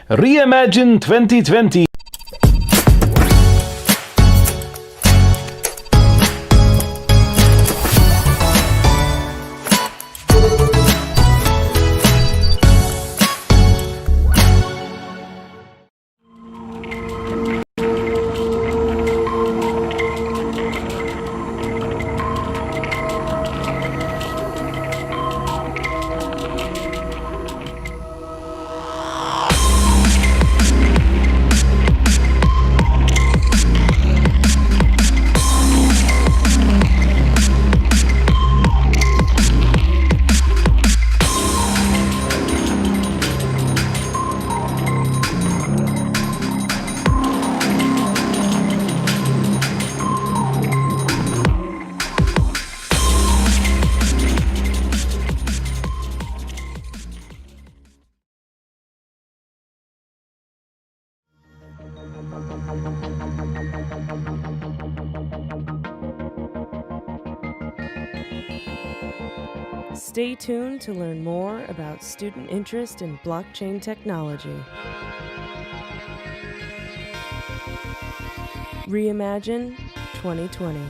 Reimagine 2020. Stay tuned to learn more about student interest in blockchain technology. Reimagine 2020.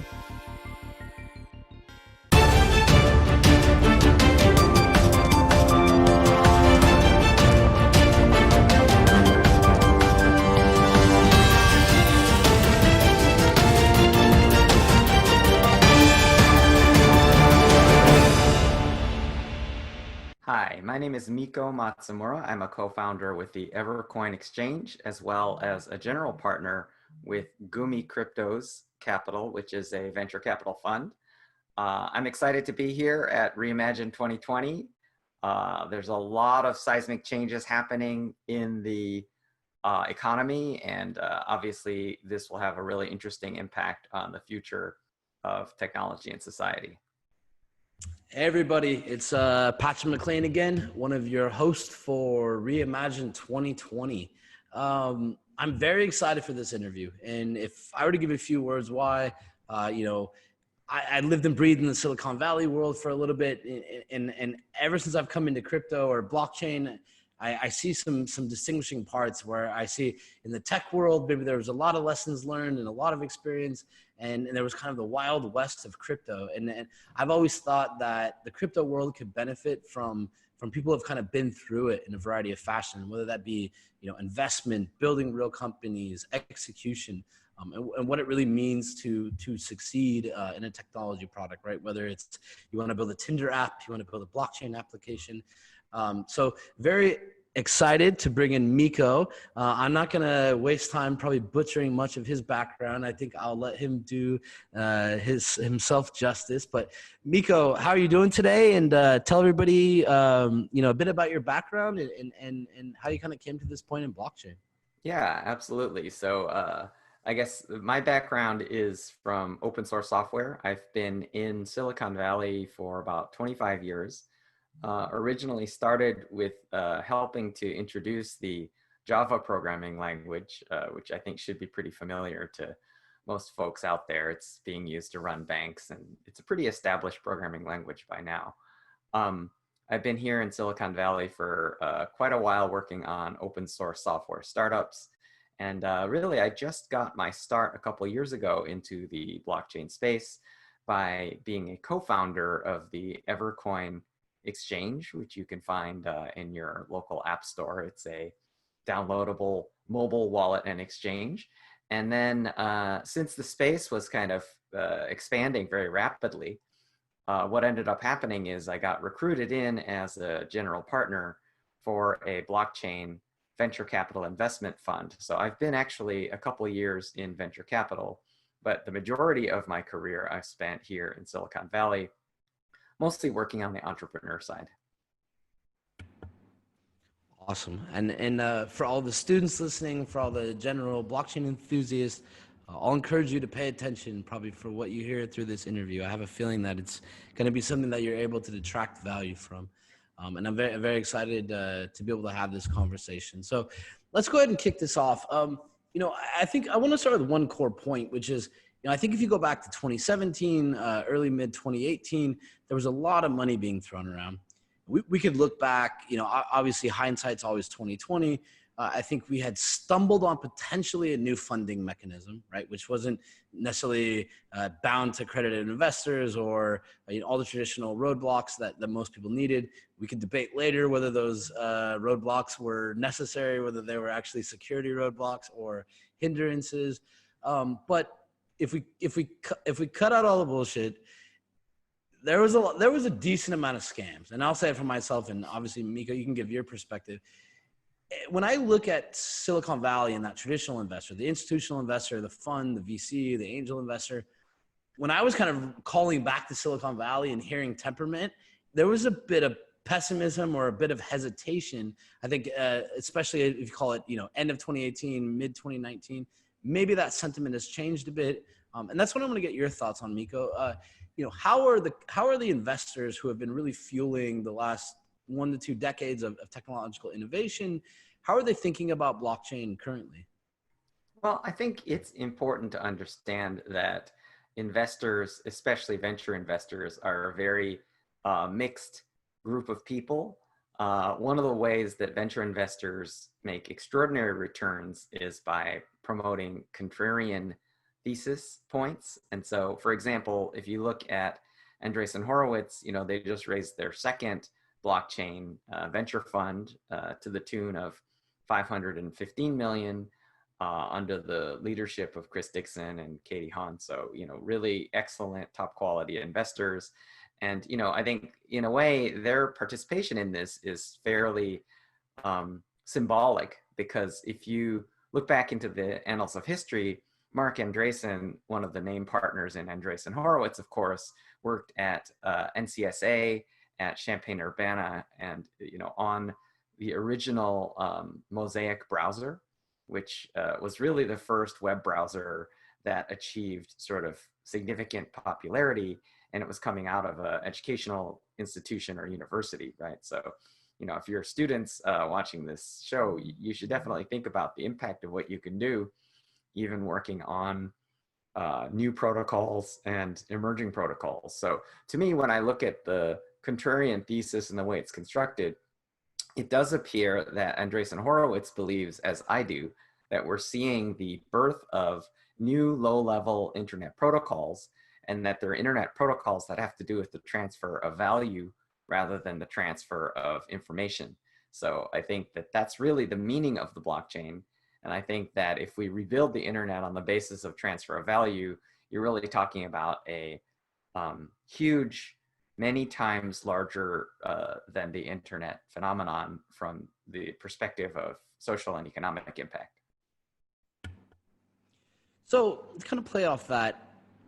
Hi, my name is Miko Matsumura. I'm a co-founder with the Evercoin Exchange, as well as a general partner with Gumi Cryptos Capital, which is a venture capital fund. I'm excited to be here at Reimagine 2020. There's a lot of seismic changes happening in the economy, and obviously this will have a really interesting impact on the future of technology and society. Hey everybody, it's Patrick McLean again, one of your hosts for Reimagine 2020. I'm very excited for this interview, and if I were to give a few words why, I lived and breathed in the Silicon Valley world for a little bit, and ever since I've come into crypto or blockchain, I see some distinguishing parts where I see in the tech world, maybe there was a lot of lessons learned and a lot of experience, and there was kind of the wild west of crypto. And I've always thought that the crypto world could benefit from people who have kind of been through it in a variety of fashion, whether that be, investment, building real companies, execution, and what it really means to succeed in a technology product, right? Whether it's you want to build a Tinder app, you want to build a blockchain application. So very excited to bring in Miko. I'm not going to waste time probably butchering much of his background. I think I'll let him do himself justice. But Miko, how are you doing today? And tell everybody, a bit about your background and how you kind of came to this point in blockchain. Yeah, absolutely. So I guess my background is from open source software. I've been in Silicon Valley for about 25 years. Originally started with helping to introduce the Java programming language, which I think should be pretty familiar to most folks out there. It's being used to run banks, and it's a pretty established programming language by now. I've been here in Silicon Valley for quite a while working on open source software startups. And really, I just got my start a couple of years ago into the blockchain space by being a co-founder of the Evercoin Exchange, which you can find in your local app store. It's a downloadable mobile wallet and exchange. And then since the space was kind of expanding very rapidly, what ended up happening is I got recruited in as a general partner for a blockchain venture capital investment fund. So I've been actually a couple of years in venture capital, but the majority of my career I've spent here in Silicon Valley, mostly working on the entrepreneur side. Awesome. And for all the students listening, for all the general blockchain enthusiasts, I'll encourage you to pay attention probably for what you hear through this interview. I have a feeling that it's going to be something that you're able to detract value from. And I'm very, very excited to be able to have this conversation. So let's go ahead and kick this off. I think I want to start with one core point, which is, I think if you go back to 2017, early mid 2018, there was a lot of money being thrown around. We could look back, obviously hindsight's always 2020, I think we had stumbled on potentially a new funding mechanism, right, which wasn't necessarily bound to accredited investors or all the traditional roadblocks that most people needed. We could debate later whether those roadblocks were necessary, whether they were actually security roadblocks or hindrances. But if we cut out all the bullshit, there was a decent amount of scams, and I'll say it for myself, and obviously Miko, you can give your perspective. When I look at Silicon Valley and that traditional investor, the institutional investor, the fund, the VC, the angel investor, when I was kind of calling back to Silicon Valley and hearing temperament, there was a bit of pessimism or a bit of hesitation. I think, especially if you call it, end of 2018, mid 2019, maybe that sentiment has changed a bit. And that's what I'm going to get your thoughts on, Miko. How are the investors who have been really fueling the last 1 to 2 decades of technological innovation, how are they thinking about blockchain currently? Well, I think it's important to understand that investors, especially venture investors, are a very mixed group of people. One of the ways that venture investors make extraordinary returns is by promoting contrarian thesis points. And so, for example, if you look at Andreessen Horowitz, they just raised their second blockchain venture fund to the tune of 515 million under the leadership of Chris Dixon and Katie Hahn. So, really excellent, top quality investors. And, I think in a way, their participation in this is fairly symbolic, because if you look back into the annals of history, Mark Andreessen, one of the name partners in Andreessen Horowitz, of course, worked at NCSA, at Champaign-Urbana, and on the original Mosaic browser, which was really the first web browser that achieved sort of significant popularity, and it was coming out of an educational institution or university, right? So, if you're students watching this show, you should definitely think about the impact of what you can do, even working on new protocols and emerging protocols. So to me, when I look at the contrarian thesis and the way it's constructed, it does appear that Andreessen Horowitz believes, as I do, that we're seeing the birth of new low-level internet protocols, and that they're internet protocols that have to do with the transfer of value rather than the transfer of information. So I think that that's really the meaning of the blockchain. And I think that if we rebuild the internet on the basis of transfer of value, you're really talking about a huge, many times larger than the internet phenomenon from the perspective of social and economic impact. So to kind of play off that,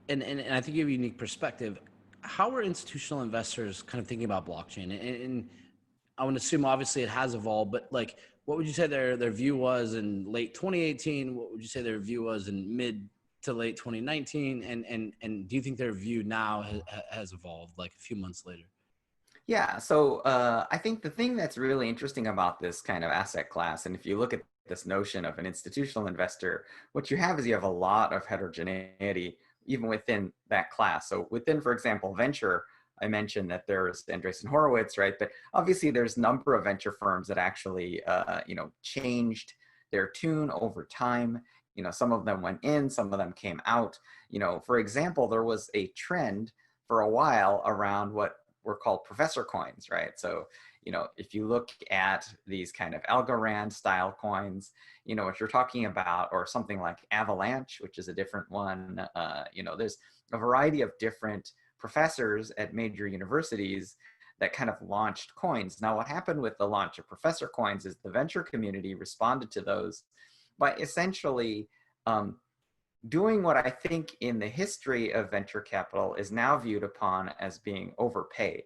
and I think you have a unique perspective, how are institutional investors kind of thinking about blockchain? And I would assume obviously it has evolved, but like, what would you say their view was in late 2018? What would you say their view was in mid to late 2019? And do you think their view now has evolved like a few months later? Yeah, so I think the thing that's really interesting about this kind of asset class, and if you look at this notion of an institutional investor, what you have is you have a lot of heterogeneity even within that class. So within, for example, venture, I mentioned that there's Andreessen Horowitz, right? But obviously there's a number of venture firms that actually, changed their tune over time. Some of them went in, some of them came out. For example, there was a trend for a while around what were called professor coins, right? So, if you look at these kind of Algorand style coins, what you're talking about, or something like Avalanche, which is a different one, there's a variety of different professors at major universities that kind of launched coins. Now, what happened with the launch of professor coins is the venture community responded to those by essentially doing what I think in the history of venture capital is now viewed upon as being overpaid,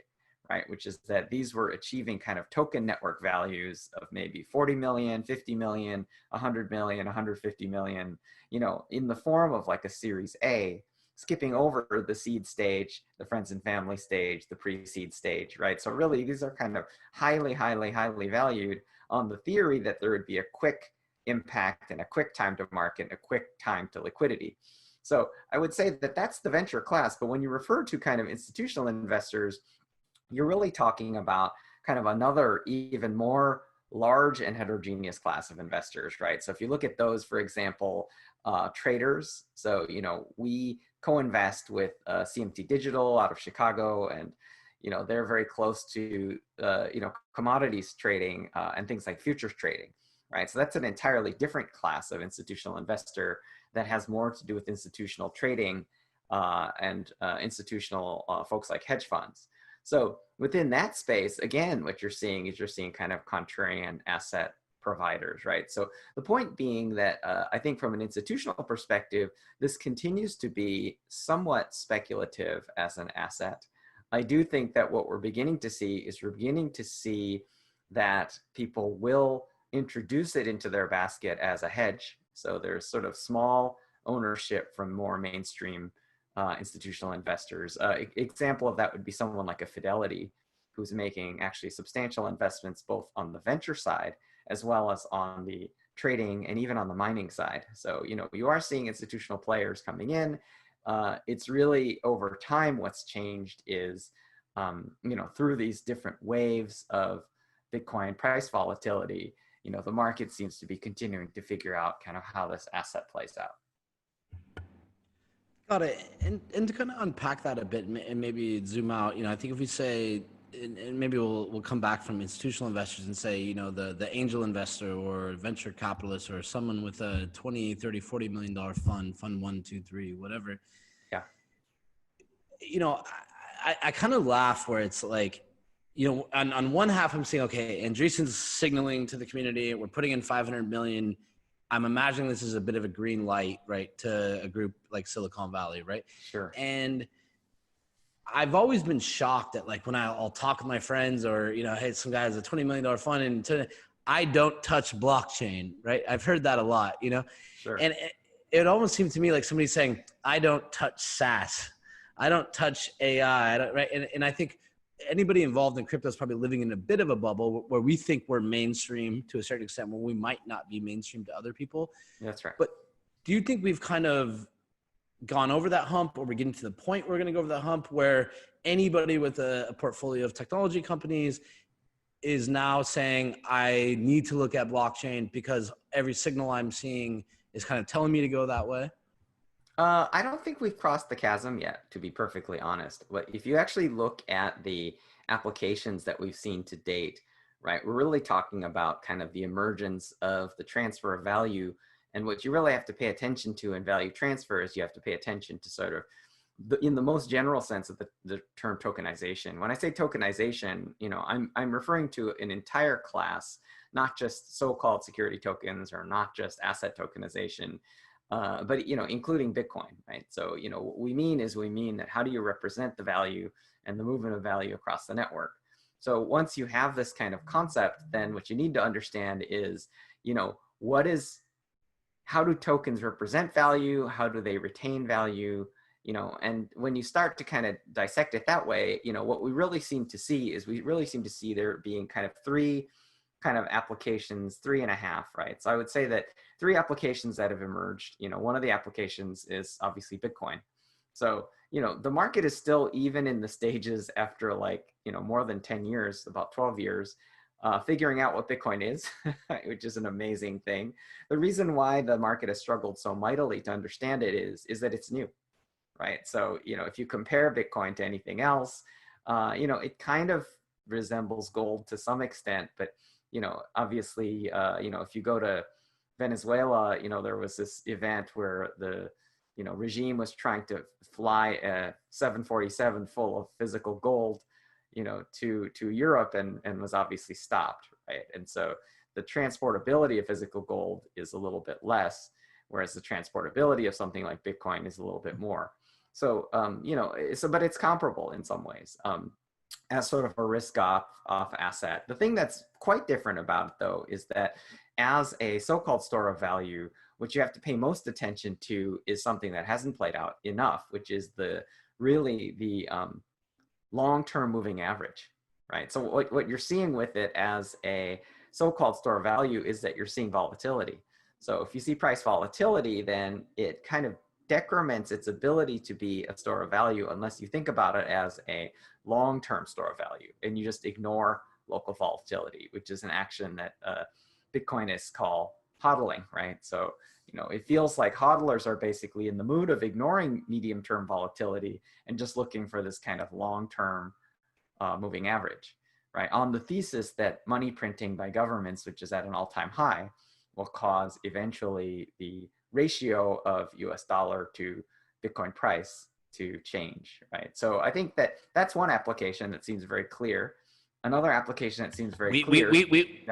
right? Which is that these were achieving kind of token network values of maybe 40 million, 50 million, 100 million, 150 million, in the form of like a Series A, skipping over the seed stage, the friends and family stage, the pre-seed stage, right? So really, these are kind of highly, highly, highly valued on the theory that there would be a quick impact and a quick time to market, and a quick time to liquidity. So I would say that that's the venture class. But when you refer to kind of institutional investors, you're really talking about kind of another even more large and heterogeneous class of investors, right? So if you look at those, for example, traders, so, we co-invest with CMT Digital out of Chicago, and, they're very close to, commodities trading and things like futures trading, right? So that's an entirely different class of institutional investor that has more to do with institutional trading and institutional folks like hedge funds. So within that space, again, what you're seeing is kind of contrarian asset providers, right? So the point being that I think from an institutional perspective, this continues to be somewhat speculative as an asset. I do think that what we're beginning to see is that people will introduce it into their basket as a hedge. So there's sort of small ownership from more mainstream institutional investors. Example of that would be someone like a Fidelity, who's making actually substantial investments both on the venture side as well as on the trading and even on the mining side. So, you are seeing institutional players coming in. It's really over time what's changed is, through these different waves of Bitcoin price volatility, the market seems to be continuing to figure out kind of how this asset plays out. Got it. And to kind of unpack that a bit and maybe zoom out, I think if we say, and maybe we'll come back from institutional investors and say, the angel investor or venture capitalist or someone with a 20, 30, $40 million fund 1, 2, 3, whatever. Yeah. I kind of laugh where it's like, on one half I'm saying, okay, Andreessen's signaling to the community, we're putting in 500 million. I'm imagining this is a bit of a green light, right, to a group like Silicon Valley, right? Sure. And I've always been shocked that, like, when I'll talk with my friends or, hey, some guy has a $20 million fund and I don't touch blockchain, right? I've heard that a lot, Sure. And it almost seemed to me like somebody saying, I don't touch SaaS. I don't touch AI, right? And I think anybody involved in crypto is probably living in a bit of a bubble where we think we're mainstream to a certain extent, when we might not be mainstream to other people. That's right. But do you think we've kind of gone over that hump, or we're getting to the point where we're going to go over that hump where anybody with a portfolio of technology companies is now saying, I need to look at blockchain because every signal I'm seeing is kind of telling me to go that way? I don't think we've crossed the chasm yet, to be perfectly honest. But if you actually look at the applications that we've seen to date, right, we're really talking about kind of the emergence of the transfer of value. And what you really have to pay attention to in value transfer is you have to pay attention to sort of, in the most general sense of the term tokenization. When I say tokenization, I'm referring to an entire class, not just so-called security tokens or not just asset tokenization, but including Bitcoin, right? So what we mean that how do you represent the value and the movement of value across the network? So once you have this kind of concept, then what you need to understand is, how do tokens represent value? How do they retain value? And when you start to kind of dissect it that way, what we really seem to see there being kind of three kind of applications, 3.5, right? So I would say that 3 applications that have emerged. One of the applications is obviously Bitcoin. So, the market is still, even in the stages after more than 10 years, about 12 years, figuring out what Bitcoin is, which is an amazing thing. The reason why the market has struggled so mightily to understand it is that it's new, right? So, if you compare Bitcoin to anything else, it kind of resembles gold to some extent, but obviously, if you go to Venezuela, there was this event where the, regime was trying to fly a 747 full of physical gold, to Europe and was obviously stopped, right? And so the transportability of physical gold is a little bit less, whereas the transportability of something like Bitcoin is a little bit more. So, but it's comparable in some ways. As sort of a risk off asset. The thing that's quite different about it, though, is that as a so-called store of value, what you have to pay most attention to is something that hasn't played out enough, which is the long-term moving average, right? So what you're seeing with it as a so-called store of value is that you're seeing volatility. So if you see price volatility, then it kind of decrements its ability to be a store of value unless you think about it as a long-term store of value and you just ignore local volatility, which is an action that Bitcoinists call hodling, right? So, it feels like hodlers are basically in the mood of ignoring medium-term volatility and just looking for this kind of long-term moving average, right? On the thesis that money printing by governments, which is at an all-time high, will cause eventually the ratio of US dollar to Bitcoin price to change, right? So I think that that's one application that seems very clear. Another application that seems very clear.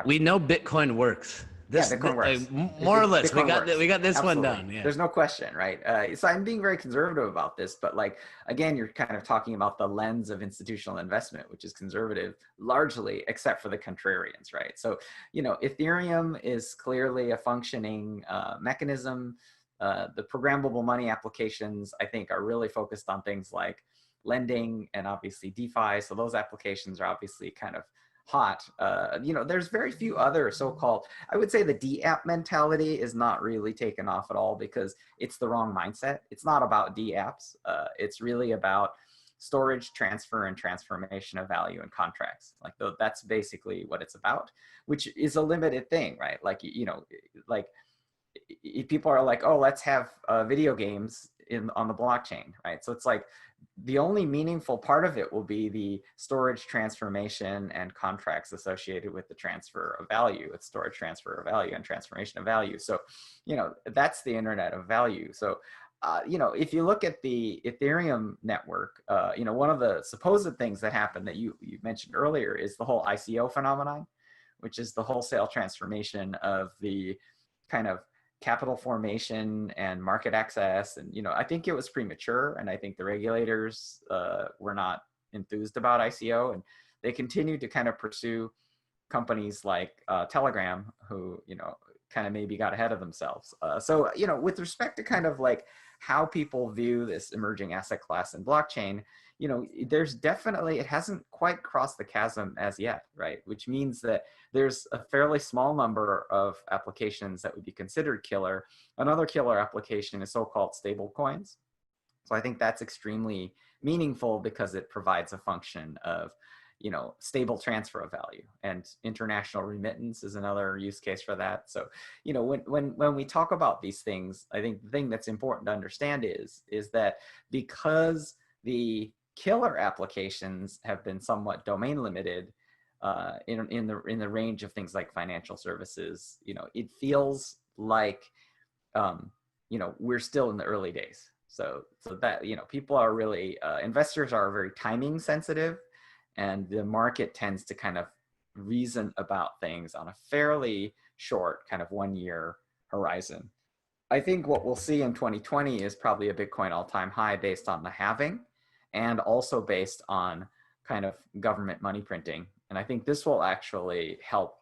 We know Bitcoin works. Bitcoin works. More or less, Bitcoin we got this Absolutely. one down. Yeah. There's no question, right? So I'm being very conservative about this, but like, again, you're kind of talking about the lens of institutional investment, which is conservative largely, except for the contrarians, right? So, Ethereum is clearly a functioning mechanism. The programmable money applications, I think, are really focused on things like lending and obviously DeFi. So those applications are obviously kind of hot. There's very few other so-called, I would say the DApp mentality is not really taken off at all because it's the wrong mindset. It's not about DApps. It's really about storage, transfer, and transformation of value in contracts. Like that's basically what it's about, which is a limited thing, right? Like, people are like, oh, let's have video games on the blockchain, right? So it's like the only meaningful part of it will be the storage, transformation, and contracts associated with the transfer of value. It's storage, transfer of value, and transformation of value. So, that's the internet of value. So, if you look at the Ethereum network, one of the supposed things that happened that you mentioned earlier is the whole ICO phenomenon, which is the wholesale transformation of the kind of capital formation and market access. And, I think it was premature, and I think the regulators were not enthused about ICO, and they continued to kind of pursue companies like Telegram, who, kind of maybe got ahead of themselves. So, with respect to kind of like how people view this emerging asset class and blockchain, there's definitely, it hasn't quite crossed the chasm as yet, right? Which means that there's a fairly small number of applications that would be considered killer. Another killer application is so-called stable coins. So I think that's extremely meaningful because it provides a function of, stable transfer of value, and international remittance is another use case for that. So, when we talk about these things, I think the thing that's important to understand is that because the killer applications have been somewhat domain limited in the range of things like financial services, it feels like, we're still in the early days. So that, people are really, investors are very timing sensitive, and the market tends to kind of reason about things on a fairly short kind of 1 year horizon. I think what we'll see in 2020 is probably a Bitcoin all-time high based on the halving, and also based on kind of government money printing. And I think this will actually help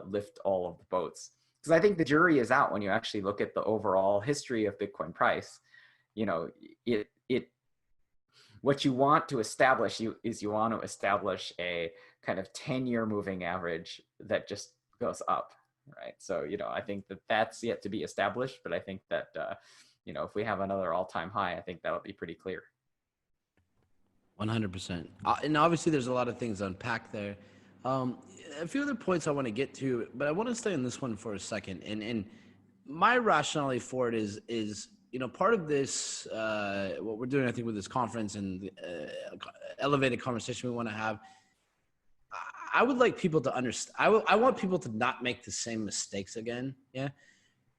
lift all of the boats. Because I think the jury is out when you actually look at the overall history of Bitcoin price. What you want to establish is you want to establish a kind of 10-year moving average that just goes up, right? So, I think that that's yet to be established, but I think that, if we have another all-time high, I think that would be pretty clear. 100%. And obviously there's a lot of things to unpack there. A few other points I want to get to, but I want to stay on this one for a second. And my rationale for it is, part of this, what we're doing, I think, with this conference and the elevated conversation we want to have, I would like people to understand. I want people to not make the same mistakes again. Yeah.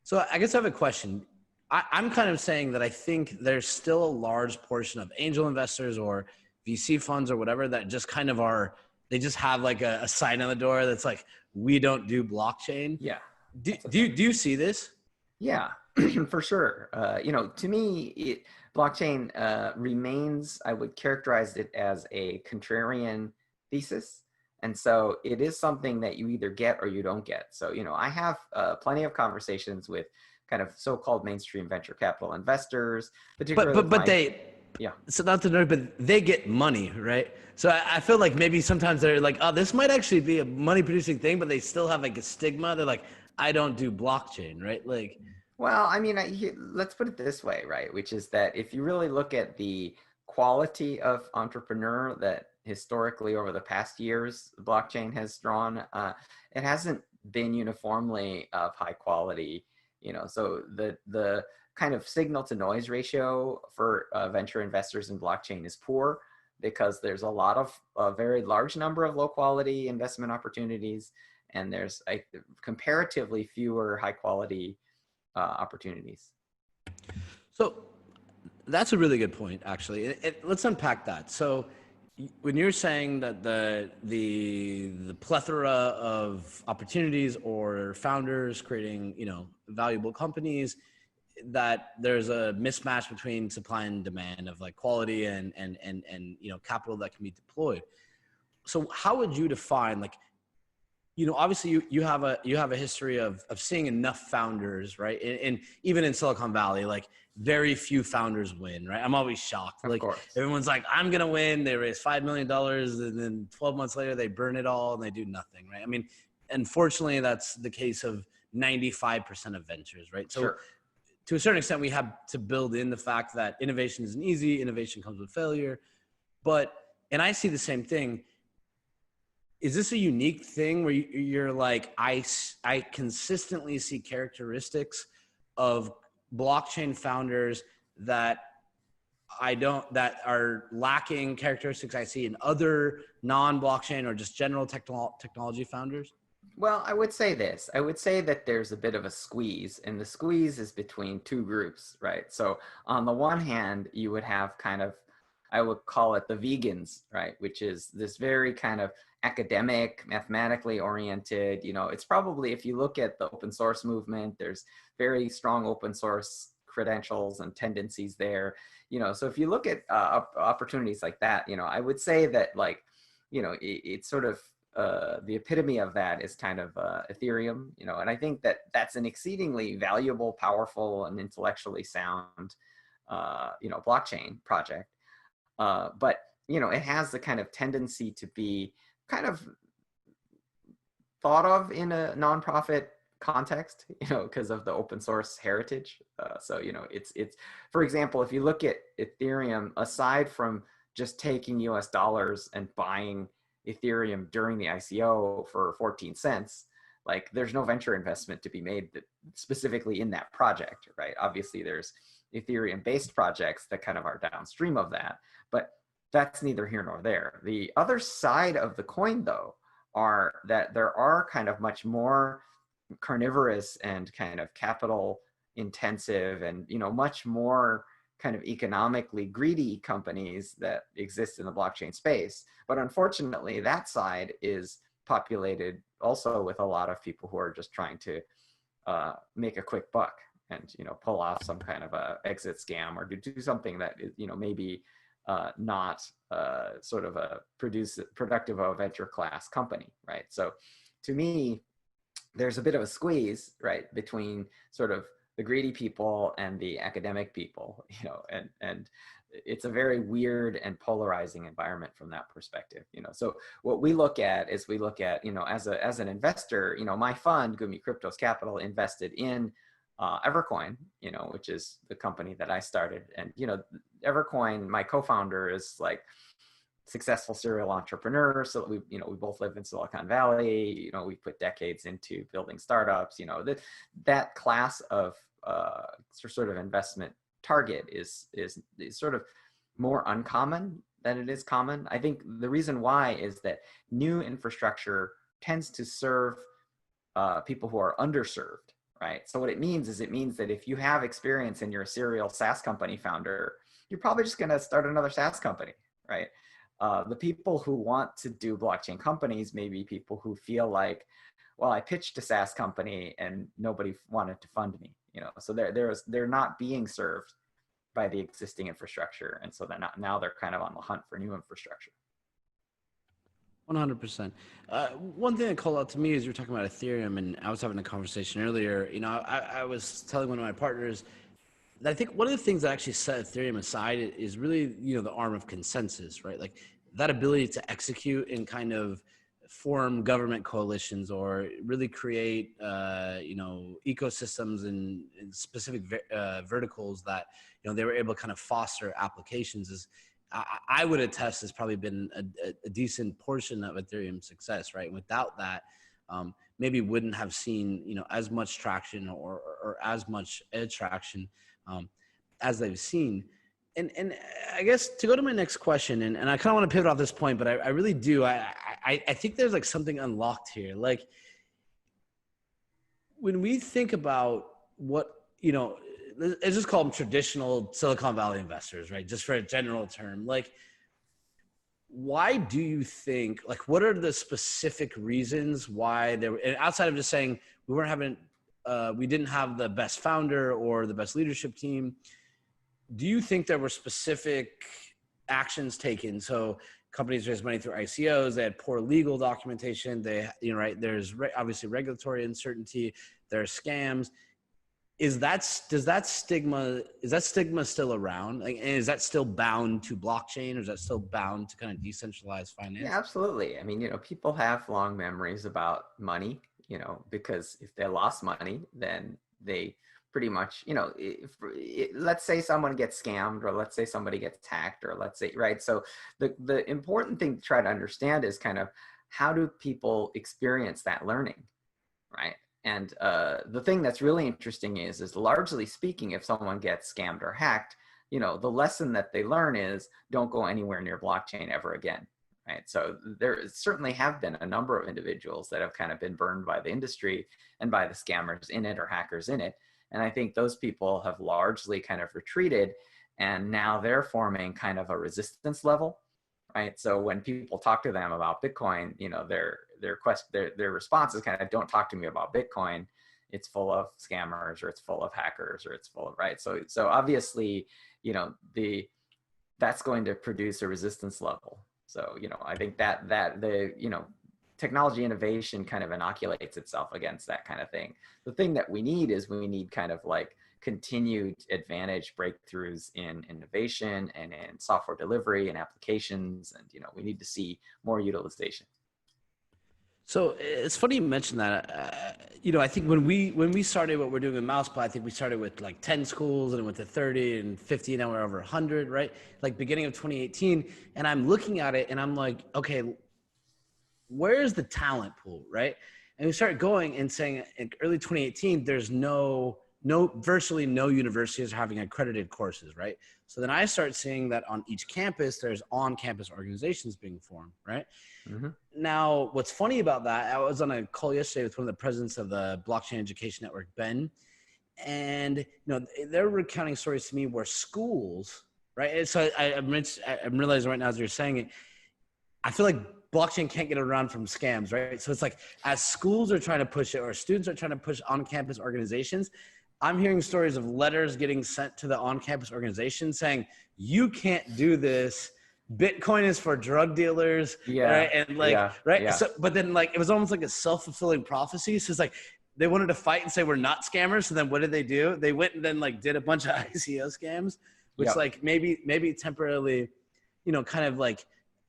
So I guess I have a question. I'm kind of saying that I think there's still a large portion of angel investors or VC funds or whatever that just kind of they just have like a sign on the door that's like, we don't do blockchain. Yeah. Do you see this? Yeah, for sure. To me, blockchain remains, I would characterize it as a contrarian thesis. And so it is something that you either get or you don't get. So, I have plenty of conversations with kind of so-called mainstream venture capital investors, particularly. But they, yeah. So not to know, but they get money, right? So I feel like maybe sometimes they're like, oh, this might actually be a money-producing thing, but they still have like a stigma. They're like, I don't do blockchain, right? Like, well, I mean, let's put it this way, right? Which is that if you really look at the quality of entrepreneur that historically over the past years blockchain has drawn, it hasn't been uniformly of high quality. So the kind of signal to noise ratio for venture investors in blockchain is poor, because there's a very large number of low quality investment opportunities, and there's comparatively fewer high quality opportunities. So that's a really good point, actually. Let's unpack that. So when you're saying that the plethora of opportunities or founders creating, valuable companies, that there's a mismatch between supply and demand of like quality and capital that can be deployed. So how would you define, like, obviously you have a history of seeing enough founders, right? And even in Silicon Valley, like very few founders win, right? I'm always shocked. Of Like course. everyone's like, I'm going to win. They raise $5 million and then 12 months later they burn it all and they do nothing, right? I mean, unfortunately that's the case of 95% of ventures, right? So Sure. to a certain extent, we have to build in the fact that innovation isn't easy. Innovation comes with failure. And I see the same thing. Is this a unique thing where you're like, I consistently see characteristics of blockchain founders that that are lacking characteristics I see in other non-blockchain or just general technology founders? Well, I would say this. I would say that there's a bit of a squeeze, and the squeeze is between two groups, right? So on the one hand, you would have kind of, I would call it the vegans, right? Which is this very kind of academic, mathematically oriented, it's probably, if you look at the open source movement, there's very strong open source credentials and tendencies there, so if you look at opportunities like that, I would say that, like, it's sort of, the epitome of that is kind of Ethereum, and I think that that's an exceedingly valuable, powerful, and intellectually sound, blockchain project. But, it has the kind of tendency to be kind of thought of in a nonprofit context, because of the open source heritage. So, it's, for example, if you look at Ethereum, aside from just taking US dollars and buying Ethereum during the ICO for 14 cents, like there's no venture investment to be made specifically in that project, right? Obviously there's Ethereum based projects that kind of are downstream of that, but that's neither here nor there. The other side of the coin, though, are that there are kind of much more carnivorous and kind of capital intensive and, much more kind of economically greedy companies that exist in the blockchain space. But unfortunately, that side is populated also with a lot of people who are just trying to make a quick buck and, pull off some kind of a exit scam or do something that is, maybe not sort of a productive of a venture class company, right? So to me, there's a bit of a squeeze, right, between sort of the greedy people and the academic people, and it's a very weird and polarizing environment from that perspective, So what we look at is as an investor, my fund, Gumi Cryptos Capital, invested in Evercoin, which is the company that I started. And, Evercoin, my co-founder is like successful serial entrepreneur. So we both live in Silicon Valley. We put decades into building startups. That class of sort of investment target is sort of more uncommon than it is common. I think the reason why is that new infrastructure tends to serve people who are underserved, right? So what it means is that if you have experience and you're a serial SaaS company founder, you're probably just going to start another SaaS company, right? The people who want to do blockchain companies may be people who feel like, well, I pitched a SaaS company and nobody wanted to fund me, so they're not being served by the existing infrastructure. And so now they're kind of on the hunt for new infrastructure. 100%. One thing that called out to me is you were talking about Ethereum, and I was having a conversation earlier. I was telling one of my partners that I think one of the things that actually set Ethereum aside is really, the arm of consensus, right? Like that ability to execute and kind of form government coalitions or really create, ecosystems and specific verticals that, they were able to kind of foster applications I would attest has probably been a decent portion of Ethereum's success, right? And without that, maybe wouldn't have seen, as much traction or as much attraction as they've seen. And I guess to go to my next question, and I kind of want to pivot off this point, but I really do. I think there's like something unlocked here. Like when we think about what, let's just call them traditional Silicon Valley investors, right? Just for a general term, like, why do you think, like, what are the specific reasons why there, outside of just saying we didn't have the best founder or the best leadership team, do you think there were specific actions taken? So companies raised money through ICOs, they had poor legal documentation, there's obviously regulatory uncertainty, there's scams. Is that stigma still around? Like, and is that still bound to blockchain, or is that still bound to kind of decentralized finance? Yeah, absolutely. I mean, people have long memories about money, because if they lost money, then they pretty much, let's say someone gets scammed, or let's say somebody gets hacked, or let's say, right? So the important thing to try to understand is kind of how do people experience that learning, right? And the thing that's really interesting is largely speaking, if someone gets scammed or hacked, the lesson that they learn is don't go anywhere near blockchain ever again, right? So there certainly have been a number of individuals that have kind of been burned by the industry and by the scammers in it or hackers in it. And I think those people have largely kind of retreated, and now they're forming kind of a resistance level, right? So when people talk to them about Bitcoin, their response is kind of, don't talk to me about Bitcoin. It's full of scammers, or it's full of hackers, or it's full of, right? So obviously, that's going to produce a resistance level. So, I think that technology innovation kind of inoculates itself against that kind of thing. The thing that we need kind of like continued advantage breakthroughs in innovation and in software delivery and applications. And, we need to see more utilization. So it's funny you mentioned that. I think when we started what we're doing with Mousepad, I think we started with like 10 schools and went to 30 and 50, now we're over 100, right? Like beginning of 2018. And I'm looking at it and I'm like, okay, where's the talent pool, right? And we started going and saying in early 2018, there's virtually no universities are having accredited courses, right? So then I start seeing that on each campus, there's on-campus organizations being formed, right? Mm-hmm. Now, what's funny about that, I was on a call yesterday with one of the presidents of the Blockchain Education Network, Ben, and they're recounting stories to me where schools, right? And so I'm realizing right now as you're saying it, I feel like blockchain can't get around from scams, right? So it's like as schools are trying to push it, or students are trying to push on-campus organizations, I'm hearing stories of letters getting sent to the on-campus organization saying, you can't do this. Bitcoin is for drug dealers. Yeah. Right? And like, yeah, right. Yeah. So, but then like, it was almost like a self-fulfilling prophecy. So it's like, they wanted to fight and say, we're not scammers. So then what did they do? They went and then like did a bunch of ICO scams, which like maybe temporarily, kind of like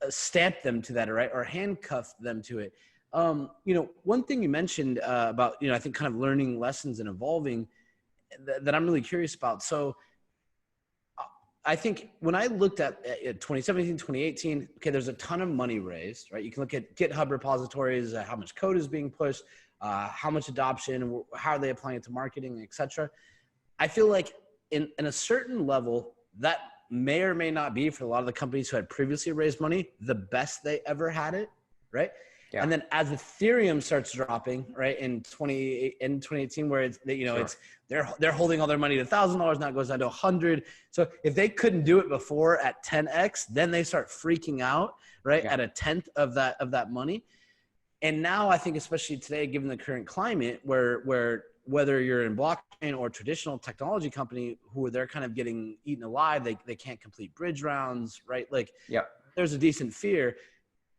stamp them to that, right? Or handcuff them to it. One thing you mentioned about, I think kind of learning lessons and evolving, that I'm really curious about. So I think when I looked at 2017, 2018, okay, there's a ton of money raised, right? You can look at GitHub repositories, how much code is being pushed, how much adoption, how are they applying it to marketing, et cetera. I feel like in a certain level, that may or may not be, for a lot of the companies who had previously raised money, the best they ever had it, right? Yeah. And then as Ethereum starts dropping, right, in 2018, where it's, it's they're holding all their money to $1,000, now it goes down to 100. So if they couldn't do it before at 10x, then they start freaking out, right, at a tenth of that money. And now I think, especially today, given the current climate, where whether you're in blockchain or traditional technology company, who they're kind of getting eaten alive, they can't complete bridge rounds, right? Like, there's a decent fear.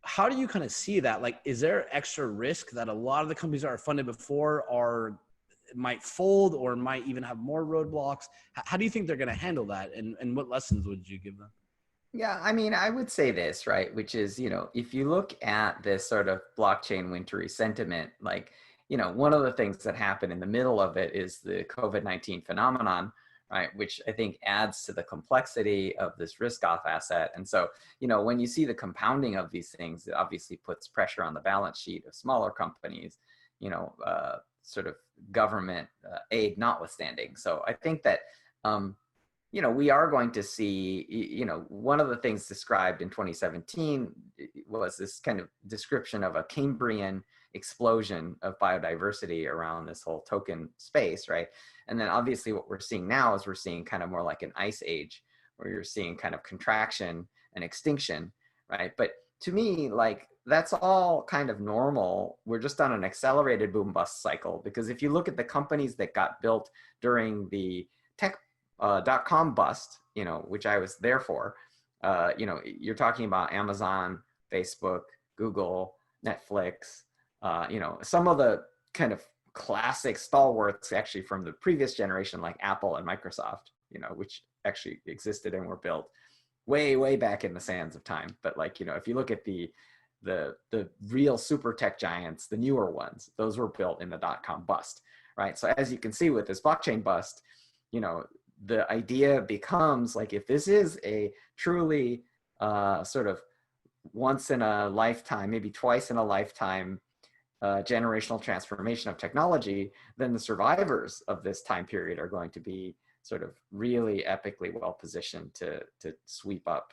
How do you kind of see that? Like, is there extra risk that a lot of the companies that are funded before might fold or might even have more roadblocks? How do you think they're going to handle that? And what lessons would you give them? Yeah, I mean, I would say this, right? Which is, if you look at this sort of blockchain wintry sentiment, like, one of the things that happened in the middle of it is the COVID-19 phenomenon, right? Which I think adds to the complexity of this risk-off asset. And so, when you see the compounding of these things, it obviously puts pressure on the balance sheet of smaller companies, sort of government aid notwithstanding. So I think that, we are going to see, one of the things described in 2017 was this kind of description of a Cambrian explosion of biodiversity around this whole token space, right? And then obviously what we're seeing now is we're seeing kind of more like an ice age, where you're seeing kind of contraction and extinction, right? But to me, like, that's all kind of normal. We're just on an accelerated boom bust cycle, because if you look at the companies that got built during the tech .com bust, which I was there for, you're talking about Amazon, Facebook, Google, Netflix, some of the kind of classic stalwarts actually from the previous generation, like Apple and Microsoft, which actually existed and were built way, way back in the sands of time. But like, if you look at the real super tech giants, the newer ones, those were built in the .com bust, right? So as you can see with this blockchain bust, the idea becomes like, if this is a truly sort of once in a lifetime, maybe twice in a lifetime generational transformation of technology, then the survivors of this time period are going to be sort of really epically well positioned to sweep up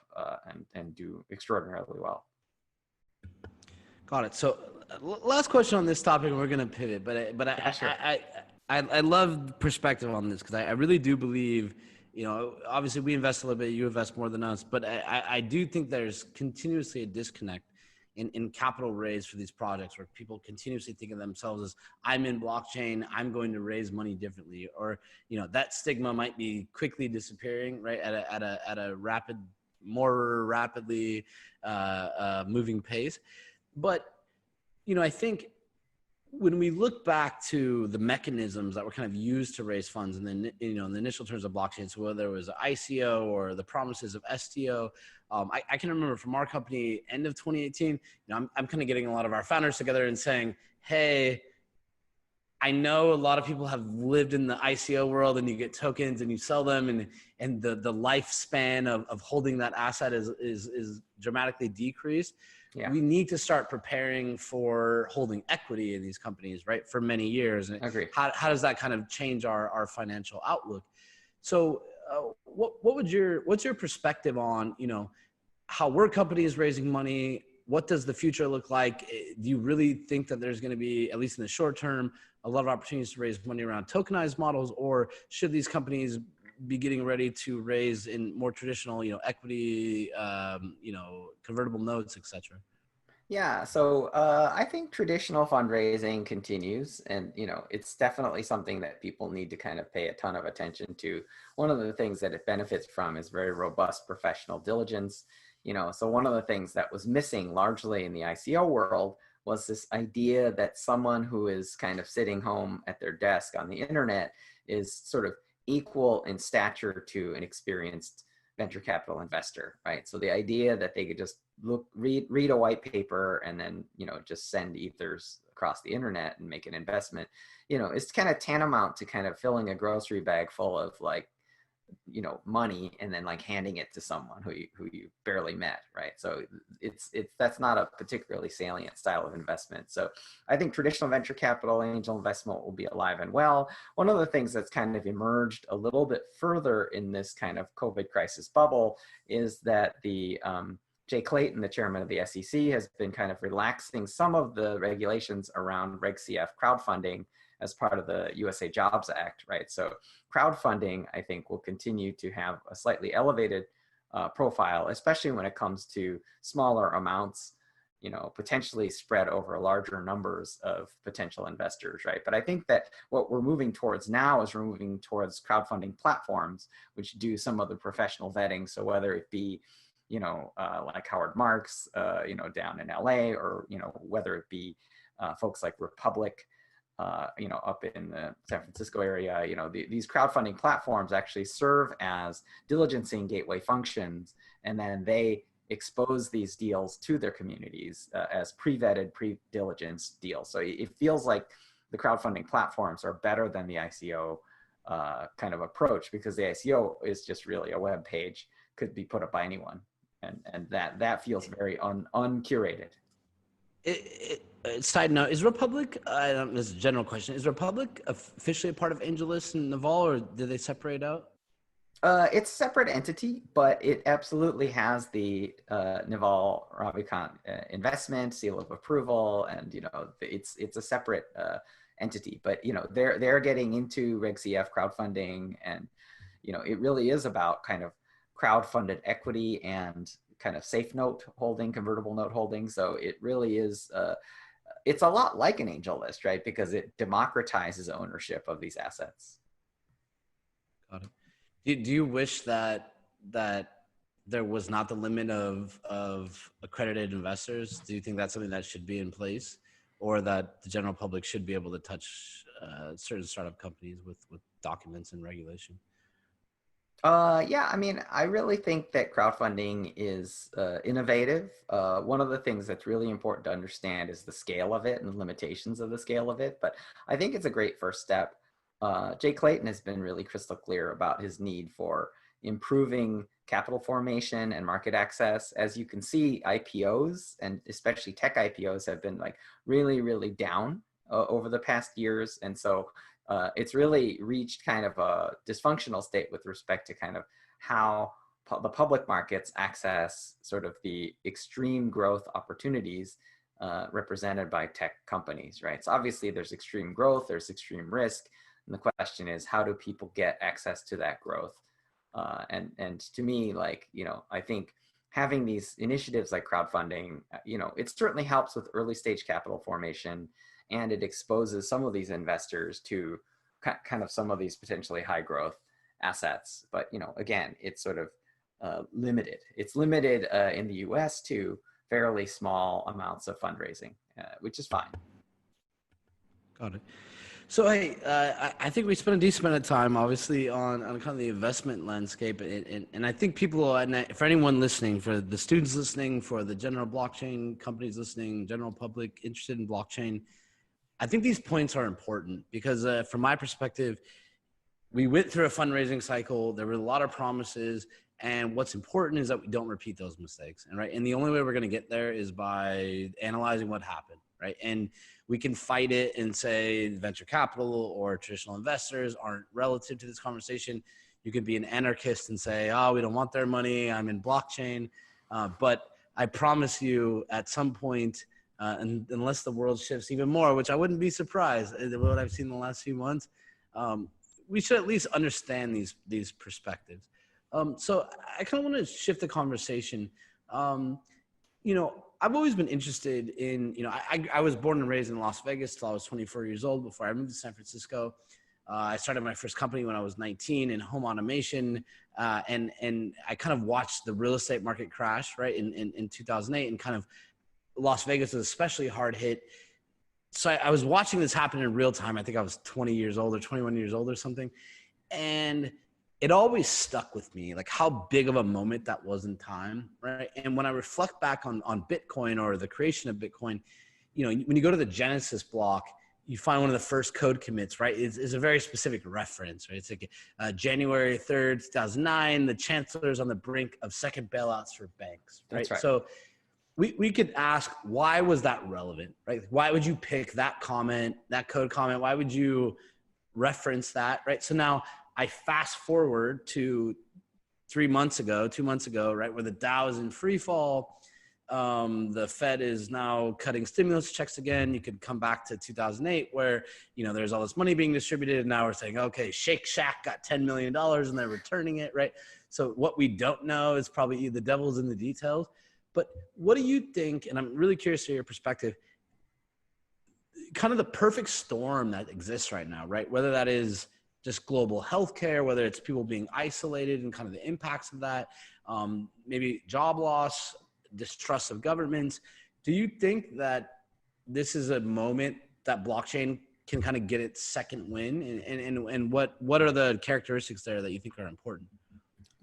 and do extraordinarily well. Got it. So last question on this topic, and we're going to pivot, but Sure. I love perspective on this, because I really do believe, obviously we invest a little bit, you invest more than us, but I do think there's continuously a disconnect in capital raise for these projects, where people continuously think of themselves as, I'm in blockchain, I'm going to raise money differently, or that stigma might be quickly disappearing, right, at a more rapidly moving pace. But I think when we look back to the mechanisms that were kind of used to raise funds, and then in the initial terms of blockchain, so whether it was ICO or the promises of STO, I can remember from our company, end of 2018, I'm kind of getting a lot of our founders together and saying, hey, I know a lot of people have lived in the ICO world, and you get tokens and you sell them, and the lifespan of holding that asset is dramatically decreased. Yeah. We need to start preparing for holding equity in these companies, right, for many years. And Agree. How does that kind of change our financial outlook? So what's your perspective on, how were companies raising money? What does the future look like? Do you really think that there's going to be, at least in the short term, a lot of opportunities to raise money around tokenized models, or should these companies be getting ready to raise in more traditional, equity, convertible notes, et cetera? Yeah, so I think traditional fundraising continues, and it's definitely something that people need to kind of pay a ton of attention to. One of the things that it benefits from is very robust professional diligence. So one of the things that was missing largely in the ICO world was this idea that someone who is kind of sitting home at their desk on the internet is sort of equal in stature to an experienced venture capital investor, right? So the idea that they could just read a white paper and then, just send ethers across the internet and make an investment, it's kind of tantamount to kind of filling a grocery bag full of like, money and then like handing it to someone who you barely met, right? So that's not a particularly salient style of investment. So I think traditional venture capital, angel investment will be alive and well. One of the things that's kind of emerged a little bit further in this kind of COVID crisis bubble is that the Jay Clayton, the chairman of the SEC, has been kind of relaxing some of the regulations around Reg CF crowdfunding as part of the USA Jobs Act, right? So crowdfunding, I think, will continue to have a slightly elevated profile, especially when it comes to smaller amounts, potentially spread over larger numbers of potential investors, right? But I think that what we're moving towards now is we're moving towards crowdfunding platforms, which do some of the professional vetting. So whether it be like Howard Marks, down in LA, or, whether it be folks like Republic, up in the San Francisco area, these crowdfunding platforms actually serve as diligencing gateway functions, and then they expose these deals to their communities as pre-vetted, pre-diligence deals. So it feels like the crowdfunding platforms are better than the ICO kind of approach, because the ICO is just really a web page, could be put up by anyone, and that feels very uncurated. Side note: is Republic? This is a general question. Is Republic officially a part of AngelList and Naval, or did they separate out? It's a separate entity, but it absolutely has the Naval Ravikant investment seal of approval, and it's a separate entity. But they're getting into Reg CF crowdfunding, and it really is about kind of crowdfunded equity and kind of safe note holding, convertible note holding. So it really is. It's a lot like an AngelList, right? Because it democratizes ownership of these assets. Got it. Do you wish that there was not the limit of accredited investors? Do you think that's something that should be in place, or that the general public should be able to touch certain startup companies with documents and regulation? Yeah, I mean, I really think that crowdfunding is innovative. One of the things that's really important to understand is the scale of it and the limitations of the scale of it. But I think it's a great first step. Jay Clayton has been really crystal clear about his need for improving capital formation and market access. As you can see, IPOs, and especially tech IPOs, have been like really, really down over the past years. And so it's really reached kind of a dysfunctional state with respect to kind of how the public markets access sort of the extreme growth opportunities represented by tech companies, right? So obviously there's extreme growth, there's extreme risk. And the question is, how do people get access to that growth? And to me, like, I think having these initiatives like crowdfunding, it certainly helps with early stage capital formation, and it exposes some of these investors to kind of some of these potentially high growth assets. But, again, it's sort of limited. It's limited in the US to fairly small amounts of fundraising, which is fine. Got it. So, hey, I think we spent a decent amount of time, obviously, on kind of the investment landscape. And I think people, and for anyone listening, for the students listening, for the general blockchain companies listening, general public interested in blockchain, I think these points are important because from my perspective, we went through a fundraising cycle. There were a lot of promises. And what's important is that we don't repeat those mistakes. And the only way we're going to get there is by analyzing what happened, right? And we can fight it and say venture capital or traditional investors aren't relative to this conversation. You could be an anarchist and say, oh, we don't want their money, I'm in blockchain. But I promise you at some point, and unless the world shifts even more, which I wouldn't be surprised at what I've seen in the last few months, we should at least understand these perspectives. So I kind of want to shift the conversation. I've always been interested in, I was born and raised in Las Vegas till I was 24 years old before I moved to San Francisco. I started my first company when I was 19 in home automation. And I kind of watched the real estate market crash, right, in 2008, and kind of Las Vegas was especially hard hit. So I was watching this happen in real time. I think I was 20 years old or 21 years old or something. And it always stuck with me, like how big of a moment that was in time, right? And when I reflect back on Bitcoin or the creation of Bitcoin, when you go to the Genesis block, you find one of the first code commits, right? It's a very specific reference, right? It's like January 3rd, 2009, the chancellor's on the brink of second bailouts for banks, right? That's right. So we could ask, why was that relevant, right? Why would you pick that comment, that code comment? Why would you reference that, right? So now I fast forward to 2 months ago, right, where the Dow is in free fall. The Fed is now cutting stimulus checks again. You could come back to 2008 where, there's all this money being distributed. And now we're saying, okay, Shake Shack got $10 million and they're returning it, right? So what we don't know is probably the devil's in the details. But what do you think, and I'm really curious to your perspective, kind of the perfect storm that exists right now, right? Whether that is just global healthcare, whether it's people being isolated and kind of the impacts of that, maybe job loss, distrust of governments. Do you think that this is a moment that blockchain can kind of get its second win? And what are the characteristics there that you think are important?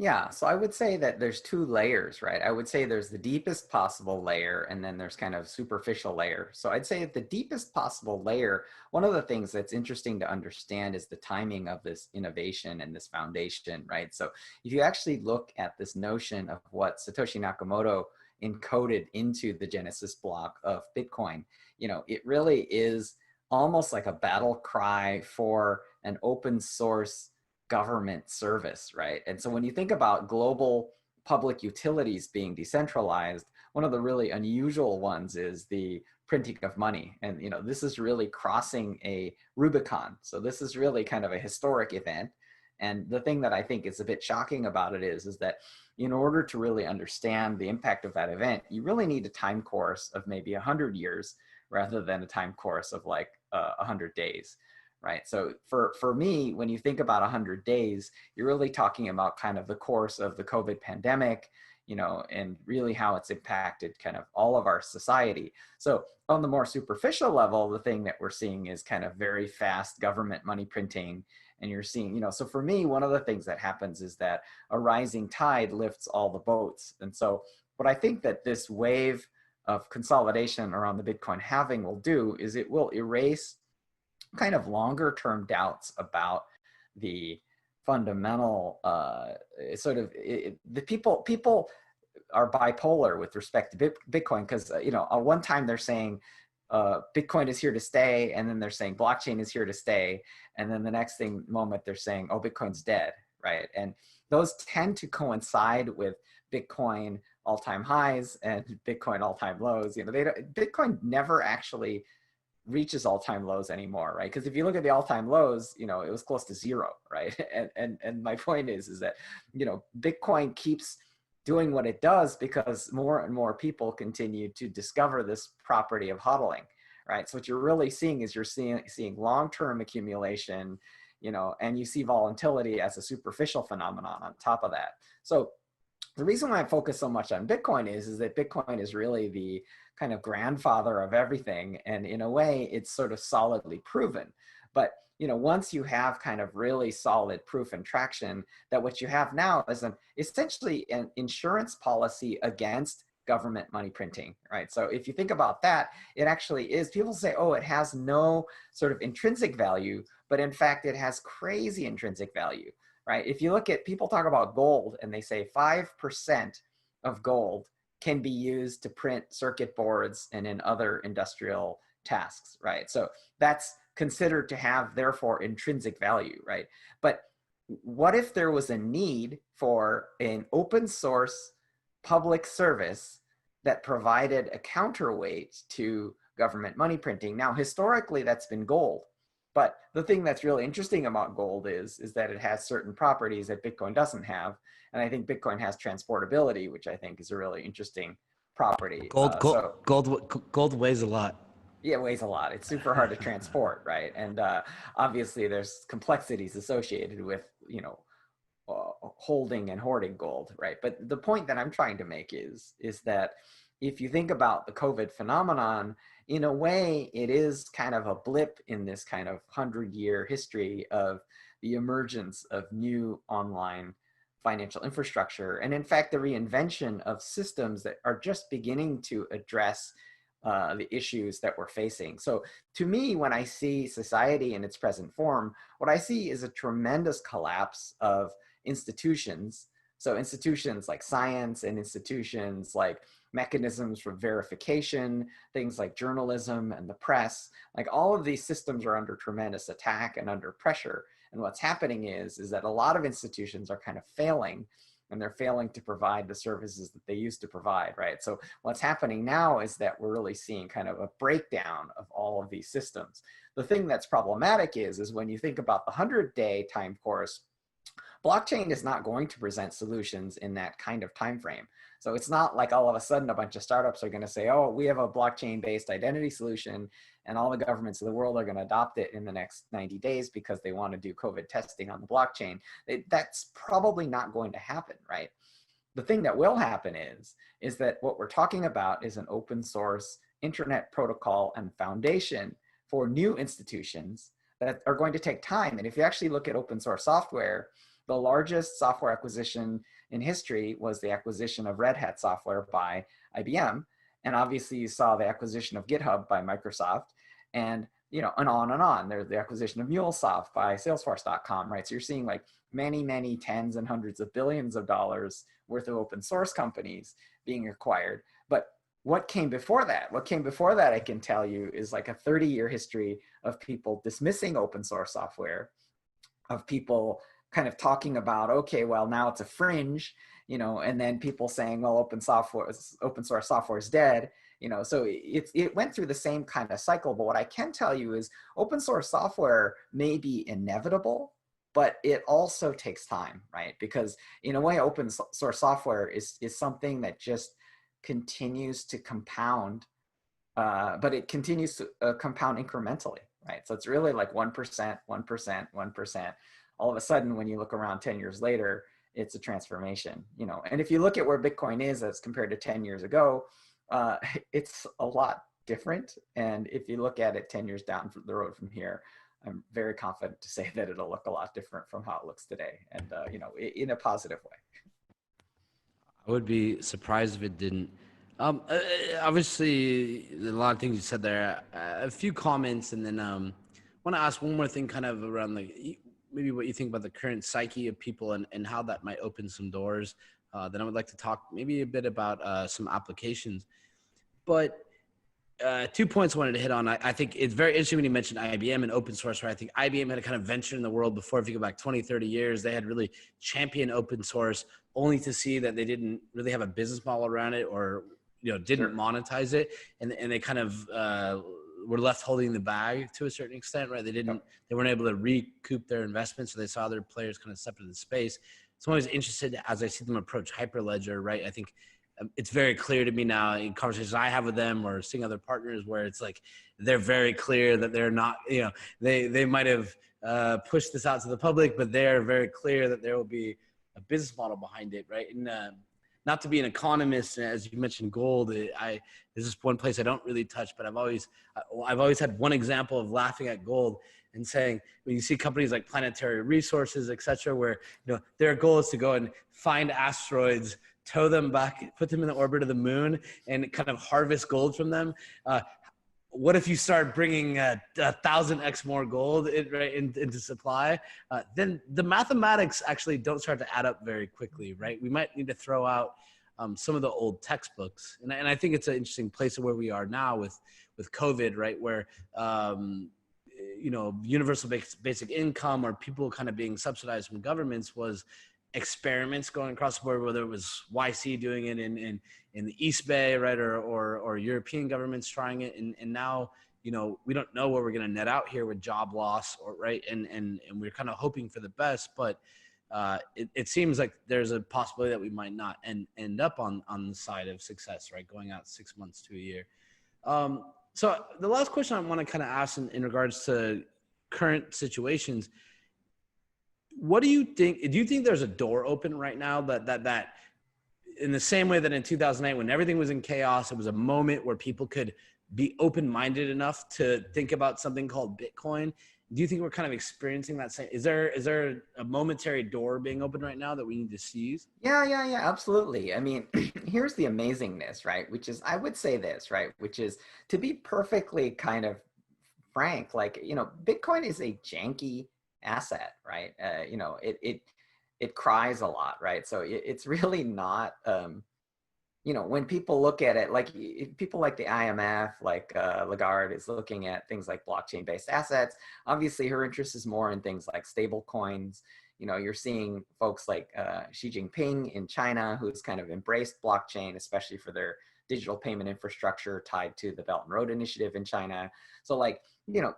Yeah, so I would say that there's two layers, right? I would say there's the deepest possible layer and then there's kind of superficial layer. So I'd say at the deepest possible layer, one of the things that's interesting to understand is the timing of this innovation and this foundation, right? So if you actually look at this notion of what Satoshi Nakamoto encoded into the Genesis block of Bitcoin, it really is almost like a battle cry for an open source government service, right? And so when you think about global public utilities being decentralized, one of the really unusual ones is the printing of money. And this is really crossing a Rubicon. So this is really kind of a historic event. And the thing that I think is a bit shocking about it is that in order to really understand the impact of that event, you really need a time course of maybe 100 years rather than a time course of like 100 days. Right. So for me, when you think about 100 days, you're really talking about kind of the course of the COVID pandemic, and really how it's impacted kind of all of our society. So on the more superficial level, the thing that we're seeing is kind of very fast government money printing. And you're seeing, so for me, one of the things that happens is that a rising tide lifts all the boats. And so what I think that this wave of consolidation around the Bitcoin halving will do is it will erase kind of longer term doubts about the fundamental the people are bipolar with respect to Bitcoin because at one time they're saying Bitcoin is here to stay, and then they're saying blockchain is here to stay, and then the next moment they're saying, oh, Bitcoin's dead, right? And those tend to coincide with Bitcoin all-time highs and Bitcoin all-time lows. Bitcoin never actually reaches all-time lows anymore, right? Because if you look at the all-time lows, it was close to zero, right? And my point is that Bitcoin keeps doing what it does because more and more people continue to discover this property of hodling, right? So what you're really seeing is you're seeing long-term accumulation, and you see volatility as a superficial phenomenon on top of that. So the reason why I focus so much on Bitcoin is that Bitcoin is really the kind of grandfather of everything. And in a way, it's sort of solidly proven. But once you have kind of really solid proof and traction, that what you have now is essentially an insurance policy against government money printing, right? So if you think about that, it actually is, people say, oh, it has no sort of intrinsic value, but in fact, it has crazy intrinsic value, right? If you look at, people talk about gold and they say 5% of gold can be used to print circuit boards and in other industrial tasks, right? So that's considered to have, therefore, intrinsic value, right? But what if there was a need for an open source public service that provided a counterweight to government money printing? Now, historically, that's been gold. But the thing that's really interesting about gold is that it has certain properties that Bitcoin doesn't have. And I think Bitcoin has transportability, which I think is a really interesting property. Gold weighs a lot. Yeah, it weighs a lot. It's super hard to transport, right? And obviously there's complexities associated with, holding and hoarding gold, right? But the point that I'm trying to make is that if you think about the COVID phenomenon, in a way, it is kind of a blip in this kind of 100-year history of the emergence of new online financial infrastructure. And in fact, the reinvention of systems that are just beginning to address the issues that we're facing. So to me, when I see society in its present form, what I see is a tremendous collapse of institutions. So institutions like science and institutions like mechanisms for verification, things like journalism and the press, like all of these systems are under tremendous attack and under pressure. And what's happening is that a lot of institutions are kind of failing, and they're failing to provide the services that they used to provide, right? So what's happening now is that we're really seeing kind of a breakdown of all of these systems. The thing that's problematic is when you think about the 100-day time course, blockchain is not going to present solutions in that kind of time frame. So it's not like all of a sudden a bunch of startups are going to say, oh, we have a blockchain-based identity solution, and all the governments of the world are going to adopt it in the next 90 days because they want to do COVID testing on the blockchain. That's probably not going to happen, right? The thing that will happen is that what we're talking about is an open source internet protocol and foundation for new institutions that are going to take time. And if you actually look at open source software, the largest software acquisition in history was the acquisition of Red Hat software by IBM. And obviously you saw the acquisition of GitHub by Microsoft, and and on and on. There's the acquisition of MuleSoft by Salesforce.com, right? So you're seeing like many, many tens and hundreds of billions of dollars worth of open source companies being acquired. But what came before that? What came before that, I can tell you, is like a 30-year history of people dismissing open source software, of people kind of talking about, okay, well, now it's a fringe, and then people saying, well, open source software is dead. So it went through the same kind of cycle. But what I can tell you is open source software may be inevitable, but it also takes time, right? Because in a way, open source software is something that just continues to compound, but it continues to compound incrementally, right? So it's really like 1%, 1%, 1%. All of a sudden, when you look around 10 years later, it's a transformation, And if you look at where Bitcoin is as compared to 10 years ago, it's a lot different. And if you look at it 10 years down the road from here, I'm very confident to say that it'll look a lot different from how it looks today, and in a positive way. I would be surprised if it didn't. Obviously, a lot of things you said there. A few comments, and then want to ask one more thing, kind of around maybe what you think about the current psyche of people and how that might open some doors. Then I would like to talk maybe a bit about some applications. But 2 points I wanted to hit on. I think it's very interesting when you mentioned IBM and open source, right? I think IBM had a kind of venture in the world before. If you go back 20, 30 years, they had really championed open source, only to see that they didn't really have a business model around it, or didn't monetize it, and they kind of were left holding the bag to a certain extent, right? They weren't able to recoup their investment, so they saw other players kind of step into the space. So I'm always interested as I see them approach Hyperledger, right? I think it's very clear to me now in conversations I have with them or seeing other partners where it's like they're very clear that they're not, they might have pushed this out to the public, but they're very clear that there will be a business model behind it, right? And not to be an economist, as you mentioned, gold. This is one place I don't really touch, but I've always had one example of laughing at gold and saying, when you see companies like Planetary Resources, et cetera, where their goal is to go and find asteroids, tow them back, put them in the orbit of the moon, and kind of harvest gold from them. What if you start bringing 1,000x more gold into supply? Then the mathematics actually don't start to add up very quickly, right? We might need to throw out some of the old textbooks. And I think it's an interesting place of where we are now with COVID, right? Where, universal basic income, or people kind of being subsidized from governments, was experiments going across the board, whether it was YC doing it in the East Bay, right, or European governments trying it, and now we don't know what we're going to net out here with job loss, or right, and we're kind of hoping for the best, but it seems like there's a possibility that we might not end up on the side of success, right, going out 6 months to a year. So the last question I want to kind of ask in regards to current situations. What do you think? Do you think there's a door open right now that in the same way that in 2008, when everything was in chaos, it was a moment where people could be open-minded enough to think about something called Bitcoin? Do you think we're kind of experiencing that same? Is there a momentary door being opened right now that we need to seize? Yeah, absolutely. I mean, here's the amazingness, right? Which is, I would say this, right? Which is, to be perfectly kind of frank, like, Bitcoin is a janky asset, right? It cries a lot, right? So it's really not, when people look at it, like people like the IMF, like Lagarde is looking at things like blockchain-based assets. Obviously, her interest is more in things like stable coins. You're seeing folks like Xi Jinping in China, who's kind of embraced blockchain, especially for their digital payment infrastructure tied to the Belt and Road Initiative in China. So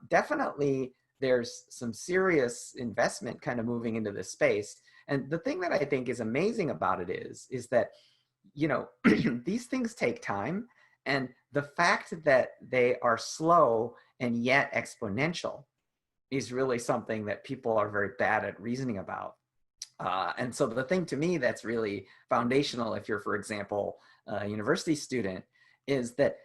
definitely there's some serious investment kind of moving into this space. And the thing that I think is amazing about it is that, these things take time. And the fact that they are slow and yet exponential is really something that people are very bad at reasoning about. And so the thing to me that's really foundational, if you're, for example, a university student, is that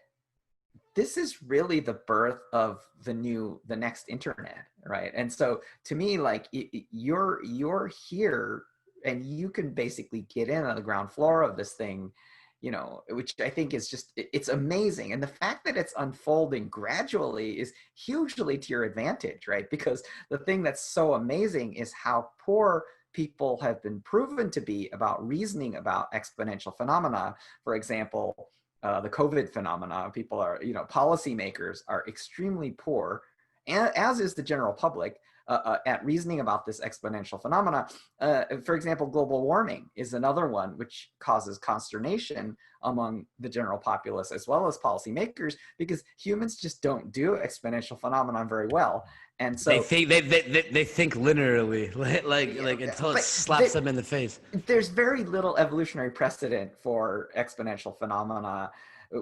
this is really the birth of the next internet, right? And so to me, like you're here and you can basically get in on the ground floor of this thing, you know, which I think is just, it's amazing. And the fact that it's unfolding gradually is hugely to your advantage, right? Because the thing that's so amazing is how poor people have been proven to be about reasoning about exponential phenomena. For example, the COVID phenomena, people are, you know, policymakers are extremely poor, and as is the general public, at reasoning about this exponential phenomena. For example, global warming is another one which causes consternation among the general populace as well as policymakers, because humans just don't do exponential phenomenon very well. And so they think linearly, like until it slaps them in the face. There's very little evolutionary precedent for exponential phenomena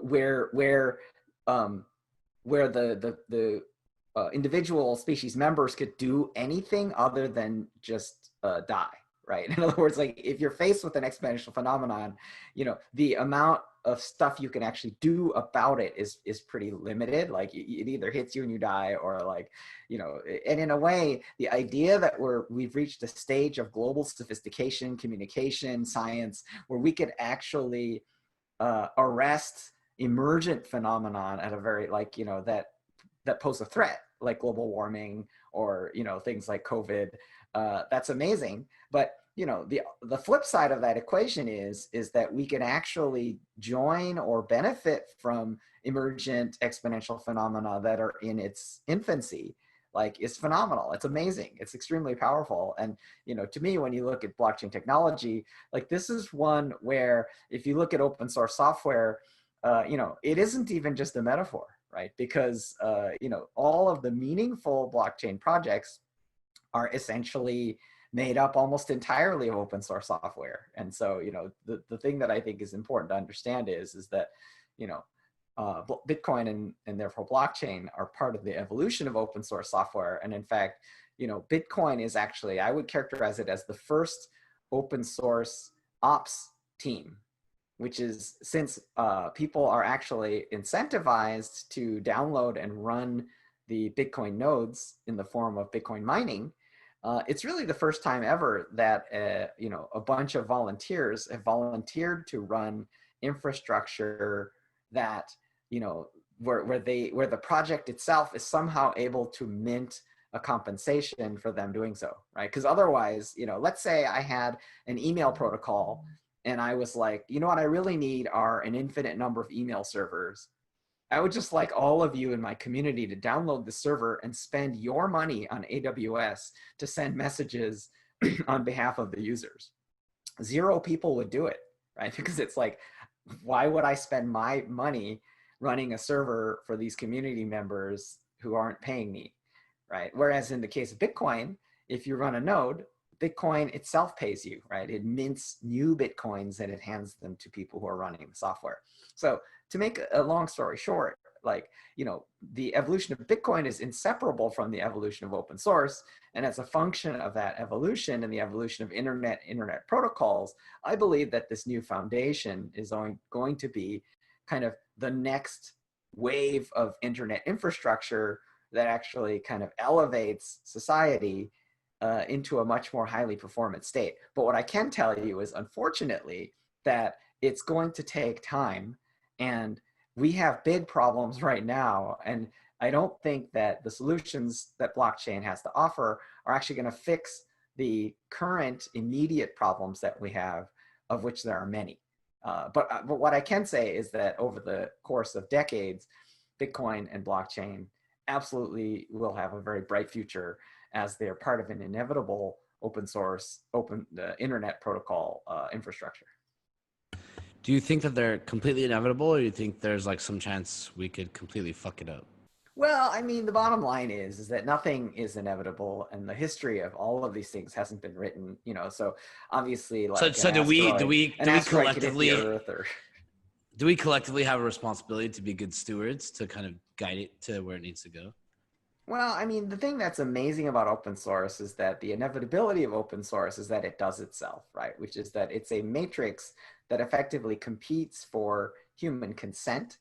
where the individual species members could do anything other than just die, right? In other words, like if you're faced with an exponential phenomenon, you know, the amount of stuff you can actually do about it is pretty limited. Like it either hits you and you die, or like, you know, and in a way, the idea that we've reached a stage of global sophistication, communication, science, where we could actually arrest emergent phenomenon at a very, like, you know, that pose a threat, like global warming or, you know, things like COVID, that's amazing. But, you know, the flip side of that equation is that we can actually join or benefit from emergent exponential phenomena that are in its infancy. Like, it's phenomenal. It's amazing. It's extremely powerful. And, you know, to me, when you look at blockchain technology, like this is one where if you look at open source software, you know, it isn't even just a metaphor, right? Because, you know, all of the meaningful blockchain projects are essentially made up almost entirely of open source software. And so, you know, the thing that I think is important to understand is that, you know, Bitcoin and therefore blockchain are part of the evolution of open source software. And in fact, you know, Bitcoin is actually, I would characterize it as the first open source ops team, which is, since people are actually incentivized to download and run the Bitcoin nodes in the form of Bitcoin mining, it's really the first time ever that you know, a bunch of volunteers have volunteered to run infrastructure that, you know, where the project itself is somehow able to mint a compensation for them doing so, right? Because otherwise, you know, let's say I had an email protocol and I was like, you know what I really need are an infinite number of email servers. I would just like all of you in my community to download the server and spend your money on AWS to send messages on behalf of the users. 0 people would do it, right? Because it's like, why would I spend my money running a server for these community members who aren't paying me, right? Whereas in the case of Bitcoin, if you run a node, Bitcoin itself pays you, right? It mints new Bitcoins and it hands them to people who are running the software. So to make a long story short, like, you know, the evolution of Bitcoin is inseparable from the evolution of open source. And as a function of that evolution and the evolution of internet protocols, I believe that this new foundation is going to be kind of the next wave of internet infrastructure that actually kind of elevates society into a much more highly performant state. But what I can tell you is, unfortunately, that it's going to take time, and we have big problems right now. And I don't think that the solutions that blockchain has to offer are actually going to fix the current immediate problems that we have, of which there are many. But what I can say is that over the course of decades, Bitcoin and blockchain absolutely will have a very bright future, as they're part of an inevitable open source, internet protocol infrastructure. Do you think that they're completely inevitable, or do you think there's like some chance we could completely fuck it up? Well, I mean, the bottom line is that nothing is inevitable, and the history of all of these things hasn't been written, you know. So obviously, like So do we collectively Earth, or do we collectively have a responsibility to be good stewards to kind of guide it to where it needs to go? well, I mean, the thing that's amazing about open source is that the inevitability of open source is that it does itself, right? Which is that it's a matrix that effectively competes for human consent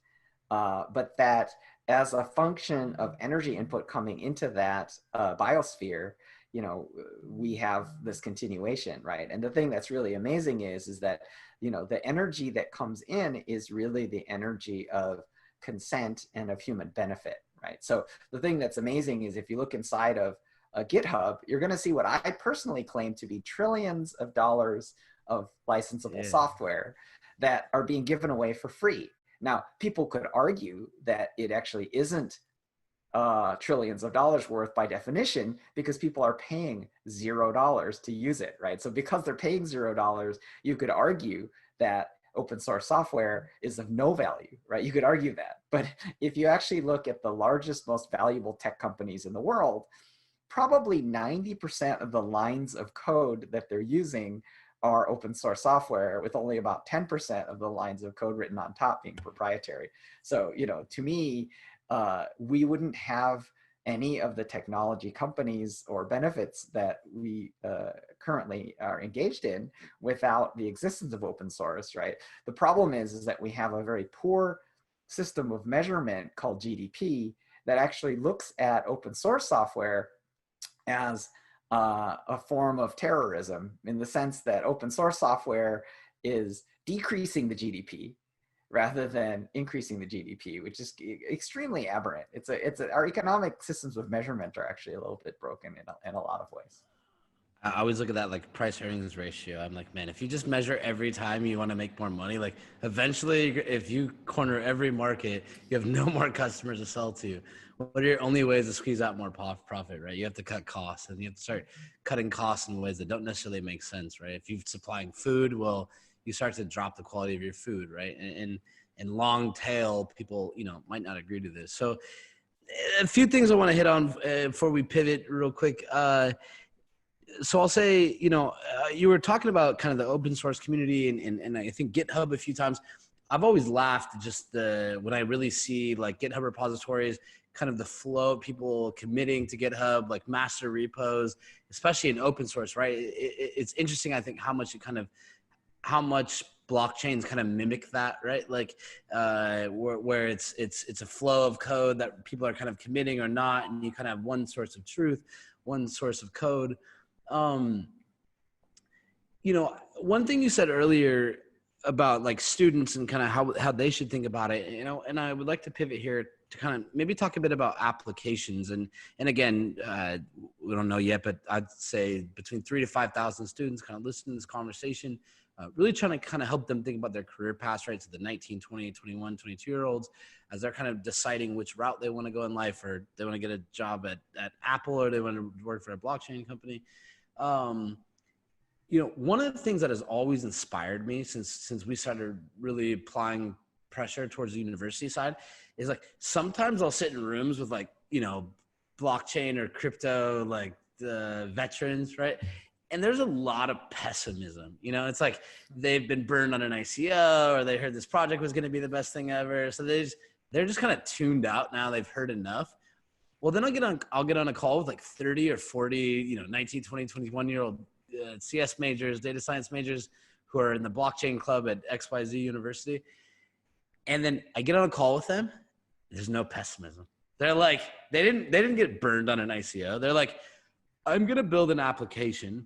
but that as a function of energy input coming into that biosphere, you know, we have this continuation, right? And the thing that's really amazing is that, you know, the energy that comes in is really the energy of consent and of human benefit, right? So the thing that's amazing is if you look inside of a GitHub, you're going to see what I personally claim to be trillions of dollars of licensable software that are being given away for free. Now, people could argue that it actually isn't trillions of dollars worth by definition, because people are paying $0 to use it, right? So because they're paying $0, you could argue that open source software is of no value, right? You could argue that. But if you actually look at the largest, most valuable tech companies in the world, probably 90% of the lines of code that they're using are open source software, with only about 10% of the lines of code written on top being proprietary. So, you know, to me, we wouldn't have any of the technology companies or benefits that we currently are engaged in without the existence of open source, right? The problem is that we have a very poor system of measurement called GDP that actually looks at open source software as a form of terrorism, in the sense that open source software is decreasing the GDP rather than increasing the GDP, which is extremely aberrant. Our economic systems of measurement are actually a little bit broken in a lot of ways. I always look at that like price earnings ratio. I'm like, man, if you just measure every time you want to make more money, like eventually if you corner every market, you have no more customers to sell to. What are your only ways to squeeze out more profit, right? You have to cut costs, and you have to start cutting costs in ways that don't necessarily make sense, right? If you're supplying food, well, you start to drop the quality of your food, right? And long tail people, you know, might not agree to this. So a few things I want to hit on before we pivot real quick. So I'll say, you know, you were talking about kind of the open source community and I think GitHub a few times. I've always laughed just when I really see like GitHub repositories, kind of the flow of people committing to GitHub, like master repos, especially in open source, right? It's interesting, I think, how much blockchains kind of mimic that, right? Like where it's a flow of code that people are kind of committing or not, and you kind of have one source of truth, one source of code. You know, one thing you said earlier about like students and kind of how they should think about it, you know, and I would like to pivot here to kind of maybe talk a bit about applications. And again, we don't know yet, but I'd say between 3,000 to 5,000 students kind of listening to this conversation, really trying to kind of help them think about their career paths, right? To the 19, 20, 21, 22-year-olds, as they're kind of deciding which route they want to go in life, or they want to get a job at Apple, or they want to work for a blockchain company. You know, one of the things that has always inspired me since we started really applying pressure towards the university side is like, sometimes I'll sit in rooms with like, you know, blockchain or crypto, like the veterans, right? And there's a lot of pessimism, you know, it's like they've been burned on an ICO, or they heard this project was going to be the best thing ever. So they're just kind of tuned out now. They've heard enough. Well, then I'll get on a call with like 30 or 40, you know, 19, 20, 21-year-old CS majors, data science majors who are in the blockchain club at XYZ University. And then I get on a call with them. There's no pessimism. They're like, they didn't get burned on an ICO. They're like, I'm going to build an application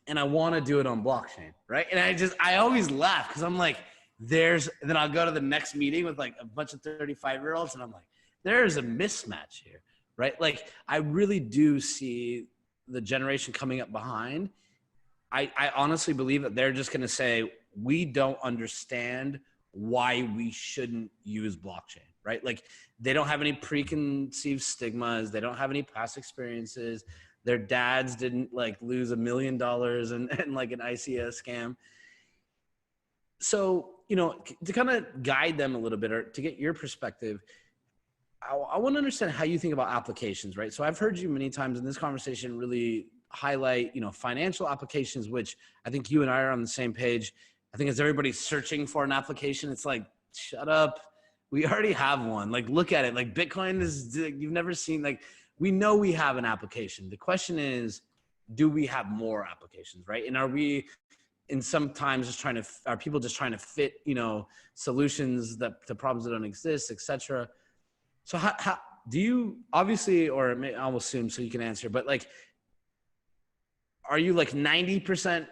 and I want to do it on blockchain. Right. And I always laugh because I'm like, then I'll go to the next meeting with like a bunch of 35-year-olds and I'm like, there's a mismatch here. Right. Like, I really do see the generation coming up behind. I honestly believe that they're just going to say, we don't understand why we shouldn't use blockchain, right? Like, they don't have any preconceived stigmas. They don't have any past experiences. Their dads didn't like lose $1 million in like an ICO scam. So, you know, to kind of guide them a little bit, or to get your perspective, I want to understand how you think about applications, right? So I've heard you many times in this conversation really highlight, you know, financial applications, which I think you and I are on the same page. I think as everybody's searching for an application, it's like, shut up. We already have one. Like, look at it. Like, Bitcoin is, you've never seen, like, we know we have an application. The question is, do we have more applications, right? And are we and sometimes just are people just trying to fit, solutions that to problems that don't exist, etc. So how do you, obviously, or I'll assume so you can answer, but like, are you like 90%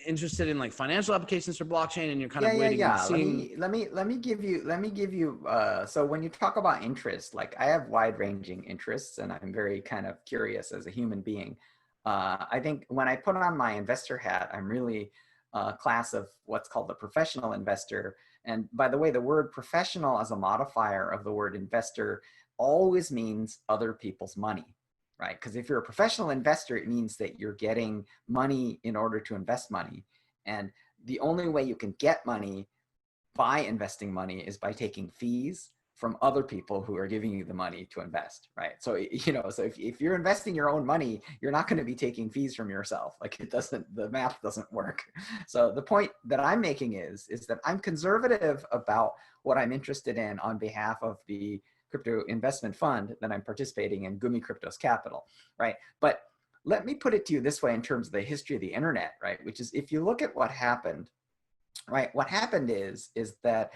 interested in like financial applications for blockchain, and you're kind of waiting and seeing? Let me give you so when you talk about interest, like I have wide ranging interests and I'm very kind of curious as a human being. I think when I put on my investor hat, I'm really a class of what's called the professional investor. And by the way, the word professional as a modifier of the word investor always means other people's money, right? Because if you're a professional investor, it means that you're getting money in order to invest money. And the only way you can get money by investing money is by taking fees from other people who are giving you the money to invest, right? So, so if you're investing your own money, you're not going to be taking fees from yourself. Like the math doesn't work. So the point that I'm making is that I'm conservative about what I'm interested in on behalf of the crypto investment fund that I'm participating in, Gumi Cryptos Capital, right? But let me put it to you this way in terms of the history of the internet, right? Which is, if you look at what happened, right? What happened is that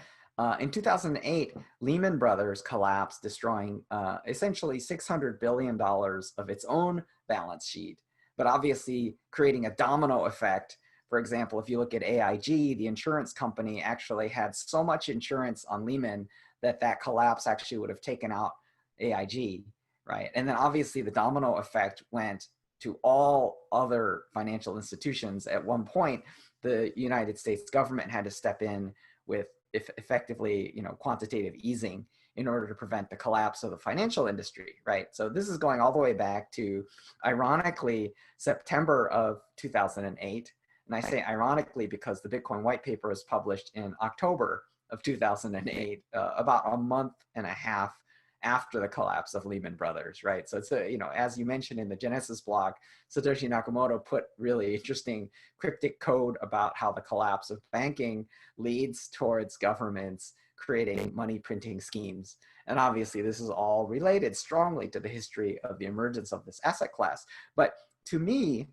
in 2008, Lehman Brothers collapsed, destroying essentially $600 billion of its own balance sheet, but obviously creating a domino effect. For example, if you look at AIG, the insurance company actually had so much insurance on Lehman that collapse actually would have taken out AIG, right? And then obviously the domino effect went to all other financial institutions. At one point, the United States government had to step in with effectively, quantitative easing in order to prevent the collapse of the financial industry, right? So this is going all the way back to, ironically, September of 2008. And I say ironically because the Bitcoin white paper was published in October of 2008, about a month and a half after the collapse of Lehman Brothers, right? So it's as you mentioned in the Genesis blog, Satoshi Nakamoto put really interesting cryptic code about how the collapse of banking leads towards governments creating money printing schemes. And obviously this is all related strongly to the history of the emergence of this asset class. But to me,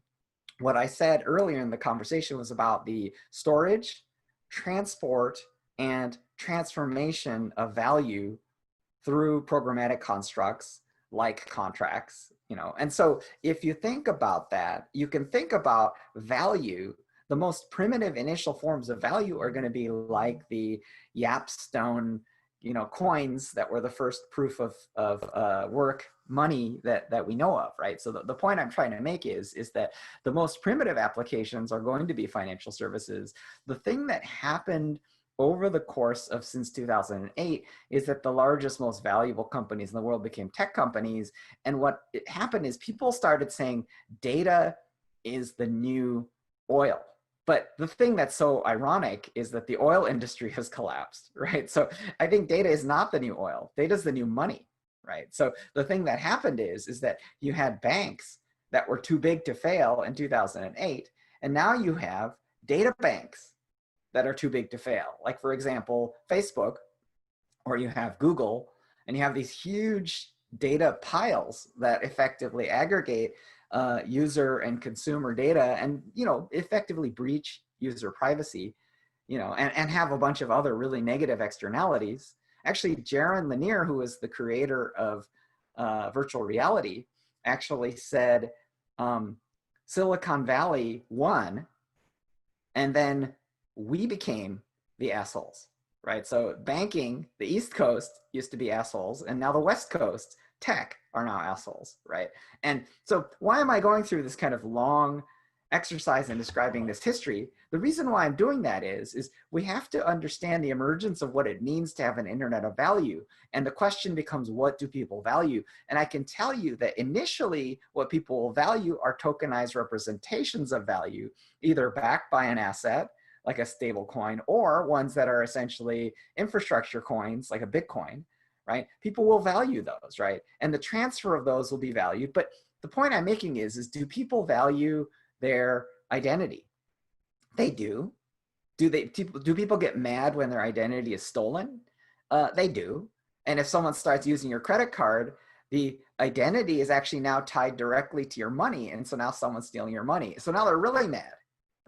what I said earlier in the conversation was about the storage, transport, and transformation of value through programmatic constructs like contracts, And so if you think about that, you can think about value. The most primitive initial forms of value are going to be like the Yapstone, coins that were the first proof of work money that we know of, right? So the point I'm trying to make is that the most primitive applications are going to be financial services. The thing that happened over the course of since 2008 is that the largest, most valuable companies in the world became tech companies. And what happened is people started saying data is the new oil. But the thing that's so ironic is that the oil industry has collapsed, right? So I think data is not the new oil. Data is the new money, right? So the thing that happened is that you had banks that were too big to fail in 2008. And now you have data banks that are too big to fail. Like, for example, Facebook, or you have Google, and you have these huge data piles that effectively aggregate user and consumer data and, effectively breach user privacy, and have a bunch of other really negative externalities. Actually, Jaron Lanier, who is the creator of virtual reality, actually said Silicon Valley won, and then we became the assholes, right? So banking, the East Coast used to be assholes, and now the West Coast, tech, are now assholes, right? And so why am I going through this kind of long exercise in describing this history? The reason why I'm doing that is we have to understand the emergence of what it means to have an internet of value. And the question becomes, what do people value? And I can tell you that initially what people will value are tokenized representations of value, either backed by an asset, like a stable coin, or ones that are essentially infrastructure coins, like a Bitcoin, right? People will value those, right? And the transfer of those will be valued. But the point I'm making is do people value their identity? They do. Do people get mad when their identity is stolen? They do. And if someone starts using your credit card, the identity is actually now tied directly to your money. And so now someone's stealing your money. So now they're really mad,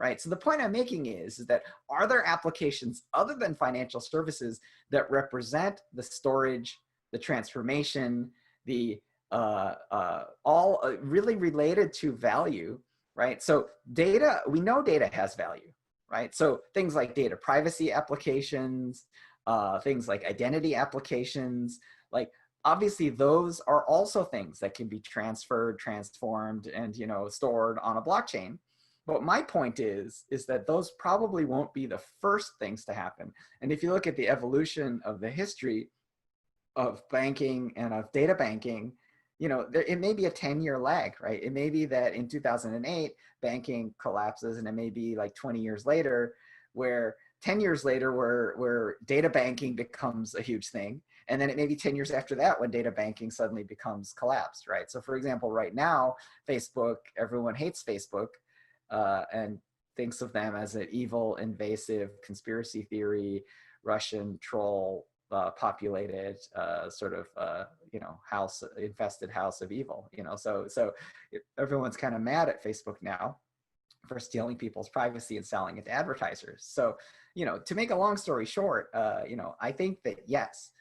right? So the point I'm making is that are there applications other than financial services that represent the storage, the transformation, the all really related to value, right? So data, we know data has value, right? So things like data privacy applications, things like identity applications, like obviously those are also things that can be transferred, transformed, and stored on a blockchain. But my point is that those probably won't be the first things to happen. And if you look at the evolution of the history of banking and of data banking, it may be a 10-year lag, right? It may be that in 2008, banking collapses, and it may be like 20 years later, where 10 years later, where data banking becomes a huge thing. And then it may be 10 years after that when data banking suddenly becomes collapsed, right? So for example, right now, Facebook, everyone hates Facebook and thinks of them as an evil, invasive conspiracy theory, Russian troll, populated house, infested house of evil. So everyone's kind of mad at Facebook now for stealing people's privacy and selling it to advertisers. So to make a long story short, I think that yes,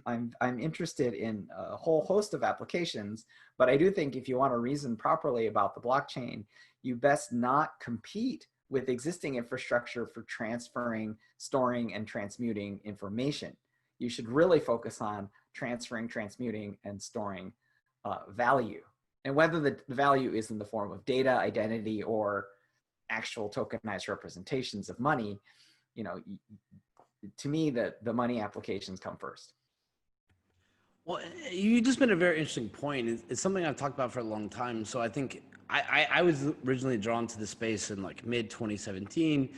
I'm interested in a whole host of applications, but I do think if you want to reason properly about the blockchain, you best not compete with existing infrastructure for transferring, storing, and transmuting information. You should really focus on transferring, transmuting, and storing value. And whether the value is in the form of data, identity, or actual tokenized representations of money, to me, the money applications come first. Well, you just made a very interesting point. It's something I've talked about for a long time. So I think I was originally drawn to the space in like mid 2017.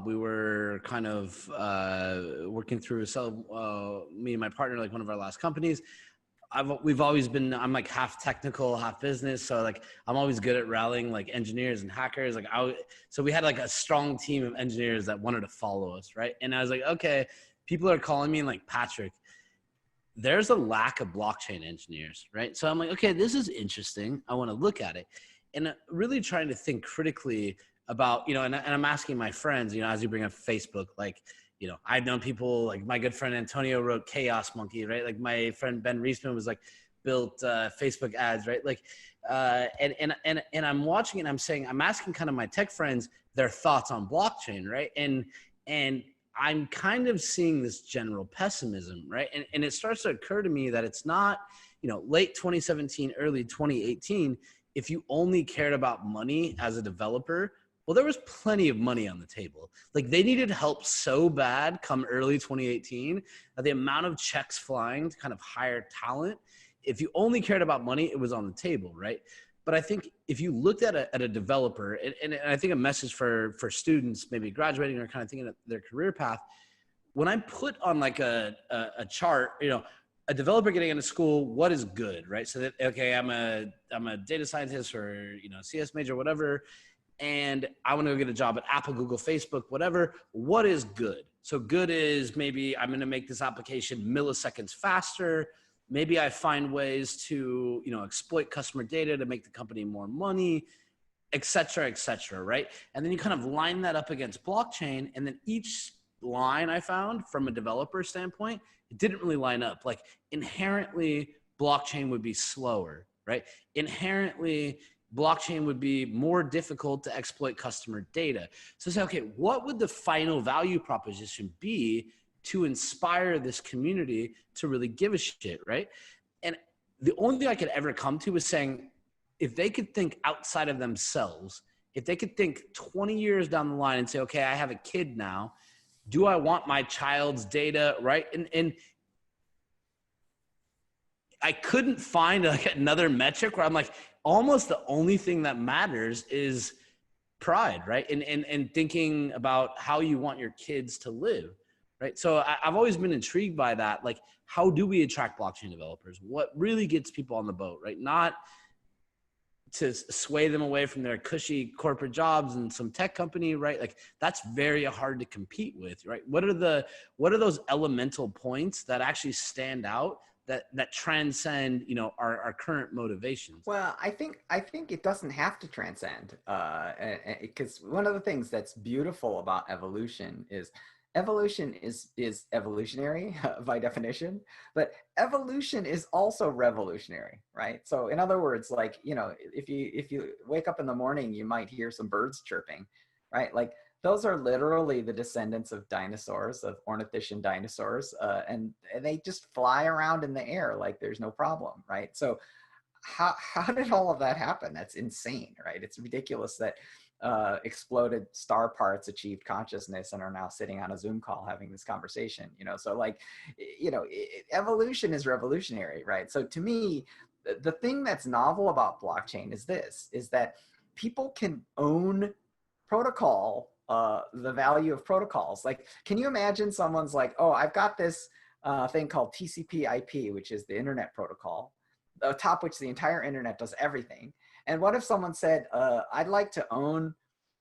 We were kind of working through me and my partner, like one of our last companies. We've always been, I'm like half technical, half business. So like, I'm always good at rallying like engineers and hackers. So we had like a strong team of engineers that wanted to follow us. Right. And I was like, okay, people are calling me like, Patrick, there's a lack of blockchain engineers. Right. So I'm like, okay, this is interesting. I want to look at it and really trying to think critically about, and I'm asking my friends, as you bring up Facebook, like, I've known people like my good friend Antonio wrote Chaos Monkey, right? Like my friend Ben Reisman was like built Facebook ads, right? Like, and I'm watching it and I'm asking kind of my tech friends their thoughts on blockchain, right? And I'm kind of seeing this general pessimism, right? And it starts to occur to me that it's not, late 2017, early 2018, if you only cared about money as a developer, well, there was plenty of money on the table. Like they needed help so bad come early 2018 that the amount of checks flying to kind of hire talent, if you only cared about money, it was on the table, right? But I think if you looked at a developer, and I think a message for students maybe graduating or kind of thinking of their career path, when I put on like a chart, a developer getting into school, what is good, right? So that, okay, I'm a data scientist or, CS major, whatever, and I want to go get a job at Apple, Google, Facebook, whatever. What is good? So good is maybe I'm going to make this application milliseconds faster. Maybe I find ways to, exploit customer data to make the company more money, et cetera, right? And then you kind of line that up against blockchain. And then each line I found from a developer standpoint, it didn't really line up. Like inherently, blockchain would be slower, right? Inherently, blockchain would be more difficult to exploit customer data. So say, okay, what would the final value proposition be to inspire this community to really give a shit, right? And the only thing I could ever come to is saying, if they could think outside of themselves, if they could think 20 years down the line and say, okay, I have a kid now, do I want my child's data, right? And I couldn't find like another metric where I'm like, almost the only thing that matters is pride, right? And thinking about how you want your kids to live, right? So I've always been intrigued by that. Like, how do we attract blockchain developers? What really gets people on the boat, right? Not to sway them away from their cushy corporate jobs and some tech company, right? Like that's very hard to compete with, right? What are those elemental points that actually stand out that transcend, you know, our current motivations? Well, I think it doesn't have to transcend, because one of the things that's beautiful about evolution is evolutionary by definition, but evolution is also revolutionary, right? So in other words, like, you know, if you wake up in the morning, you might hear some birds chirping, right? Like those are literally the descendants of dinosaurs, of ornithischian dinosaurs, and they just fly around in the air like there's no problem, right? So how did all of that happen? That's insane, right? It's ridiculous that exploded star parts achieved consciousness and are now sitting on a Zoom call having this conversation, you know? So like, you know, evolution is revolutionary, right? So to me, the thing that's novel about blockchain is this, is that people can own protocol, the value of protocols. Like, can you imagine someone's like, oh, I've got this thing called TCP IP, which is the internet protocol, atop which the entire internet does everything. And what if someone said, I'd like to own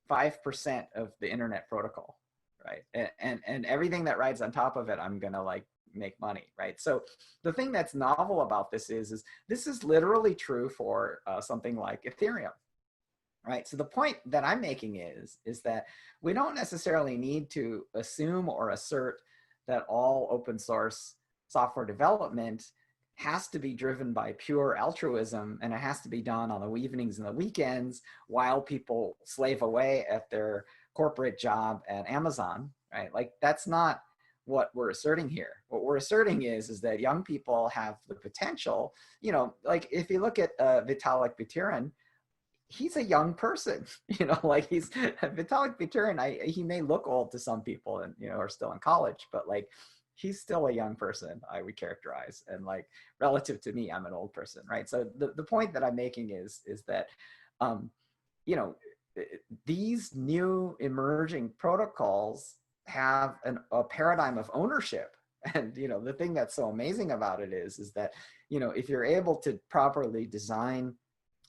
5% of the internet protocol, right? And everything that rides on top of it, I'm gonna like make money, right? So the thing that's novel about this is this is literally true for something like Ethereum, right? So the point that I'm making is that we don't necessarily need to assume or assert that all open source software development has to be driven by pure altruism, and it has to be done on the evenings and the weekends while people slave away at their corporate job at Amazon, right? Like that's not what we're asserting here. What we're asserting is that young people have the potential, you know, like if you look at Vitalik Buterin, he's a young person, you know, like he's Vitalik Buterin. He may look old to some people and, you know, are still in college, but like, he's still a young person, I would characterize. And like, relative to me, I'm an old person, right? So the point that I'm making is that, you know, these new emerging protocols have a paradigm of ownership. And, you know, the thing that's so amazing about it is that, you know, if you're able to properly design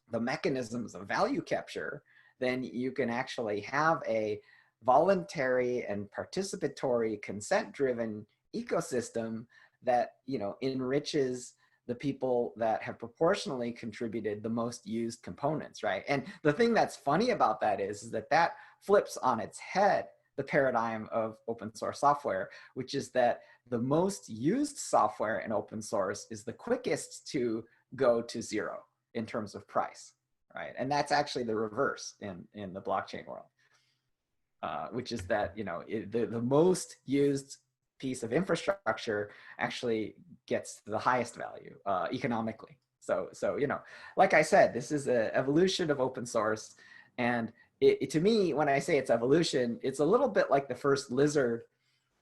the mechanisms of value capture, then you can actually have a voluntary and participatory consent-driven ecosystem that, you know, enriches the people that have proportionally contributed the most used components, right? And the thing that's funny about that is that that flips on its head the paradigm of open source software, which is that the most used software in open source is the quickest to go to zero in terms of price, right? And that's actually the reverse in the blockchain world, which is that, you know, the most used piece of infrastructure actually gets the highest value economically. So, you know, like I said, this is an evolution of open source. And to me, when I say it's evolution, it's a little bit like the first lizard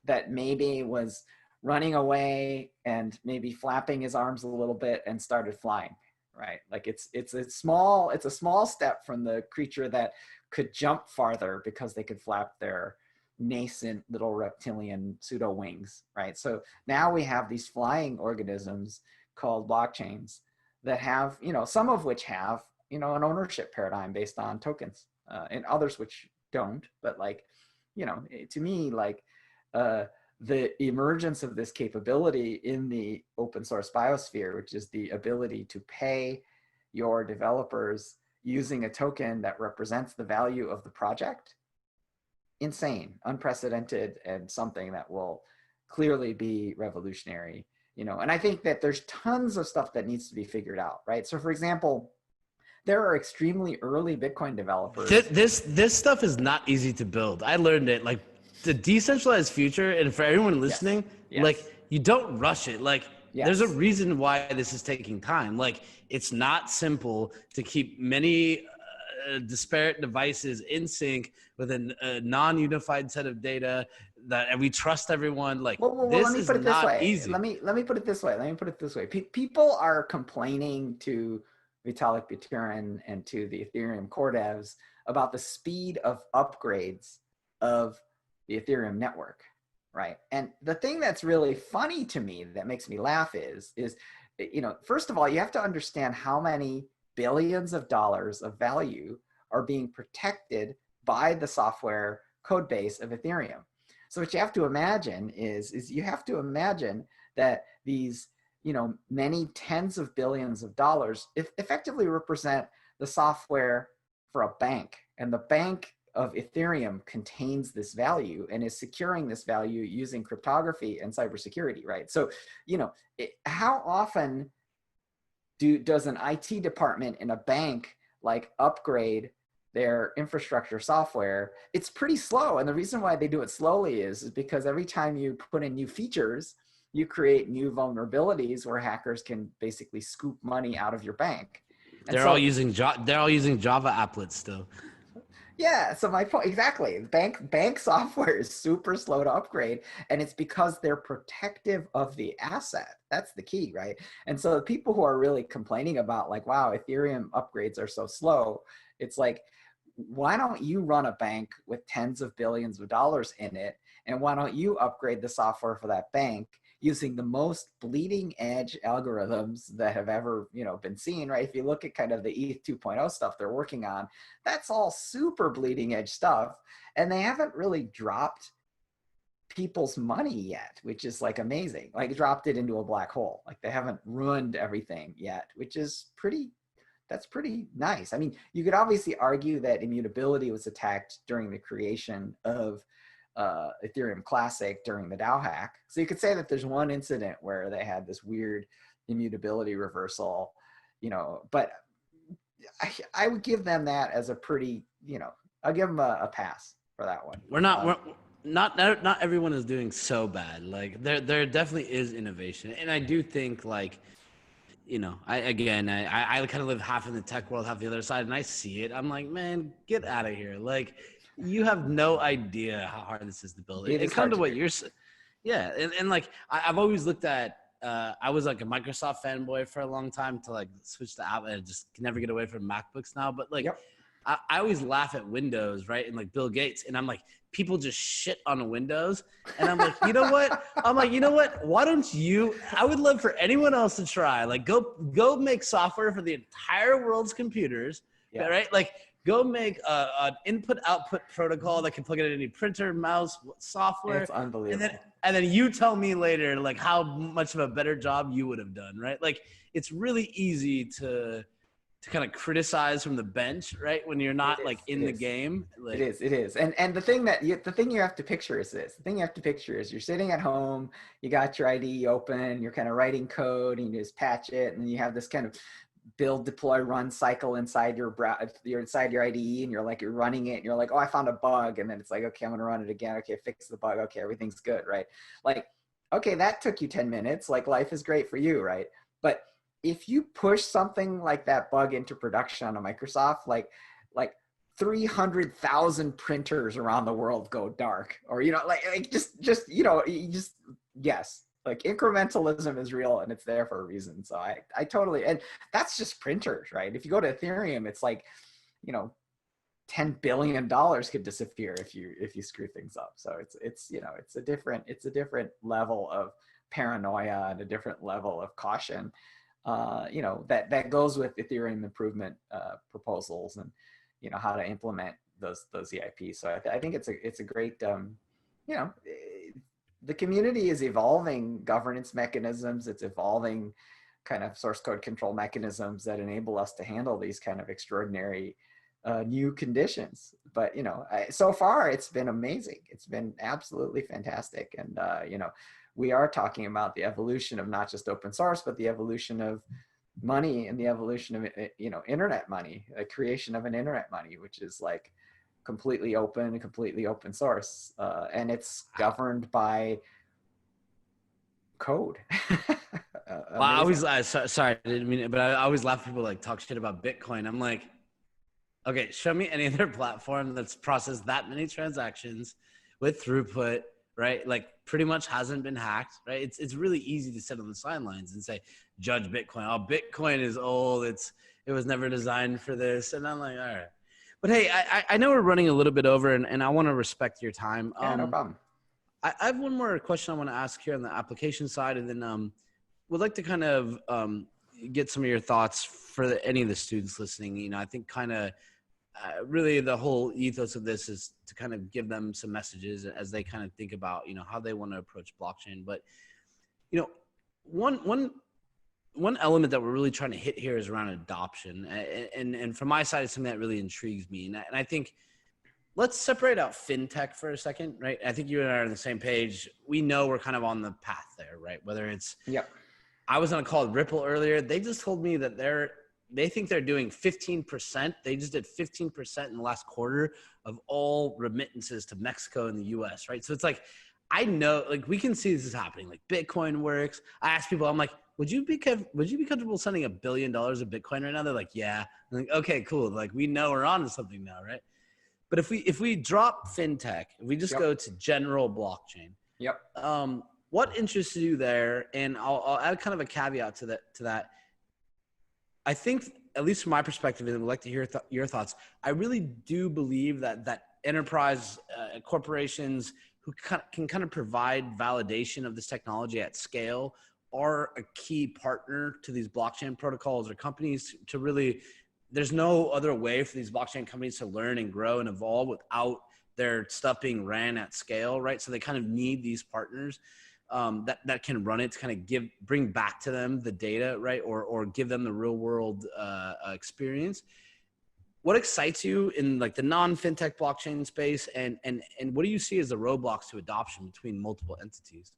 that maybe was running away and maybe flapping his arms a little bit and started flying, right? Like it's a small step from the creature that could jump farther because they could flap their nascent little reptilian pseudo wings, right? So now we have these flying organisms called blockchains that have, you know, some of which have, you know, an ownership paradigm based on tokens, and others which don't. But like, you know, to me, like the emergence of this capability in the open source biosphere, which is the ability to pay your developers using a token that represents the value of the project, insane, unprecedented, and something that will clearly be revolutionary, you know. And I think that there's tons of stuff that needs to be figured out, right? So for example, there are extremely early Bitcoin developers. This stuff is not easy to build. I learned it, like the decentralized future, and for everyone listening, Yes. like you don't rush it. Like Yes. there's a reason why this is taking time. Like it's not simple to keep many disparate devices in sync with a non-unified set of data and we trust everyone. Like well, this let me is put it this not way. easy. Let me put it this way. People are complaining to Vitalik Buterin and to the Ethereum core devs about the speed of upgrades of the Ethereum network, right? And the thing that's really funny to me that makes me laugh is, you know, first of all, you have to understand how many billions of dollars of value are being protected by the software code base of Ethereum. So what you have to imagine is you have to imagine that these many tens of billions of dollars effectively represent the software for a bank. And the bank of Ethereum contains this value and is securing this value using cryptography and cybersecurity, right? So, how often does an IT department in a bank like upgrade their infrastructure software? It's pretty slow. And the reason why they do it slowly is because every time you put in new features, you create new vulnerabilities where hackers can basically scoop money out of your bank. And They're all using Java applets still. Yeah, so my point, exactly. Bank software is super slow to upgrade, and it's because they're protective of the asset. That's the key, right? And so the people who are really complaining about like, wow, Ethereum upgrades are so slow, it's like, why don't you run a bank with tens of billions of dollars in it, and why don't you upgrade the software for that bank using the most bleeding edge algorithms that have ever, been seen, right? If you look at kind of the ETH 2.0 stuff they're working on, that's all super bleeding edge stuff. And they haven't really dropped people's money yet, which is like amazing. Like dropped it into a black hole. Like they haven't ruined everything yet, which is that's pretty nice. I mean, you could obviously argue that immutability was attacked during the creation of Ethereum Classic during the DAO hack. So you could say that there's one incident where they had this weird immutability reversal, but I would give them that as a pretty, I'll give them a pass for that one. Not everyone is doing so bad. Like there definitely is innovation. And I do think like, I kind of live half in the tech world, half the other side, and I see it. I'm like, man, get out of here. Like, you have no idea how hard this is to build it. And kind of what you're saying. Yeah. And like, I've always looked at, I was like a Microsoft fanboy for a long time to like switch to Apple, and I just can never get away from MacBooks now. But like, I always laugh at Windows, right? And like Bill Gates, and I'm like, people just shit on Windows. And I'm like, you know what? Why don't you, I would love for anyone else to try, like go make software for the entire world's computers, right? Like go make an input output protocol that can plug it in any printer, mouse, software. It's unbelievable. And then you tell me later, like how much of a better job you would have done, right? Like it's really easy to kind of criticize from the bench, right? When you're not like in the game. Like, it is. And the thing you have to picture is this. The thing you have to picture is you're sitting at home, you got your IDE open, you're kind of writing code, and you just patch it, and you have this kind of build, deploy, run cycle inside you're inside your IDE, and you're running it, and you're like, oh, I found a bug, and then it's like, okay, I'm gonna run it again. Okay, fix the bug. Okay, everything's good, right? Like, okay, that took you 10 minutes. Like, life is great for you, right? But if you push something like that bug into production on a Microsoft, like 300,000 printers around the world go dark, or yes, like incrementalism is real and it's there for a reason. So I totally, and that's just printers, right? If you go to Ethereum, it's like, $10 billion could disappear if you screw things up. So it's a different level of paranoia and a different level of caution. That goes with Ethereum improvement proposals and how to implement those EIPs. So I think it's a great the community is evolving governance mechanisms. It's evolving kind of source code control mechanisms that enable us to handle these kind of extraordinary new conditions. But so far it's been amazing. It's been absolutely fantastic, and we are talking about the evolution of not just open source, but the evolution of money and the evolution of, internet money, the creation of an internet money, which is like completely open source. And it's governed by code. Well, I always, sorry, I didn't mean it, but I always laugh at people like talk shit about Bitcoin. I'm like, okay, show me any other platform that's processed that many transactions with throughput, right? Like pretty much hasn't been hacked, right? It's really easy to sit on the sidelines and say, judge Bitcoin. Oh, Bitcoin is old. It was never designed for this. And I'm like, all right. But hey, I know we're running a little bit over, and I want to respect your time. Yeah, no problem. I have one more question I want to ask here on the application side, and then would like to kind of get some of your thoughts for any of the students listening. I think kind of really the whole ethos of this is to kind of give them some messages as they kind of think about, how they want to approach blockchain. But, one one element that we're really trying to hit here is around adoption. And from my side, it's something that really intrigues me. And I think let's separate out fintech for a second, right? I think you and I are on the same page. We know we're kind of on the path there, right? Whether it's, Yep. I was on a call with Ripple earlier. They just told me that they think they're doing 15%. They just did 15% in the last quarter of all remittances to Mexico and the US, right? So it's like, I know, like we can see this is happening. Like Bitcoin works. I ask people, I'm like, would you be comfortable sending $1 billion of Bitcoin right now? They're like, yeah. I'm like, okay, cool. Like we know we're on to something now, right? But if we drop fintech, if we just go to general blockchain, Yep. what interests you there? And I'll add kind of a caveat to that. I think, at least from my perspective, and I'd like to hear your thoughts. I really do believe that enterprise corporations who can kind of provide validation of this technology at scale are a key partner to these blockchain protocols or companies to really, there's no other way for these blockchain companies to learn and grow and evolve without their stuff being ran at scale, right? So they kind of need these partners that can run it to kind of bring back to them the data, right? Or give them the real world experience. What excites you in like the non-fintech blockchain space, and what do you see as the roadblocks to adoption between multiple entities?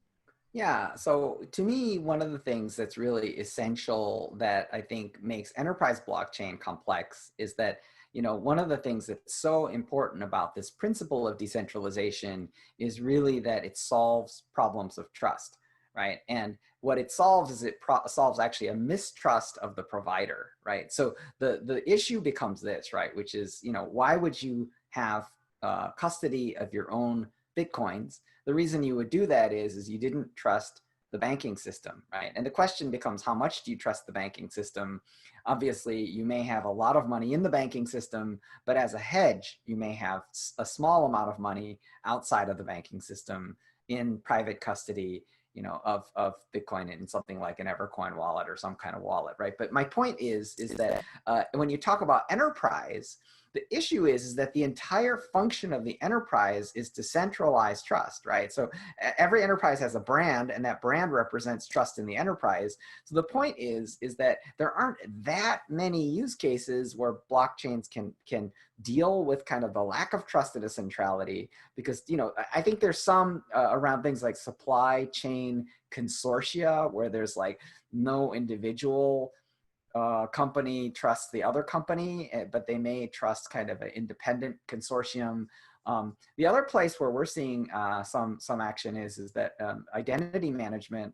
Yeah, so to me, one of the things that's really essential that I think makes enterprise blockchain complex is that, one of the things that's so important about this principle of decentralization is really that it solves problems of trust, right? And what it solves is it solves actually a mistrust of the provider, right? So the issue becomes this, right? Which is, why would you have custody of your own Bitcoins? The reason you would do that is you didn't trust the banking system, right? And the question becomes, how much do you trust the banking system? Obviously, you may have a lot of money in the banking system, but as a hedge, you may have a small amount of money outside of the banking system in private custody, of Bitcoin in something like an Evercoin wallet or some kind of wallet, right? But my point is that when you talk about enterprise, the issue is that the entire function of the enterprise is to centralize trust, right? So every enterprise has a brand, and that brand represents trust in the enterprise. So the point is that there aren't that many use cases where blockchains can deal with kind of the lack of trust and a centrality, because I think there's some around things like supply chain consortia where there's like no individual company trusts the other company, but they may trust kind of an independent consortium. The other place where we're seeing some action is that identity management.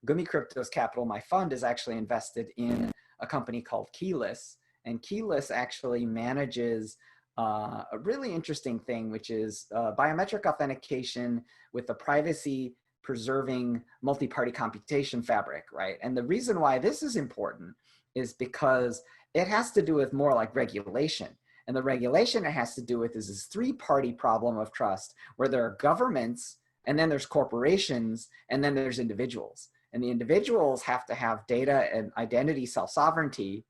Gumi Crypto's capital, my fund, is actually invested in a company called Keyless, and Keyless actually manages a really interesting thing, which is biometric authentication with a privacy preserving multi-party computation fabric, right? And the reason why this is important is because it has to do with more like regulation. And the regulation it has to do with is this three-party problem of trust, where there are governments, and then there's corporations, and then there's individuals. And the individuals have to have data and identity self-sovereignty.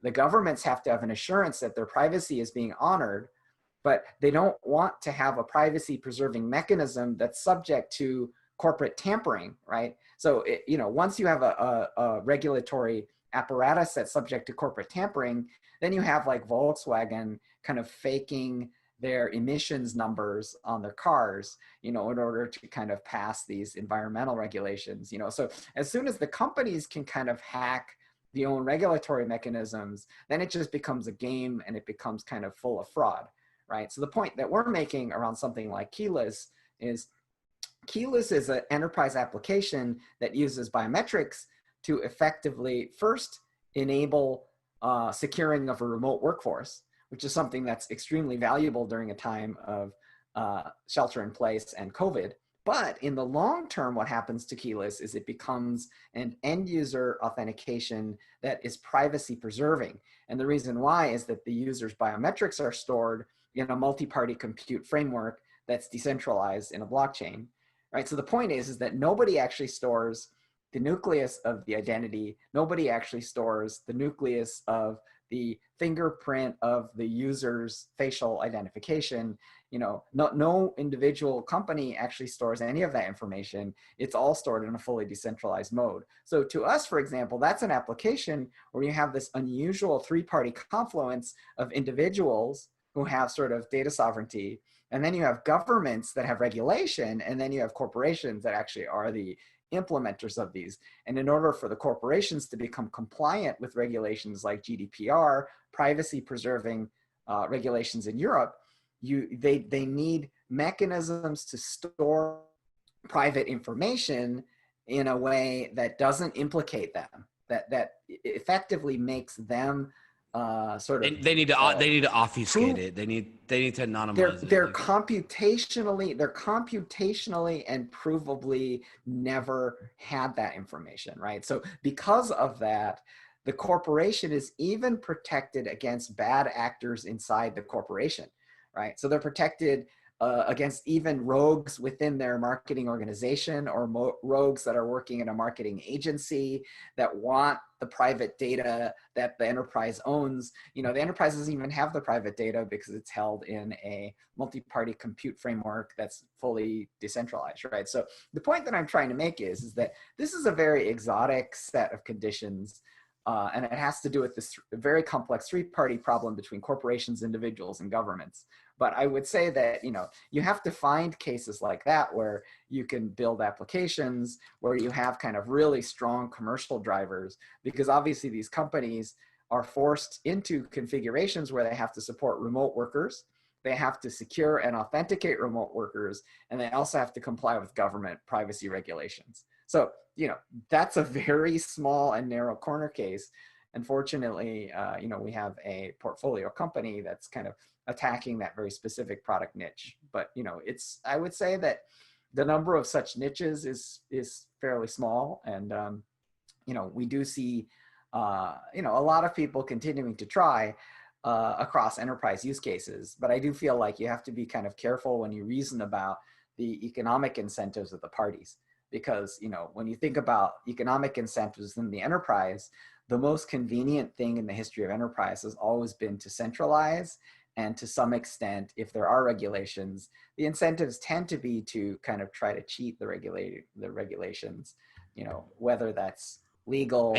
The governments have to have an assurance that their privacy is being honored, but they don't want to have a privacy preserving mechanism that's subject to corporate tampering, right? So, once you have a regulatory apparatus that's subject to corporate tampering, then you have like Volkswagen kind of faking their emissions numbers on their cars, in order to kind of pass these environmental regulations, So as soon as the companies can kind of hack the own regulatory mechanisms, then it just becomes a game and it becomes kind of full of fraud, right? So the point that we're making around something like Keyless is an enterprise application that uses biometrics to effectively first enable securing of a remote workforce, which is something that's extremely valuable during a time of shelter in place and COVID. But in the long term, what happens to Keyless is it becomes an end user authentication that is privacy preserving. And the reason why is that the user's biometrics are stored in a multi-party compute framework that's decentralized in a blockchain, right? So the point is that nobody actually stores the nucleus of the identity. Nobody actually stores the nucleus of the fingerprint of the user's facial identification. No individual company actually stores any of that information. It's all stored in a fully decentralized mode. So to us, for example, that's an application where you have this unusual three-party confluence of individuals who have sort of data sovereignty, and then you have governments that have regulation, and then you have corporations that actually are the implementers of these. And in order for the corporations to become compliant with regulations like GDPR, privacy preserving regulations in Europe, they need mechanisms to store private information in a way that doesn't implicate them, that effectively makes them sort of they need to obfuscate it. They need to anonymize it. They're computationally and provably never had that information, right? So because of that, the corporation is even protected against bad actors inside the corporation, right? So they're protected against even rogues within their marketing organization, or rogues that are working in a marketing agency that want the private data that the enterprise owns. The enterprise doesn't even have the private data because it's held in a multi-party compute framework that's fully decentralized, right? So the point that I'm trying to make is that this is a very exotic set of conditions, and it has to do with this very complex three-party problem between corporations, individuals, and governments. But I would say that, you have to find cases like that where you can build applications, where you have kind of really strong commercial drivers, because obviously these companies are forced into configurations where they have to support remote workers, they have to secure and authenticate remote workers, and they also have to comply with government privacy regulations. So, that's a very small and narrow corner case. Unfortunately, we have a portfolio company that's kind of attacking that very specific product niche. But, I would say that the number of such niches is fairly small. And, we do see, a lot of people continuing to try across enterprise use cases. But I do feel like you have to be kind of careful when you reason about the economic incentives of the parties. Because, when you think about economic incentives in the enterprise, the most convenient thing in the history of enterprise has always been to centralize. And to some extent, if there are regulations, the incentives tend to be to kind of try to cheat the regulations, whether that's legal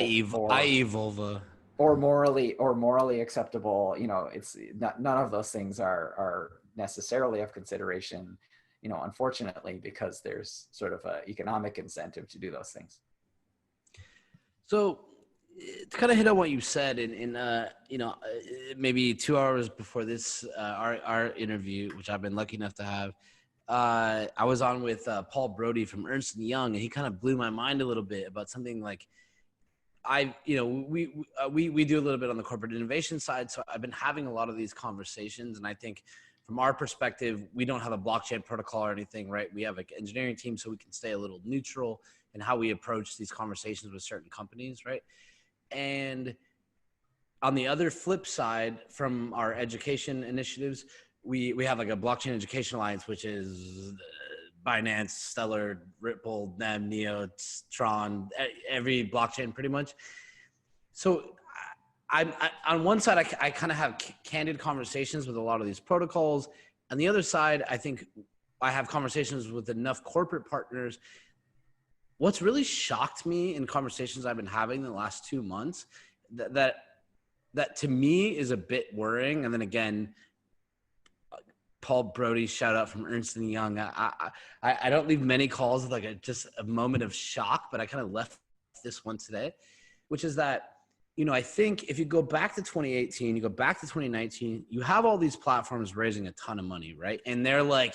or morally acceptable. It's not, none of those things are necessarily of consideration, unfortunately, because there's sort of an economic incentive to do those things. So to kind of hit on what you said maybe 2 hours before this, our interview, which I've been lucky enough to have, I was on with Paul Brody from Ernst & Young, and he kind of blew my mind a little bit about something like, we do a little bit on the corporate innovation side. So I've been having a lot of these conversations, and I think from our perspective, we don't have a blockchain protocol or anything, right? We have an engineering team, so we can stay a little neutral in how we approach these conversations with certain companies, right? And on the other flip side, from our education initiatives, we have like a blockchain education alliance, which is Binance, Stellar, Ripple, NEM, Neo, Tron, every blockchain pretty much. So I on one side, I kind of have candid conversations with a lot of these protocols. On the other side, I think I have conversations with enough corporate partners. What's really shocked me in conversations I've been having in the last 2 months, that to me is a bit worrying. And then again, Paul Brody, shout out from Ernst & Young. I don't leave many calls with like just a moment of shock, but I kind of left this one today, which is that, I think if you go back to 2018, you go back to 2019, you have all these platforms raising a ton of money, right? And they're like,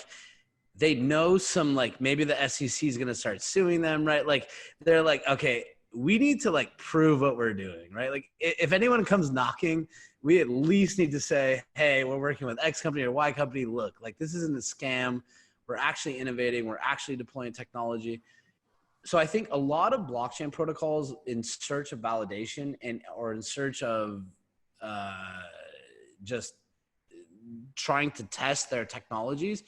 they know some, like, maybe the SEC is going to start suing them, right? Like, they're like, okay, we need to like prove what we're doing, right? Like if anyone comes knocking, we at least need to say, hey, we're working with X company or Y company. Look, like this isn't a scam. We're actually innovating. We're actually deploying technology. So I think a lot of blockchain protocols in search of validation or in search of just trying to test their technologies,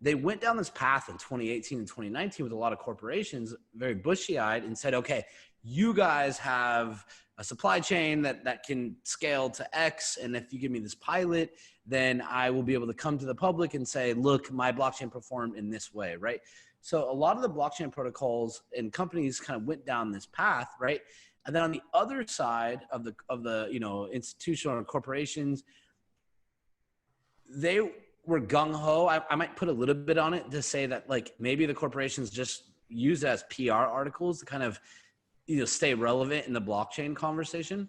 they went down this path in 2018 and 2019 with a lot of corporations, very bushy-eyed, and said, okay, you guys have a supply chain that can scale to X. And if you give me this pilot, then I will be able to come to the public and say, look, my blockchain performed in this way, right? So a lot of the blockchain protocols and companies kind of went down this path, right? And then on the other side of the you know, institutional or corporations, they were gung-ho. I might put a little bit on it to say that like maybe the corporations just use it as PR articles to kind of, you know, stay relevant in the blockchain conversation.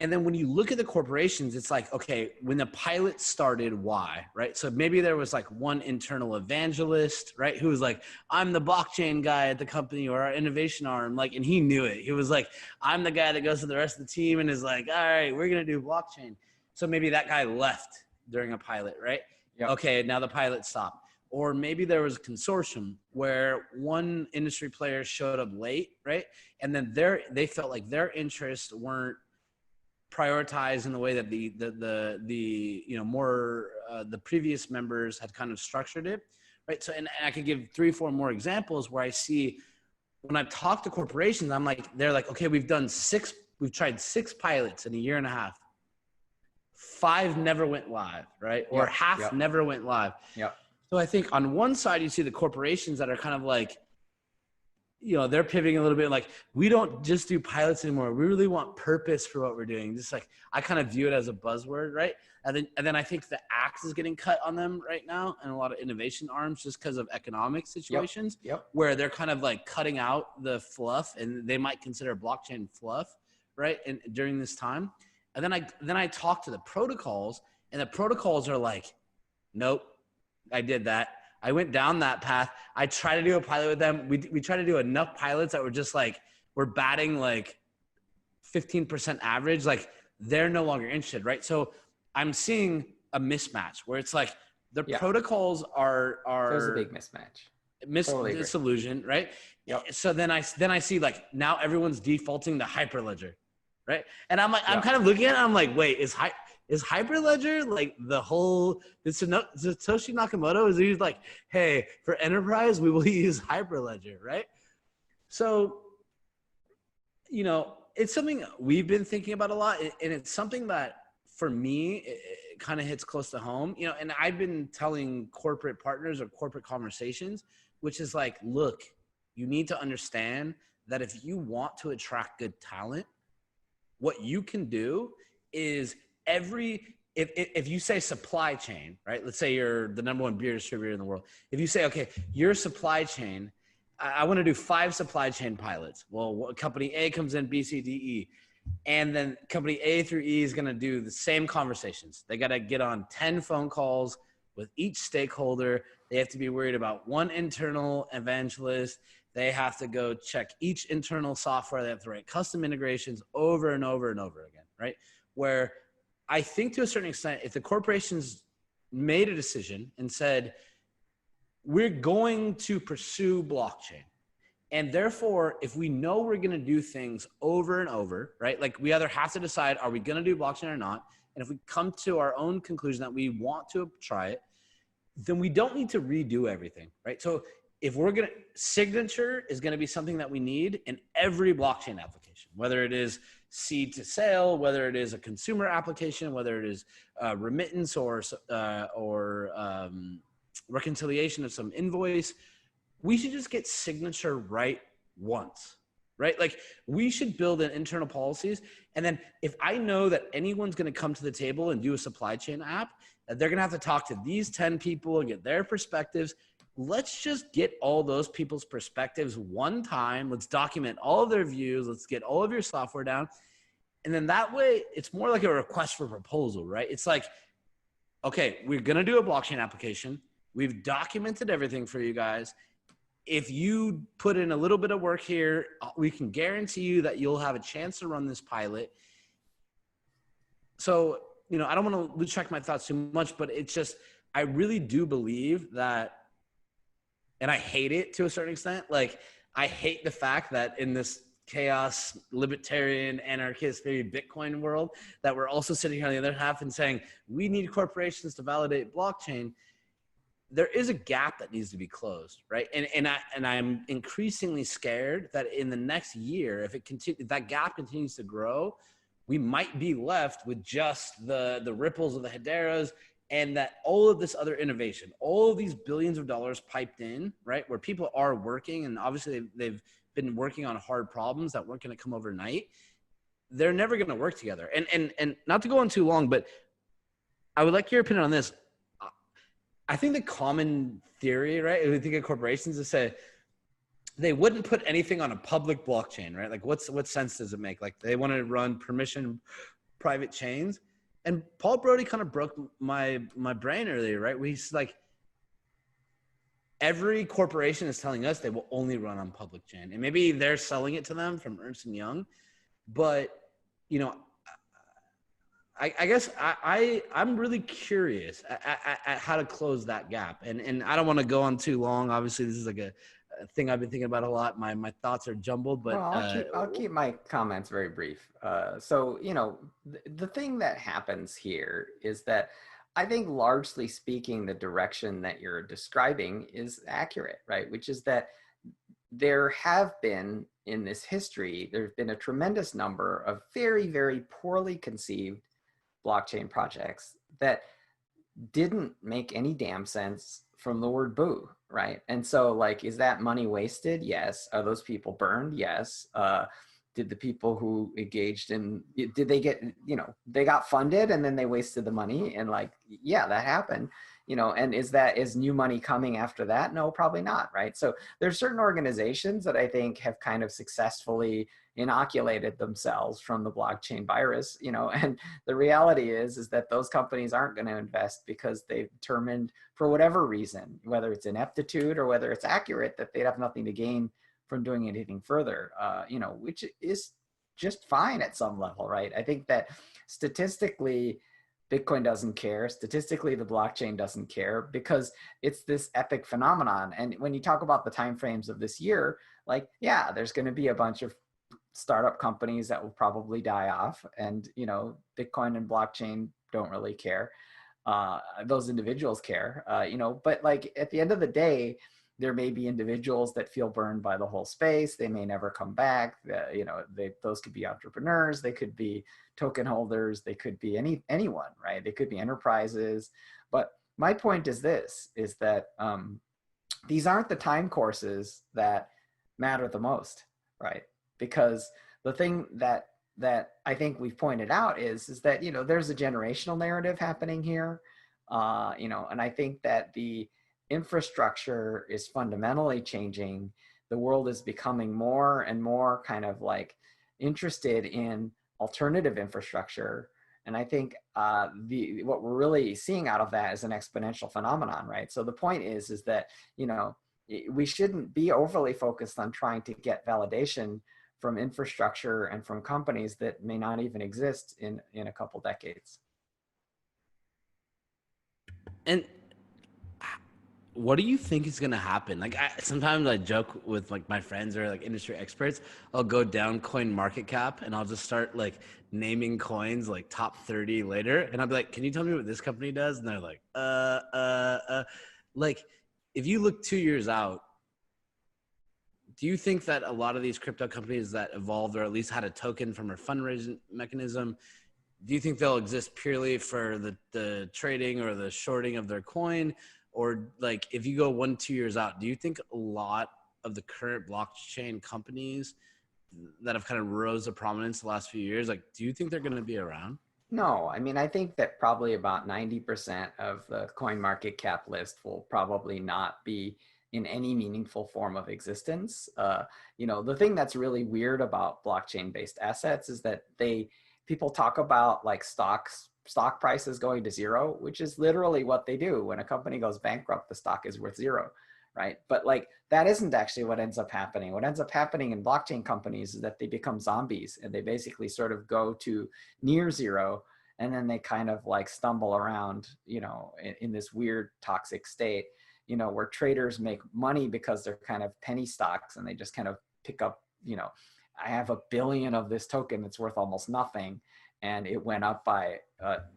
And then when you look at the corporations, it's like, okay, when the pilot started, why, right? So maybe there was like one internal evangelist, right? Who was like, I'm the blockchain guy at the company or our innovation arm. Like, and he knew it. He was like, I'm the guy that goes to the rest of the team and is like, all right, we're going to do blockchain. So maybe that guy left during a pilot, right? Yep. Okay, now the pilot stopped. Or maybe there was a consortium where one industry player showed up late, right? And then they felt like their interests weren't prioritized in the way that the you know, more the previous members had kind of structured it, right? So, and I could give 3-4 more examples where I see when I've talked to corporations, I'm like, they're like, okay, we've tried 6 pilots in a year and a half. 5 never went live, right? Or half never went live. Yep. So I think on one side, you see the corporations that are kind of like, you know, they're pivoting a little bit like, we don't just do pilots anymore. We really want purpose for what we're doing. Just like, I kind of view it as a buzzword, right? And then I think the axe is getting cut on them right now and a lot of innovation arms just because of economic situations where they're kind of like cutting out the fluff and they might consider blockchain fluff, right? And during this time. And then I talk to the protocols and the protocols are like, nope, I did that. I went down that path. I tried to do a pilot with them. We tried to do enough pilots that were just like, we're batting like 15% average. Like they're no longer interested, right? So I'm seeing a mismatch where it's like the protocols are there's a big mismatch. Disillusion, right? Yep. So then I see like now everyone's defaulting to Hyperledger, right? And I'm like, I'm kind of looking at it, I'm like, wait, is Hyperledger like the whole, Satoshi Nakamoto is he's like, hey, for enterprise, we will use Hyperledger, right? So, you know, it's something we've been thinking about a lot. And it's something that for me, it kind of hits close to home, you know, and I've been telling corporate partners or corporate conversations, which is like, look, you need to understand that if you want to attract good talent, what you can do is if you say supply chain, right? Let's say you're the #1 beer distributor in the world. If you say, okay, your supply chain, I want to do 5 supply chain pilots. Well, company A comes in, B, C, D, E. And then company A through E is going to do the same conversations. They got to get on 10 phone calls with each stakeholder. They have to be worried about one internal evangelist. They have to go check each internal software. They have to write custom integrations over and over and over again, right? Where I think to a certain extent, if the corporations made a decision and said, we're going to pursue blockchain, and therefore, if we know we're going to do things over and over, right? Like we either have to decide, are we going to do blockchain or not? And if we come to our own conclusion that we want to try it, then we don't need to redo everything, right? So if we're going to, signature is going to be something that we need in every blockchain application, whether it is seed to sale, whether it is a consumer application, whether it is remittance or reconciliation of some invoice, we should just get signature right once, right? Like we should build in internal policies. And then if I know that anyone's going to come to the table and do a supply chain app, that they're going to have to talk to these 10 people and get their perspectives. Let's just get all those people's perspectives one time. Let's document all of their views. Let's get all of your software down. And then that way it's more like a request for proposal, right? It's like, okay, we're going to do a blockchain application. We've documented everything for you guys. If you put in a little bit of work here, we can guarantee you that you'll have a chance to run this pilot. So, you know, I don't want to lose track of my thoughts too much, but it's just, I really do believe that, and I hate it to a certain extent. Like, I hate the fact that in this chaos, libertarian, anarchist, maybe Bitcoin world, that we're also sitting here on the other half and saying, we need corporations to validate blockchain. there is a gap that needs to be closed, right? And I'm increasingly scared that in the next year, if that gap continues to grow, we might be left with just the ripples of the Hederas, and that all of this other innovation, all of these billions of dollars piped in, right, where people are working, and obviously they've been working on hard problems that weren't going to come overnight. They're never going to work together. And not to go on too long, but I would like your opinion on this. I think the common theory, right, I think of corporations is say they wouldn't put anything on a public blockchain, right? Like what sense does it make? Like they want to run permission private chains. And Paul Brody kind of broke my brain earlier, right? Where he's like, every corporation is telling us they will only run on public chain. And maybe they're selling it to them from Ernst & Young. But, you know, I guess I'm really curious at how to close that gap. And I don't want to go on too long. Obviously, this is like a thing I've been thinking about a lot. My thoughts are jumbled, but well, I'll keep my comments very brief. So, you know, the thing that happens here is that I think largely speaking, the direction that you're describing is accurate, right? Which is that there have been in this history, there's been a tremendous number of very, very poorly conceived blockchain projects that didn't make any damn sense from the word boo, right? And so like, is that money wasted? Yes. Are those people burned? Yes. Did the people who engaged in, did they get, you know, they got funded and then they wasted the money, and like, yeah, that happened, you know, and is new money coming after that? No, probably not, right? So there's certain organizations that I think have kind of successfully inoculated themselves from the blockchain virus, you know, and the reality is that those companies aren't going to invest because they've determined for whatever reason, whether it's ineptitude or whether it's accurate, that they'd have nothing to gain from doing anything further, you know, which is just fine at some level, right? I think that statistically, Bitcoin doesn't care. Statistically, the blockchain doesn't care because it's this epic phenomenon. And when you talk about the timeframes of this year, like, yeah, there's going to be a bunch of startup companies that will probably die off, and you know, Bitcoin and blockchain don't really care. Those individuals care, you know, but like at the end of the day, there may be individuals that feel burned by the whole space. They may never come back. You know, those could be entrepreneurs. They could be token holders. They could be anyone, right? They could be enterprises. But my point is this: is that these aren't the time courses that matter the most, right? Because the thing that I think we've pointed out is that, you know, there's a generational narrative happening here, you know, and I think that the infrastructure is fundamentally changing. The world is becoming more and more kind of like interested in alternative infrastructure. And I think what we're really seeing out of that is an exponential phenomenon, right? So the point is that, you know, we shouldn't be overly focused on trying to get validation from infrastructure and from companies that may not even exist in a couple decades. And what do you think is going to happen? Like sometimes I joke with like my friends or like industry experts. I'll go down coin market cap and I'll just start like naming coins like top 30 later. And I'll be like, can you tell me what this company does? And they're like, like if you look 2 years out, do you think that a lot of these crypto companies that evolved or at least had a token from a fundraising mechanism, do you think they'll exist purely for the trading or the shorting of their coin? Or like if you go 1-2 years out, do you think a lot of the current blockchain companies that have kind of rose to prominence the last few years, like do you think they're going to be around? No, I mean, I think that probably about 90% of the coin market cap list will probably not be in any meaningful form of existence. You know, the thing that's really weird about blockchain-based assets is that people talk about like stock prices going to zero, which is literally what they do. When a company goes bankrupt, the stock is worth zero, right? But like that isn't actually what ends up happening. What ends up happening in blockchain companies is that they become zombies, and they basically sort of go to near zero, and then they kind of like stumble around, you know, in this weird toxic state, you know, where traders make money because they're kind of penny stocks and they just kind of pick up, you know, I have 1 billion of this token that's worth almost nothing, and it went up by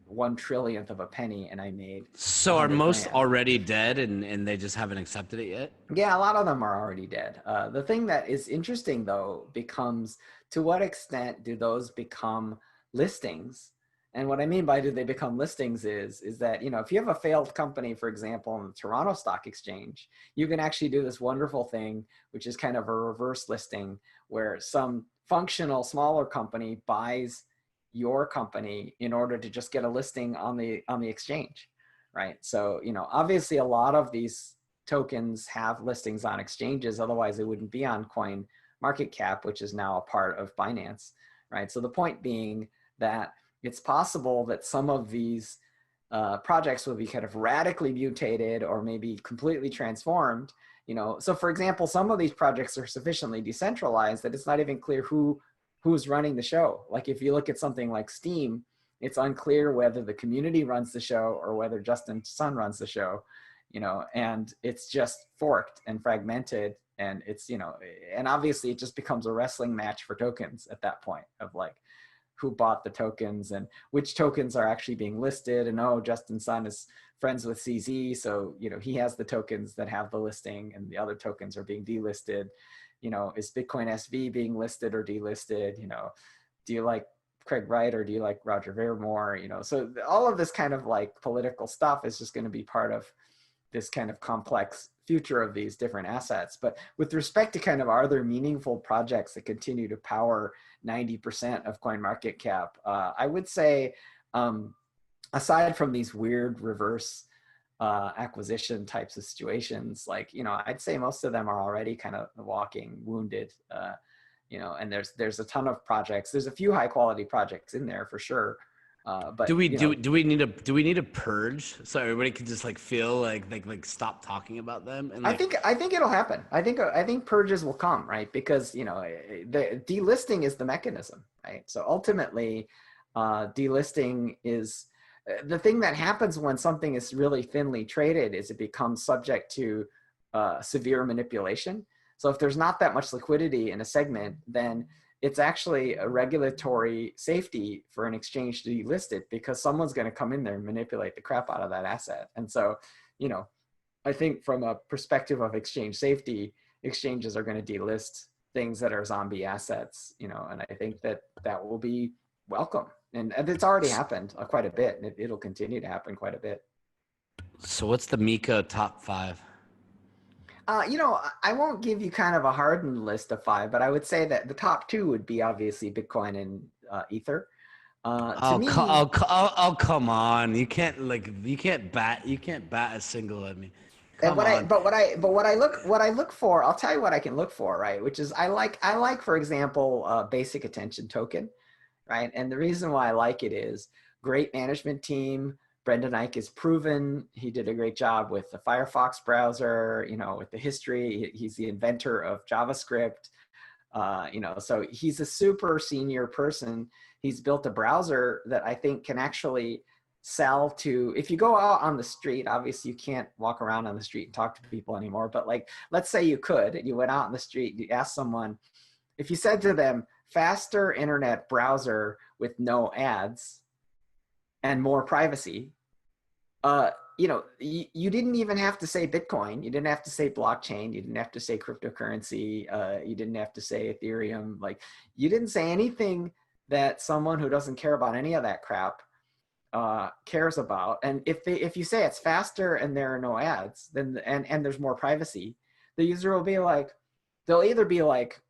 1/1,000,000,000th of a penny, and I made So are 100 most grand. already dead and they just haven't accepted it yet? Yeah, a lot of them are already dead. The thing that is interesting though becomes, to what extent do those become listings? And what I mean by do they become listings is that, if you have a failed company, for example, on the Toronto Stock Exchange, you can actually do this wonderful thing, which is kind of a reverse listing, where some functional smaller company buys your company in order to just get a listing on the exchange, right? So, obviously a lot of these tokens have listings on exchanges, otherwise it wouldn't be on Coin Market Cap, which is now a part of Binance, right? So the point being that it's possible that some of these projects will be kind of radically mutated or maybe completely transformed. So for example, some of these projects are sufficiently decentralized that it's not even clear who's running the show. Like if you look at something like Steam, it's unclear whether the community runs the show or whether Justin Sun runs the show, and it's just forked and fragmented, and it's, and obviously it just becomes a wrestling match for tokens at that point of like who bought the tokens and which tokens are actually being listed. And Justin Sun is friends with CZ, so he has the tokens that have the listing, and the other tokens are being delisted. Is Bitcoin SV being listed or delisted? Do you like Craig Wright or do you like Roger Vermore? So all of this kind of like political stuff is just going to be part of this kind of complex future of these different assets. But with respect to kind of, are there meaningful projects that continue to power 90% of CoinMarketCap? I would say, aside from these weird reverse acquisition types of situations, like, I'd say most of them are already kind of walking wounded, and there's a ton of projects. There's a few high quality projects in there for sure. But do we need a purge so everybody can just like feel like stop talking about them? And I think it'll happen. I think purges will come, right? Because the delisting is the mechanism, right? So ultimately, delisting is the thing that happens when something is really thinly traded. Is it becomes subject to severe manipulation. So if there's not that much liquidity in a segment, then it's actually a regulatory safety for an exchange to delist it, because someone's going to come in there and manipulate the crap out of that asset. And so, I think from a perspective of exchange safety, exchanges are going to delist things that are zombie assets, and I think that will be welcome. And it's already happened quite a bit, and it'll continue to happen quite a bit. So what's the Miko top 5? I won't give you kind of a hardened list of 5, but I would say that the top 2 would be obviously Bitcoin and Ether. Come on! You can't bat a single at me. Come on. What I look for, I'll tell you what I can look for, right? Which is I like for example, basic attention token, right? And the reason why I like it is great management team. Brendan Eich is proven. He did a great job with the Firefox browser, with the history. He's the inventor of JavaScript. So he's a super senior person. He's built a browser that I think can actually sell to, if you go out on the street, obviously you can't walk around on the street and talk to people anymore, but like, let's say you could, and you went out on the street, you asked someone, if you said to them, faster internet browser with no ads and more privacy, you didn't even have to say Bitcoin. You didn't have to say blockchain. You didn't have to say cryptocurrency. You didn't have to say Ethereum. Like, you didn't say anything that someone who doesn't care about any of that crap cares about. And if you say it's faster and there are no ads, then and there's more privacy, the user will be like, they'll either be like,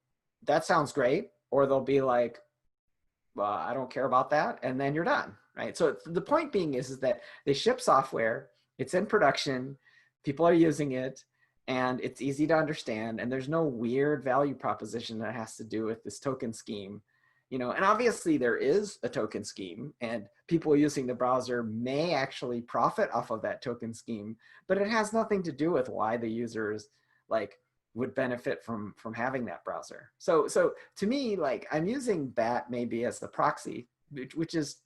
that sounds great, or they'll be like, well, I don't care about that, and then you're done, right? So the point being is that they ship software, it's in production, people are using it, and it's easy to understand, and there's no weird value proposition that has to do with this token scheme. And obviously there is a token scheme, and people using the browser may actually profit off of that token scheme, but it has nothing to do with why the users would benefit from having that browser. So to me, I'm using BAT maybe as the proxy, which is,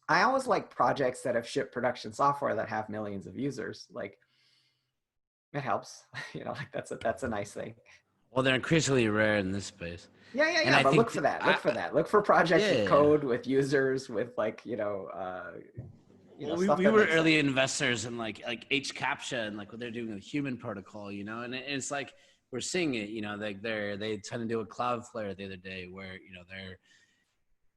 I always like projects that have shipped production software that have millions of users. It helps, that's a nice thing. Well, they're increasingly rare in this space. Yeah, yeah, And yeah. I But think, look for that. Look for that. Look for projects with yeah. code, with users, with like, Well, we, stuff we that were makes early sense. investors in like HCAPTCHA and like what they're doing with human protocol, and it's like we're seeing it, like they trying to do a Cloudflare the other day where they're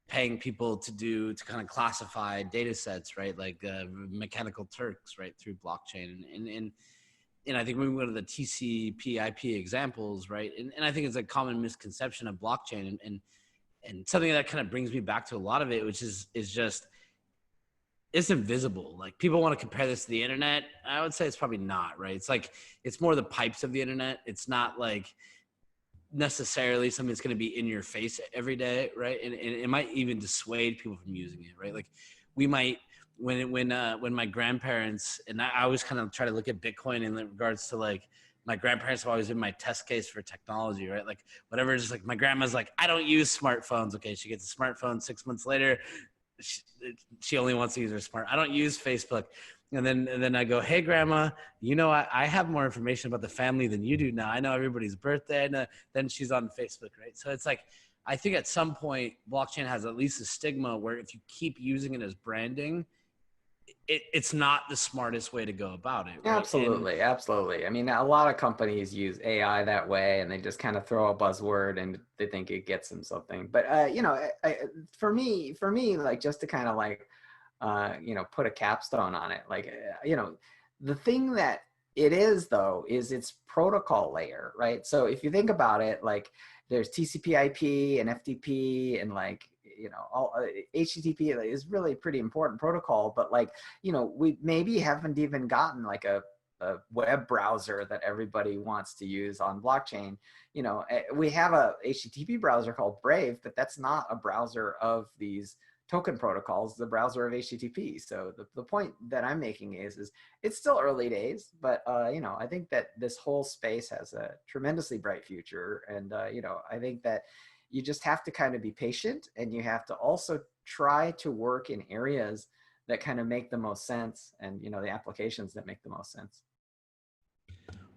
paying people to kind of classify data sets, right? Like mechanical Turks, right, through blockchain, and I think we went to the TCP/IP examples, right, and I think it's a common misconception of blockchain, and something that kind of brings me back to a lot of it, which is just it's invisible. Like people want to compare this to the internet. I would say it's probably not, right? It's like it's more the pipes of the internet. It's not like necessarily something that's going to be in your face every day, right? And it might even dissuade people from using it, right? Like we might when my grandparents and I always kind of try to look at Bitcoin in regards to like my grandparents have always been my test case for technology, right? Like whatever, just like my grandma's like, I don't use smartphones. Okay, she gets a smartphone 6 months later. She only wants to use her smart. I don't use Facebook. And then I go, hey, grandma, I have more information about the family than you do now. I know everybody's birthday. And then she's on Facebook, right? So it's like, I think at some point, blockchain has at least a stigma where if you keep using it as branding, it's not the smartest way to go about it, right? Absolutely, absolutely. I mean, a lot of companies use AI that way, and they just kind of throw a buzzword and they think it gets them something. But for me, like just to kind of like, put a capstone on it, like, the thing that it is though is its protocol layer, right? So if you think about it, like there's TCP/IP and FTP and like all HTTP is really pretty important protocol, but like we maybe haven't even gotten like a web browser that everybody wants to use on blockchain. We have a HTTP browser called Brave, but that's not a browser of these token protocols, the browser of HTTP. So the point that I'm making is it's still early days, but I think that this whole space has a tremendously bright future, and I think that you just have to kind of be patient, and you have to also try to work in areas that kind of make the most sense, and the applications that make the most sense.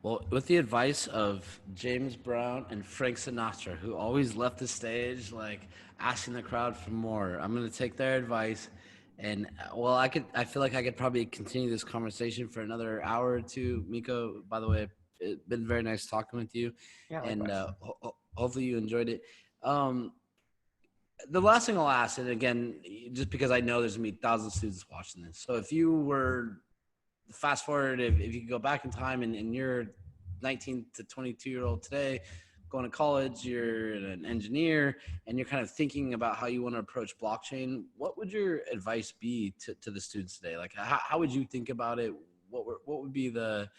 Well, with the advice of James Brown and Frank Sinatra, who always left the stage like asking the crowd for more, I'm going to take their advice. And well, I feel like I could probably continue this conversation for another hour or two. Miko, by the way, it's been very nice talking with you. Yeah, And likewise. hopefully you enjoyed it. The last thing I'll ask, and again, just because I know there's going to be thousands of students watching this. So if you were fast forward, if you could go back in time and you're 19 to 22-year-old today, going to college, you're an engineer, and you're kind of thinking about how you want to approach blockchain, what would your advice be to the students today? Like, how would you think about it? What would be the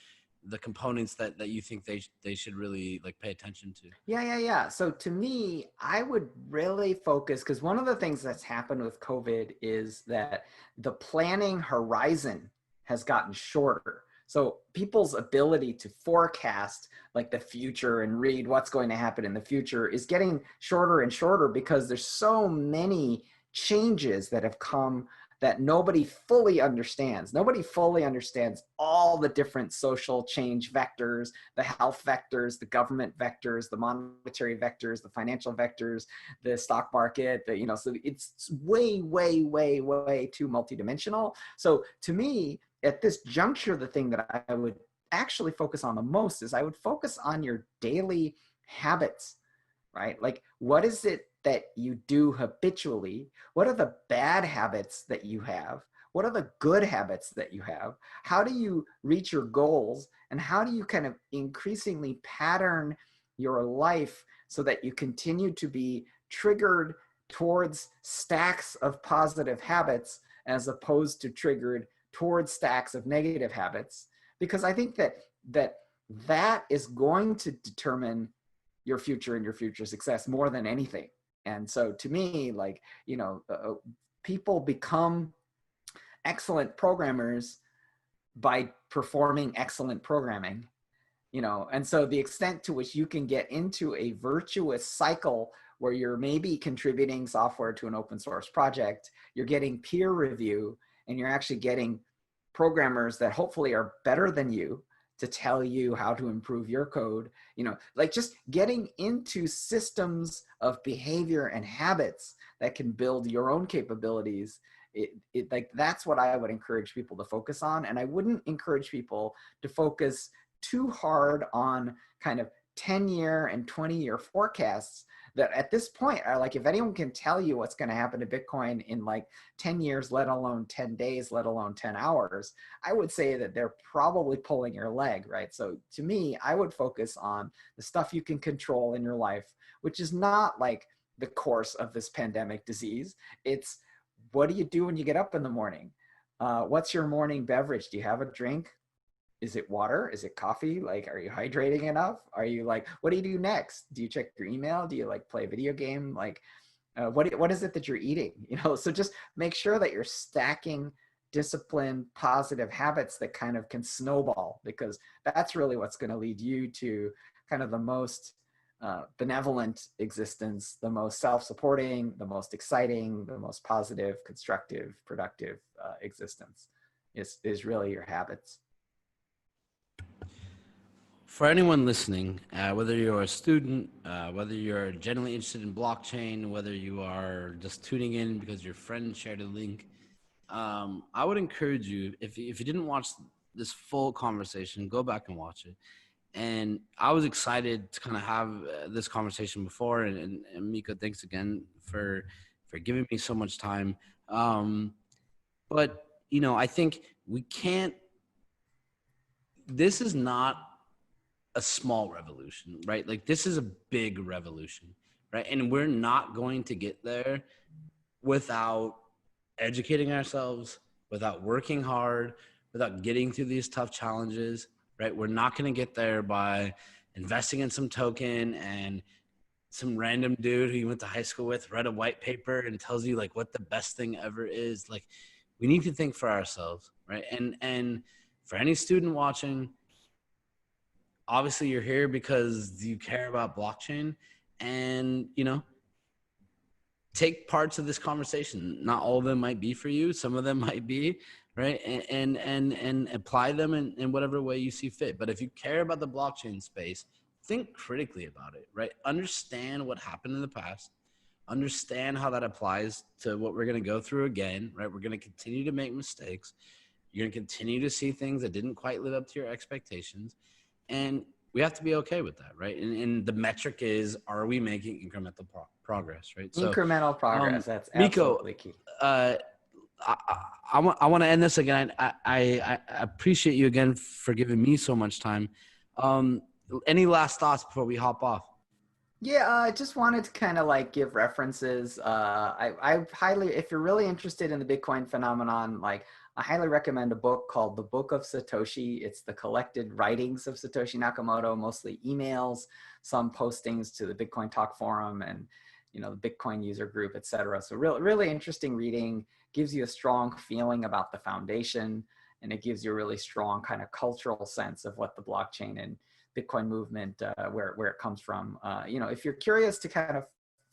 components that you think they should really like pay attention to? Yeah. So to me, I would really focus, because one of the things that's happened with COVID is that the planning horizon has gotten shorter. So people's ability to forecast like the future and read what's going to happen in the future is getting shorter and shorter, because there's so many changes that have come that nobody fully understands. Nobody fully understands all the different social change vectors, the health vectors, the government vectors, the monetary vectors, the financial vectors, the stock market, so it's way, way, way, way too multidimensional. So to me, at this juncture, the thing that I would actually focus on the most is I would focus on your daily habits, right? Like, what is it that you do habitually? What are the bad habits that you have? What are the good habits that you have? How do you reach your goals? And how do you kind of increasingly pattern your life so that you continue to be triggered towards stacks of positive habits as opposed to triggered towards stacks of negative habits? Because I think that is going to determine your future and your future success more than anything. And so to me, like, people become excellent programmers by performing excellent programming, and so the extent to which you can get into a virtuous cycle where you're maybe contributing software to an open source project, you're getting peer review, and you're actually getting programmers that hopefully are better than you to tell you how to improve your code. Like just getting into systems of behavior and habits that can build your own capabilities. Like that's what I would encourage people to focus on. And I wouldn't encourage people to focus too hard on kind of 10-year and 20-year forecasts that at this point are like, if anyone can tell you what's going to happen to Bitcoin in like 10 years, let alone 10 days, let alone 10 hours, I would say that they're probably pulling your leg, right? So to me, I would focus on the stuff you can control in your life, which is not like the course of this pandemic disease. It's what do you do when you get up in the morning? What's your morning beverage? Do you have a drink? Is it water? Is it coffee? Like, are you hydrating enough? Are you like, what do you do next? Do you check your email? Do you like play a video game? Like, what is it that you're eating? So just make sure that you're stacking disciplined, positive habits that kind of can snowball, because that's really what's going to lead you to kind of the most benevolent existence, the most self-supporting, the most exciting, the most positive, constructive, productive existence is really your habits. For anyone listening, whether you're a student, whether you're genuinely interested in blockchain, whether you are just tuning in because your friend shared a link, I would encourage you, if you didn't watch this full conversation, go back and watch it. And I was excited to kind of have this conversation before. And Miko, thanks again for giving me so much time. But, I think we can't, this is not a small revolution, right? Like this is a big revolution, right? And we're not going to get there without educating ourselves, without working hard, without getting through these tough challenges, right? We're not going to get there by investing in some token and some random dude who you went to high school with read a white paper and tells you like what the best thing ever is. Like we need to think for ourselves, right? And for any student watching, obviously you're here because you care about blockchain, and take parts of this conversation. Not all of them might be for you, some of them might be, right? And apply them in whatever way you see fit. But if you care about the blockchain space, think critically about it, right? Understand what happened in the past, understand how that applies to what we're going to go through again, right? We're going to continue to make mistakes. You're going to continue to see things that didn't quite live up to your expectations. And we have to be okay with that, right? And the metric is, are we making incremental progress, right? So, incremental progress, that's Miko, absolutely key. I want to end this again. I appreciate you again for giving me so much time. Any last thoughts before we hop off? Yeah, I just wanted to kind of like give references. I highly, if you're really interested in the Bitcoin phenomenon, like I highly recommend a book called The Book of Satoshi. It's the collected writings of Satoshi Nakamoto, mostly emails, some postings to the Bitcoin Talk Forum and, the Bitcoin user group, et cetera. So really interesting reading, gives you a strong feeling about the foundation, and it gives you a really strong kind of cultural sense of what the blockchain and Bitcoin movement, where it comes from. If you're curious to kind of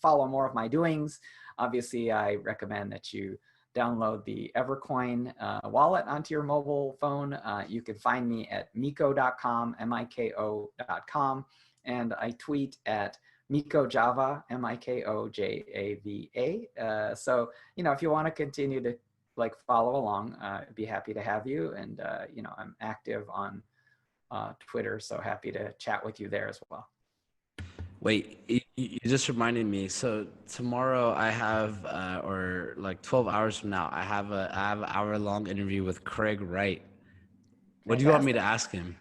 follow more of my doings, obviously I recommend that you download the Evercoin wallet onto your mobile phone. You can find me at miko.com, miko.com, and I tweet at MikoJava, MikoJava. So, if you want to continue to like follow along, I'd be happy to have you. And, I'm active on Twitter, so happy to chat with you there as well. Wait, you just reminded me. So tomorrow I have, or like 12 hours from now, I have an hour-long interview with Craig Wright. What do you want me to ask him?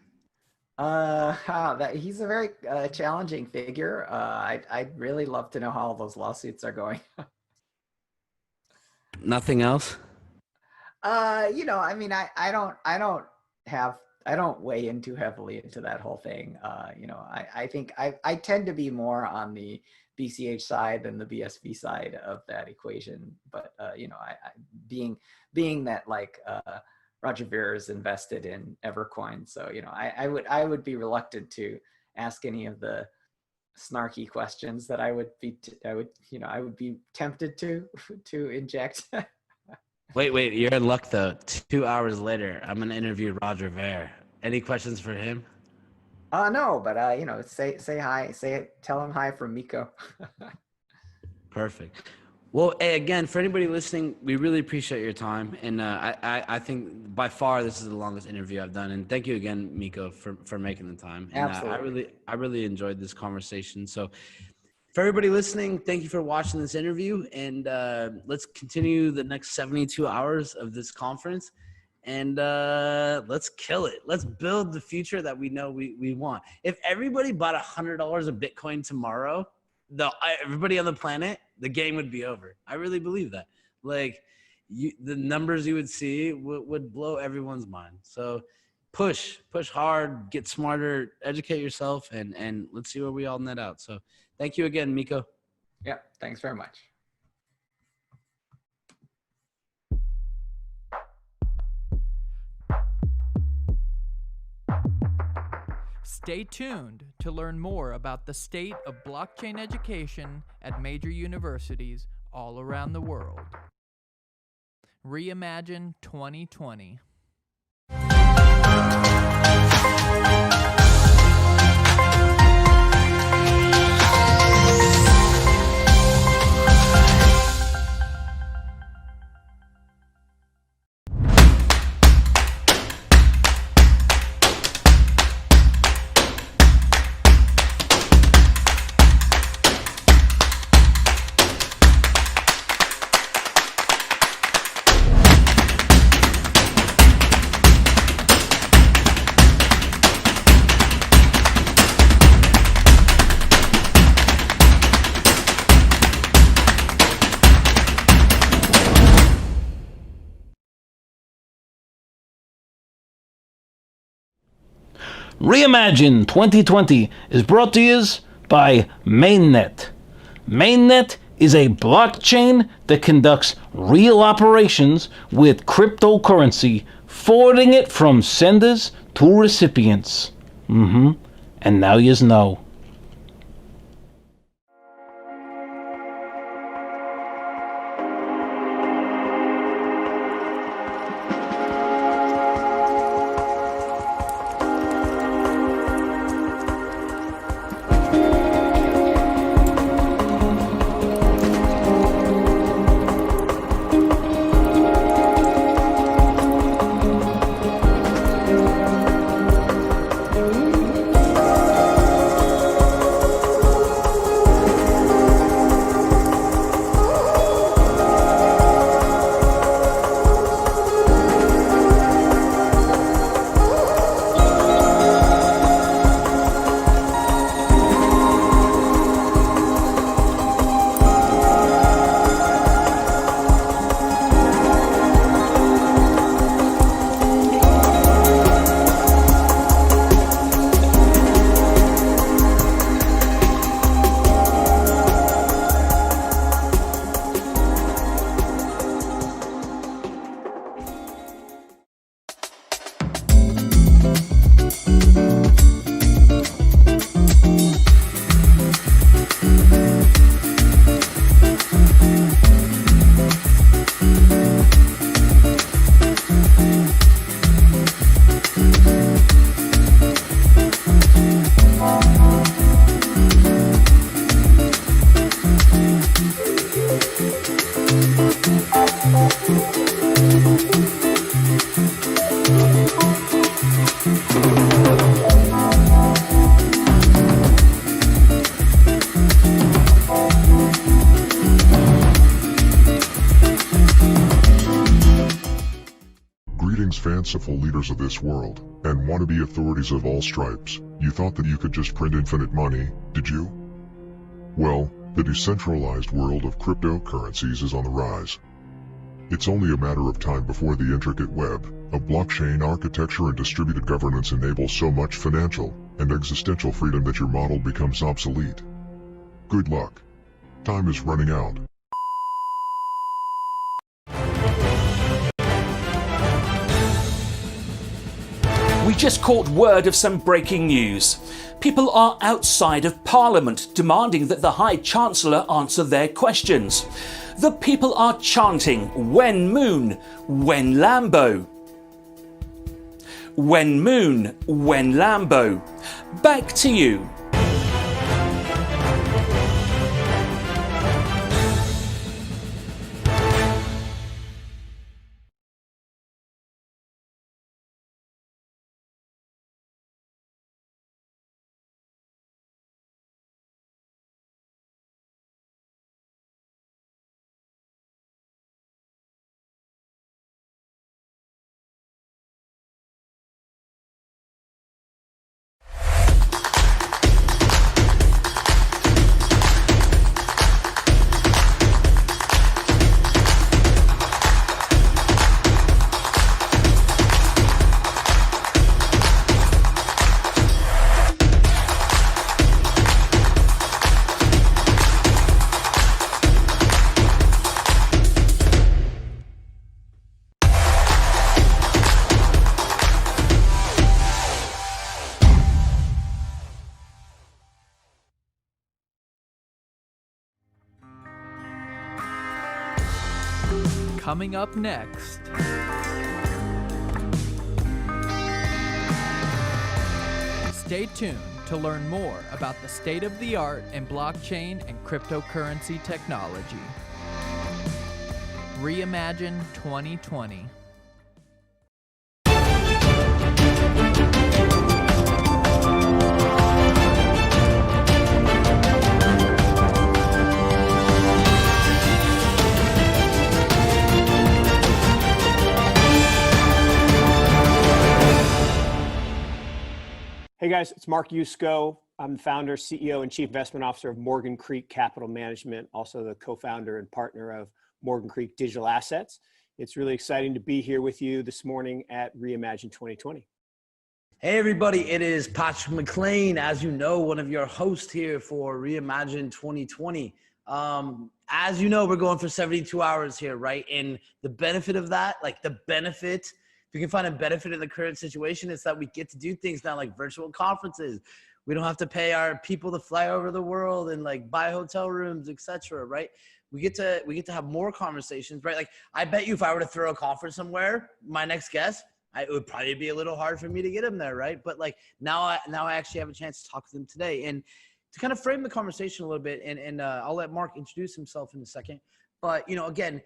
He's a very challenging figure. I'd really love to know how all those lawsuits are going. Nothing else? I don't weigh in too heavily into that whole thing. I think I tend to be more on the BCH side than the BSV side of that equation. But, being that like Roger Ver is invested in Evercoin. So, I would be reluctant to ask any of the snarky questions that I would be tempted to inject. Wait, you're in luck though. 2 hours later, I'm going to interview Roger Ver. Any questions for him? No, but say hi, tell him hi from Miko. Perfect. Well, hey, again, for anybody listening, we really appreciate your time, and I think by far this is the longest interview I've done. And thank you again, Miko, for making the time. And Absolutely. I really enjoyed this conversation. So, for everybody listening, thank you for watching this interview, and let's continue the next 72 hours of this conference, and let's kill it. Let's build the future that we know we want. If everybody bought $100 of Bitcoin tomorrow, everybody on the planet, the game would be over. I really believe that. Like, the numbers you would see would blow everyone's mind. So push hard, get smarter, educate yourself, and let's see where we all net out. So thank you again, Miko. Yeah, thanks very much. Stay tuned to learn more about the state of blockchain education at major universities all around the world. Reimagine 2020. Reimagine 2020 is brought to you by Mainnet. Mainnet is a blockchain that conducts real operations with cryptocurrency, forwarding it from senders to recipients. And now yous know. Fanciful leaders of this world, and wannabe authorities of all stripes. You thought that you could just print infinite money, did you? Well, the decentralized world of cryptocurrencies is on the rise. It's only a matter of time before the intricate web of blockchain architecture and distributed governance enables so much financial and existential freedom that your model becomes obsolete. Good luck. Time is running out. We just caught word of some breaking news. People are outside of Parliament demanding that the High Chancellor answer their questions. The people are chanting, "When Moon? When Lambo?" When Moon, when Lambo. Back to you. Coming up next. Stay tuned to learn more about the state of the art in blockchain and cryptocurrency technology. Reimagine 2020. Hey guys, it's Mark Yusko. I'm the founder, CEO, and Chief Investment Officer of Morgan Creek Capital Management, also the co-founder and partner of Morgan Creek Digital Assets. It's really exciting to be here with you this morning at Reimagine 2020. Hey everybody, it is Patrick McLean, as you know, one of your hosts here for Reimagine 2020. As you know, we're going for 72 hours here, right? And the benefit of that, if you can find a benefit in the current situation, is that we get to do things now like virtual conferences. We don't have to pay our people to fly over the world and like buy hotel rooms, etc. Right? We get to have more conversations, right? Like I bet you if I were to throw a conference somewhere, my next guest, it would probably be a little hard for me to get him there, right? But like now I actually have a chance to talk to them today. And to kind of frame the conversation a little bit, and I'll let Mark introduce himself in a second. But again,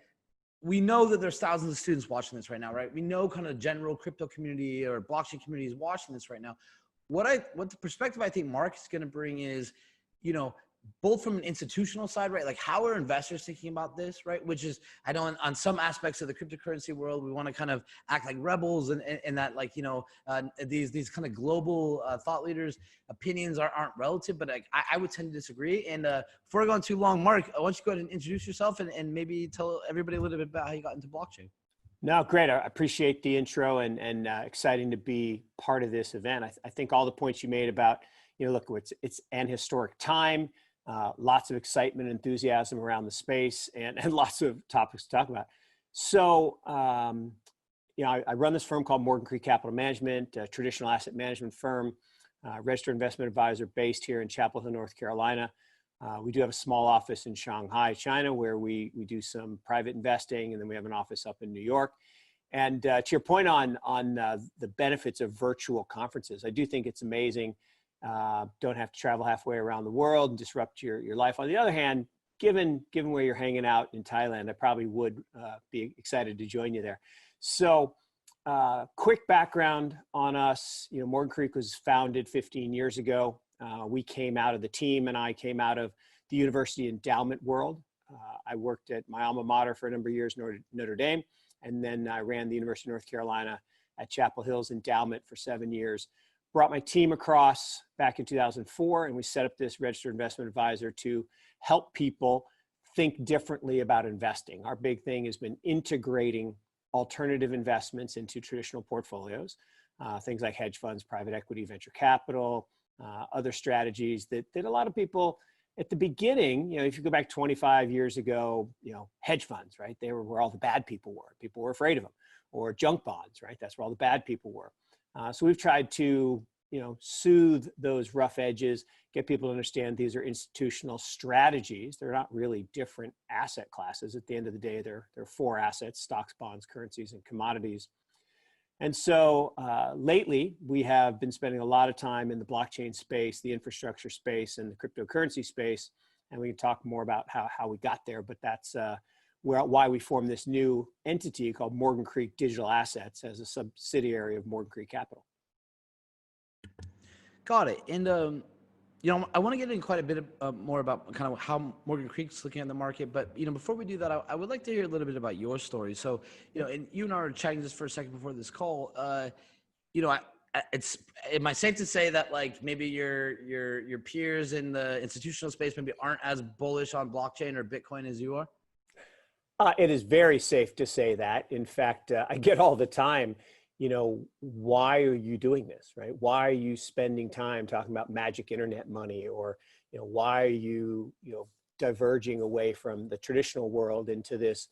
we know that there's thousands of students watching this right now, right? We know kind of general crypto community or blockchain community is watching this right now. What the perspective I think Mark is going to bring is, both from an institutional side, right? Like how are investors thinking about this, right? Which is, I know on some aspects of the cryptocurrency world, we want to kind of act like rebels and that like, these kind of global thought leaders' opinions aren't relative, but I would tend to disagree. And before I go on too long, Mark, why don't you go ahead and introduce yourself and maybe tell everybody a little bit about how you got into blockchain. No, great. I appreciate the intro and exciting to be part of this event. I think all the points you made about, look, it's an historic time. Lots of excitement and enthusiasm around the space and lots of topics to talk about. So, I run this firm called Morgan Creek Capital Management, a traditional asset management firm, registered investment advisor based here in Chapel Hill, North Carolina. We do have a small office in Shanghai, China, where we do some private investing, and then we have an office up in New York. And to your point on the benefits of virtual conferences, I do think it's amazing. Don't have to travel halfway around the world and disrupt your life. On the other hand, given where you're hanging out in Thailand, I probably would be excited to join you there. So quick background on us. Morgan Creek was founded 15 years ago. The team and I came out of the university endowment world. I worked at my alma mater for a number of years, Notre Dame, and then I ran the University of North Carolina at Chapel Hill's endowment for 7 years. Brought my team across back in 2004, and we set up this registered investment advisor to help people think differently about investing. Our big thing has been integrating alternative investments into traditional portfolios, things like hedge funds, private equity, venture capital, other strategies that a lot of people at the beginning, if you go back 25 years ago, hedge funds, right? They were where all the bad people were. People were afraid of them. Or junk bonds, right? That's where all the bad people were. So we've tried to, soothe those rough edges, get people to understand these are institutional strategies. They're not really different asset classes. At the end of the day, they're four assets: stocks, bonds, currencies, and commodities. And so lately, we have been spending a lot of time in the blockchain space, the infrastructure space, and the cryptocurrency space. And we can talk more about how we got there, but that's why we formed this new entity called Morgan Creek Digital Assets as a subsidiary of Morgan Creek Capital. Got it. And you know, I want to get in quite a bit more about kind of how Morgan Creek's looking at the market. But, you know, before we do that, I would like to hear a little bit about your story. So, you know, and you and I were chatting just for a second before this call. You know, am I safe to say that like maybe your peers in the institutional space maybe aren't as bullish on blockchain or Bitcoin as you are? It is very safe to say that. In fact, I get all the time, you know, why are you doing this, right? Why are you spending time talking about magic internet money, or, you know, why are you, diverging away from the traditional world into this,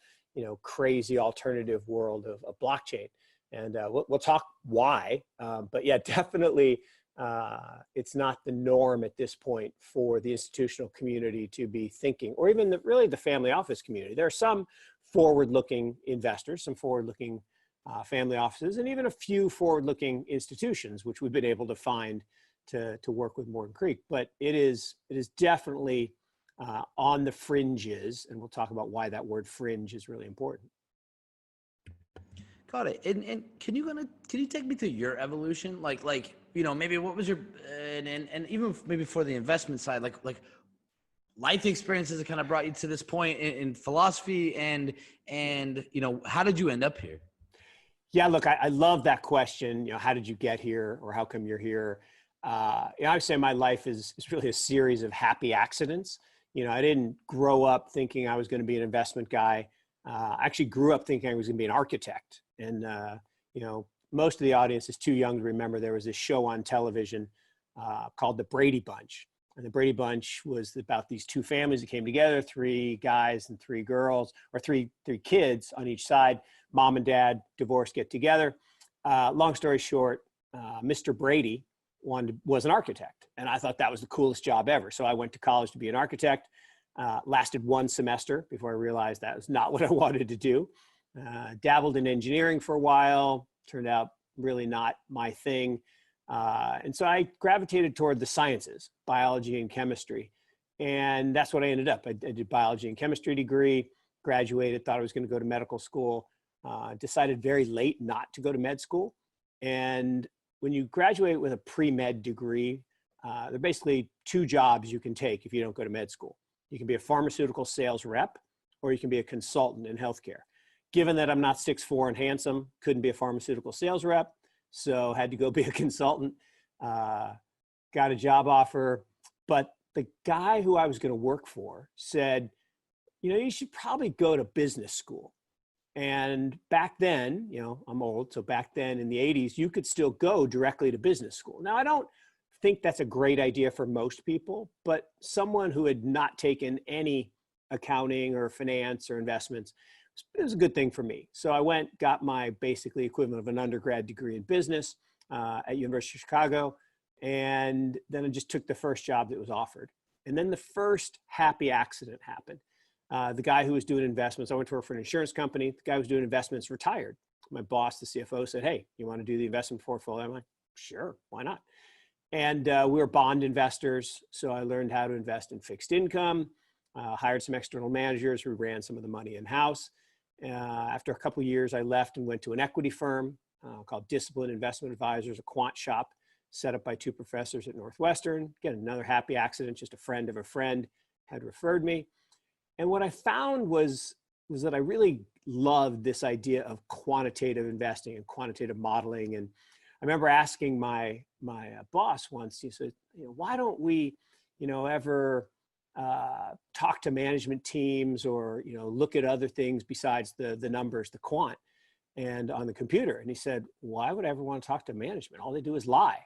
crazy alternative world of blockchain? And we'll talk why, but yeah, definitely it's not the norm at this point for the institutional community to be thinking, or even really the family office community. There are some forward-looking investors, some forward-looking family offices, and even a few forward-looking institutions, which we've been able to find to work with Morgan Creek. But it is definitely on the fringes, and we'll talk about why that word fringe is really important. Got it. And can you take me through your evolution? Like maybe what was your and even maybe for the investment side, like life experiences that kind of brought you to this point in philosophy, and how did you end up here? Yeah, look, I love that question. How did you get here, or how come you're here? I would say my life is really a series of happy accidents. I didn't grow up thinking I was going to be an investment guy. I actually grew up thinking I was going to be an architect. And, most of the audience is too young to remember there was this show on television called The Brady Bunch. And The Brady Bunch was about these two families that came together, 3 guys and 3 girls, or three kids on each side. Mom and dad, divorced, get together. Long story short, Mr. Brady was an architect. And I thought that was the coolest job ever. So I went to college to be an architect. Lasted 1 semester before I realized that was not what I wanted to do. Dabbled in engineering for a while, turned out really not my thing. And so I gravitated toward the sciences, biology and chemistry. And that's what I ended up. I did biology and chemistry degree, graduated, thought I was going to go to medical school, decided very late not to go to med school. And when you graduate with a pre-med degree, there are basically 2 jobs you can take if you don't go to med school. You can be a pharmaceutical sales rep, or you can be a consultant in healthcare. Given that I'm not 6'4" and handsome, couldn't be a pharmaceutical sales rep, so had to go be a consultant. Got a job offer, but the guy who I was going to work for said, you should probably go to business school. And back then, I'm old, so back then in the 80s, you could still go directly to business school. Now, I don't think that's a great idea for most people, but someone who had not taken any accounting or finance or investments, it was a good thing for me. So I went, got my basically equivalent of an undergrad degree in business at University of Chicago, and then I just took the first job that was offered. And then the first happy accident happened. The guy who was doing investments, I went to work for an insurance company. The guy who was doing investments retired. My boss, the CFO, said, "Hey, you want to do the investment portfolio?" I'm like, "Sure, why not?" And we were bond investors. So I learned how to invest in fixed income, hired some external managers who ran some of the money in-house. After a couple of years, I left and went to an equity firm called Discipline Investment Advisors, a quant shop set up by 2 professors at Northwestern. Again, another happy accident, just a friend of a friend had referred me. And what I found was that I really loved this idea of quantitative investing and quantitative modeling. And I remember asking my boss once, he said, why don't we, ever talk to management teams, or, look at other things besides the numbers, the quant, and on the computer? And he said, why would I ever want to talk to management? All they do is lie.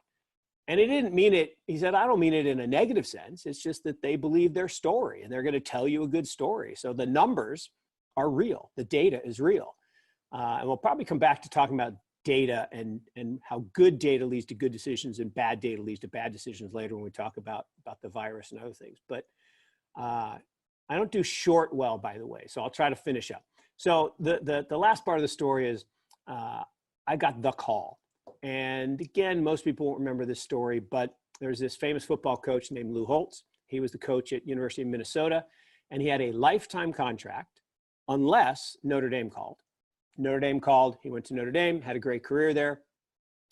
And he didn't mean it. He said, I don't mean it in a negative sense. It's just that they believe their story and they're going to tell you a good story. So the numbers are real. The data is real. And we'll probably come back to talking about data and how good data leads to good decisions and bad data leads to bad decisions later when we talk about the virus and other things. But I don't do short well, by the way, so I'll try to finish up. So the last part of the story is I got the call. And again, most people won't remember this story, but there's this famous football coach named Lou Holtz. He was the coach at University of Minnesota, and he had a lifetime contract unless Notre Dame called. Notre Dame called, he went to Notre Dame, had a great career there.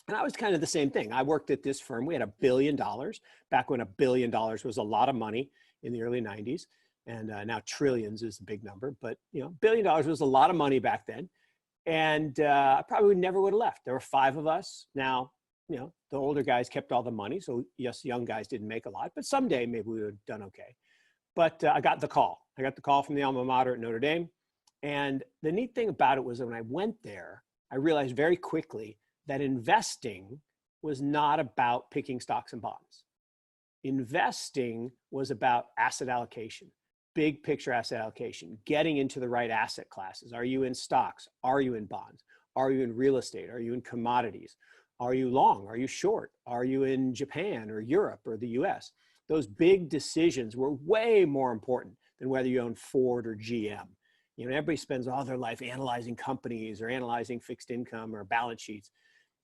And I was kind of the same thing. I worked at this firm. We had $1 billion back when $1 billion was a lot of money in the early 90s. And now trillions is the big number, but $1 billion was a lot of money back then. And I probably never would have left. There were 5 of us. Now, the older guys kept all the money. So yes, young guys didn't make a lot, but someday maybe we would have done okay. But I got the call. I got the call from the alma mater at Notre Dame. And the neat thing about it was that when I went there, I realized very quickly that investing was not about picking stocks and bonds. Investing was about asset allocation, big picture asset allocation, getting into the right asset classes. Are you in stocks? Are you in bonds? Are you in real estate? Are you in commodities? Are you long? Are you short? Are you in Japan or Europe or the US? Those big decisions were way more important than whether you own Ford or GM. Everybody spends all their life analyzing companies or analyzing fixed income or balance sheets.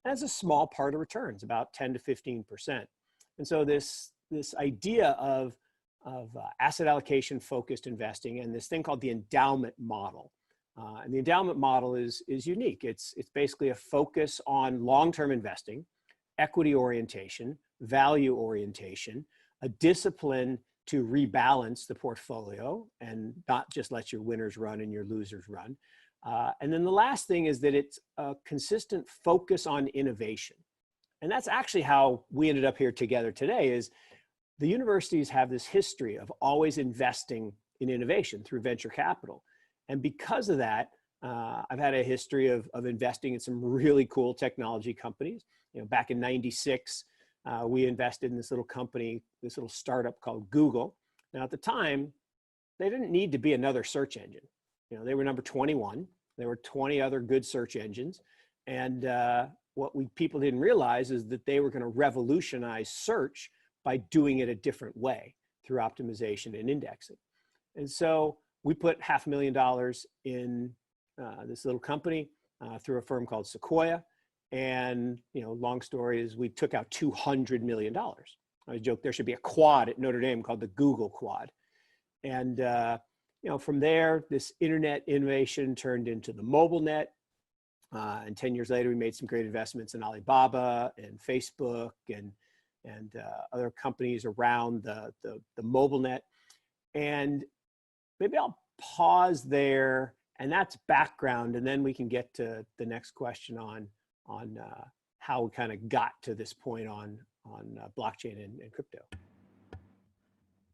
That's a small part of returns, about 10 to 15%. And so this idea of asset allocation focused investing and this thing called the endowment model. And the endowment model is unique. It's basically a focus on long-term investing, equity orientation, value orientation, a discipline to rebalance the portfolio and not just let your winners run and your losers run. And then the last thing is that it's a consistent focus on innovation. And that's actually how we ended up here together today. Is the universities have this history of always investing in innovation through venture capital. And because of that, I've had a history of investing in some really cool technology companies. Back in '96, we invested in this little company, this little startup called Google. Now at the time, they didn't need to be another search engine. They were number 21. There were 20 other good search engines. And what people didn't realize is that they were going to revolutionize search by doing it a different way through optimization and indexing. And so we put $500,000 in this little company through a firm called Sequoia. And, long story is we took out $200 million. I joke there should be a quad at Notre Dame called the Google Quad. And, from there, this internet innovation turned into the mobile net. And 10 years later, we made some great investments in Alibaba and Facebook and other companies around the mobile net. And maybe I'll pause there, and that's background, and then we can get to the next question on how we kind of got to this point on blockchain and crypto.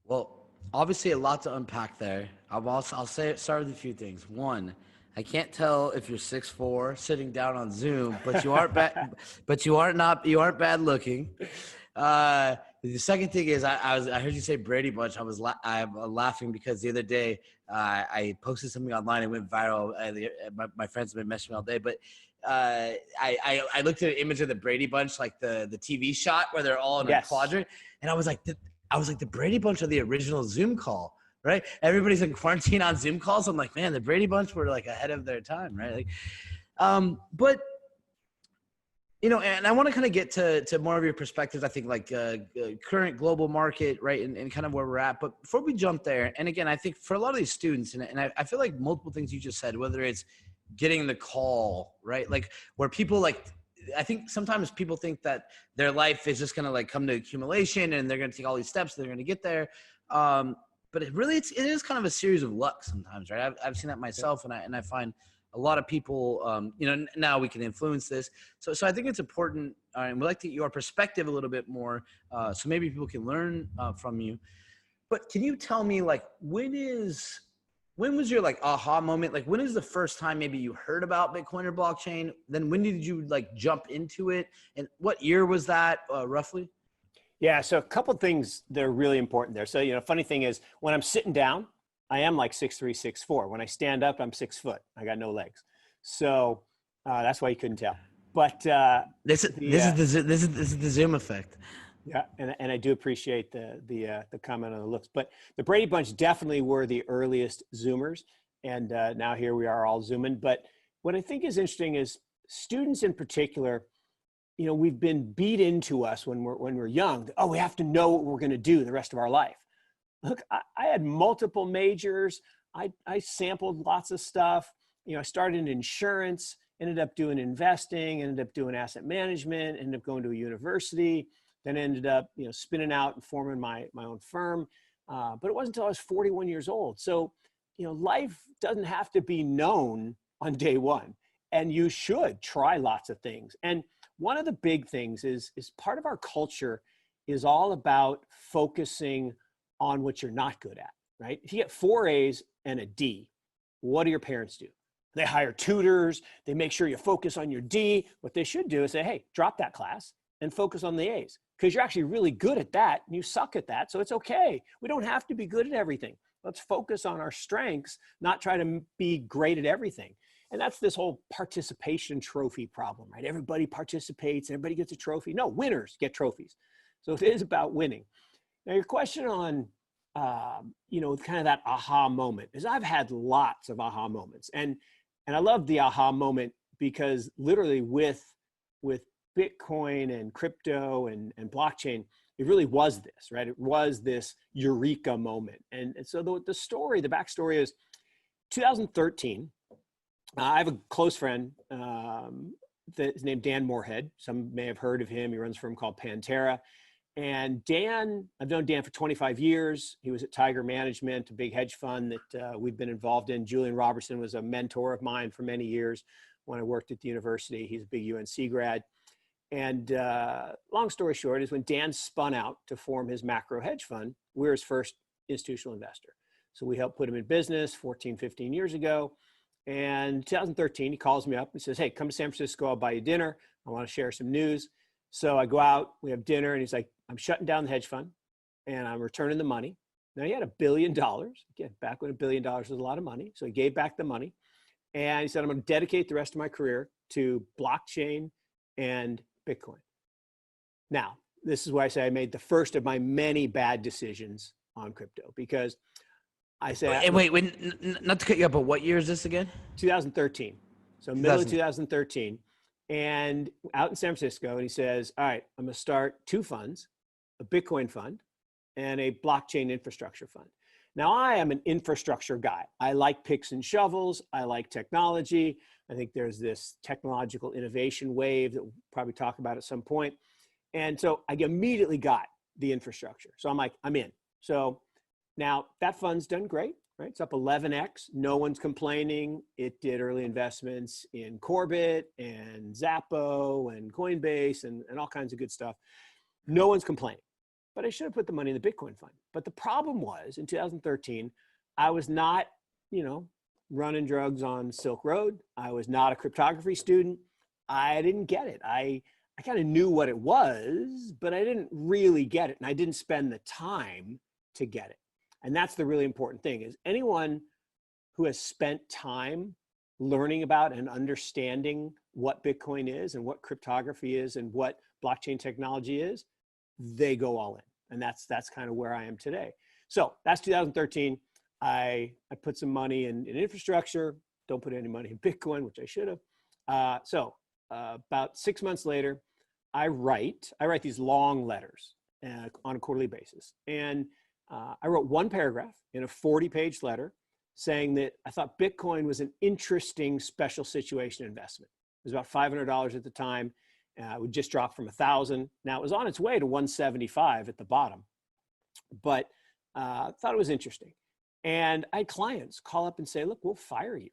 Well, obviously a lot to unpack there. I'll start with a few things. One, I can't tell if you're 6'4" sitting down on Zoom, but you aren't bad. But you aren't bad looking. The second thing is I heard you say Brady Bunch. I'm laughing because the other day I posted something online and went viral. My friends have been messaging me all day, but I looked at an image of the Brady Bunch, like the TV shot where they're all in a quadrant, and I was like, the Brady Bunch of the original Zoom call, right? Everybody's in quarantine on Zoom calls. I'm like, man, the Brady Bunch were like ahead of their time, right? But and I want to kind of get to more of your perspectives, I think, like current global market, right, and kind of where we're at. But before we jump there, and again, I think for a lot of these students, and I feel like multiple things you just said, whether it's getting the call, right, like where people I think sometimes people think that their life is just going to like come to accumulation and they're going to take all these steps, they're going to get there. But it is kind of a series of luck sometimes, right? I've seen that myself, and I find a lot of people, now we can influence this. So I think it's important, and we'd like to get your perspective a little bit more, so maybe people can learn from you. But can you tell me, like, when was your like aha moment? Like, when is the first time maybe you heard about Bitcoin or blockchain? Then when did you like jump into it? And what year was that roughly? Yeah, so a couple of things that are really important there. So, funny thing is when I'm sitting down, I am like 6'3", 6'4". When I stand up, I'm 6 foot. I got no legs. So that's why you couldn't tell. But this is the Zoom effect. Yeah, and I do appreciate the comment on the looks. But the Brady Bunch definitely were the earliest Zoomers, and now here we are all Zooming. But what I think is interesting is students in particular, you know, we've been beat into us when we're young. Oh, we have to know what we're going to do the rest of our life. Look, I had multiple majors. I sampled lots of stuff. You know, I started in insurance, ended up doing investing, ended up doing asset management, ended up going to a university, then ended up, you know, spinning out and forming my own firm. But it wasn't until I was 41 years old. So, you know, life doesn't have to be known on day one, and you should try lots of things. And one of the big things is part of our culture is all about focusing on what you're not good at, right? If you get 4 A's and a D, what do your parents do? They hire tutors. They make sure you focus on your D. What they should do is say, hey, drop that class and focus on the A's, because you're actually really good at that and you suck at that. So it's okay. We don't have to be good at everything. Let's focus on our strengths, not try to be great at everything. And that's this whole participation trophy problem, right? Everybody participates, everybody gets a trophy. No, winners get trophies. So it is about winning. Now, your question on, you know, kind of that aha moment is I've had lots of aha moments. And I love the aha moment because literally with Bitcoin and crypto and blockchain, it really was this, right? It was this eureka moment. And so the story, the backstory is 2013, I have a close friend that's named Dan Moorhead. Some may have heard of him. He runs a firm called Pantera. And Dan, I've known Dan for 25 years. He was at Tiger Management, a big hedge fund that we've been involved in. Julian Robertson was a mentor of mine for many years when I worked at the university. He's a big UNC grad. And long story short is when Dan spun out to form his macro hedge fund, we were his first institutional investor. So we helped put him in business 14, 15 years ago. And 2013, he calls me up and says, hey, come to San Francisco. I'll buy you dinner. I want to share some news. So I go out, we have dinner, and he's like, I'm shutting down the hedge fund and I'm returning the money. Now he had $1 billion. Again, back when $1 billion was a lot of money. So he gave back the money. And he said, I'm going to dedicate the rest of my career to blockchain and Bitcoin. Now, this is why I say I made the first of my many bad decisions on crypto, because I said, wait, not to cut you up, but what year is this again? 2013. So middle of 2013. And out in San Francisco, and he says, all right, I'm going to start 2 funds, a Bitcoin fund and a blockchain infrastructure fund. Now, I am an infrastructure guy. I like picks and shovels. I like technology. I think there's this technological innovation wave that we'll probably talk about at some point. And so I immediately got the infrastructure. So I'm like, I'm in. So now that fund's done great, right? It's up 11x. No one's complaining. It did early investments in Corbett and Zappo and Coinbase and all kinds of good stuff. No one's complaining. But I should have put the money in the Bitcoin fund. But the problem was in 2013, I was not, you know, running drugs on Silk Road. I was not a cryptography student. I didn't get it. I kind of knew what it was, but I didn't really get it. And I didn't spend the time to get it. And that's the really important thing is anyone who has spent time learning about and understanding what Bitcoin is and what cryptography is and what blockchain technology is, they go all in. And that's kind of where I am today. So that's 2013. I put some money in infrastructure, don't put any money in Bitcoin, which I should have. About 6 months later, I write these long letters on a quarterly basis. And I wrote one paragraph in a 40-page letter saying that I thought Bitcoin was an interesting special situation investment. It was about $500 at the time. It would just drop from 1,000. Now it was on its way to 175 at the bottom, but I thought it was interesting. And I had clients call up and say, look, we'll fire you,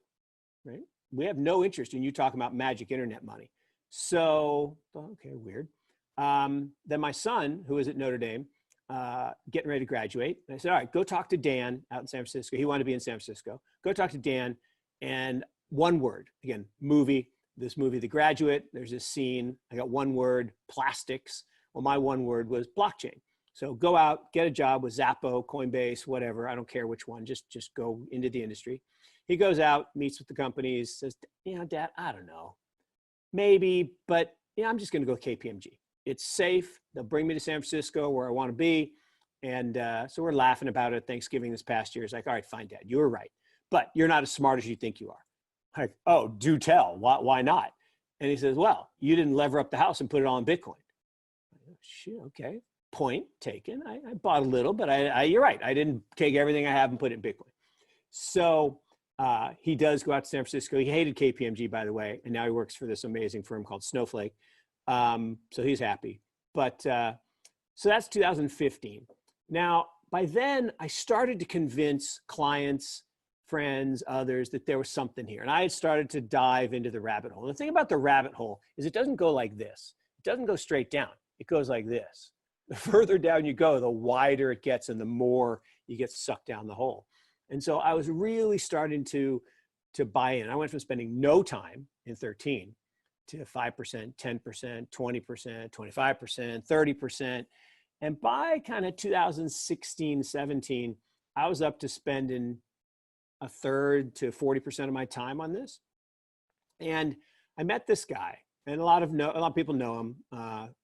right? We have no interest in you talking about magic internet money. So, okay, weird. Then my son, who was at Notre Dame, getting ready to graduate. And I said, all right, go talk to Dan out in San Francisco. He wanted to be in San Francisco. Go talk to Dan. And one word, again, this movie, The Graduate, there's this scene. I got one word, plastics. Well, my one word was blockchain. So go out, get a job with Zappo, Coinbase, whatever. I don't care which one, just go into the industry. He goes out, meets with the companies, says, you know, Dad, I don't know, maybe, but yeah, I'm just going to go KPMG. It's safe. They'll bring me to San Francisco where I want to be. And so we're laughing about it at Thanksgiving this past year. It's like, all right, fine, Dad, you were right. But you're not as smart as you think you are. Like, oh, do tell. Why not? And he says, well, you didn't lever up the house and put it all in Bitcoin. Shit, okay, point taken. I bought a little, but you're right. I didn't take everything I have and put it in Bitcoin. So he does go out to San Francisco. He hated KPMG, by the way, and now he works for this amazing firm called Snowflake. So he's happy. But so that's 2015. Now, by then, I started to convince clients, friends, others that there was something here. And I had started to dive into the rabbit hole. The thing about the rabbit hole is it doesn't go like this. It doesn't go straight down. It goes like this. The further down you go, the wider it gets and the more you get sucked down the hole. And so I was really starting to buy in. I went from spending no time in 13 to 5%, 10%, 20%, 25%, 30%. And by kind of 2016, 17, I was up to spending a third to 40% of my time on this. And I met this guy, and a lot of people know him.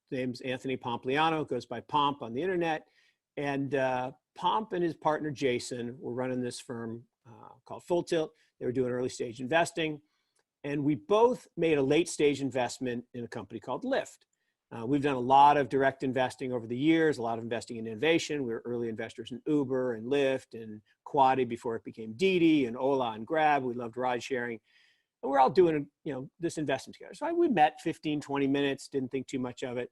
His name's Anthony Pompliano, goes by Pomp on the internet. And Pomp and his partner, Jason, were running this firm called Full Tilt. They were doing early stage investing. And we both made a late stage investment in a company called Lyft. We've done a lot of direct investing over the years, a lot of investing in innovation. We were early investors in Uber and Lyft and Quadi before it became Didi, and Ola and Grab. We loved ride sharing. And we're all doing, this investment together. So we met 15, 20 minutes, didn't think too much of it.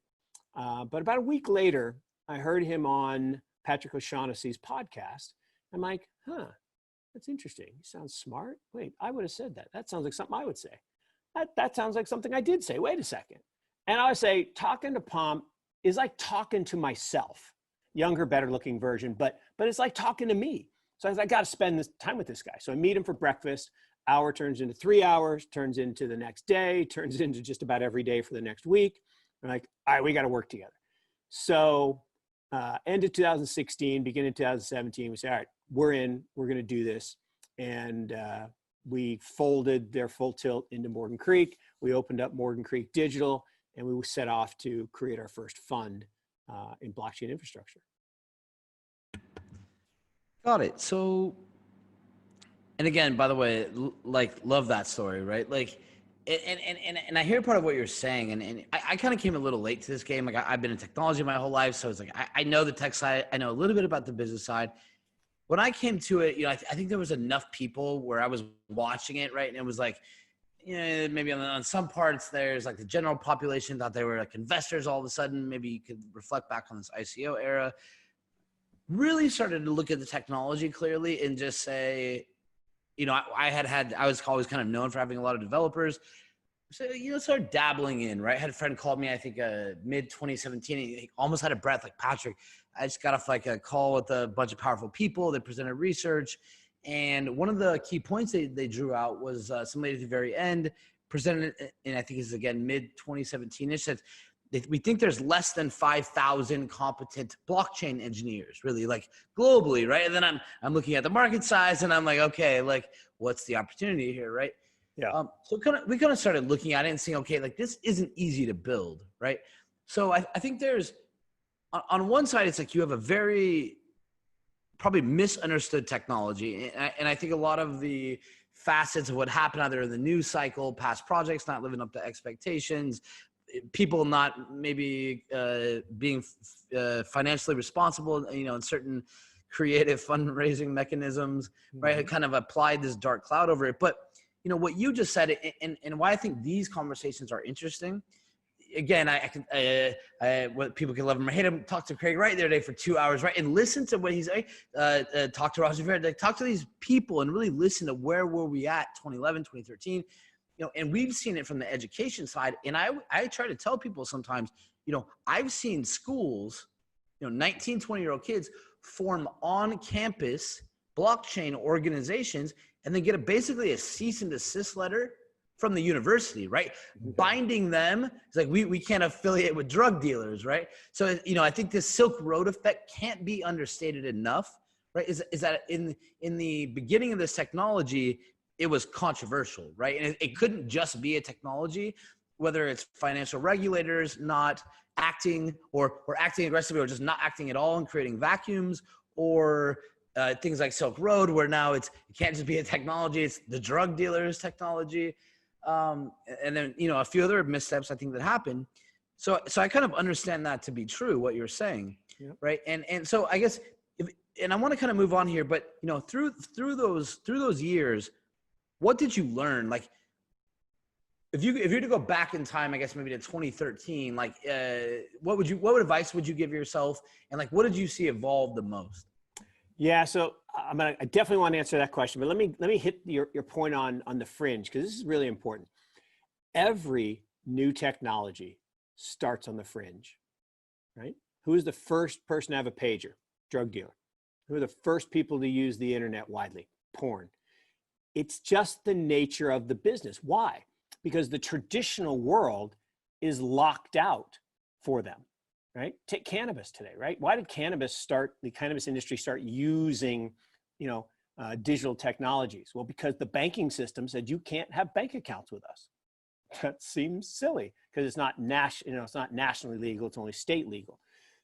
But about a week later, I heard him on Patrick O'Shaughnessy's podcast. I'm like, that's interesting. He sounds smart. Wait, I would have said that. That sounds like something I would say. That sounds like something I did say. Wait a second. And I would say, talking to Pomp is like talking to myself, younger, better looking version, but it's like talking to me. So I got to spend this time with this guy. So I meet him for breakfast. Hour turns into 3 hours, turns into the next day, turns into just about every day for the next week. I'm like, all right, we got to work together. So end of 2016, beginning of 2017, we say, all right, we're going to do this. And we folded their Full Tilt into Morgan Creek. We opened up Morgan Creek Digital, and we set off to create our first fund in blockchain infrastructure. Got it. So, and again, by the way, love that story, right? And I hear part of what you're saying, and I kind of came a little late to this game. Like I've been in technology my whole life, so it's like I know the tech side, I know a little bit about the business side. When I came to it, I think there was enough people where I was watching it, right, and it was like, maybe on some parts there's like the general population thought they were like investors all of a sudden. Maybe you could reflect back on this ICO era. Really started to look at the technology clearly and just say, I was always kind of known for having a lot of developers. So, started dabbling in, right? I had a friend called me, I think mid 2017, and he almost had a breath like, Patrick, I just got off like a call with a bunch of powerful people. They presented research. And one of the key points they drew out was some lady at the very end presented, and I think this is again, mid 2017-ish, said, we think there's less than 5,000 competent blockchain engineers, really, like globally, right? And then I'm looking at the market size, and I'm like, okay, like what's the opportunity here, right? Yeah. So we kind of started looking at it and saying, okay, like this isn't easy to build, right? So I think there's, on one side, it's like you have a very probably misunderstood technology, and I think a lot of the facets of what happened either in the news cycle, past projects not living up to expectations, people not maybe being financially responsible, in certain creative fundraising mechanisms, right? It kind of applied this dark cloud over it. But, what you just said, and why I think these conversations are interesting, again, what people can love him or hate him, talk to Craig Wright the other day for 2 hours, right? And listen to what he's saying, talk to Roger Ver, talk to these people and really listen to where were we at 2011, 2013, and we've seen it from the education side. And I try to tell people sometimes, I've seen schools, 19, 20-year-old kids form on campus blockchain organizations and then get basically a cease and desist letter from the university, right? Okay. Binding them. It's like, we can't affiliate with drug dealers, right? So, I think this Silk Road effect can't be understated enough, right? Is that in the beginning of this technology, it was controversial, right? And it couldn't just be a technology, whether it's financial regulators not acting or acting aggressively or just not acting at all and creating vacuums, or things like Silk Road, where now it can't just be a technology, it's the drug dealers technology. and then, you know, a few other missteps I think that happened. So I kind of understand that to be true, what you're saying, right? And so I guess, and I want to kind of move on here, but you know, through those years, what did you learn? Like, if you were to go back in time, I guess maybe to 2013, like, what advice would you give yourself, and like, what did you see evolve the most? Yeah, so I definitely want to answer that question, but let me hit your point on the fringe, because this is really important. Every new technology starts on the fringe, right? Who is the first person to have a pager? Drug dealer. Who are the first people to use the internet widely? Porn. It's just the nature of the business. Why? Because the traditional world is locked out for them, right? Take cannabis today, right? Why did the cannabis industry start using, you know, digital technologies? Well, because the banking system said you can't have bank accounts with us. That seems silly because it's not nationally legal, it's only state legal.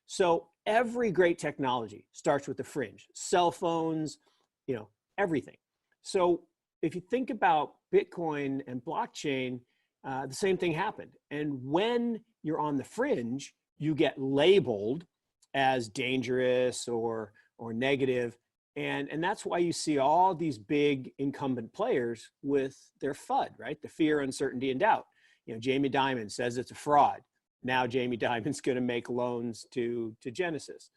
So every great technology starts with the fringe, cell phones, you know, everything. So if you think about Bitcoin and blockchain, the same thing happened. And when you're on the fringe, you get labeled as dangerous or negative. And that's why you see all these big incumbent players with their FUD, right? The fear, uncertainty, and doubt. You know, Jamie Dimon says it's a fraud. Now Jamie Dimon's going to make loans to Genesis.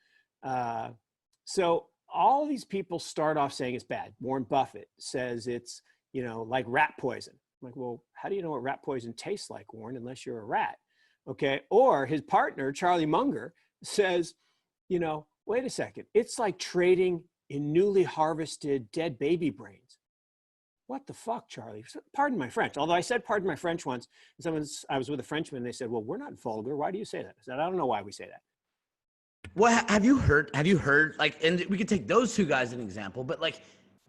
So all these people start off saying it's bad. Warren Buffett says it's, you know, like rat poison. I'm like, well, how do you know what rat poison tastes like, Warren, unless you're a rat? Okay. Or his partner, Charlie Munger, says, you know, wait a second, it's like trading in newly harvested dead baby brains. What the fuck, Charlie? Pardon my French. Although I said pardon my French once, and I was with a Frenchman, and they said, well, we're not vulgar. Why do you say that? I said, I don't know why we say that. Well, have you heard, like, and we could take those two guys as an example, but like,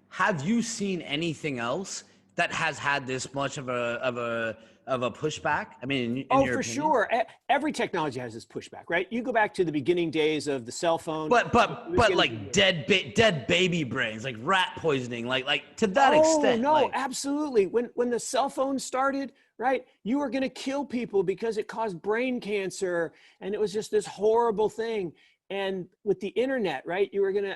have you seen anything else that has had this much of a pushback? I mean, in your for opinion? sure. Every technology has this pushback, right? You go back to the beginning days of the cell phone. But like dead baby brains, like rat poisoning, like to that extent. No, like, absolutely. When the cell phone started, right, you were going to kill people because it caused brain cancer, and it was just this horrible thing. And with the internet, right, you were going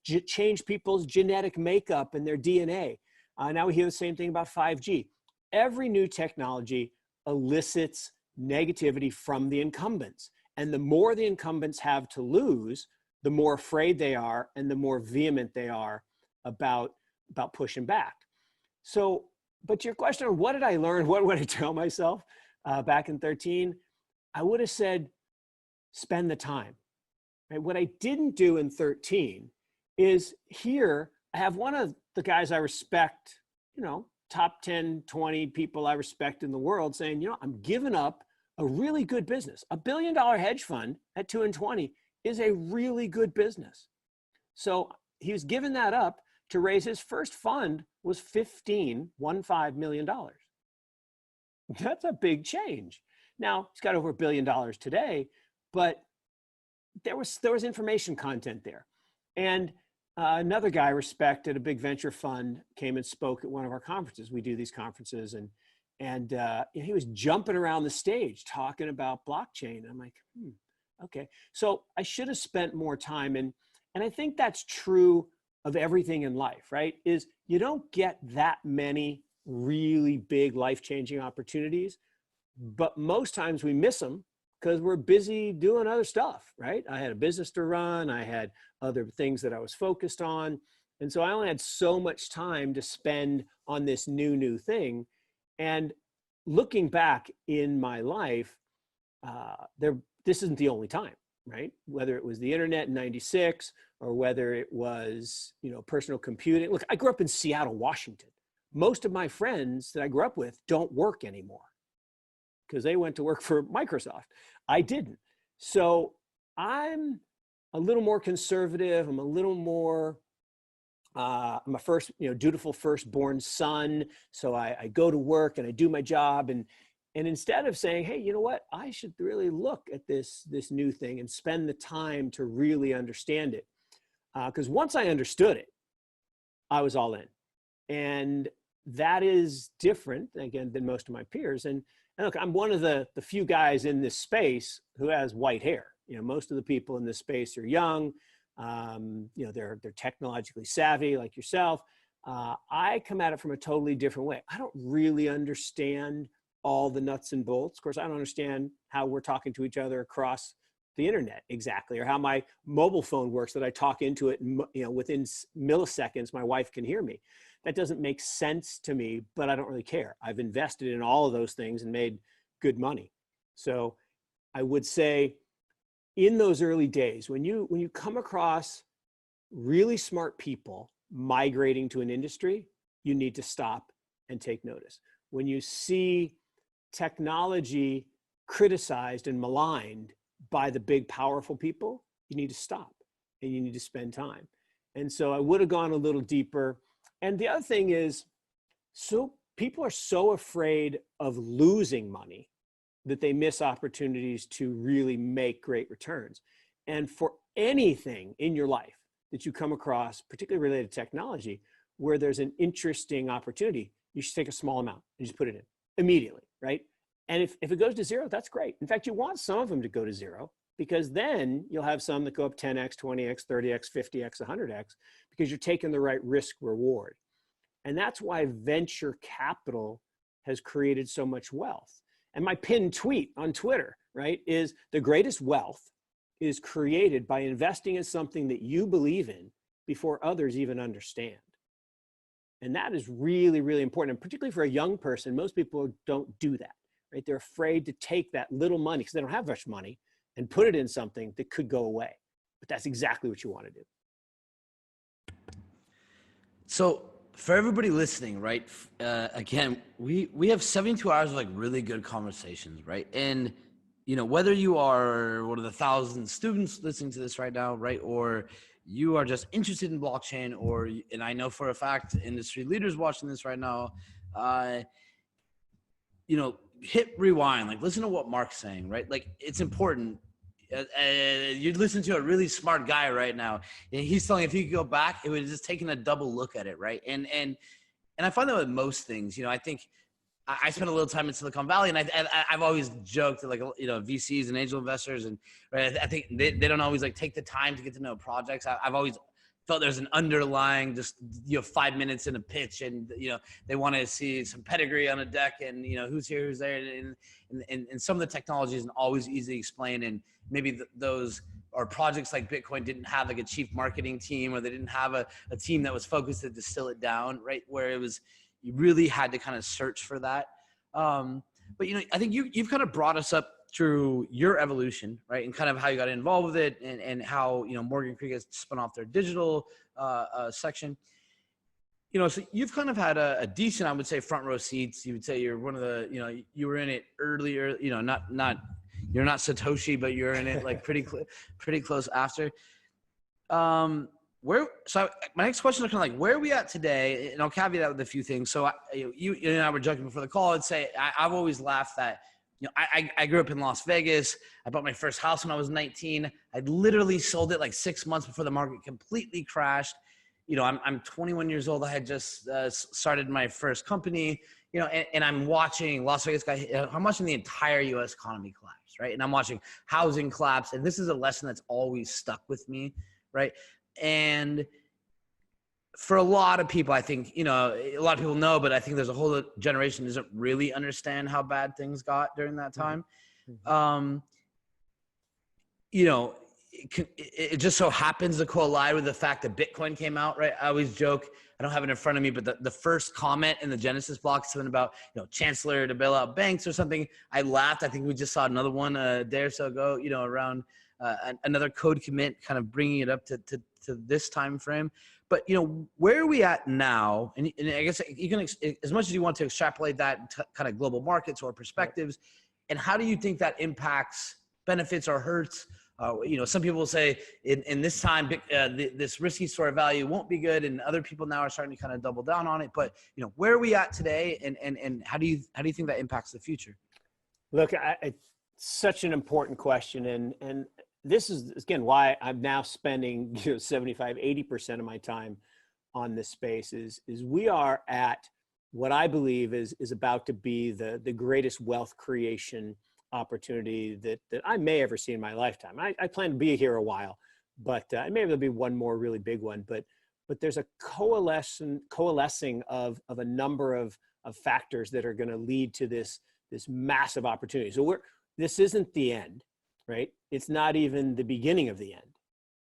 to change people's genetic makeup and their DNA. Now we hear the same thing about 5G. Every new technology elicits negativity from the incumbents. And the more the incumbents have to lose, the more afraid they are and the more vehement they are about pushing back. So, but your question on what did I learn? What would I tell myself back in 13? I would have said, spend the time. Right? What I didn't do in 13 is here, I have one of the guys I respect, you know, top 10, 20 people I respect in the world saying, you know, I'm giving up a really good business. $1 billion hedge fund at 2 and 20 is a really good business. So he was giving that up to raise his first fund was $15 million. That's a big change. Now he's got over $1 billion today, but there was information content there. And another guy I respect at a big venture fund came and spoke at one of our conferences. We do these conferences, and he was jumping around the stage talking about blockchain. I'm like, okay. So I should have spent more time. And I think that's true of everything in life, right? Is you don't get that many really big life-changing opportunities, but most times we miss them because we're busy doing other stuff, right? I had a business to run. I had other things that I was focused on. And so I only had so much time to spend on this new thing. And looking back in my life, this isn't the only time, right? Whether it was the internet in 96 or whether it was, you know, personal computing. Look, I grew up in Seattle, Washington. Most of my friends that I grew up with don't work anymore because they went to work for Microsoft. I didn't. So I'm a little more conservative. I'm a little more, I'm a dutiful firstborn son. So I go to work and I do my job. And instead of saying, hey, you know what, I should really look at this new thing and spend the time to really understand it. 'Cause once I understood it, I was all in. And that is different, again, than most of my peers. And look, I'm one of the few guys in this space who has white hair. Most of the people in this space are young. They're technologically savvy like yourself. I come at it from a totally different way. I don't really understand all the nuts and bolts. Of course, I don't understand how we're talking to each other across the internet exactly, or how my mobile phone works, that I talk into it and, within milliseconds, my wife can hear me. That doesn't make sense to me, but I don't really care. I've invested in all of those things and made good money. So I would say in those early days, when you come across really smart people migrating to an industry, you need to stop and take notice. When you see technology criticized and maligned by the big, powerful people, you need to stop and you need to spend time. And so I would have gone a little deeper. And the other thing is, so people are so afraid of losing money that they miss opportunities to really make great returns. And for anything in your life that you come across, particularly related to technology, where there's an interesting opportunity, you should take a small amount and just put it in immediately, right? And if it goes to zero, that's great. In fact, you want some of them to go to zero, because then you'll have some that go up 10x, 20x, 30x, 50x, 100x, because you're taking the right risk reward. And that's why venture capital has created so much wealth. And my pinned tweet on Twitter, right, is the greatest wealth is created by investing in something that you believe in before others even understand. And that is really, really important. And particularly for a young person, most people don't do that, right? They're afraid to take that little money, because they don't have much money, and put it in something that could go away. But that's exactly what you want to do. So for everybody listening, right? Again, we have 72 hours of like really good conversations, right? And whether you are one of the 1,000 students listening to this right now, right, or you are just interested in blockchain, and I know for a fact industry leaders watching this right now, hit rewind, like listen to what Mark's saying, right? Like it's important. You listen to a really smart guy right now, and he's telling if he could go back, it would have just taken a double look at it, right? And I find that with most things, I think I spent a little time in Silicon Valley, and I've always joked that, like, VCs and angel investors, and right, I think they don't always like take the time to get to know projects. I've always felt there's an underlying, just 5 minutes in a pitch, and they want to see some pedigree on a deck, and who's here, who's there, and some of the technology isn't always easy to explain, and maybe those or projects like Bitcoin didn't have like a chief marketing team, or they didn't have a team that was focused to distill it down, right, where it was, you really had to kind of search for that. But I think you've kind of brought us up through your evolution, right, and kind of how you got involved with it, and how Morgan Creek has spun off their digital section. So you've kind of had a decent, I would say, front row seats. You would say you're one of the, you were in it earlier. Not you're not Satoshi, but you're in it like pretty close after. So my next question is kind of like, where are we at today? And I'll caveat that with a few things. So you and I were joking before the call. I'd say I've always laughed that, I grew up in Las Vegas. I bought my first house when I was 19. I literally sold it like 6 months before the market completely crashed. I'm 21 years old. I had just started my first company, and I'm watching Las Vegas I'm watching the entire U.S. economy collapse, right? And I'm watching housing collapse. And this is a lesson that's always stuck with me, right? And for a lot of people, I think, a lot of people know, but I think there's a whole generation that doesn't really understand how bad things got during that time. Mm-hmm. It just so happens to collide with the fact that Bitcoin came out, right? I always joke, I don't have it in front of me, but the first comment in the Genesis block, something about, Chancellor to bail out banks or something. I laughed. I think we just saw another one a day or so ago, around another code commit, kind of bringing it up to this time frame. But where are we at now? And I guess you can, as much as you want to extrapolate that to kind of global markets or perspectives, and how do you think that impacts, benefits, or hurts? Some people will say in this time, this risky store of value won't be good, and other people now are starting to kind of double down on it. But where are we at today, and how do you think that impacts the future? Look, it's such an important question, and this is, again, why I'm now spending 75, 80% of my time on this space is we are at what I believe is about to be the greatest wealth creation opportunity that I may ever see in my lifetime. I plan to be here a while, but maybe there'll be one more really big one. But there's a coalescing of a number of factors that are going to lead to this massive opportunity. So this isn't the end, right? It's not even the beginning of the end.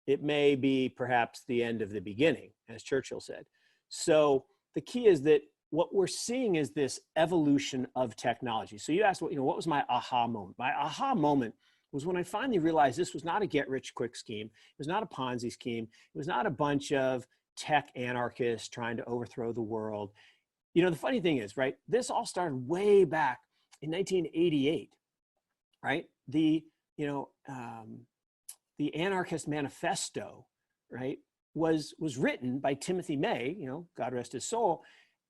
It may be perhaps the end of the beginning, as Churchill said. So the key is that what we're seeing is this evolution of technology. So you asked, what was my aha moment? My aha moment was when I finally realized this was not a get-rich-quick scheme. It was not a Ponzi scheme. It was not a bunch of tech anarchists trying to overthrow the world. The funny thing is, right, this all started way back in 1988, right? The Anarchist Manifesto, right, was written by Timothy May, God rest his soul,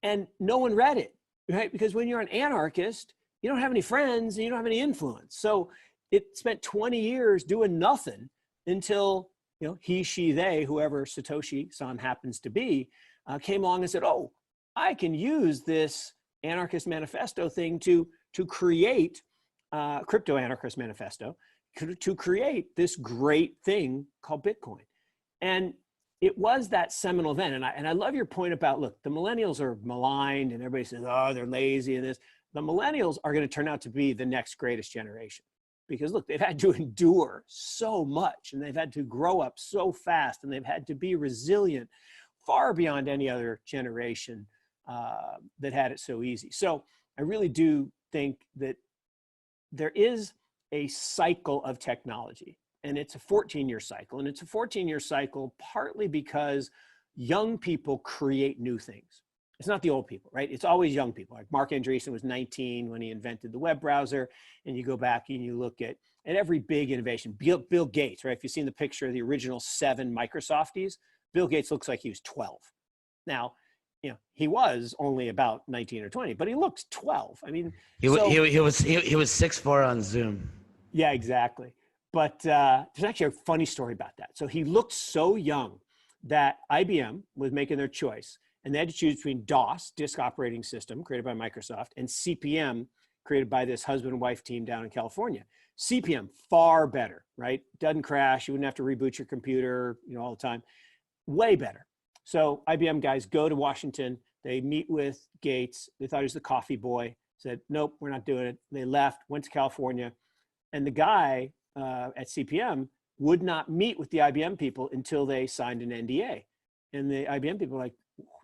and no one read it, right? Because when you're an anarchist, you don't have any friends and you don't have any influence. So it spent 20 years doing nothing until, he, she, they, whoever Satoshi-san happens to be, came along and said, oh, I can use this Anarchist Manifesto thing to create, Crypto Anarchist Manifesto, to create this great thing called Bitcoin. And it was that seminal event. And I love your point about, look, the millennials are maligned and everybody says, oh, they're lazy and this. The millennials are going to turn out to be the next greatest generation because, look, they've had to endure so much and they've had to grow up so fast and they've had to be resilient far beyond any other generation that had it so easy. So I really do think that there is a cycle of technology. And it's a 14-year cycle. And it's a 14-year cycle partly because young people create new things. It's not the old people, right? It's always young people. Like Mark Andreessen was 19 when he invented the web browser. And you go back and you look at every big innovation. Bill Gates, right? If you've seen the picture of the original 7 Microsofties, Bill Gates looks like he was 12. Now, he was only about 19 or 20, but he looked 12. I mean, he was 6'4" on Zoom. Yeah, exactly. But there's actually a funny story about that. So he looked so young that IBM was making their choice. And they had to choose between DOS, disk operating system, created by Microsoft, and CP/M, created by this husband and wife team down in California. CP/M, far better, right? Doesn't crash. You wouldn't have to reboot your computer, all the time. Way better. So IBM guys go to Washington. They meet with Gates. They thought he was the coffee boy. Said, nope, we're not doing it. They left, went to California. And the guy at CP/M would not meet with the IBM people until they signed an NDA. And the IBM people were like,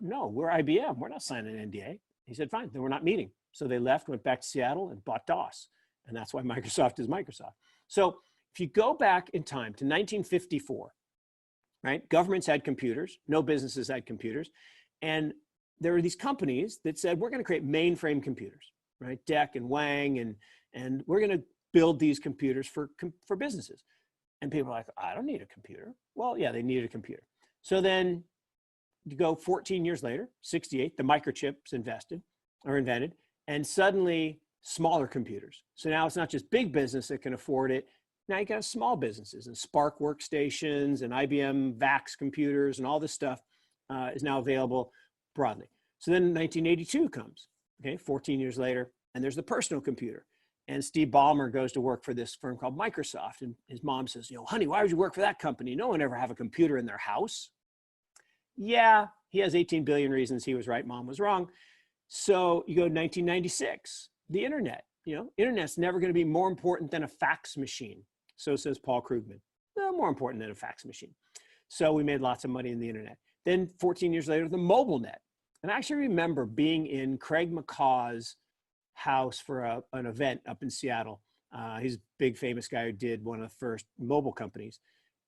no, we're IBM. We're not signing an NDA. He said, fine, then we're not meeting. So they left, went back to Seattle and bought DOS. And that's why Microsoft is Microsoft. So if you go back in time to 1954, right? Governments had computers. No businesses had computers. And there were these companies that said, we're going to create mainframe computers, right? DEC and Wang, and we're going to build these computers for businesses. And people are like, I don't need a computer. Well, yeah, they needed a computer. So then you go 14 years later, 68, the microchips invented, and suddenly smaller computers. So now it's not just big business that can afford it. Now you got small businesses and Spark workstations and IBM VAX computers and all this stuff is now available broadly. So then 1982 comes, okay, 14 years later, and there's the personal computer. And Steve Ballmer goes to work for this firm called Microsoft. And his mom says, honey, why would you work for that company? No one ever have a computer in their house. Yeah, he has 18 billion reasons he was right, mom was wrong. So you go to 1996, the internet. Internet's never going to be more important than a fax machine. So says Paul Krugman. No, more important than a fax machine. So we made lots of money in the internet. Then 14 years later, the mobile net. And I actually remember being in Craig McCaw's house for an event up in Seattle. He's a big famous guy who did one of the first mobile companies.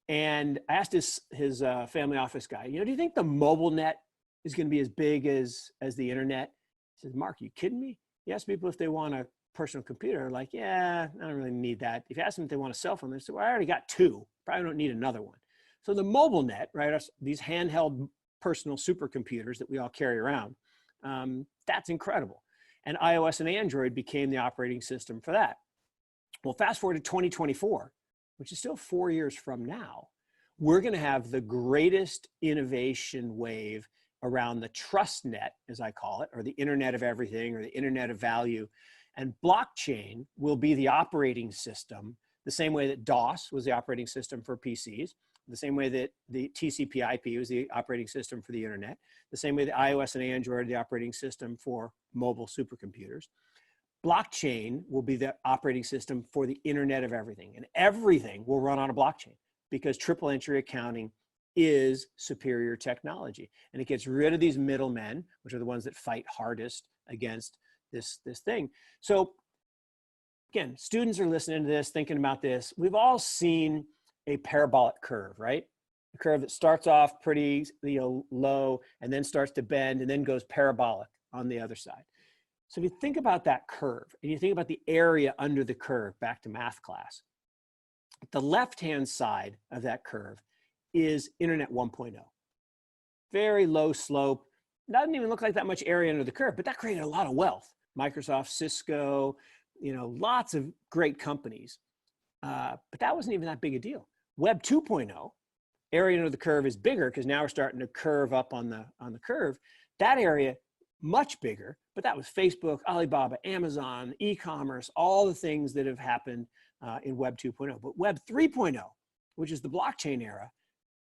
And I asked his family office guy, do you think the mobile net is going to be as big as the internet? He says, Mark, are you kidding me? You ask people if they want a personal computer, they're like, yeah, I don't really need that. If you ask them if they want a cell phone, they say, well, I already got 2. Probably don't need another one. So the mobile net, right, these handheld personal supercomputers that we all carry around, that's incredible. And iOS and Android became the operating system for that. Well, fast forward to 2024, which is still 4 years from now, we're going to have the greatest innovation wave around the trust net, as I call it, or the internet of everything, or the internet of value. And blockchain will be the operating system, the same way that DOS was the operating system for PCs, the same way that the TCP/IP was the operating system for the internet, the same way that iOS and Android are the operating system for mobile supercomputers. Blockchain will be the operating system for the internet of everything, and everything will run on a blockchain because triple entry accounting is superior technology. And it gets rid of these middlemen, which are the ones that fight hardest against this thing. So again, students are listening to this, thinking about this. We've all seen a parabolic curve, right? A curve that starts off pretty low and then starts to bend and then goes parabolic on the other side. So if you think about that curve and you think about the area under the curve, back to math class, the left-hand side of that curve is Internet 1.0. Very low slope, doesn't even look like that much area under the curve, but that created a lot of wealth. Microsoft, Cisco, lots of great companies. But that wasn't even that big a deal. Web 2.0, area under the curve is bigger because now we're starting to curve up on the curve. That area, much bigger, but that was Facebook, Alibaba, Amazon, e-commerce, all the things that have happened in Web 2.0. But Web 3.0, which is the blockchain era,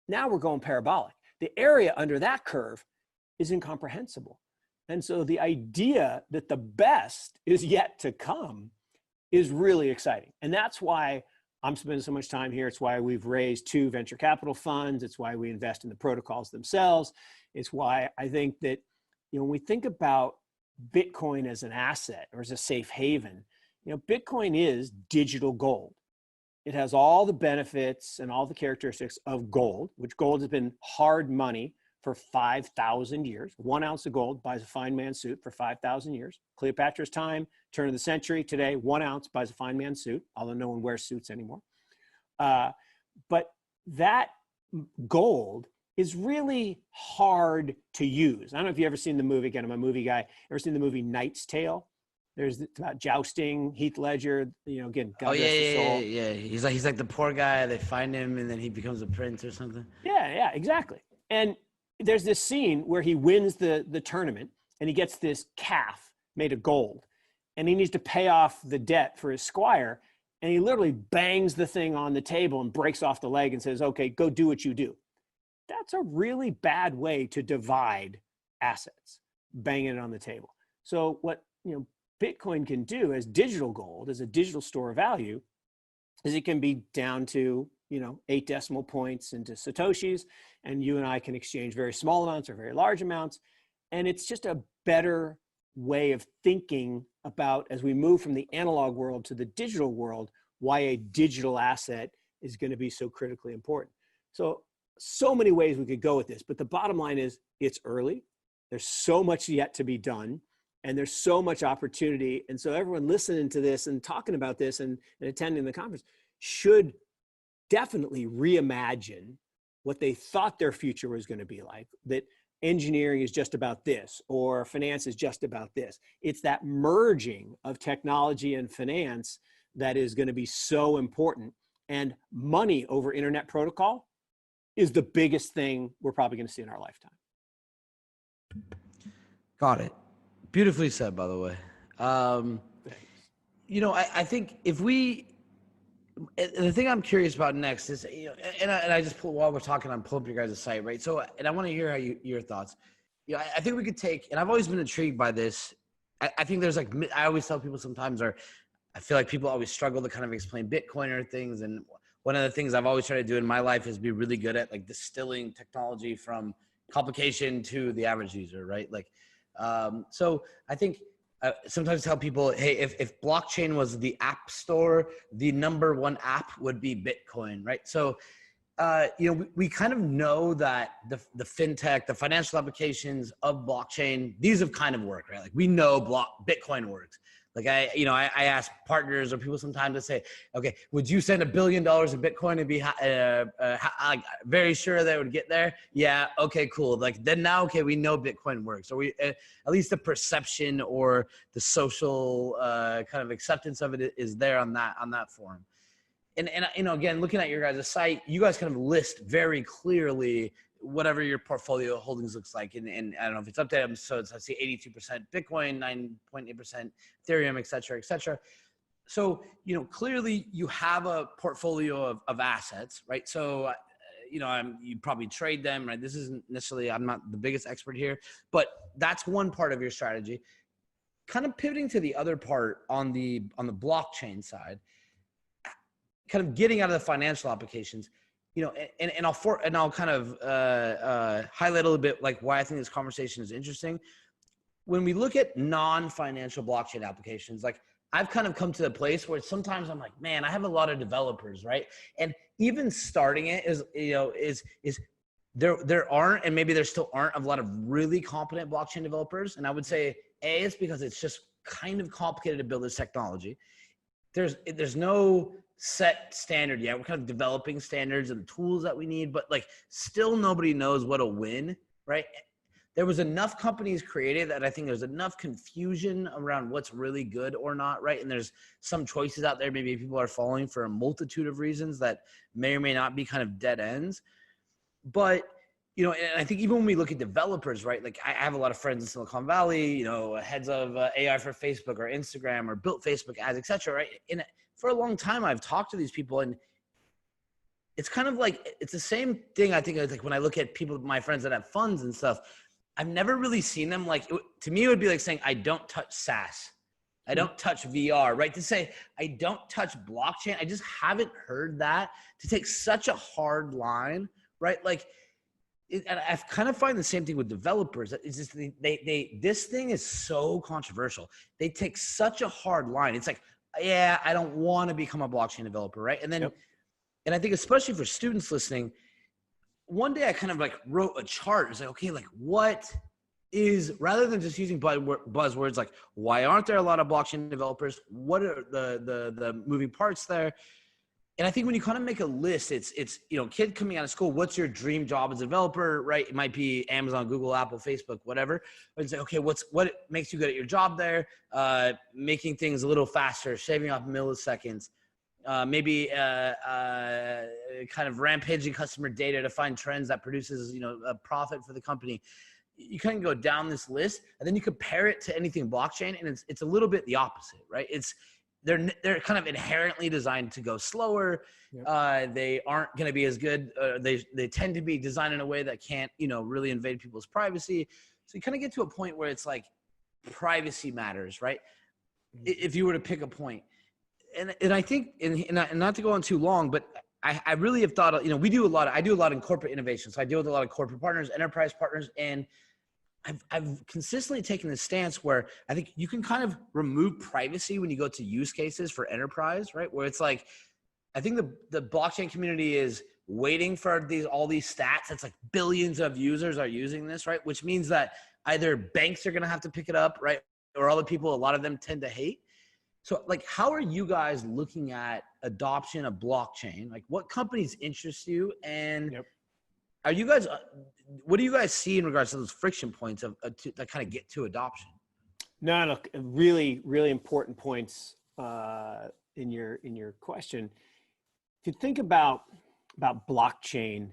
now we're going parabolic. The area under that curve is incomprehensible. And so the idea that the best is yet to come is really exciting. And that's why I'm spending so much time here. It's why we've raised 2 venture capital funds. It's why we invest in the protocols themselves. It's why I think that, when we think about Bitcoin as an asset or as a safe haven, Bitcoin is digital gold. It has all the benefits and all the characteristics of gold, which gold has been hard money for 5,000 years. 1 ounce of gold buys a fine man's suit for 5,000 years. Cleopatra's time, turn of the century. Today, 1 ounce buys a fine man's suit, although no one wears suits anymore. But that gold is really hard to use. I don't know if you've ever seen the movie, again, I'm a movie guy, ever seen the movie Knight's Tale? It's about jousting, Heath Ledger, again, God rest his soul. Yeah. He's like the poor guy, they find him and then he becomes a prince or something. Yeah, exactly. And there's this scene where he wins the tournament and he gets this calf made of gold and he needs to pay off the debt for his squire. And he literally bangs the thing on the table and breaks off the leg and says, okay, go do what you do. That's a really bad way to divide assets, banging it on the table. So what Bitcoin can do as digital gold, as a digital store of value, is it can be down to 8 decimal points into Satoshis, and you and I can exchange very small amounts or very large amounts. And it's just a better way of thinking about, as we move from the analog world to the digital world, why a digital asset is going to be so critically important. So many ways we could go with this, but the bottom line is it's early. There's so much yet to be done, and there's so much opportunity. And so everyone listening to this and talking about this and attending the conference should definitely reimagine what they thought their future was going to be like, that engineering is just about this or finance is just about this. It's that merging of technology and finance that is going to be so important. And money over internet protocol is the biggest thing we're probably going to see in our lifetime. Got it. Beautifully said, by the way. I think if we, the thing I'm curious about next is, and I just while we're talking, I'm pulling up your guys' site, right? So, and I want to hear how your thoughts. I think we could take, and I've always been intrigued by this. I think there's I always tell people sometimes, or I feel like people always struggle to kind of explain Bitcoin or things. And one of the things I've always tried to do in my life is be really good at distilling technology from complication to the average user, right? So I think sometimes tell people, hey, if blockchain was the app store, the #1 app would be Bitcoin, right? So, we kind of know that the fintech, the financial applications of blockchain, these have kind of worked, right? We know Bitcoin works. I ask partners or people sometimes to say, okay, would you send $1 billion of Bitcoin and be very sure that it would get there? Yeah. Okay, cool. Then now, okay, we know Bitcoin works. Or we, at least the perception or the social kind of acceptance of it is there on that forum. And again, looking at your guys' site, you guys kind of list very clearly whatever your portfolio holdings looks like. And I don't know if it's updated. So I see 82% Bitcoin, 9.8% Ethereum, et cetera, et cetera. So, clearly you have a portfolio of assets, right? So, you probably trade them, right? This isn't necessarily, I'm not the biggest expert here, but that's one part of your strategy. Kind of pivoting to the other part on the blockchain side, kind of getting out of the financial applications, and I'll kind of highlight a little bit like why I think this conversation is interesting. When we look at non-financial blockchain applications, like I've kind of come to the place where sometimes I'm like, man, I have a lot of developers, right? And even starting it is there aren't, and maybe there still aren't a lot of really competent blockchain developers. And I would say, A, it's because it's just kind of complicated to build this technology. There's no set standard yet. We're kind of developing standards and tools that we need, but like still nobody knows what a win, right? There was enough companies created that I think there's enough confusion around what's really good or not, right? And there's some choices out there maybe people are following for a multitude of reasons that may or may not be kind of dead ends. But, and I think even when we look at developers, right? Like I have a lot of friends in Silicon Valley, heads of AI for Facebook or Instagram or built Facebook ads, et cetera, right? And for a long time, I've talked to these people, and it's kind of like, it's the same thing. I think like when I look at people, my friends that have funds and stuff, I've never really seen them like, to me, it would be like saying, I don't touch SaaS. I don't touch VR, right? To say, I don't touch blockchain. I just haven't heard that, to take such a hard line, right? Like, and I kind of find the same thing with developers. It's just this thing is so controversial. They take such a hard line. It's like, yeah, I don't want to become a blockchain developer, right? And then, and I think especially for students listening, one day I kind of like wrote a chart. It's like, okay, like what is, rather than just using buzzwords like, why aren't there a lot of blockchain developers? What are the moving parts there? And I think when you kind of make a list, it's kid coming out of school, what's your dream job as a developer, right? It might be Amazon, Google, Apple, Facebook, whatever. But it's like, okay, what makes you good at your job there? Making things a little faster, shaving off milliseconds, maybe kind of rampaging customer data to find trends that produces, a profit for the company. You kind of go down this list, and then you compare it to anything blockchain, and it's a little bit the opposite, right? They're kind of inherently designed to go slower. They aren't going to be as good. They tend to be designed in a way that can't, really invade people's privacy. So you kind of get to a point where it's like privacy matters, right? If you were to pick a point. And I think, and not to go on too long, but I really have thought, I do a lot in corporate innovation. So I deal with a lot of corporate partners, enterprise partners, and I've consistently taken this stance where I think you can kind of remove privacy when you go to use cases for enterprise, right? Where it's like, I think the blockchain community is waiting for all these stats. It's like billions of users are using this, right? Which means that either banks are going to have to pick it up, right? Or other people, a lot of them tend to hate. So like, how are you guys looking at adoption of blockchain? Like what companies interest you? And are you guys, what do you guys see in regards to those friction points that kind of get to adoption? No, look, really, really important points in your question. If you think about blockchain,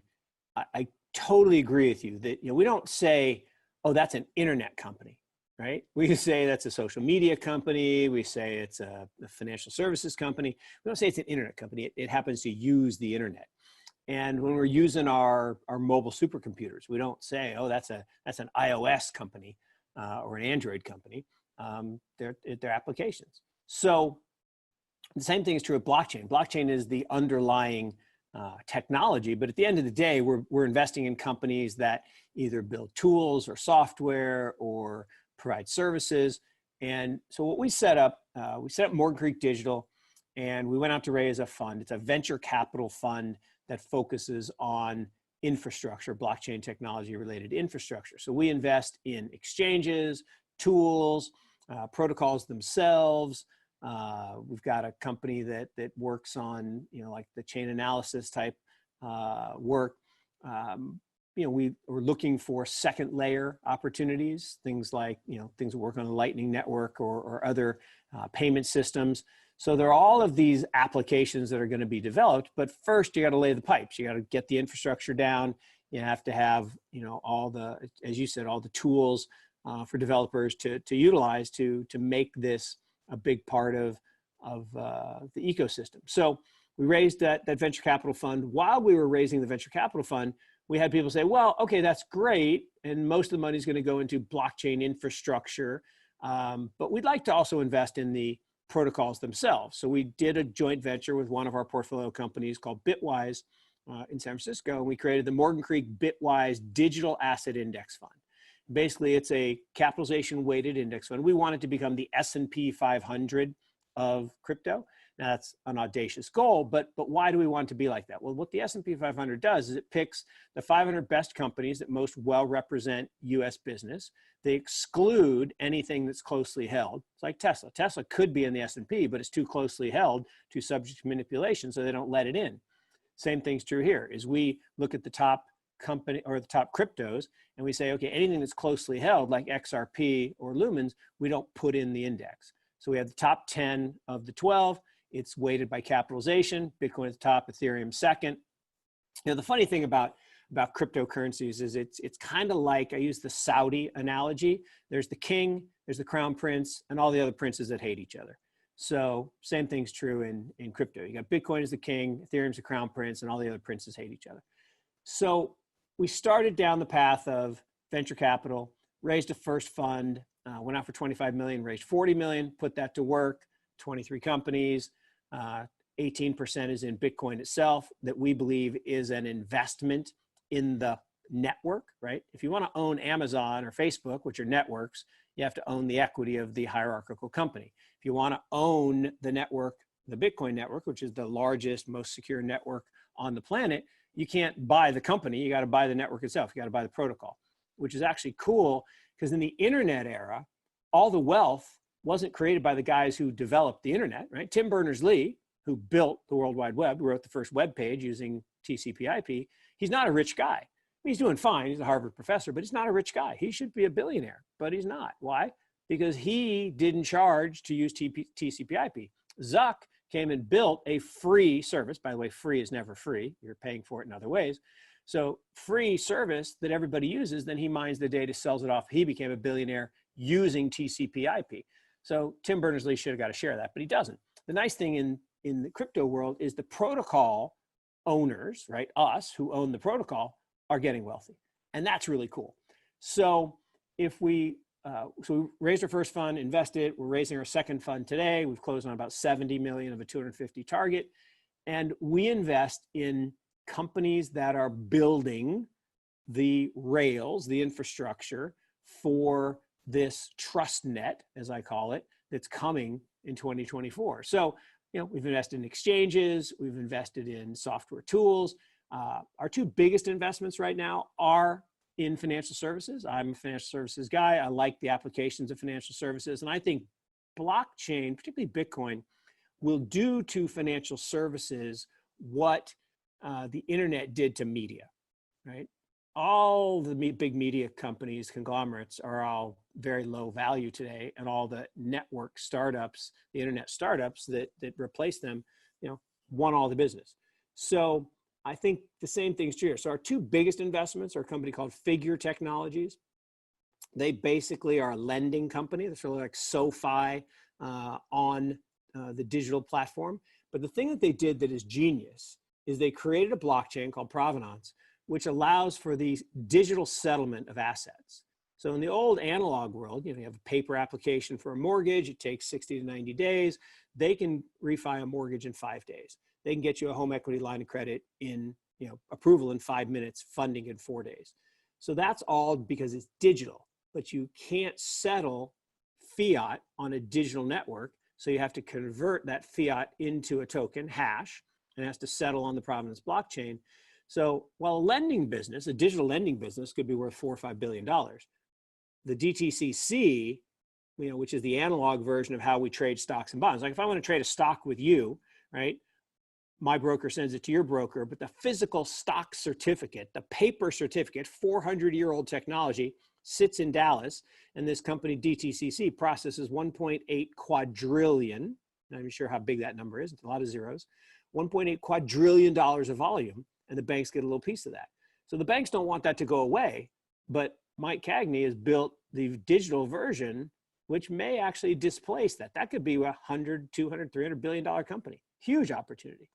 I totally agree with you that we don't say, oh, that's an internet company, right? We say that's a social media company. We say it's a financial services company. We don't say it's an internet company. It happens to use the internet. And when we're using our mobile supercomputers, we don't say, oh, that's an iOS company or an Android company. They're applications. So the same thing is true of blockchain. Blockchain is the underlying technology, but at the end of the day, we're investing in companies that either build tools or software or provide services. And so what we set up Morgan Creek Digital, and we went out to raise a fund. It's a venture capital fund that focuses on infrastructure, blockchain technology related infrastructure. So we invest in exchanges, tools, protocols themselves. We've got a company that works on, like the chain analysis type work. We're looking for second layer opportunities, things like, things that work on the Lightning Network or other payment systems. So there are all of these applications that are going to be developed, but first you got to lay the pipes. You got to get the infrastructure down. You have to have, all the, as you said, all the tools for developers to utilize to make this a big part of the ecosystem. So we raised that venture capital fund. While we were raising the venture capital fund, we had people say, well, okay, that's great. And most of the money is going to go into blockchain infrastructure. But we'd like to also invest in the protocols themselves. So we did a joint venture with one of our portfolio companies called Bitwise in San Francisco. And we created the Morgan Creek Bitwise Digital Asset Index Fund. Basically, it's a capitalization weighted index fund. We want it to become the S&P 500 of crypto. Now that's an audacious goal, but why do we want it to be like that? Well, what the S&P 500 does is it picks the 500 best companies that most well represent US business. They exclude anything that's closely held. It's like Tesla. Tesla could be in the S&P, but it's too closely held, too subject to manipulation, so they don't let it in. Same thing's true here, is we look at the top company or the top cryptos and we say, okay, anything that's closely held like XRP or Lumens, we don't put in the index. So we have the top 10 of the 12. It's weighted by capitalization. Bitcoin at the top, Ethereum second. The funny thing about cryptocurrencies is it's kind of like, I use the Saudi analogy. There's the king, there's the crown prince, and all the other princes that hate each other. So same thing's true in crypto. You got Bitcoin as the king, Ethereum's the crown prince, and all the other princes hate each other. So we started down the path of venture capital, raised a first fund, went out for 25 million, raised 40 million, put that to work, 23 companies, 18% is in Bitcoin itself that we believe is an investment in the network, right? If you want to own Amazon or Facebook, which are networks, you have to own the equity of the hierarchical company. If you want to own the network, the Bitcoin network, which is the largest, most secure network on the planet, you can't buy the company, you got to buy the network itself, you got to buy the protocol, which is actually cool because in the internet era, all the wealth wasn't created by the guys who developed the internet, right? Tim Berners-Lee, who built the World Wide Web, who wrote the first web page using TCP/IP, he's not a rich guy. He's doing fine, he's a Harvard professor, but he's not a rich guy. He should be a billionaire, but he's not. Why? Because he didn't charge to use TCP/IP. Zuck came and built a free service. By the way, free is never free. You're paying for it in other ways. So free service that everybody uses, then he mines the data, sells it off. He became a billionaire using TCP/IP. So Tim Berners-Lee should have got a share of that, but he doesn't. The nice thing in the crypto world is the protocol owners, right? Us who own the protocol are getting wealthy. And that's really cool. So if we raised our first fund, invested, we're raising our second fund today. We've closed on about 70 million of a 250 target. And we invest in companies that are building the rails, the infrastructure for this trust net, as I call it, that's coming in 2024. So, we've invested in exchanges, we've invested in software tools. Our two biggest investments right now are in financial services. I'm a financial services guy. I like the applications of financial services. And I think blockchain, particularly Bitcoin, will do to financial services what the internet did to media, right? All the big media companies, conglomerates are all very low value today. And all the network startups, the internet startups that replace them, won all the business. So I think the same thing's true here. So our two biggest investments are a company called Figure Technologies. They basically are a lending company. They're sort of like SoFi on the digital platform. But the thing that they did that is genius is they created a blockchain called Provenance, which allows for the digital settlement of assets. So in the old analog world, you have a paper application for a mortgage. It takes 60 to 90 days. They can refi a mortgage in 5 days. They can get you a home equity line of credit in, approval in 5 minutes, funding in 4 days. So that's all because it's digital, but you can't settle fiat on a digital network. So you have to convert that fiat into a token, hash, and it has to settle on the Provenance blockchain. So while a lending business, a digital lending business could be worth $4 or $5 billion, the DTCC, which is the analog version of how we trade stocks and bonds. Like if I want to trade a stock with you, right? My broker sends it to your broker, but the physical stock certificate, the paper certificate, 400-year-old technology, sits in Dallas, and this company DTCC processes 1.8 quadrillion, not even sure how big that number is, it's a lot of zeros, $1.8 quadrillion of volume, and the banks get a little piece of that. So the banks don't want that to go away, but Mike Cagney has built the digital version, which may actually displace that. That could be a $100, $200, $300 billion company. Huge opportunity.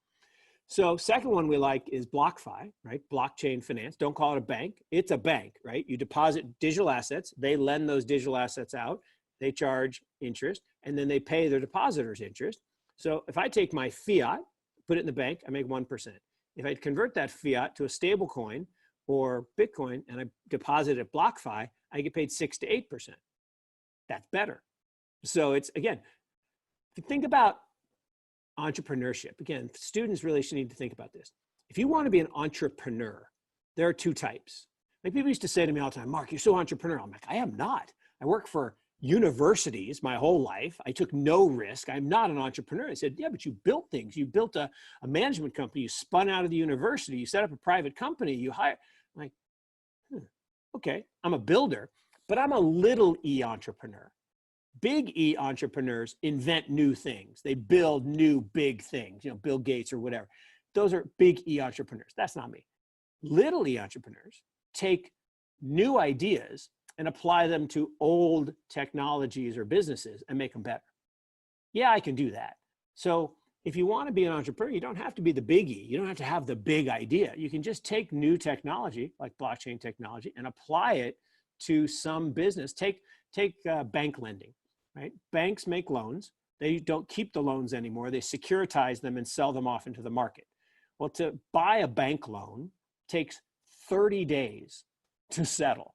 So second one we like is BlockFi, right? Blockchain finance. Don't call it a bank. It's a bank, right? You deposit digital assets. They lend those digital assets out. They charge interest, and then they pay their depositors interest. So if I take my fiat, put it in the bank, I make 1%. If I convert that fiat to a stable coin or Bitcoin and I deposit it at BlockFi, I get paid 6 to 8%. That's better. So it's, again, if you think about entrepreneurship, again, students really should need to think about this. If you want to be an entrepreneur, there are two types. Like people used to say to me all the time, Mark, you're so entrepreneurial. I'm like, I am not. I work for universities my whole life. I took no risk. I'm not an entrepreneur. I said, yeah, but you built things. You built a management company. You spun out of the university. You set up a private company. You hire. I'm like, okay, I'm a builder, but I'm a little e entrepreneur. Big E entrepreneurs invent new things. They build new big things, you know, Bill Gates or whatever. Those are big E entrepreneurs. That's not me. Little E entrepreneurs take new ideas and apply them to old technologies or businesses and make them better. Yeah, I can do that. So if you want to be an entrepreneur, you don't have to be the big E. You don't have to have the big idea. You can just take new technology like blockchain technology and apply it to some business. Take bank lending. Right? Banks make loans. They don't keep the loans anymore. They securitize them and sell them off into the market. Well, to buy a bank loan takes 30 days to settle.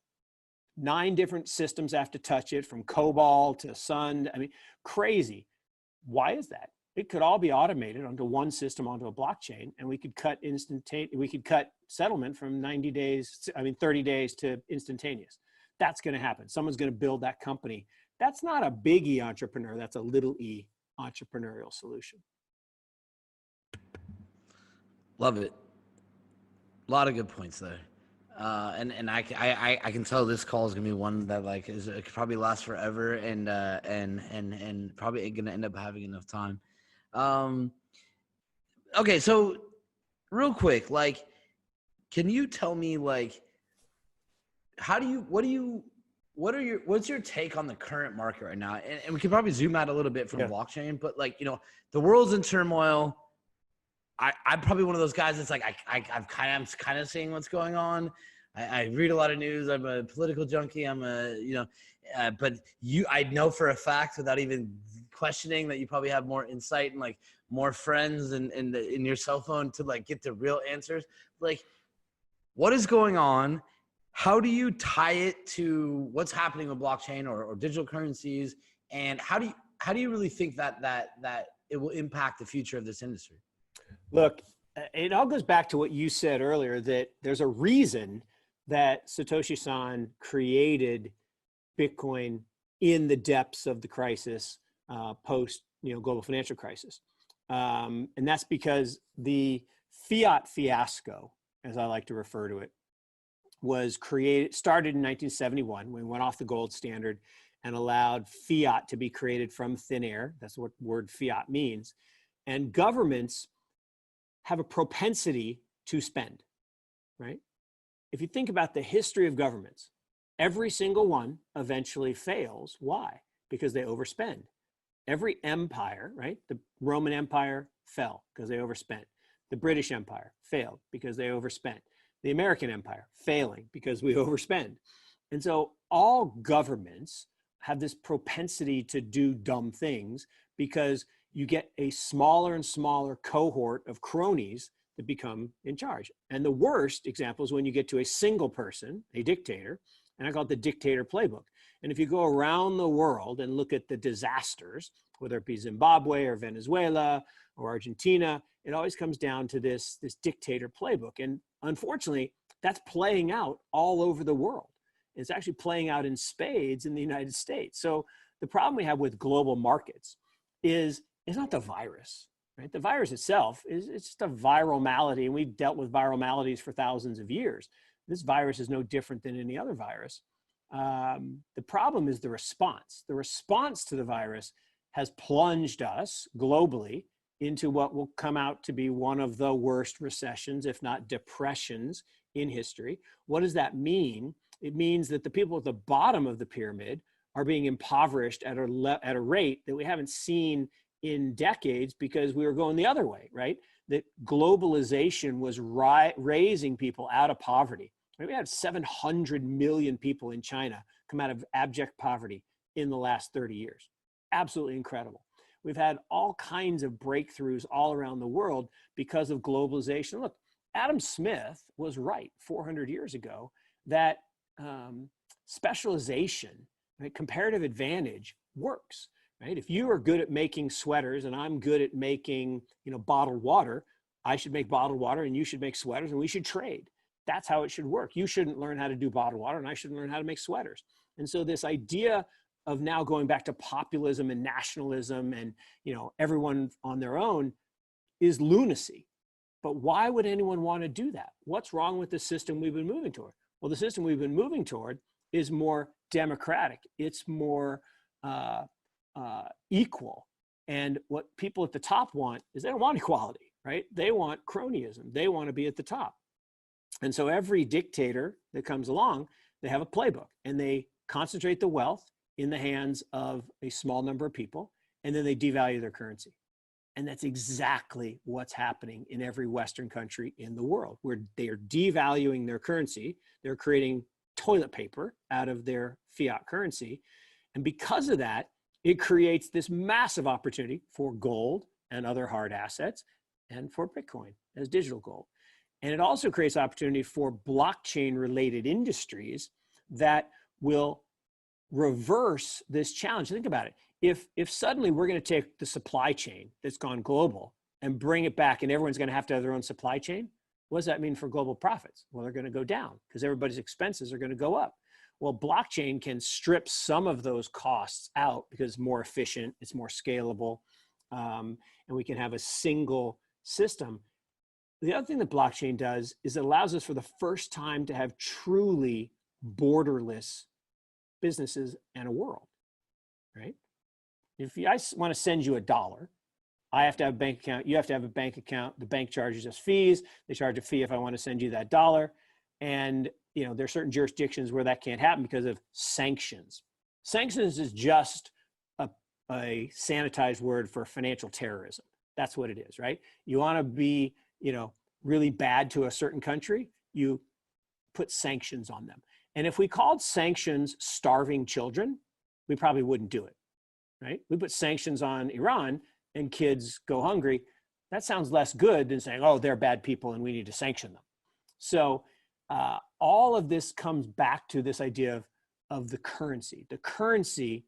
9 different systems have to touch it, from COBOL to Sun. I mean, crazy. Why is that? It could all be automated onto one system, onto a blockchain, and we could cut settlement from 30 days to instantaneous. That's going to happen. Someone's going to build that company. That's not a big E entrepreneur. That's a little e entrepreneurial solution. Love it. A lot of good points there. And I can tell this call is gonna be one that like it could probably last forever and probably ain't gonna end up having enough time. Okay, so real quick, like, can you tell me like what's your take on the current market right now? And we can probably zoom out a little bit from blockchain, but like, you know, the world's in turmoil. I'm probably one of those guys that's like, I'm kind of seeing what's going on. I read a lot of news. I'm a political junkie. But I know for a fact, without even questioning, that you probably have more insight and like more friends in your cell phone to like get the real answers. Like, what is going on? How do you tie it to what's happening with blockchain or digital currencies? And how do you really think that it will impact the future of this industry? Look, it all goes back to what you said earlier, that there's a reason that Satoshi Son created Bitcoin in the depths of the crisis, post global financial crisis. And that's because the fiat fiasco, as I like to refer to it, started in 1971 when we went off the gold standard and allowed fiat to be created from thin air. That's what word fiat means. And governments have a propensity to spend, right? If you think about the history of governments, every single one eventually fails. Why? Because they overspend. Every empire, right? The Roman Empire fell because they overspent. The British Empire failed because they overspent. The American Empire failing because we overspend. And so all governments have this propensity to do dumb things because you get a smaller and smaller cohort of cronies that become in charge. And the worst example is when you get to a single person, a dictator, and I call it the dictator playbook. And if you go around the world and look at the disasters, whether it be Zimbabwe or Venezuela or Argentina, it always comes down to this dictator playbook. And unfortunately, that's playing out all over the world. It's actually playing out in spades in the United States. So the problem we have with global markets is it's not the virus, right? The virus itself it's just a viral malady, and we've dealt with viral maladies for thousands of years. This virus is no different than any other virus. The problem is the response. The response to the virus has plunged us globally into what will come out to be one of the worst recessions, if not depressions, in history. What does that mean? It means that the people at the bottom of the pyramid are being impoverished at a rate that we haven't seen in decades, because we were going the other way, right? That globalization was raising people out of poverty. We had 700 million people in China come out of abject poverty in the last 30 years. Absolutely incredible. We've had all kinds of breakthroughs all around the world because of globalization. Look, Adam Smith was right 400 years ago that specialization, right, comparative advantage works. Right? If you are good at making sweaters and I'm good at making, bottled water, I should make bottled water and you should make sweaters and we should trade. That's how it should work. You shouldn't learn how to do bottled water and I shouldn't learn how to make sweaters. And so this idea of now going back to populism and nationalism and, everyone on their own is lunacy. But why would anyone want to do that? What's wrong with the system we've been moving toward? Well, the system we've been moving toward is more democratic. It's more equal. And what people at the top want is they don't want equality, right? They want cronyism. They want to be at the top. And so every dictator that comes along, they have a playbook and they concentrate the wealth in the hands of a small number of people, and then they devalue their currency. And that's exactly what's happening in every Western country in the world, where they are devaluing their currency. They're creating toilet paper out of their fiat currency. And because of that, it creates this massive opportunity for gold and other hard assets and for Bitcoin as digital gold. And it also creates opportunity for blockchain related industries that will reverse this challenge. Think about it. If suddenly we're going to take the supply chain that's gone global and bring it back and everyone's going to have their own supply chain, what does that mean for global profits? Well, they're going to go down because everybody's expenses are going to go up. Well, blockchain can strip some of those costs out because it's more efficient, it's more scalable, and we can have a single system. The other thing that blockchain does is it allows us for the first time to have truly borderless businesses and a world, right? If I want to send you $1, I have to have a bank account. You have to have a bank account. The bank charges us fees. They charge a fee if I want to send you that $1. And there are certain jurisdictions where that can't happen because of sanctions. Sanctions is just a sanitized word for financial terrorism. That's what it is, right? You want to be, really bad to a certain country, you put sanctions on them. And if we called sanctions starving children, we probably wouldn't do it, right? We put sanctions on Iran and kids go hungry. That sounds less good than saying, oh, they're bad people and we need to sanction them. So all of this comes back to this idea of the currency. The currency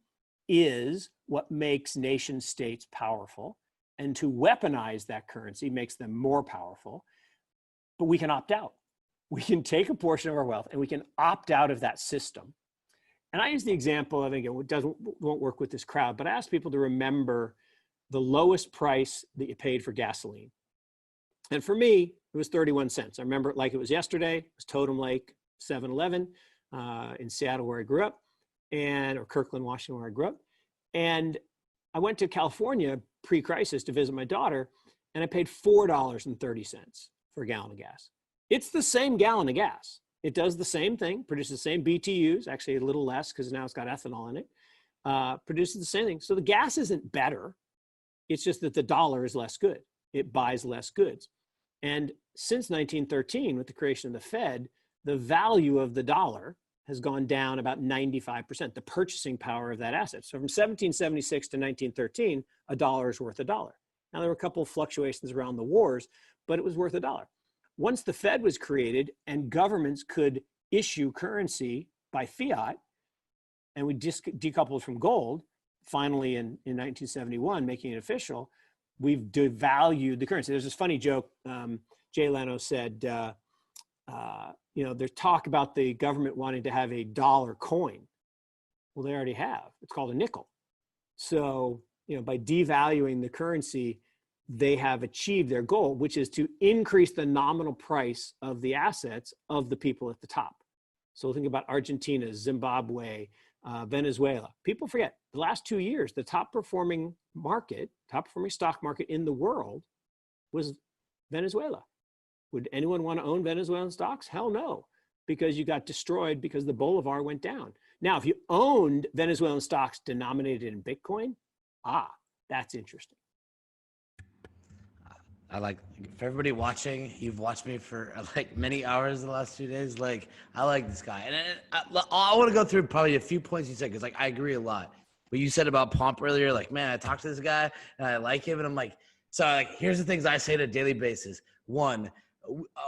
is what makes nation states powerful, and to weaponize that currency makes them more powerful. But we can opt out. We can take a portion of our wealth and we can opt out of that system. And I use the example, I think it won't work with this crowd, but I ask people to remember the lowest price that you paid for gasoline. And for me, it was 31 cents. I remember it like it was yesterday. It was Totem Lake 7-Eleven in Seattle, where I grew up, or Kirkland, Washington, where I grew up. And I went to California pre-crisis to visit my daughter, and I paid $4.30 for a gallon of gas. It's the same gallon of gas. It does the same thing, produces the same BTUs, actually a little less because now it's got ethanol in it, produces the same thing. So the gas isn't better. It's just that the dollar is less good. It buys less goods. And since 1913, with the creation of the Fed, the value of the dollar has gone down about 95%, the purchasing power of that asset. So from 1776 to 1913, a dollar is worth $1. Now there were a couple of fluctuations around the wars, but it was worth $1. Once the Fed was created and governments could issue currency by fiat, and we decoupled from gold, finally in 1971, making it official, we've devalued the currency. There's this funny joke. Jay Leno said, there's talk about the government wanting to have a dollar coin. Well, they already have. It's called a nickel. So, by devaluing the currency, they have achieved their goal, which is to increase the nominal price of the assets of the people at the top. So think about Argentina, Zimbabwe, Venezuela. People forget the last 2 years, the top performing stock market in the world was Venezuela, Would anyone want to own Venezuelan stocks? Hell no, because you got destroyed because the bolivar went down. Now, if you owned Venezuelan stocks denominated in Bitcoin, that's interesting. I like, for everybody watching, you've watched me for like many hours the last 2 days. Like, I like this guy. And I want to go through probably a few points you said, because like I agree a lot. What you said about Pomp earlier, like, man, I talked to this guy and I like him. And I'm like, so like, here's the things I say on a daily basis. One,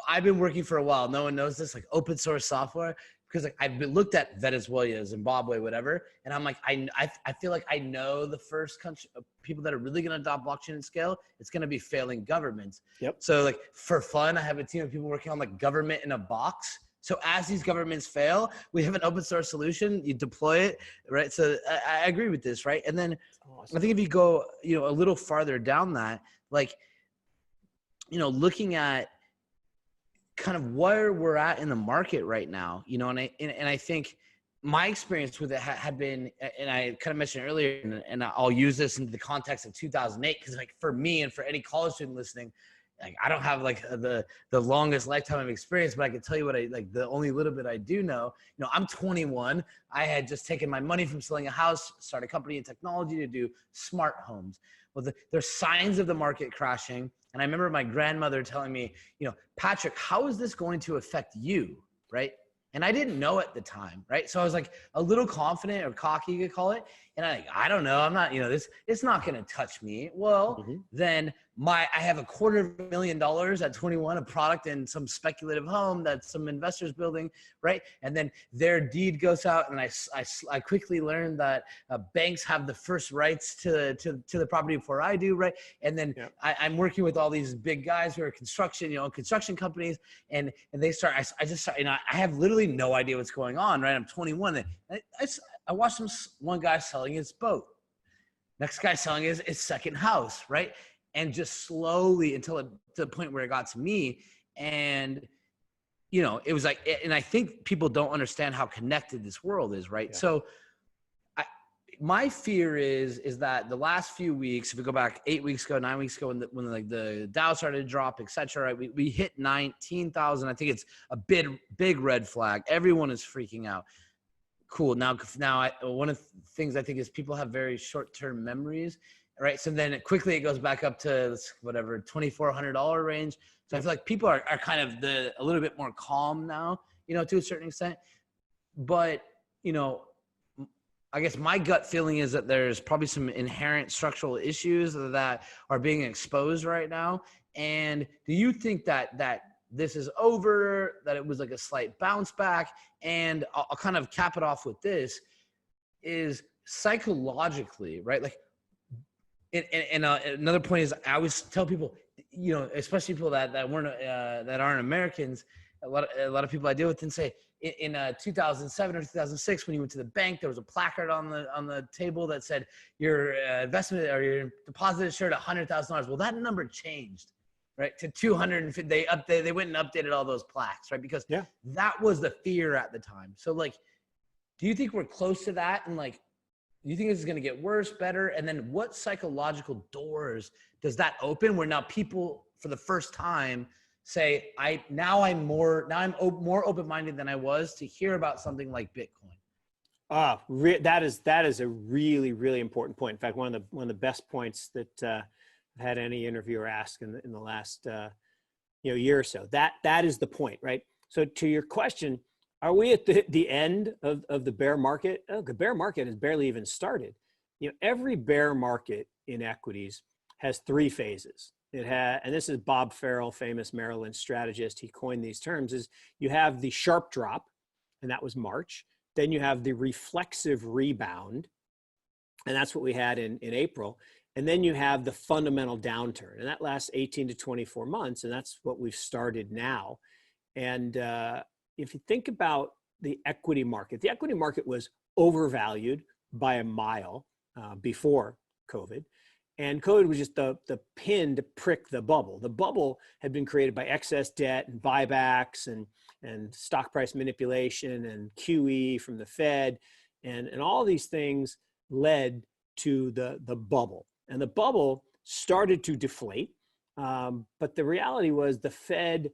I've been working for a while. No one knows this, like open source software. Because like I've been looked at Venezuela, Zimbabwe, whatever, and I'm like, I feel like I know the first country people that are really going to adopt blockchain and scale. It's going to be failing governments. Yep. So like for fun, I have a team of people working on like government in a box. So as these governments fail, we have an open source solution. You deploy it, right? So I agree with this, right? And then Awesome. I think if you go, a little farther down that, like, looking at kind of where we're at in the market right now, and I think my experience with it had been, and I kind of mentioned earlier, and I'll use this in the context of 2008, because like for me and for any college student listening, like I don't have like the longest lifetime of experience, but I can tell you what the only little bit I do know. I'm 21. I had just taken my money from selling a house, start a company in technology to do smart homes. Well, there's signs of the market crashing. And I remember my grandmother telling me, Patrick, how is this going to affect you, right? And I didn't know at the time, right? So I was like a little confident or cocky, you could call it. And I don't know, I'm not, it's not going to touch me. Well, then I have $250,000 at 21, a product in some speculative home that some investors building, right? And then their deed goes out, and I quickly learned that banks have the first rights to the property before I do, right? And then I'm working with all these big guys who are construction companies, and they start. I just start, I have literally no idea what's going on, right? I'm 21, and I watched one guy selling his boat, next guy selling his second house, right? And just slowly to the point where it got to me. And, it was like, and I think people don't understand how connected this world is, right? Yeah. So my fear is that the last few weeks, if we go back 8 weeks ago, 9 weeks ago, when like the Dow started to drop, et cetera, right? We hit 19,000. I think it's a big red flag. Everyone is freaking out. Cool. Now one of the things I think is people have very short-term memories, right? So then quickly it goes back up to whatever $2,400 range. So I feel like people are kind of a little bit more calm now, to a certain extent. But I guess my gut feeling is that there's probably some inherent structural issues that are being exposed right now. And do you think that this is over, that it was like a slight bounce back? And I'll kind of cap it off with this, is psychologically, right? Like, and another point is I always tell people, especially people that aren't Americans, a lot of people I deal with, and say in 2007 or 2006, when you went to the bank, there was a placard on the table that said your investment or your deposit insured $100,000. Well, that number changed, right, to 250. They went and updated all those plaques, right? Because that was the fear at the time. So like, do you think we're close to that? And like, do you think this is going to get worse, better? And then what psychological doors does that open, where now people for the first time say, I'm more open-minded than I was to hear about something like Bitcoin? That is a really, really important point. In fact, one of the best points that I've had any interviewer ask in the last year or so. That is the point, right? So to your question, are we at the end of the bear market? Oh, the bear market has barely even started. Every bear market in equities has three phases. And this is Bob Farrell, famous Maryland strategist. He coined these terms. Is you have the sharp drop, and that was March. Then you have the reflexive rebound, and that's what we had in April. And then you have the fundamental downturn, and that lasts 18 to 24 months, and that's what we've started now. And if you think about the equity market was overvalued by a mile before COVID. And COVID was just the pin to prick the bubble. The bubble had been created by excess debt and buybacks and stock price manipulation and QE from the Fed. And all these things led to the bubble. And the bubble started to deflate. But the reality was the Fed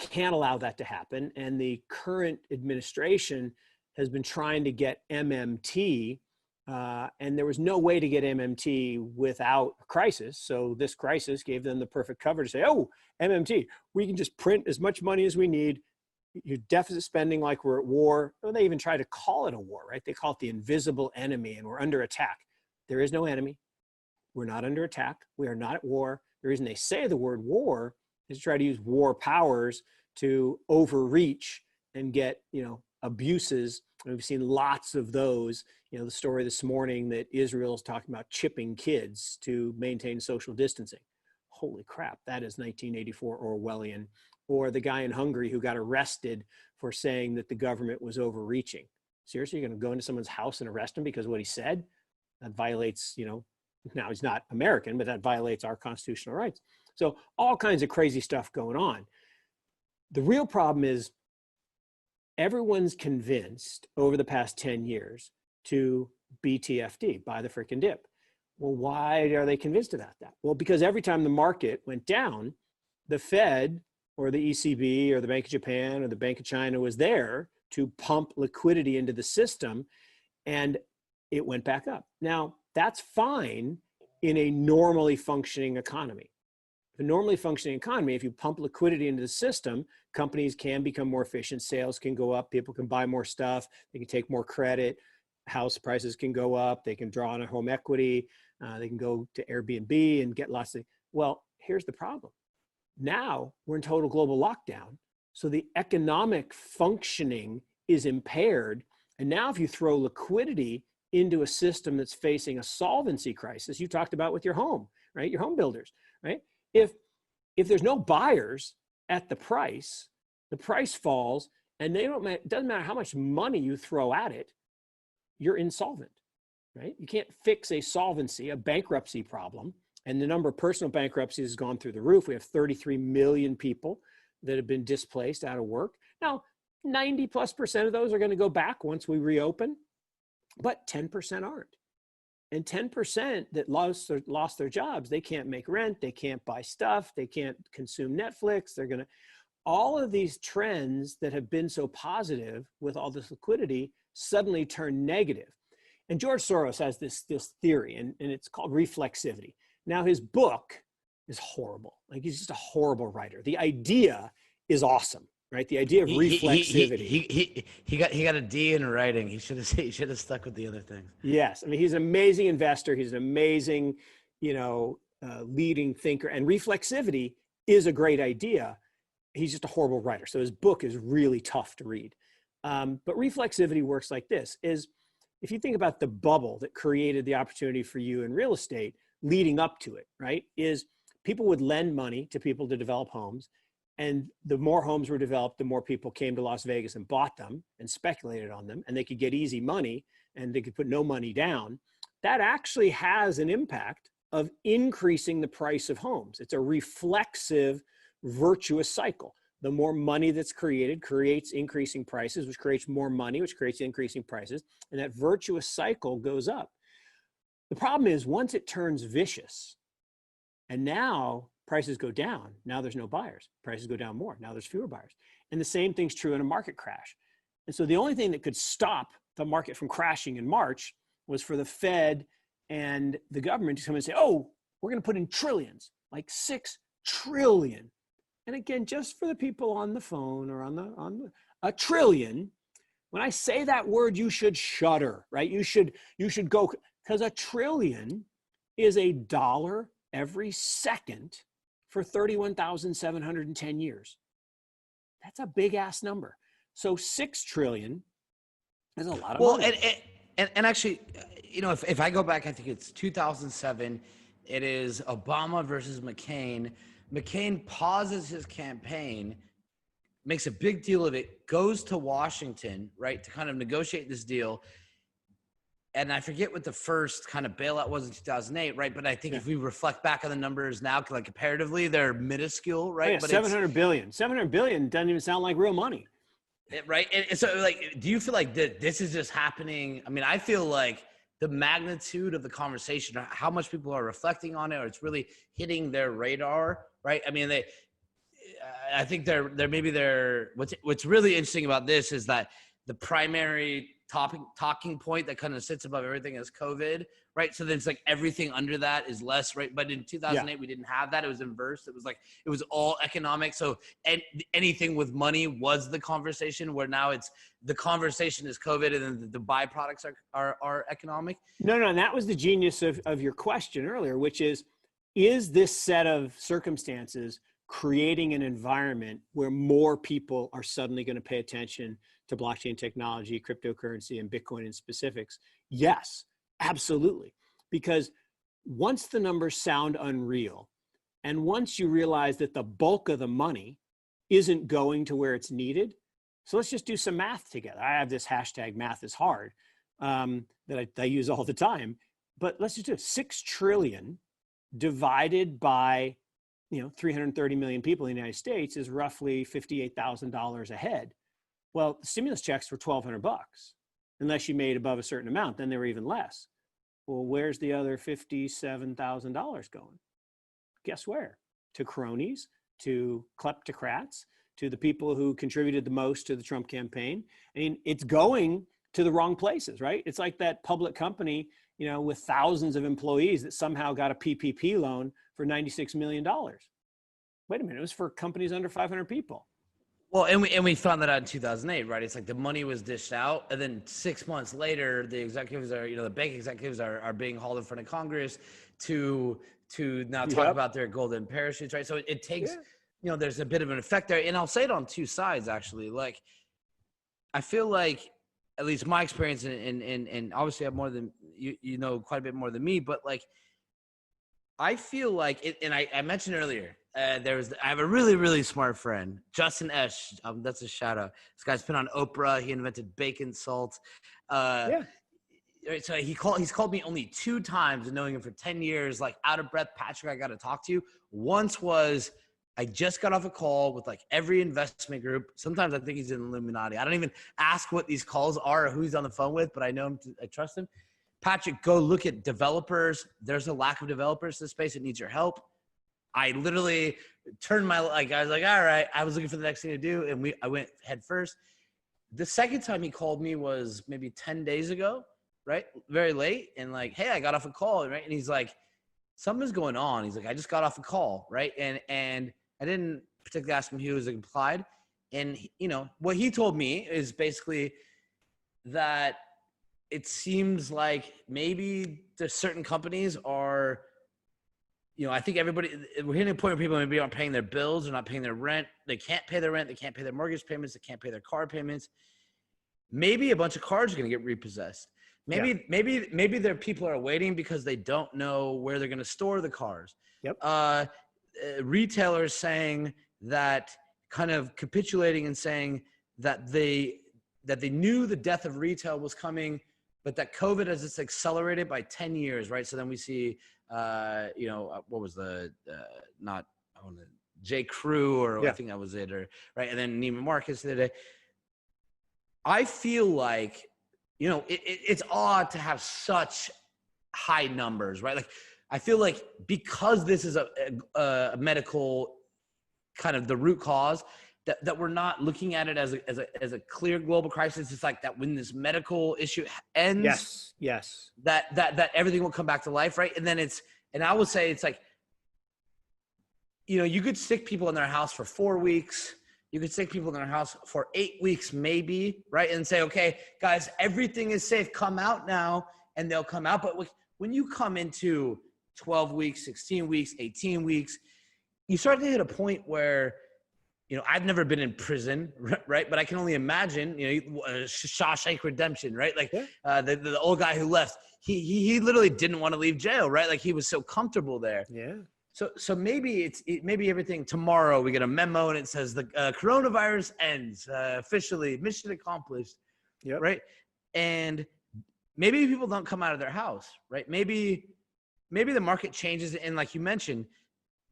can't allow that to happen. And the current administration has been trying to get MMT, and there was no way to get MMT without a crisis. So this crisis gave them the perfect cover to say, oh, MMT, we can just print as much money as we need. Your deficit spending like we're at war. Or they even try to call it a war, right? They call it the invisible enemy, and we're under attack. There is no enemy. We're not under attack. We are not at war. The reason they say the word war is to try to use war powers to overreach and get, abuses. And we've seen lots of those. The story this morning that Israel is talking about chipping kids to maintain social distancing. Holy crap, that is 1984 Orwellian. Or the guy in Hungary who got arrested for saying that the government was overreaching. Seriously, you're going to go into someone's house and arrest him because of what he said? That violates, now he's not American, but that violates our constitutional rights. So all kinds of crazy stuff going on. The real problem is everyone's convinced over the past 10 years to BTFD, buy the frickin' dip. Well, why are they convinced about that? Well, because every time the market went down, the Fed or the ECB or the Bank of Japan or the Bank of China was there to pump liquidity into the system, and it went back up. Now, that's fine in a normally functioning economy. A normally functioning economy, if you pump liquidity into the system, companies can become more efficient, sales can go up, people can buy more stuff, they can take more credit, house prices can go up, they can draw on a home equity, they can go to Airbnb and get lots of, well, here's the problem. Now we're in total global lockdown. So the economic functioning is impaired. And now if you throw liquidity into a system that's facing a solvency crisis, you talked about with your home, right? Your home builders, right? If there's no buyers at the price falls, and it doesn't matter how much money you throw at it, you're insolvent, right? You can't fix a solvency, a bankruptcy problem. And the number of personal bankruptcies has gone through the roof. We have 33 million people that have been displaced out of work. Now, 90+% of those are going to go back once we reopen, but 10% aren't. And 10% that lost their jobs, they can't make rent, they can't buy stuff, they can't consume Netflix. All of these trends that have been so positive with all this liquidity suddenly turn negative. And George Soros has this theory, and it's called reflexivity. Now, his book is horrible. Like, he's just a horrible writer. The idea is awesome, right? The idea of reflexivity. He got a D in writing. He should have stuck with the other things. Yes, I mean, he's an amazing investor. He's an amazing, leading thinker. And reflexivity is a great idea. He's just a horrible writer. So his book is really tough to read. But reflexivity works like this: is if you think about the bubble that created the opportunity for you in real estate leading up to it, right? Is people would lend money to people to develop homes. And the more homes were developed, the more people came to Las Vegas and bought them and speculated on them, and they could get easy money and they could put no money down. That actually has an impact of increasing the price of homes. It's a reflexive, virtuous cycle. The more money that's created creates increasing prices, which creates more money, which creates increasing prices. And that virtuous cycle goes up. The problem is once it turns vicious, and now prices go down, now there's no buyers. Prices go down more, now there's fewer buyers. And the same thing's true in a market crash. And so the only thing that could stop the market from crashing in March was for the Fed and the government to come and say, oh, we're going to put in trillions, like 6 trillion. And again, just for the people on the phone or on the a trillion, when I say that word, you should shudder, right? You should go, because a trillion is $1 every second for 31,710 years. That's a big ass number. So 6 trillion is a lot of money. And actually, if I go back, I think it's 2007, it is Obama versus McCain. McCain pauses his campaign, makes a big deal of it, goes to Washington, right, to kind of negotiate this deal. And I forget what the first kind of bailout was in 2008, right? But I think if we reflect back on the numbers now, like comparatively, they're minuscule, right? Oh, yeah, but 700 billion. 700 billion doesn't even sound like real money. Right. And so, like, do you feel like this is just happening? I mean, I feel like the magnitude of the conversation, how much people are reflecting on it, or it's really hitting their radar, right? I mean, I think what's really interesting about this is that the primary talking point that kind of sits above everything is COVID, right? So then it's like everything under that is less, right? But in 2008, we didn't have that. It was inverse. It was like, it was all economic. So anything with money was the conversation, where now it's the conversation is COVID, and then the byproducts are economic. No, and that was the genius of your question earlier, which is this set of circumstances creating an environment where more people are suddenly going to pay attention to blockchain technology, cryptocurrency, and Bitcoin in specifics? Yes, absolutely. Because once the numbers sound unreal, and once you realize that the bulk of the money isn't going to where it's needed, so let's just do some math together. I have this hashtag math is hard that I use all the time, but let's just do it. 6 trillion divided by 330 million people in the United States is roughly $58,000 a head. Well, the stimulus checks were $1,200, unless you made above a certain amount, then they were even less. Well, where's the other $57,000 going? Guess where? To cronies, to kleptocrats, to the people who contributed the most to the Trump campaign. I mean, it's going to the wrong places, right? It's like that public company, with thousands of employees that somehow got a PPP loan for $96 million. Wait a minute, it was for companies under 500 people. Well, and we found that out in 2008, right? It's like the money was dished out, and then 6 months later, the executives are, the bank executives are being hauled in front of Congress to now talk about their golden parachutes, right? So it takes, there's a bit of an effect there, and I'll say it on two sides actually. Like, I feel like, at least my experience, and obviously I have more than you know quite a bit more than me, but like, I feel like it, and I mentioned earlier, I have a really, really smart friend, Justin Esch. That's a shout out. This guy's been on Oprah. He invented bacon salt. So he's called me only 2 times, and knowing him for 10 years, like, out of breath, Patrick, I got to talk to you. Once was, I just got off a call with like every investment group. Sometimes I think he's in Illuminati. I don't even ask what these calls are or who he's on the phone with, but I know him. I trust him. Patrick, go look at developers. There's a lack of developers in this space. It needs your help. I literally turned I was like, all right. I was looking for the next thing to do, and I went head first. The second time he called me was maybe 10 days ago, right? Very late. And like, hey, I got off a call, right? And he's like, something's going on. He's like, I just got off a call, right? And I didn't particularly ask him who was implied. And, what he told me is basically that it seems like maybe there's certain companies are, I think we're hitting a point where people maybe aren't paying their bills, they're not paying their rent, they can't pay their rent, they can't pay their mortgage payments, they can't pay their car payments. Maybe a bunch of cars are going to get repossessed. Maybe their people are waiting because they don't know where they're going to store the cars. Yep. Retailers saying that, kind of capitulating and saying that they knew the death of retail was coming, but that COVID has just accelerated by 10 years, right? So then we see, what was J. Crew, or I think that was it, or right? And then Neiman Marcus the other day. I feel like, it's odd to have such high numbers, right? Like, I feel like because this is a medical kind of the root cause, that we're not looking at it as a clear global crisis. It's like that when this medical issue ends, yes, that everything will come back to life, right? And then and I would say it's like, you could stick people in their house for 4 weeks. You could stick people in their house for 8 weeks, maybe, right? And say, okay, guys, everything is safe. Come out now, and they'll come out. But when you come into 12 weeks, 16 weeks, 18 weeks, you start to hit a point where, I've never been in prison, right? But I can only imagine, Shawshank Redemption, right? Like the old guy who left, he literally didn't want to leave jail, right? Like, he was so comfortable there. Yeah. So maybe maybe everything tomorrow we get a memo and it says the coronavirus ends officially, mission accomplished, right? And maybe people don't come out of their house, right? Maybe the market changes, and like you mentioned,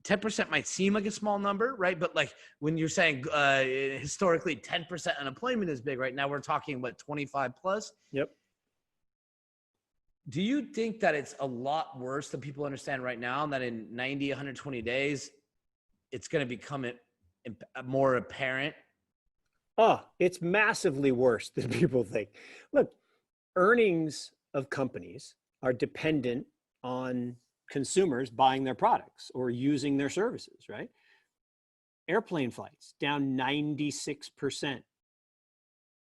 10% might seem like a small number, right? But like when you're saying historically 10% unemployment is big, right? Now we're talking 25 plus. Yep. Do you think that it's a lot worse than people understand right now, and that in 90, 120 days, it's going to become more apparent? Oh, it's massively worse than people think. Look, earnings of companies are dependent on consumers buying their products or using their services, right? Airplane flights down 96%.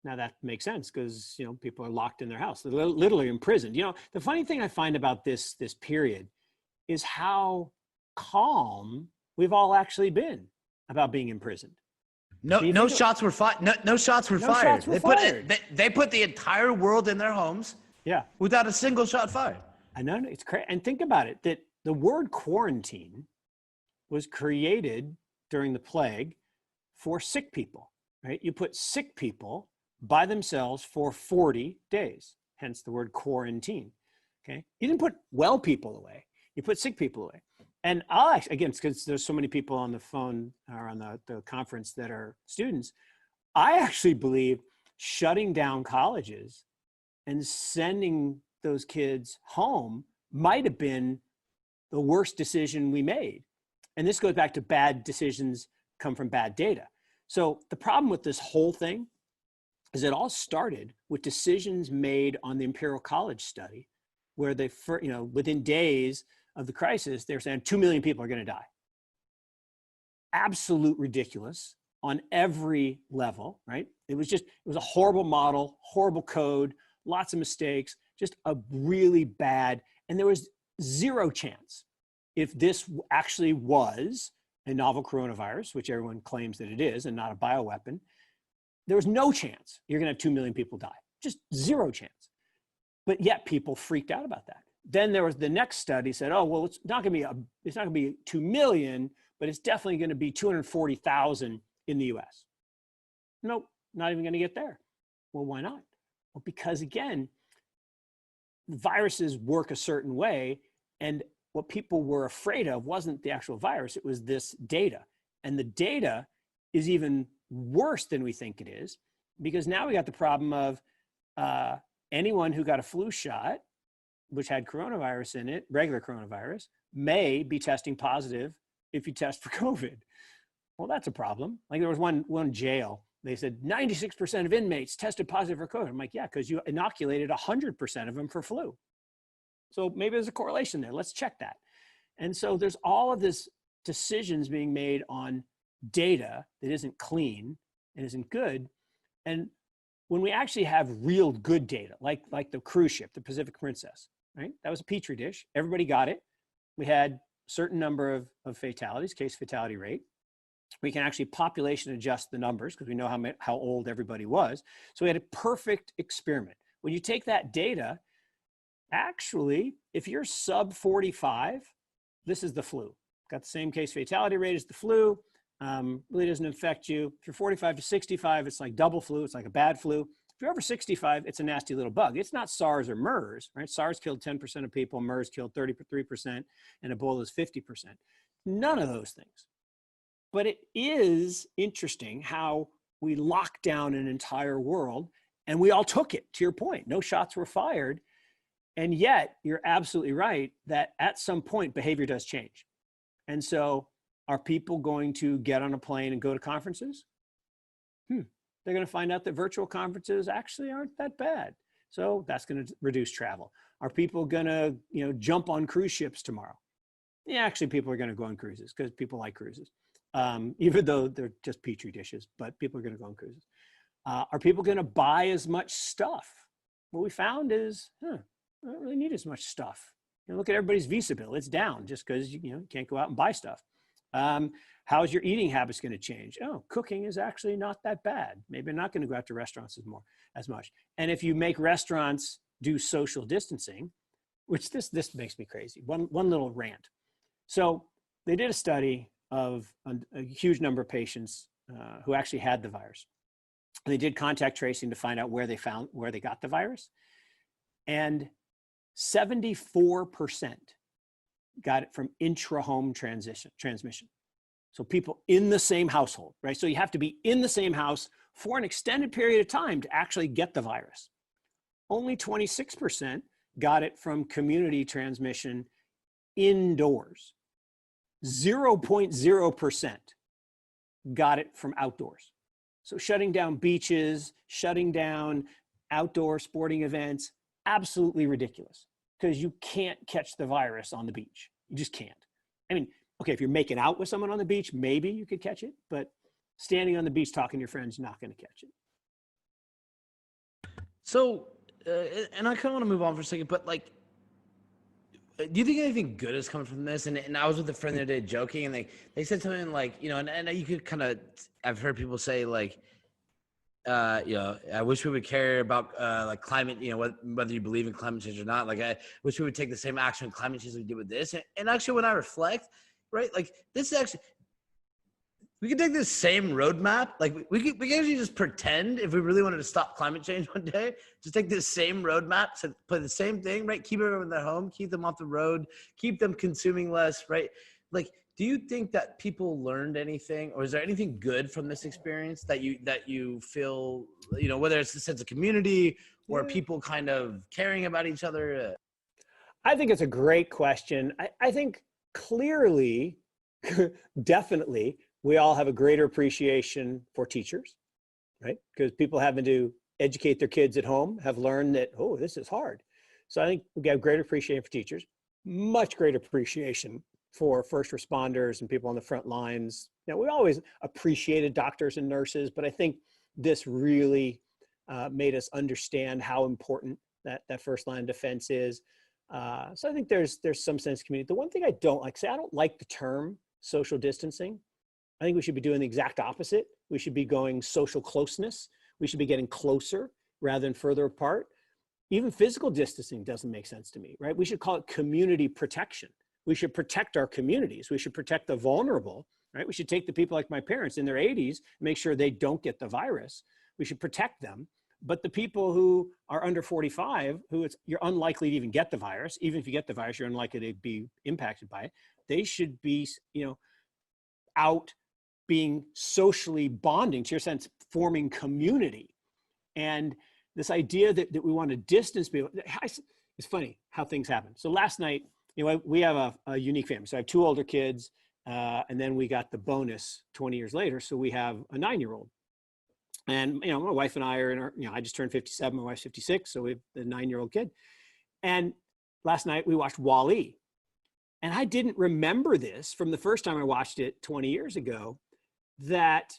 Now that makes sense because, you know, people are locked in their house. They're literally imprisoned. You know, the funny thing I find about this period is how calm we've all actually been about being imprisoned. No shots were fired. No shots were fired. Shots were fired. They put the entire world in their homes. Yeah. Without a single shot fired. I know, it's crazy. And think about it, that the word quarantine was created during the plague for sick people, right? You put sick people by themselves for 40 days, hence the word quarantine, okay? You didn't put well people away, you put sick people away. And I'll actually, again, because there's so many people on the phone or on the conference that are students, I actually believe shutting down colleges and sending those kids home might have been the worst decision we made. And this goes back to bad decisions come from bad data. So the problem with this whole thing is it all started with decisions made on the Imperial College study, where they, you know, within days of the crisis, they're saying 2 million people are going to die. Absolute ridiculous on every level, right? It was a horrible model, horrible code, lots of mistakes, just a really bad, and there was zero chance if this actually was a novel coronavirus, which everyone claims that it is and not a bioweapon, there was no chance you're gonna have 2 million people die, just zero chance. But yet people freaked out about that. Then there was the next study said, oh, well, it's not gonna be 2 million, but it's definitely gonna be 240,000 in the US. Nope, not even gonna get there. Well, why not? Well, because again, viruses work a certain way, and what people were afraid of wasn't the actual virus, it was this data. And the data is even worse than we think it is, because now we got the problem of anyone who got a flu shot, which had coronavirus in it, regular coronavirus, may be testing positive if you test for COVID. Well, that's a problem. Like there was one jail, they said 96% of inmates tested positive for COVID. I'm like, yeah, because you inoculated 100% of them for flu. So maybe there's a correlation there. Let's check that. And so there's all of this decisions being made on data that isn't clean and isn't good. And when we actually have real good data, like the cruise ship, the Pacific Princess, right? That was a petri dish. Everybody got it. We had a certain number of fatalities, case fatality rate. We can actually population adjust the numbers because we know how old everybody was. So we had a perfect experiment. When you take that data, actually, if you're sub 45, this is the flu. Got the same case fatality rate as the flu. Really doesn't affect you. If you're 45 to 65, it's like double flu. It's like a bad flu. If you're over 65, it's a nasty little bug. It's not SARS or MERS, right? SARS killed 10% of people. MERS killed 33%, and Ebola is 50%. None of those things. But it is interesting how we locked down an entire world and we all took it, to your point. No shots were fired. And yet, you're absolutely right that at some point, behavior does change. And so, are people going to get on a plane and go to conferences? They're going to find out that virtual conferences actually aren't that bad. So that's going to reduce travel. Are people going to, jump on cruise ships tomorrow? Yeah, actually, people are going to go on cruises because people like cruises, even though they're just petri dishes. But people are going to go on cruises. Are people going to buy as much stuff? What we found is, I don't really need as much stuff. Look at everybody's Visa bill; it's down just because you can't go out and buy stuff. How's your eating habits going to change? Oh, cooking is actually not that bad. Maybe I'm not going to go out to restaurants as much. And if you make restaurants do social distancing, which this makes me crazy. One little rant. So they did a study of a huge number of patients who actually had the virus. And they did contact tracing to find out where they got the virus, and 74% got it from intra-home transmission. So people in the same household, right? So you have to be in the same house for an extended period of time to actually get the virus. Only 26% got it from community transmission indoors. 0.0% got it from outdoors. So shutting down beaches, shutting down outdoor sporting events, absolutely ridiculous, because you can't catch the virus on the beach. You just can't. I mean, okay, if you're making out with someone on the beach, maybe you could catch it, but standing on the beach talking to your friends, not going to catch it. So, and I kind of want to move on for a second, but like, do you think anything good is coming from this? And I was with a friend the other day joking, and they said something like, you know, and you could kind of, I've heard people say like, you know, I wish we would care about like climate, you know, whether you believe in climate change or not. Like, I wish we would take the same action on climate change as we did with this. And actually, when I reflect, right, like this is actually, we could take this same roadmap. Like we could actually just pretend, if we really wanted to stop climate change one day, just take this same roadmap to play the same thing, right? Keep everyone in their home, keep them off the road, keep them consuming less, right? Like, do you think that people learned anything, or is there anything good from this experience that you feel, you know, whether it's a sense of community or people kind of caring about each other? I think it's a great question. I think clearly, definitely, we all have a greater appreciation for teachers, right? Because people having to educate their kids at home have learned that, oh, this is hard. So I think we have greater appreciation for teachers, much greater appreciation for first responders and people on the front lines. Now, we always appreciated doctors and nurses, but I think this really made us understand how important that first line of defense is. So I think there's some sense of community. The one thing I don't like, I don't like the term social distancing. I think we should be doing the exact opposite. We should be going social closeness. We should be getting closer rather than further apart. Even physical distancing doesn't make sense to me, right? We should call it community protection. We should protect our communities. We should protect the vulnerable, right? We should take the people like my parents in their 80s, make sure they don't get the virus. We should protect them. But the people who are under 45, you're unlikely to even get the virus. Even if you get the virus, you're unlikely to be impacted by it. They should be, you know, out being socially bonding, to your sense, forming community. And this idea that we want to distance people, it's funny how things happen. So last night, you know, we have a unique family. So I have 2 older kids, and then we got the bonus 20 years later. So we have a 9-year-old. And, you know, my wife and I are in our, you know, I just turned 57, my wife's 56. So we have the 9-year-old kid. And last night we watched Wall-E. And I didn't remember this from the first time I watched it 20 years ago, that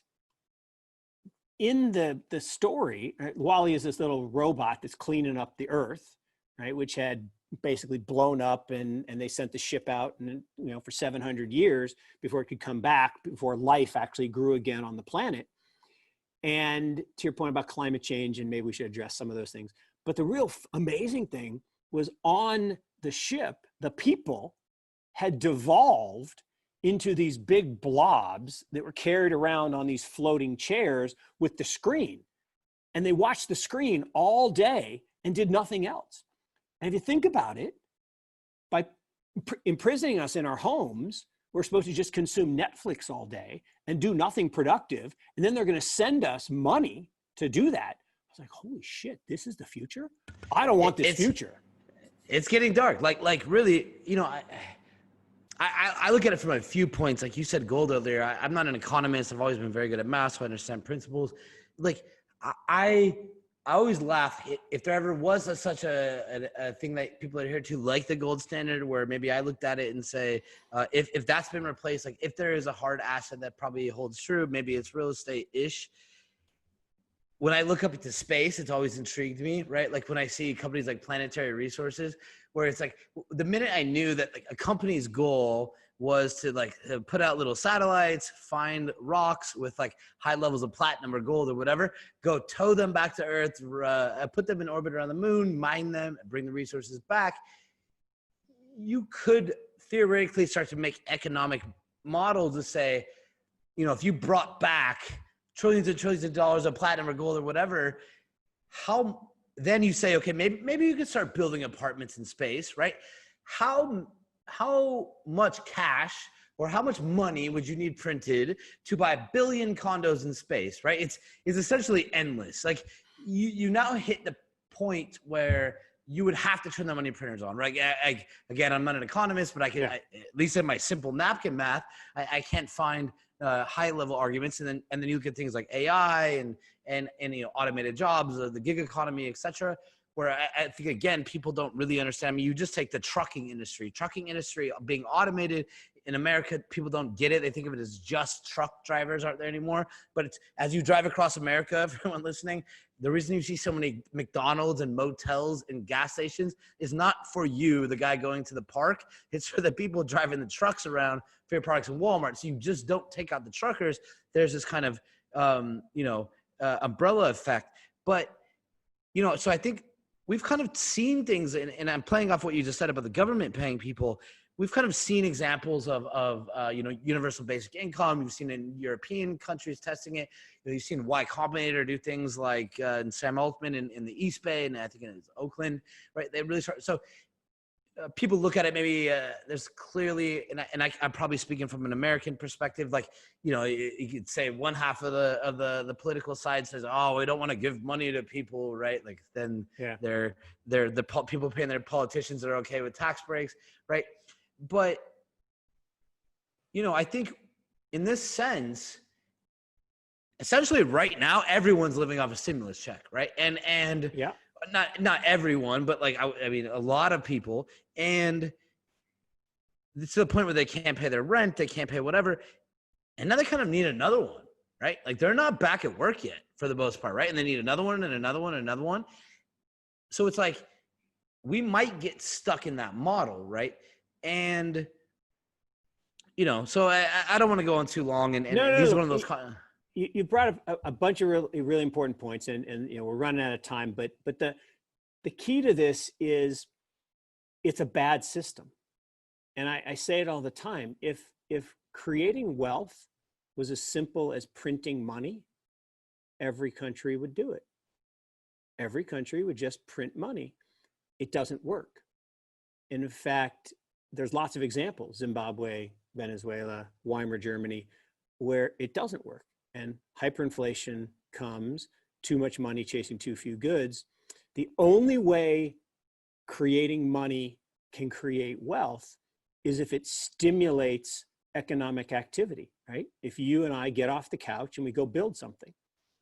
in the story, right, Wall-E is this little robot that's cleaning up the earth, right, which had basically blown up, and they sent the ship out, and, you know, for 700 years before it could come back, before life actually grew again on the planet. And to your point about climate change, and maybe we should address some of those things, but the real amazing thing was on the ship, the people had devolved into these big blobs that were carried around on these floating chairs with the screen. And they watched the screen all day and did nothing else. And if you think about it, by imprisoning us in our homes, we're supposed to just consume Netflix all day and do nothing productive. And then they're going to send us money to do that. I was like, holy shit, this is the future? I don't want this future. It's getting dark. Like really, you know, I look at it from a few points. Like you said gold earlier. I'm not an economist. I've always been very good at math, so I understand principles. Like I always laugh if there ever was such a thing that people adhere to, like the gold standard, where maybe I looked at it and say, if that's been replaced, like if there is a hard asset that probably holds true, maybe it's real estate-ish. When I look up into space, it's always intrigued me, right? Like when I see companies like Planetary Resources, where it's like the minute I knew that like a company's goal was to like put out little satellites, find rocks with like high levels of platinum or gold or whatever, go tow them back to Earth, put them in orbit around the moon, mine them, bring the resources back, you could theoretically start to make economic models to say, you know, if you brought back trillions and trillions of dollars of platinum or gold or whatever, how then you say, okay, maybe you could start building apartments in space, right? How much cash or how much money would you need printed to buy 1 billion condos in space, right? It's essentially endless. Like you now hit the point where you would have to turn the money printers on, right? Again, I'm not an economist, but I can, at least in my simple napkin math, I can't find high level arguments, and then you look at things like AI and automated jobs, the gig economy, etc. Where I think again people don't really understand. I mean, you just take the trucking industry being automated in America. People don't get it. They think of it as just truck drivers aren't there anymore. But it's as you drive across America, for everyone listening, the reason you see so many McDonald's and motels and gas stations is not for you, the guy going to the park. It's for the people driving the trucks around for your products in Walmart. So you just don't take out the truckers. There's this kind of, umbrella effect. But, so I think we've kind of seen things, and I'm playing off what you just said about the government paying people. We've kind of seen examples of universal basic income. You've seen in European countries testing it. You've seen Y Combinator do things like in Sam Altman in the East Bay, and I think in Oakland, right? They really start. So people look at it, maybe there's clearly, I'm probably speaking from an American perspective, like, you could say one half of the political side says, oh, we don't want to give money to people, right? Like then they're the people paying their politicians that are okay with tax breaks, right? But, I think in this sense, essentially right now, everyone's living off a stimulus check, right? And not everyone, but like, I mean, a lot of people, and it's to the point where they can't pay their rent, they can't pay whatever. And now they kind of need another one, right? Like they're not back at work yet for the most part, right? And they need another one and another one and another one. So it's like, we might get stuck in that model, right? And, so I don't want to go on too long. And these are one of those. You brought up a bunch of really important points, and we're running out of time. But the key to this is it's a bad system, and I say it all the time. If creating wealth was as simple as printing money, every country would do it. Every country would just print money. It doesn't work. And in fact, there's lots of examples: Zimbabwe, Venezuela, Weimar Germany, where it doesn't work. And hyperinflation comes, too much money chasing too few goods. The only way creating money can create wealth is if it stimulates economic activity, right? If you and I get off the couch and we go build something.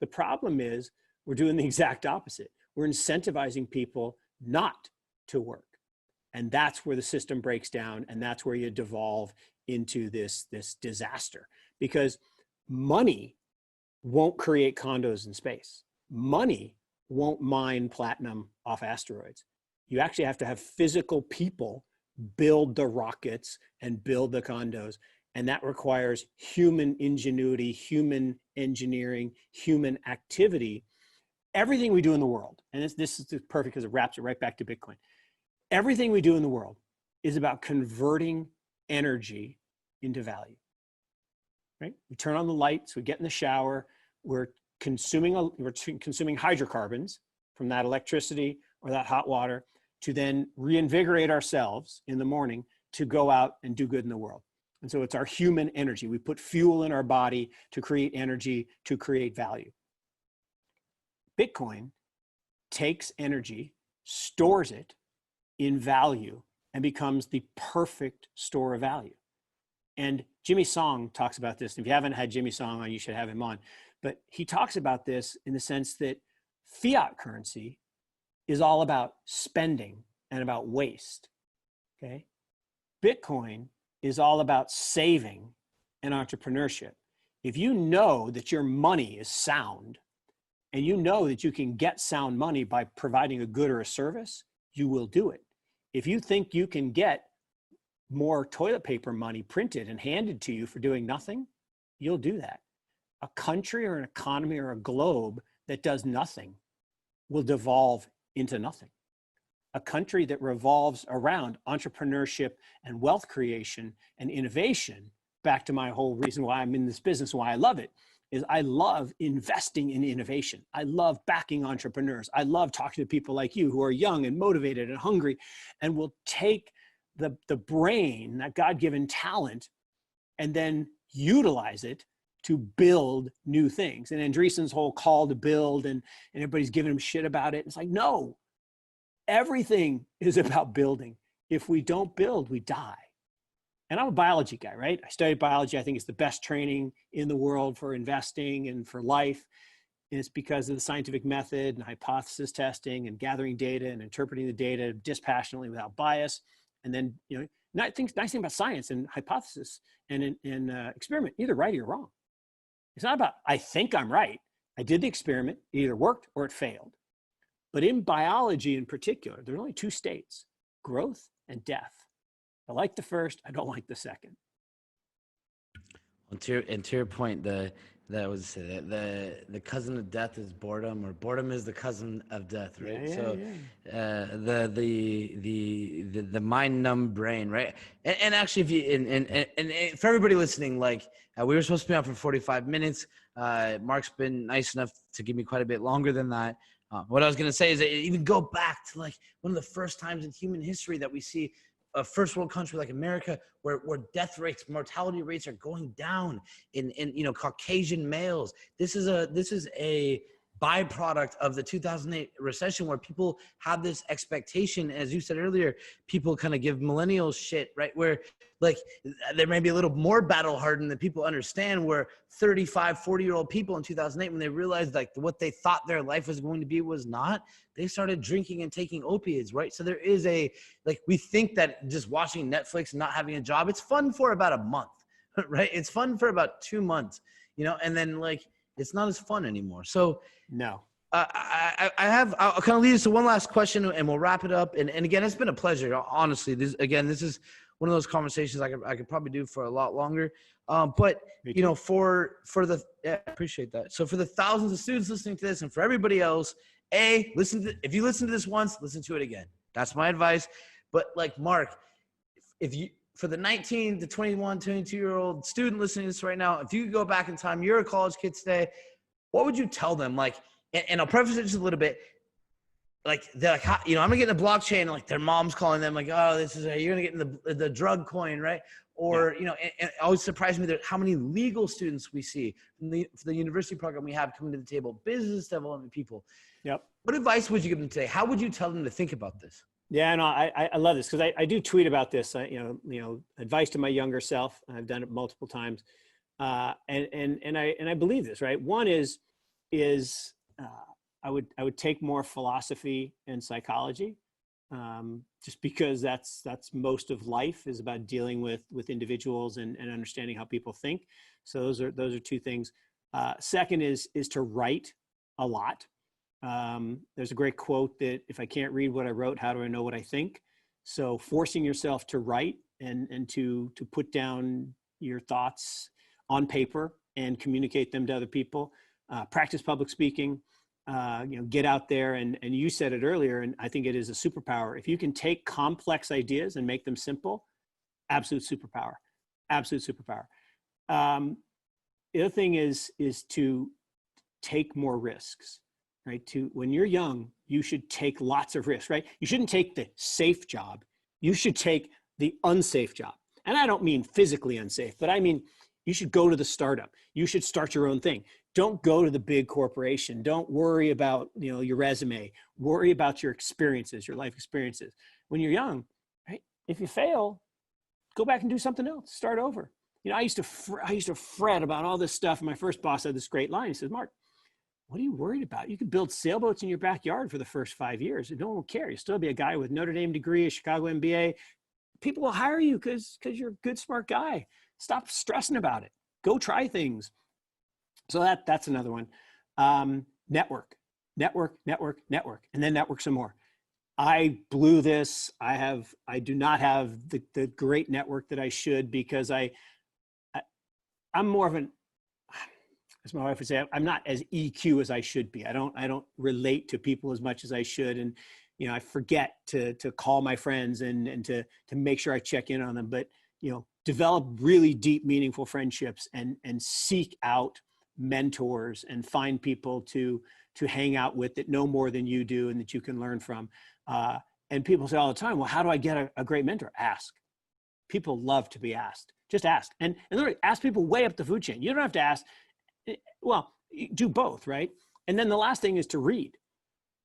The problem is we're doing the exact opposite. We're incentivizing people not to work. And that's where the system breaks down, and that's where you devolve into this disaster. Because money won't create condos in space. Money won't mine platinum off asteroids. You actually have to have physical people build the rockets and build the condos. And that requires human ingenuity, human engineering, human activity. Everything we do in the world, and this is perfect because it wraps it right back to Bitcoin. Everything we do in the world is about converting energy into value. Right? We turn on the lights, we get in the shower, we're consuming hydrocarbons from that electricity or that hot water to then reinvigorate ourselves in the morning to go out and do good in the world. And so it's our human energy. We put fuel in our body to create energy, to create value. Bitcoin takes energy, stores it in value, and becomes the perfect store of value. And Jimmy Song talks about this. If you haven't had Jimmy Song on, you should have him on. But he talks about this in the sense that fiat currency is all about spending and about waste, okay? Bitcoin is all about saving and entrepreneurship. If you know that your money is sound, and you know that you can get sound money by providing a good or a service, you will do it. If you think you can get more toilet paper money printed and handed to you for doing nothing, you'll do that. A country or an economy or a globe that does nothing will devolve into nothing. A country that revolves around entrepreneurship and wealth creation and innovation, back to my whole reason why I'm in this business, why I love it, is I love investing in innovation. I love backing entrepreneurs. I love talking to people like you who are young and motivated and hungry and will take the brain, that God-given talent, and then utilize it to build new things. And Andreessen's whole call to build, and everybody's giving him shit about it. It's like, no, everything is about building. If we don't build, we die. And I'm a biology guy, right? I studied biology. I think it's the best training in the world for investing and for life. And it's because of the scientific method and hypothesis testing and gathering data and interpreting the data dispassionately without bias. And then, nice thing about science and hypothesis and experiment, either right or wrong. It's not about, I think I'm right. I did the experiment, it either worked or it failed. But in biology in particular, there are only two states, growth and death. I like the first, I don't like the second. And to your point, the cousin of death is boredom, or boredom is the cousin of death, right? The mind numb brain, right? And actually, if you and for everybody listening, like we were supposed to be on for 45 minutes. Mark's been nice enough to give me quite a bit longer than that. What I was going to say is that even go back to like one of the first times in human history that we see a first world country like America where death rates, mortality rates are going down in Caucasian males. This is a byproduct of the 2008 recession, where people have this expectation, as you said earlier, people kind of give millennials shit, right? Where like there may be a little more battle hardened than people understand, where 35, 40-year-old people in 2008, when they realized like what they thought their life was going to be was not, they started drinking and taking opiates, right? So there is we think that just watching Netflix and not having a job, it's fun for about a month, right? It's fun for about 2 months, and then like, it's not as fun anymore. So no. I'll kind of lead us to one last question and we'll wrap it up. And again, it's been a pleasure. Honestly, this is one of those conversations I could probably do for a lot longer. But I appreciate that. So for the thousands of students listening to this, and for everybody else, if you listen to this once, listen to it again. That's my advice. But like Mark, for the 19 to 21, 22-year-old student listening to this right now, if you could go back in time, you're a college kid today, what would you tell them? Like, and I'll preface it just a little bit. Like, they're like, I'm gonna get in the blockchain, and like their mom's calling them like, oh, you're gonna get in the drug coin, right? Or, and it always surprised me that how many legal students we see from the university program we have coming to the table, business development people. Yep. What advice would you give them today? How would you tell them to think about this? Yeah, no, I love this because I do tweet about this. Advice to my younger self. I've done it multiple times, and I believe this. Right, one is I would take more philosophy and psychology, just because that's most of life is about dealing with individuals and understanding how people think. So those are two things. Second is to write a lot. There's a great quote that if I can't read what I wrote, how do I know what I think? So forcing yourself to write and to put down your thoughts on paper and communicate them to other people, practice public speaking, get out there. And you said it earlier, and I think it is a superpower. If you can take complex ideas and make them simple, absolute superpower, absolute superpower. The other thing is to take more risks. Right? When you're young, you should take lots of risks, right? You shouldn't take the safe job. You should take the unsafe job. And I don't mean physically unsafe, but I mean, you should go to the startup. You should start your own thing. Don't go to the big corporation. Don't worry about, your resume. Worry about your experiences, your life experiences. When you're young, right? If you fail, go back and do something else. Start over. I used to fret about all this stuff. And my first boss had this great line. He says, Mark, what are you worried about? You could build sailboats in your backyard for the first 5 years. And no one will care. You'll still be a guy with Notre Dame degree, a Chicago MBA. People will hire you because you're a good, smart guy. Stop stressing about it. Go try things. So that's another one. Network, and then network some more. I blew this. I do not have the great network that I should, because I'm more of an, as my wife would say, I'm not as EQ as I should be. I don't relate to people as much as I should. And, I forget to call my friends and to make sure I check in on them, but, develop really deep, meaningful friendships and seek out mentors and find people to hang out with that know more than you do and that you can learn from. And people say all the time, well, how do I get a great mentor? Ask. People love to be asked. Just ask. And literally ask people way up the food chain. You don't have to ask. Well, do both, right? And then the last thing is to read.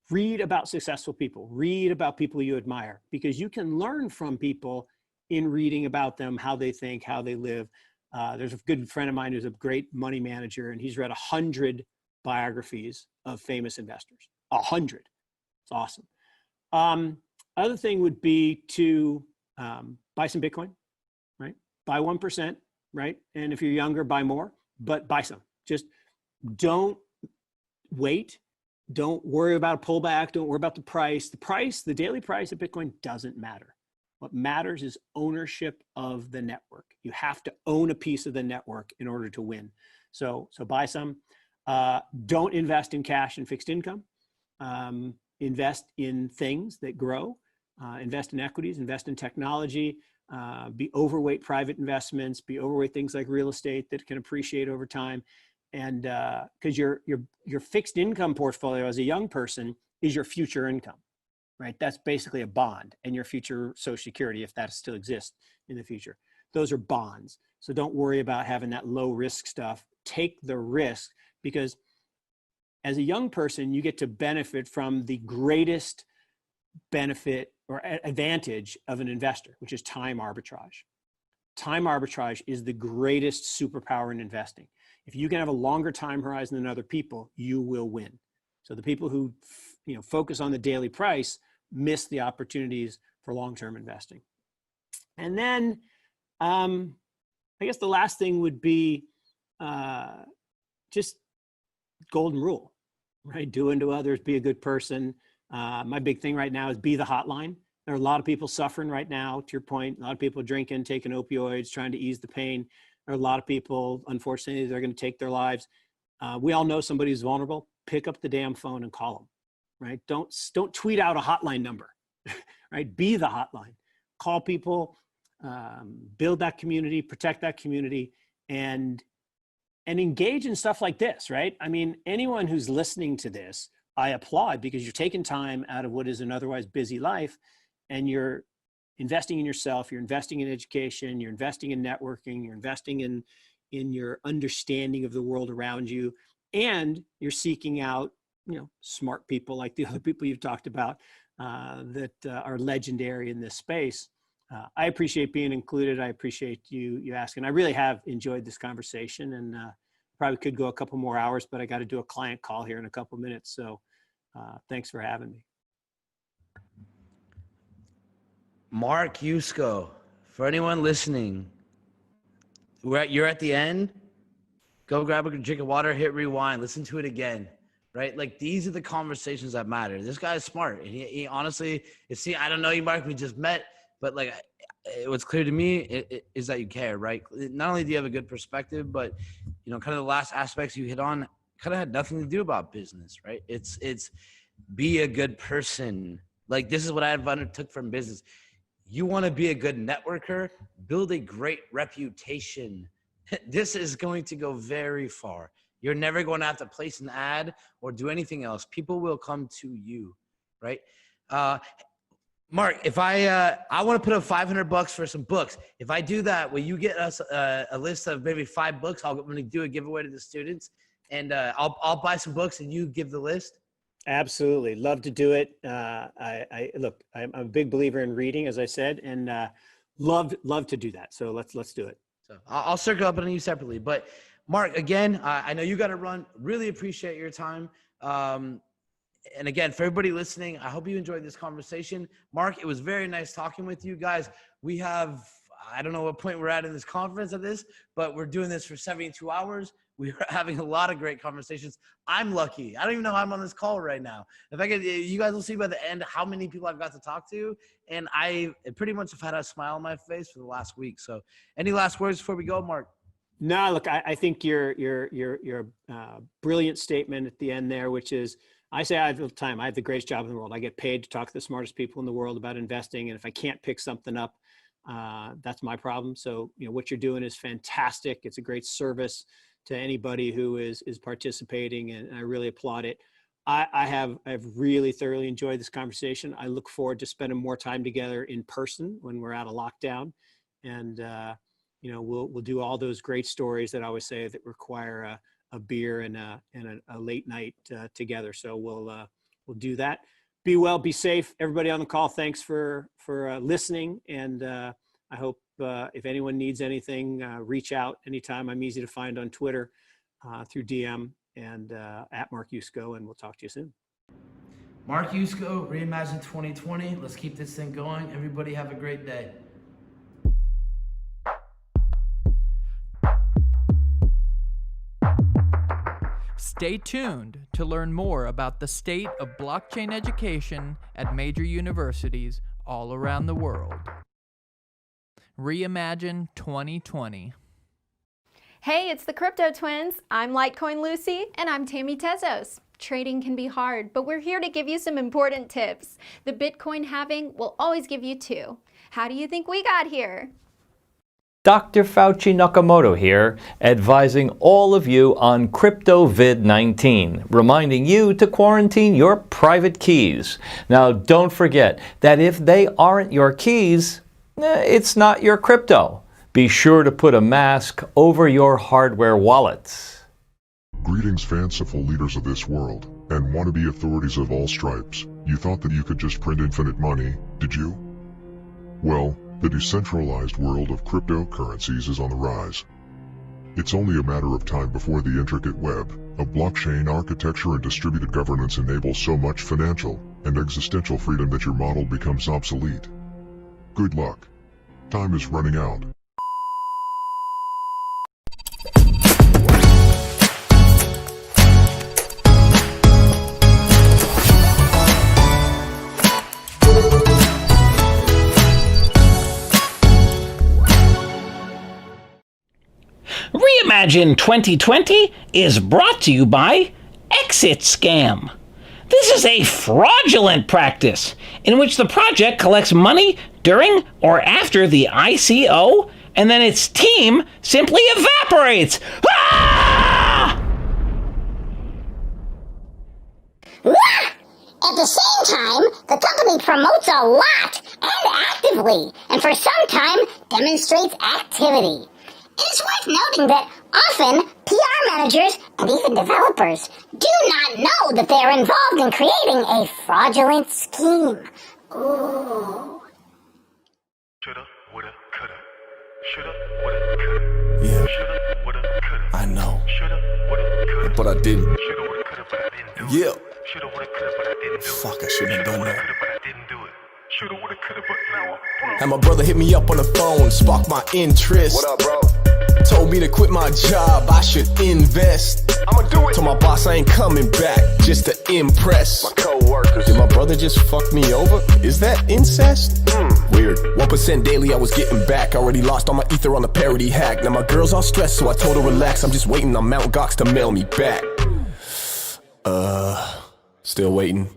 Read about successful people. Read about people you admire, because you can learn from people in reading about them, how they think, how they live. There's a good friend of mine who's a great money manager, and he's read 100 biographies of famous investors. 100. It's awesome. Other thing would be to buy some Bitcoin, right? Buy 1%, right? And if you're younger, buy more, but buy some. Just don't wait. Don't worry about a pullback. Don't worry about the price. The daily price of Bitcoin doesn't matter. What matters is ownership of the network. You have to own a piece of the network in order to win. So buy some. Don't invest in cash and fixed income. Invest in things that grow. Invest in equities. Invest in technology. Be overweight private investments. Be overweight things like real estate that can appreciate over time. And because your fixed income portfolio as a young person is your future income. Right? That's basically a bond, and your future Social Security, if that still exists in the future. Those are bonds. So don't worry about having that low risk stuff. Take the risk, because as a young person, you get to benefit from the greatest benefit or advantage of an investor, which is time arbitrage. Time arbitrage is the greatest superpower in investing. If you can have a longer time horizon than other people, you will win. So the people who focus on the daily price miss the opportunities for long-term investing. And then I guess the last thing would be just golden rule, right? Do unto others, be a good person. My big thing right now is be the hotline. There are a lot of people suffering right now, to your point, a lot of people drinking, taking opioids, trying to ease the pain. There are a lot of people, unfortunately, they're going to take their lives. We all know somebody who's vulnerable. Pick up the damn phone and call them. Right? Don't tweet out a hotline number, right? Be the hotline. Call people, build that community, protect that community, and engage in stuff like this, right? I mean, anyone who's listening to this, I applaud, because you're taking time out of what is an otherwise busy life, and you're investing in yourself, you're investing in education, you're investing in networking, you're investing in your understanding of the world around you, and you're seeking out smart people like the other people you've talked about that are legendary in this space. I appreciate being included. I appreciate you asking. I really have enjoyed this conversation, and probably could go a couple more hours, but I got to do a client call here in a couple minutes. So thanks for having me. Mark Yusko, for anyone listening, you're at the end, go grab a drink of water, hit rewind, listen to it again. Right? Like, these are the conversations that matter. This guy is smart. And he honestly, I don't know you, Mark, we just met, but like, what's clear to me is that you care, right? Not only do you have a good perspective, but, kind of the last aspects you hit on kind of had nothing to do about business, right? It's be a good person. Like, this is what I undertook from business. You want to be a good networker, build a great reputation. This is going to go very far. You're never going to have to place an ad or do anything else. People will come to you, right? Mark, if I want to put up $500 for some books. If I do that, will you get us a list of maybe 5 books? I'm going to do a giveaway to the students, and I'll buy some books and you give the list. Absolutely, love to do it. I'm a big believer in reading, as I said, and love to do that. So let's do it. So I'll circle up on you separately, but. Mark, again, I know you got to run. Really appreciate your time. And again, for everybody listening, I hope you enjoyed this conversation. Mark, it was very nice talking with you guys. We have, I don't know what point we're at in this conference of this, but we're doing this for 72 hours. We are having a lot of great conversations. I'm lucky. I don't even know how I'm on this call right now. If I could, you guys will see by the end how many people I've got to talk to. And I pretty much have had a smile on my face for the last week. So any last words before we go, Mark? No, look, I think your brilliant statement at the end there, which is, I say I have the time. I have the greatest job in the world. I get paid to talk to the smartest people in the world about investing. And if I can't pick something up, that's my problem. So, what you're doing is fantastic. It's a great service to anybody who is participating, and I really applaud it. I've really thoroughly enjoyed this conversation. I look forward to spending more time together in person when we're out of lockdown, and we'll do all those great stories that I always say that require a beer and a late night together. So we'll do that. Be well, be safe. Everybody on the call, thanks for listening, and I hope if anyone needs anything, reach out anytime. I'm easy to find on Twitter through DM and at Mark Yusko, and we'll talk to you soon. Mark Yusko, Reimagine 2020. Let's keep this thing going. Everybody have a great day. Stay tuned to learn more about the state of blockchain education at major universities all around the world. Reimagine 2020. Hey, it's the Crypto Twins. I'm Litecoin Lucy. And I'm Tammy Tezos. Trading can be hard, but we're here to give you some important tips. The Bitcoin halving will always give you 2. How do you think we got here? Dr. Fauci Nakamoto here, advising all of you on CryptoVid-19, reminding you to quarantine your private keys. Now, don't forget that if they aren't your keys, it's not your crypto. Be sure to put a mask over your hardware wallets. Greetings, fanciful leaders of this world, and wannabe authorities of all stripes. You thought that you could just print infinite money, did you? Well, the decentralized world of cryptocurrencies is on the rise. It's only a matter of time before the intricate web of blockchain architecture and distributed governance enables so much financial and existential freedom that your model becomes obsolete. Good luck. Time is running out. Reimagine 2020 is brought to you by Exit Scam. This is a fraudulent practice in which the project collects money during or after the ICO, and then its team simply evaporates. Ah! At the same time, the company promotes a lot and actively, and for some time demonstrates activity. It is worth noting that often PR managers and even developers do not know that they are involved in creating a fraudulent scheme. Ooh. Shoulda, woulda, coulda. Shoulda, woulda, coulda. Yeah. Shoulda, woulda, coulda. I know. Shoulda, woulda, coulda. But I didn't. Shoulda, woulda, coulda, but I didn't do it. Yeah. Shoulda, woulda, coulda, but I didn't do it. Fuck, I shouldn't have done that. Shoulda, woulda, coulda, but I didn't do it. Shoulda, woulda, coulda, but now I'm broke. And my brother hit me up on the phone, sparked my interest. What up, bro? Told me to quit my job, I should invest. I'ma do it. Told my boss I ain't coming back, just to impress my co-workers. Did my brother just fuck me over? Is that incest? Weird. 1% daily I was getting back. Already lost all my ether on the parody hack. Now my girl's all stressed, so I told her relax. I'm just waiting on Mount Gox to mail me back. Still waiting.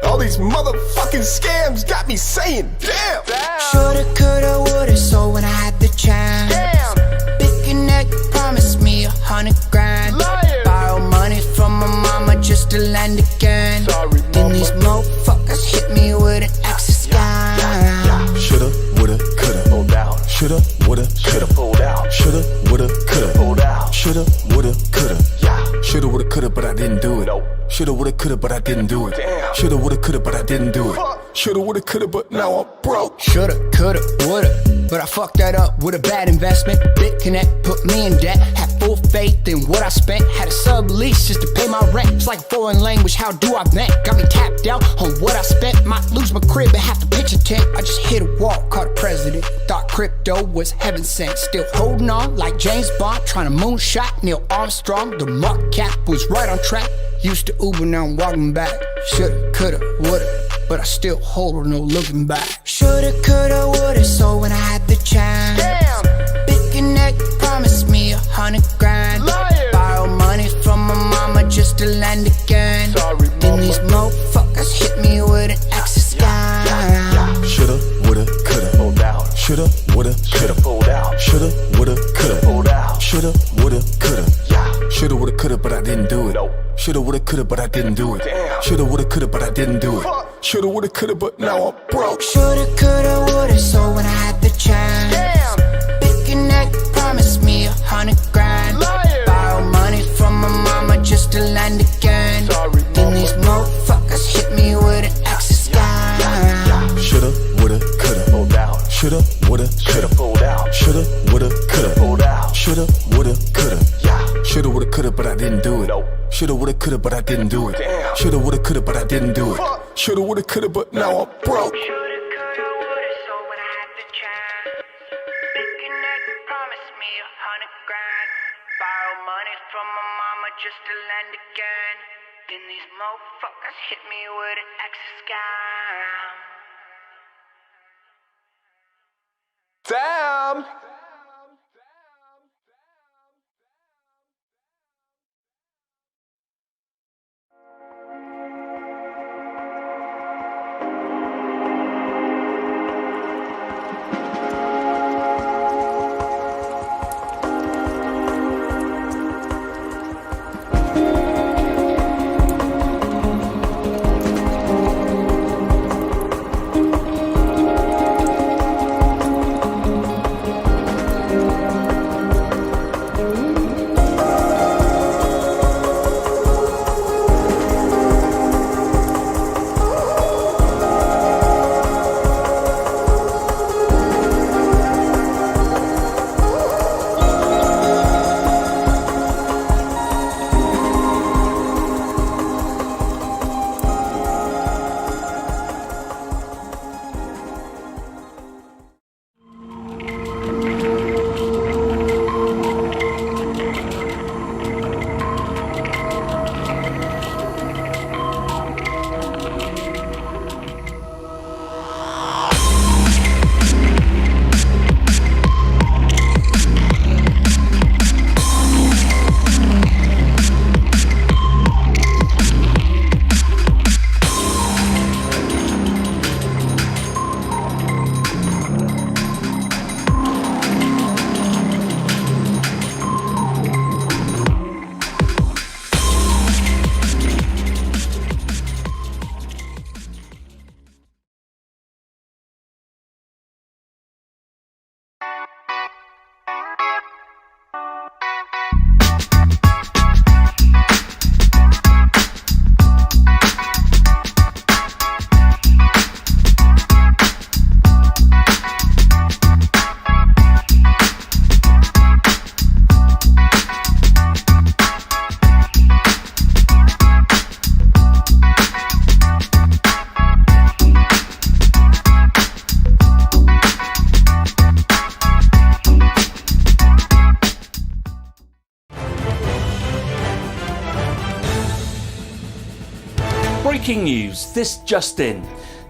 All these motherfucking scams got me saying damn. Shoulda, coulda, woulda, so when I had the chance. Damn. Big neck promised me 100 grand. Lying. Borrow money from my mama just to land again. Sorry, then these motherfuckers hit me with an access scam. Shoulda, woulda, coulda. Hold out. Shoulda, woulda, coulda. Pulled out. Shoulda, woulda, coulda. Pulled out. Shoulda, woulda, coulda. Yeah. Shoulda, woulda, coulda, but I didn't do it. Nope. Shoulda, woulda, coulda, but I didn't do it. Damn. Shoulda, woulda, coulda, but I didn't do it. Shoulda, woulda, coulda, but now I'm broke. Shoulda, coulda, woulda, but I fucked that up with a bad investment. BitConnect put me in debt. Had full faith in what I spent. Had a sublease just to pay my rent. It's like a foreign language, how do I vent? Got me tapped out on what I spent. Might lose my crib and have to pitch a tent. I just hit a wall, caught a president. Thought crypto was heaven sent. Still holding on like James Bond, trying to moonshot Neil Armstrong. The market cap was right on track. Used to Uber, now I'm walking back. Shoulda, coulda, woulda, but I still hold no looking back. Shoulda, coulda, woulda, so when I had the chance. Damn. Big neck promised me 100 grand. Lying. Borrow money from my mama just to land again. Sorry, then these motherfuckers hit me with an access scam. Shoulda, woulda, coulda. Hold out. Shoulda, woulda, coulda. Pulled out. Shoulda, woulda, coulda. Pulled out. Shoulda, woulda, coulda. Yeah. Shoulda, woulda, coulda, but I didn't do it. Nope. Shoulda, woulda, coulda, but I didn't do it. Damn. Shoulda, woulda, coulda, but I didn't do it. Shoulda, woulda, coulda, but now I'm broke. Shoulda, coulda, woulda, so when I had the chance. Damn. Big neck promised me 100 grand. Lying. Borrow money from my mama just to land again. Sorry, then these motherfuckers hit me with an access scam. Shoulda, woulda, coulda. Hold out. Shoulda, woulda, coulda. Shoulda, woulda, coulda, but I didn't do it. Shoulda, woulda, coulda, but I didn't do it. Shoulda, woulda, coulda, but I didn't do it. Shoulda, woulda, coulda, but now I'm broke. Just to land again. Then these motherfuckers hit me with an extra scam. Damn! Breaking news, this just in.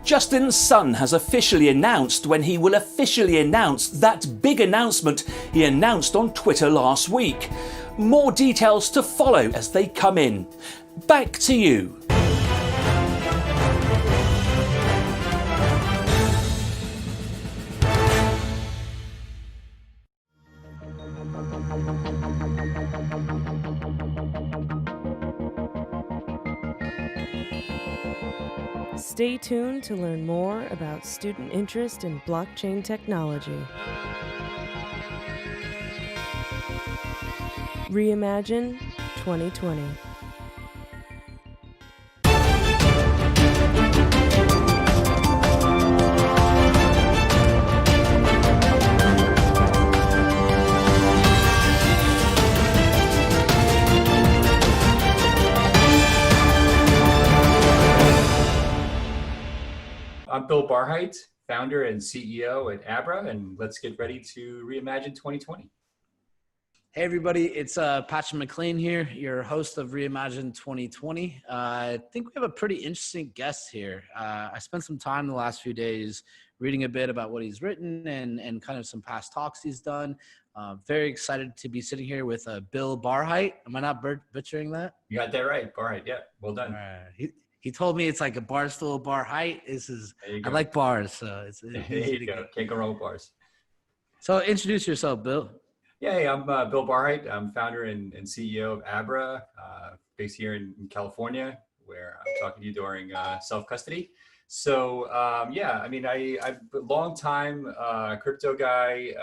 Justin's son has officially announced when he will officially announce that big announcement he announced on Twitter last week. More details to follow as they come in. Back to you. Stay tuned to learn more about student interest in blockchain technology. Reimagine 2020. I'm Bill Barheit, founder and CEO at Abra, and let's get ready to reimagine 2020. Hey everybody, it's Patrick McLean here, your host of Reimagine 2020. I think we have a pretty interesting guest here. I spent some time the last few days reading a bit about what he's written and kind of some past talks he's done. Very excited to be sitting here with Bill Barheit. Am I not butchering that? You got that right, Barheit. Yeah, well done. He told me it's like a bar stool, bar height. I like bars, so it's there you go. Can't go wrong with bars. So introduce yourself, Bill. Yeah, hey, I'm Bill Barheit. I'm founder and CEO of Abra, based here in California, where I'm talking to you during self-custody. So yeah, I mean, I'm a long time crypto guy,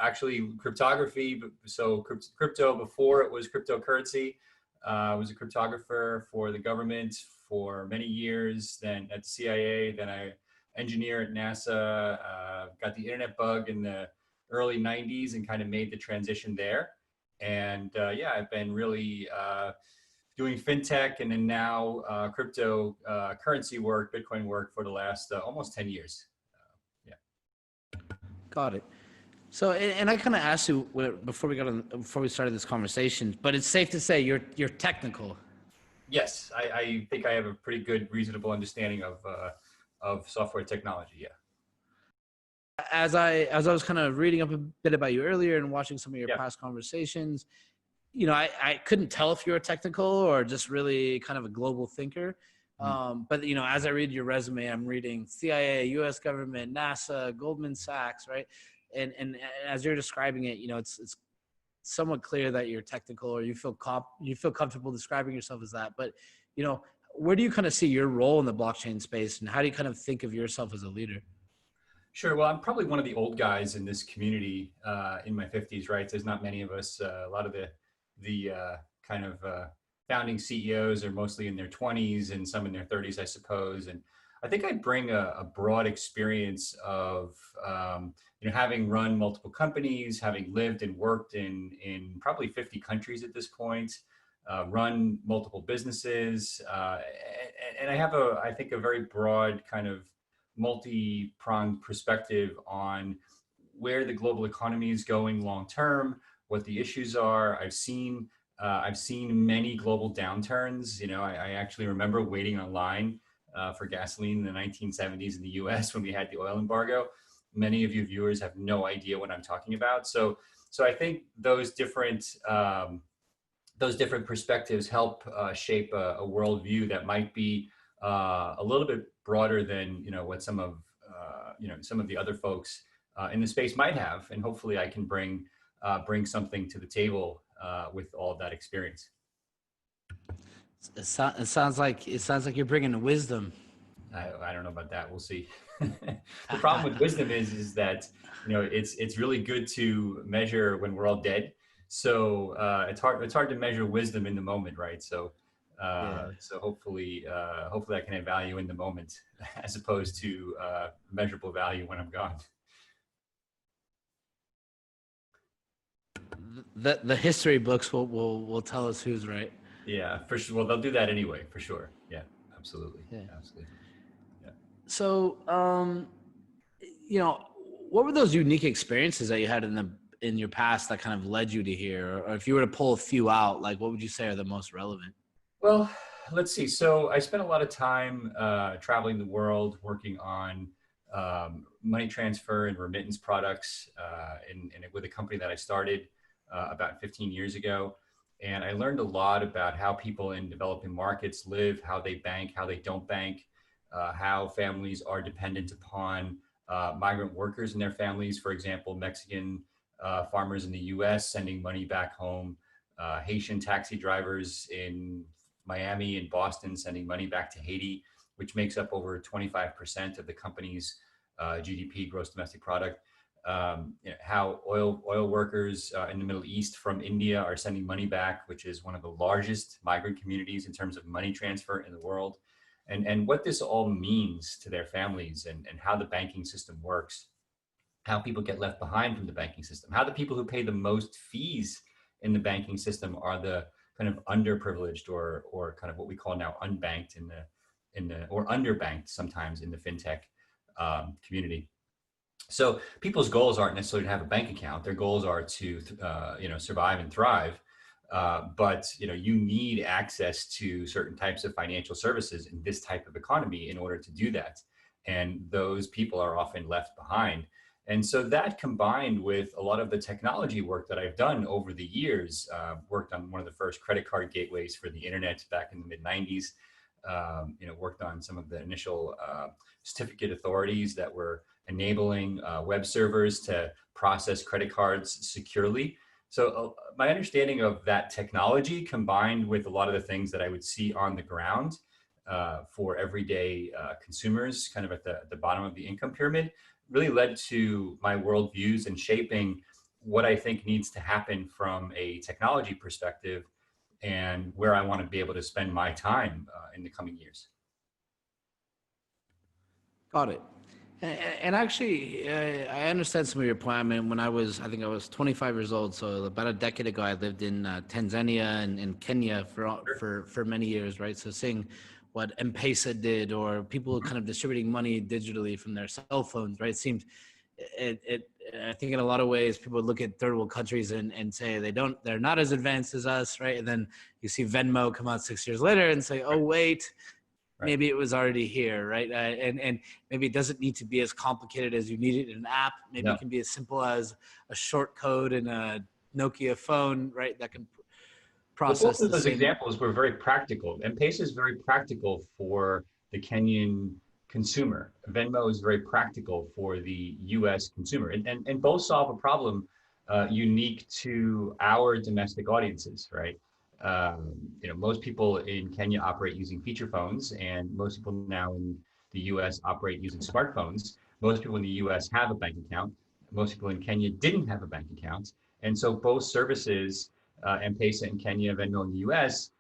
actually cryptography. So crypto before it was cryptocurrency. I was a cryptographer for the government for many years, then at the CIA, then I engineer at NASA, got the internet bug in the early 90s and kind of made the transition there. And yeah, I've been really doing fintech and then now crypto currency work, Bitcoin work for the last almost 10 years. Yeah. Got it. So, and I kind of asked you before we started this conversation, but it's safe to say you're technical. Yes, I think I have a pretty good, reasonable understanding of software technology. Yeah. As I was kind of reading up a bit about you earlier and watching some of your past conversations, you know, I couldn't tell if you were technical or just really kind of a global thinker. But you know, as I read your resume, I'm reading CIA, U.S. government, NASA, Goldman Sachs, right? And as you're describing it, you know, it's somewhat clear that you're technical, or you feel comfortable describing yourself as that. But you know, where do you kind of see your role in the blockchain space, and how do you kind of think of yourself as a leader? Sure. Well, I'm probably one of the old guys in this community in my 50s, right? There's not many of us. A lot of the kind of founding CEOs are mostly in their 20s and some in their 30s, I suppose. And I think I bring a broad experience of you know, having run multiple companies, having lived and worked in probably 50 countries at this point, run multiple businesses, and I have I think a very broad kind of multi-pronged perspective on where the global economy is going long term, what the issues are. I've seen many global downturns. You know, I actually remember waiting online for gasoline in the 1970s in the US when we had the oil embargo. Many of you viewers have no idea what I'm talking about. So I think those different perspectives help shape a worldview that might be a little bit broader than, you know, what some of the other folks in the space might have. And hopefully I can bring something to the table with all of that experience. It sounds like you're bringing wisdom. I don't know about that. We'll see. The problem with wisdom is that, you know, it's really good to measure when we're all dead. So it's hard to measure wisdom in the moment, right? So so hopefully I can add value in the moment as opposed to measurable value when I'm gone. The history books will tell us who's right. Yeah, for sure. Well, they'll do that anyway, for sure. Yeah, absolutely. Yeah. Absolutely. Yeah. So, you know, what were those unique experiences that you had in your past that kind of led you to here? Or if you were to pull a few out, like what would you say are the most relevant? Well, let's see. So I spent a lot of time traveling the world, working on money transfer and remittance products with a company that I started about 15 years ago. And I learned a lot about how people in developing markets live, how they bank, how they don't bank, how families are dependent upon migrant workers and their families. For example, Mexican farmers in the US sending money back home, Haitian taxi drivers in Miami and Boston sending money back to Haiti, which makes up over 25% of the company's GDP, gross domestic product. You know, how oil workers in the Middle East from India are sending money back, which is one of the largest migrant communities in terms of money transfer in the world, and what this all means to their families, and how the banking system works, how people get left behind from the banking system, how the people who pay the most fees in the banking system are the kind of underprivileged or kind of what we call now unbanked or underbanked sometimes in the fintech community. So people's goals aren't necessarily to have a bank account. Their goals are to survive and thrive. But you need access to certain types of financial services in this type of economy in order to do that. And those people are often left behind. And so that, combined with a lot of the technology work that I've done over the years, worked on one of the first credit card gateways for the internet back in the mid 90s, worked on some of the initial certificate authorities that were enabling web servers to process credit cards securely. So my understanding of that technology, combined with a lot of the things that I would see on the ground for everyday consumers, kind of at the bottom of the income pyramid, really led to my worldviews and shaping what I think needs to happen from a technology perspective and where I want to be able to spend my time in the coming years. Got it. And actually, I understand some of your point. I mean, I think I was 25 years old, so about a decade ago, I lived in Tanzania and Kenya for many years, right? So seeing what M-Pesa did, or people kind of distributing money digitally from their cell phones, right? It seemed, I think in a lot of ways, people would look at third world countries and say they're not as advanced as us, right? And then you see Venmo come out 6 years later and say, oh, wait, maybe it was already here, right? And maybe it doesn't need to be as complicated as you need it in an app. Maybe it can be as simple as a short code in a Nokia phone, right? That can process both of the those same. examples were very practical. M-Pesa is very practical for the Kenyan consumer. Venmo is very practical for the US consumer. And both solve a problem unique to our domestic audiences, right? Most people in Kenya operate using feature phones, and most people now in the US operate using smartphones. Most people in the US have a bank account. Most people in Kenya didn't have a bank account. And so both services, M-Pesa in Kenya, Venmo in the US,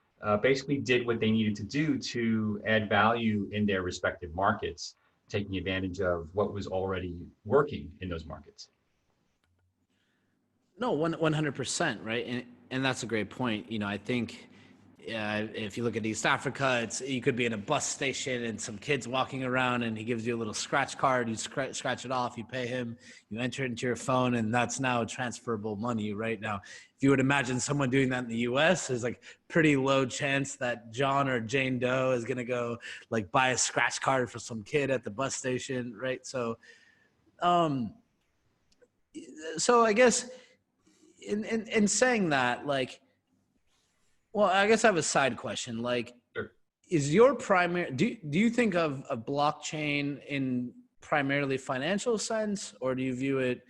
basically did what they needed to do to add value in their respective markets, taking advantage of what was already working in those markets. No, 100%, right? And that's a great point. I think if you look at East Africa, you could be in a bus station and some kid's walking around and he gives you a little scratch card. You scratch it off, you pay him, you enter it into your phone, and that's now transferable money right now. If you would imagine someone doing that in the US, there's like pretty low chance that John or Jane Doe is going to go like buy a scratch card for some kid at the bus station, right? So I guess in saying that, like, well, I guess I have a side question. Like, is your primary, do you think of a blockchain in primarily financial sense, or do you view it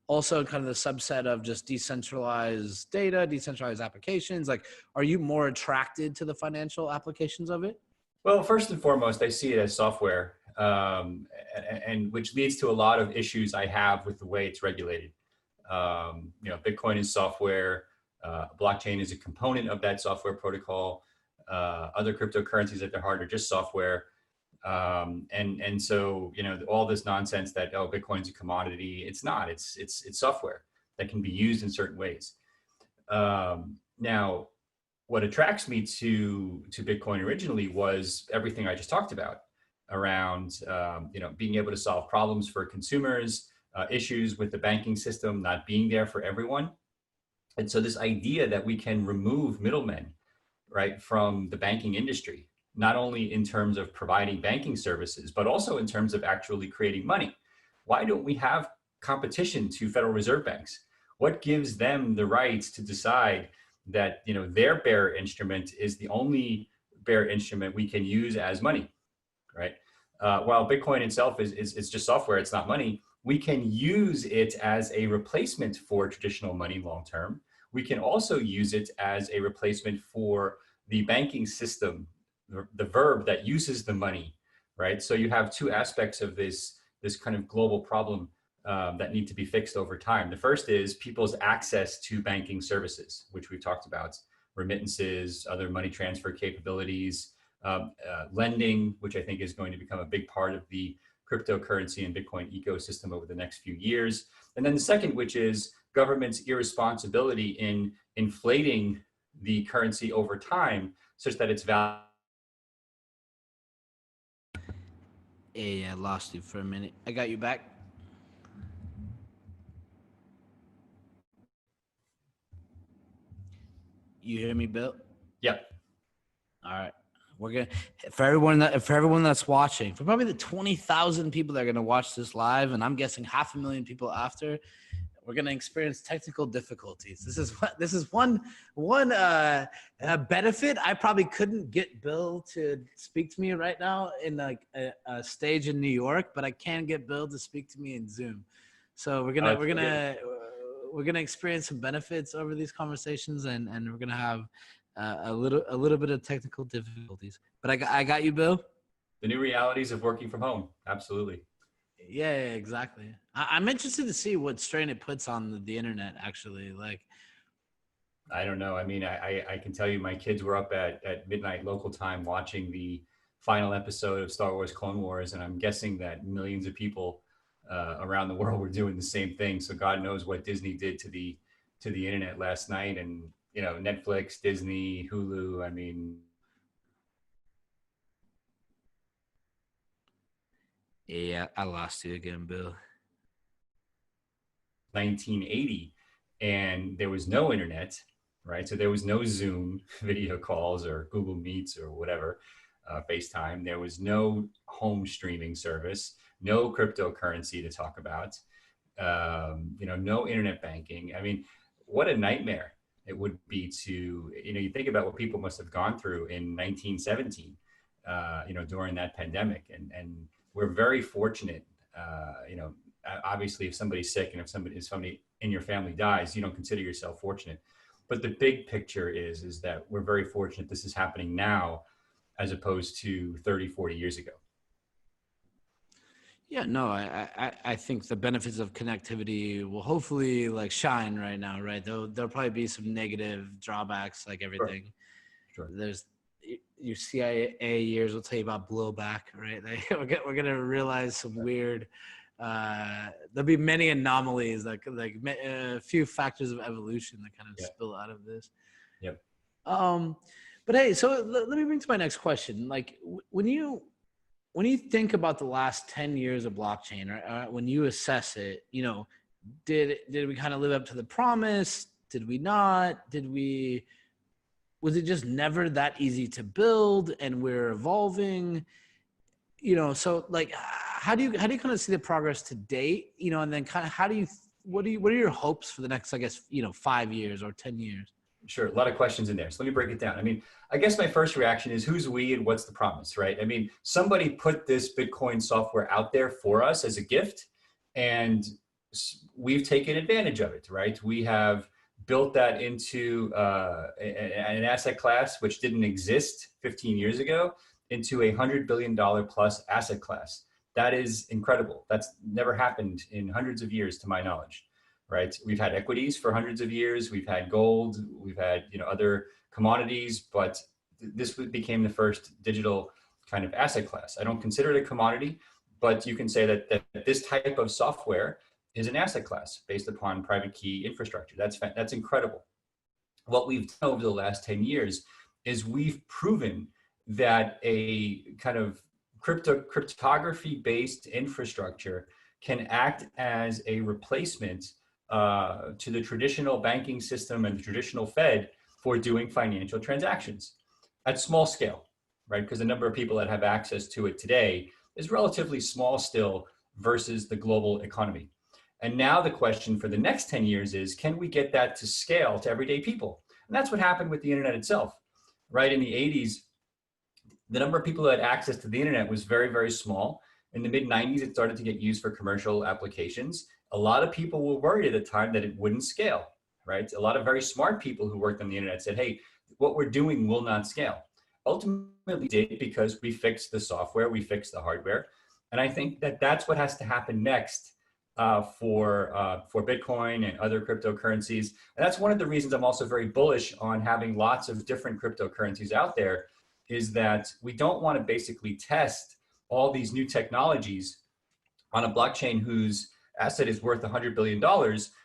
also kind of the subset of just decentralized data, decentralized applications? Like, are you more attracted to the financial applications of it? Well, first and foremost, I see it as software, and which leads to a lot of issues I have with the way it's regulated. Bitcoin is software. Blockchain is a component of that software protocol. Other cryptocurrencies at their heart are just software. And so, all this nonsense that, oh, Bitcoin's a commodity, it's not. It's software that can be used in certain ways. Now, what attracts me to Bitcoin originally was everything I just talked about around, being able to solve problems for consumers, issues with the banking system not being there for everyone. And so this idea that we can remove middlemen, right, from the banking industry, not only in terms of providing banking services, but also in terms of actually creating money. Why don't we have competition to Federal Reserve banks? What gives them the rights to decide that, their bearer instrument is the only bearer instrument we can use as money, right? While Bitcoin itself is just software, it's not money. We can use it as a replacement for traditional money long-term. We can also use it as a replacement for the banking system, the verb that uses the money, right? So you have two aspects of this kind of global problem that need to be fixed over time. The first is people's access to banking services, which we've talked about, remittances, other money transfer capabilities, lending, which I think is going to become a big part of the cryptocurrency and Bitcoin ecosystem over the next few years. And then the second, which is government's irresponsibility in inflating the currency over time such that its value. Hey, I lost you for a minute. I got you back. You hear me, Bill? Yep. All right. We're gonna for everyone that's watching, for probably the 20,000 people that are gonna watch this live, and I'm guessing 500,000 people after, we're gonna experience technical difficulties. This is one benefit. I probably couldn't get Bill to speak to me right now in like a stage in New York, but I can get Bill to speak to me in Zoom. So we're gonna experience some benefits over these conversations, and we're gonna have a little bit of technical difficulties. But I got you, Bill. The new realities of working from home. Absolutely. Yeah, exactly. I'm interested to see what strain it puts on the internet, actually. Like, I don't know. I mean, I can tell you my kids were up at midnight local time watching the final episode of Star Wars Clone Wars, and I'm guessing that millions of people around the world were doing the same thing. So God knows what Disney did to the internet last night, and Netflix, Disney, Hulu. I mean, Yeah, I lost you again, Bill. 1980, and there was no internet, right? So there was no Zoom video calls or Google Meets or whatever, FaceTime. There was no home streaming service, no cryptocurrency to talk about, no internet banking. I mean, what a nightmare it would be to, you think about what people must have gone through in 1917, during that pandemic. And we're very fortunate, obviously if somebody's sick and if somebody in your family dies, you don't consider yourself fortunate. But the big picture is that we're very fortunate this is happening now as opposed to 30, 40 years ago. Yeah, no, I think the benefits of connectivity will hopefully shine right now, right? There'll probably be some negative drawbacks like everything. Sure. There's your CIA years will tell you about blowback, right? We're gonna realize some weird. There'll be many anomalies, like a few factors of evolution that kind of spill out of this. Yep. But hey, so let me bring to my next question. Like when you think about the last 10 years of blockchain, or when you assess it, did we kind of live up to the promise? Did we not? Was it just never that easy to build and we're evolving? So how do you kind of see the progress to date? And then kind of what are your hopes for the next, I guess, 5 years or 10 years? Sure. A lot of questions in there. So let me break it down. I mean, I guess my first reaction is who's we and what's the promise, right? I mean, somebody put this Bitcoin software out there for us as a gift, and we've taken advantage of it, right? We have built that into an asset class which didn't exist 15 years ago into $100 billion plus asset class. That is incredible. That's never happened in hundreds of years, to my knowledge. Right? We've had equities for hundreds of years. We've had gold. We've had other commodities, but this became the first digital kind of asset class. I don't consider it a commodity, but you can say that this type of software is an asset class based upon private key infrastructure. That's incredible. What we've done over the last 10 years is we've proven that a kind of cryptography-based infrastructure can act as a replacement to the traditional banking system and the traditional Fed for doing financial transactions at small scale, right? Because the number of people that have access to it today is relatively small still versus the global economy. And now the question for the next 10 years is, can we get that to scale to everyday people? And that's what happened with the internet itself, right? In the 80s, the number of people that had access to the internet was very, very small. In the mid 90s, it started to get used for commercial applications. A lot of people were worried at the time that it wouldn't scale, right? A lot of very smart people who worked on the internet said, hey, what we're doing will not scale. Ultimately did, because we fixed the software, we fixed the hardware. And I think that that's what has to happen next for Bitcoin and other cryptocurrencies. And that's one of the reasons I'm also very bullish on having lots of different cryptocurrencies out there, is that we don't want to basically test all these new technologies on a blockchain whose asset is worth $100 billion.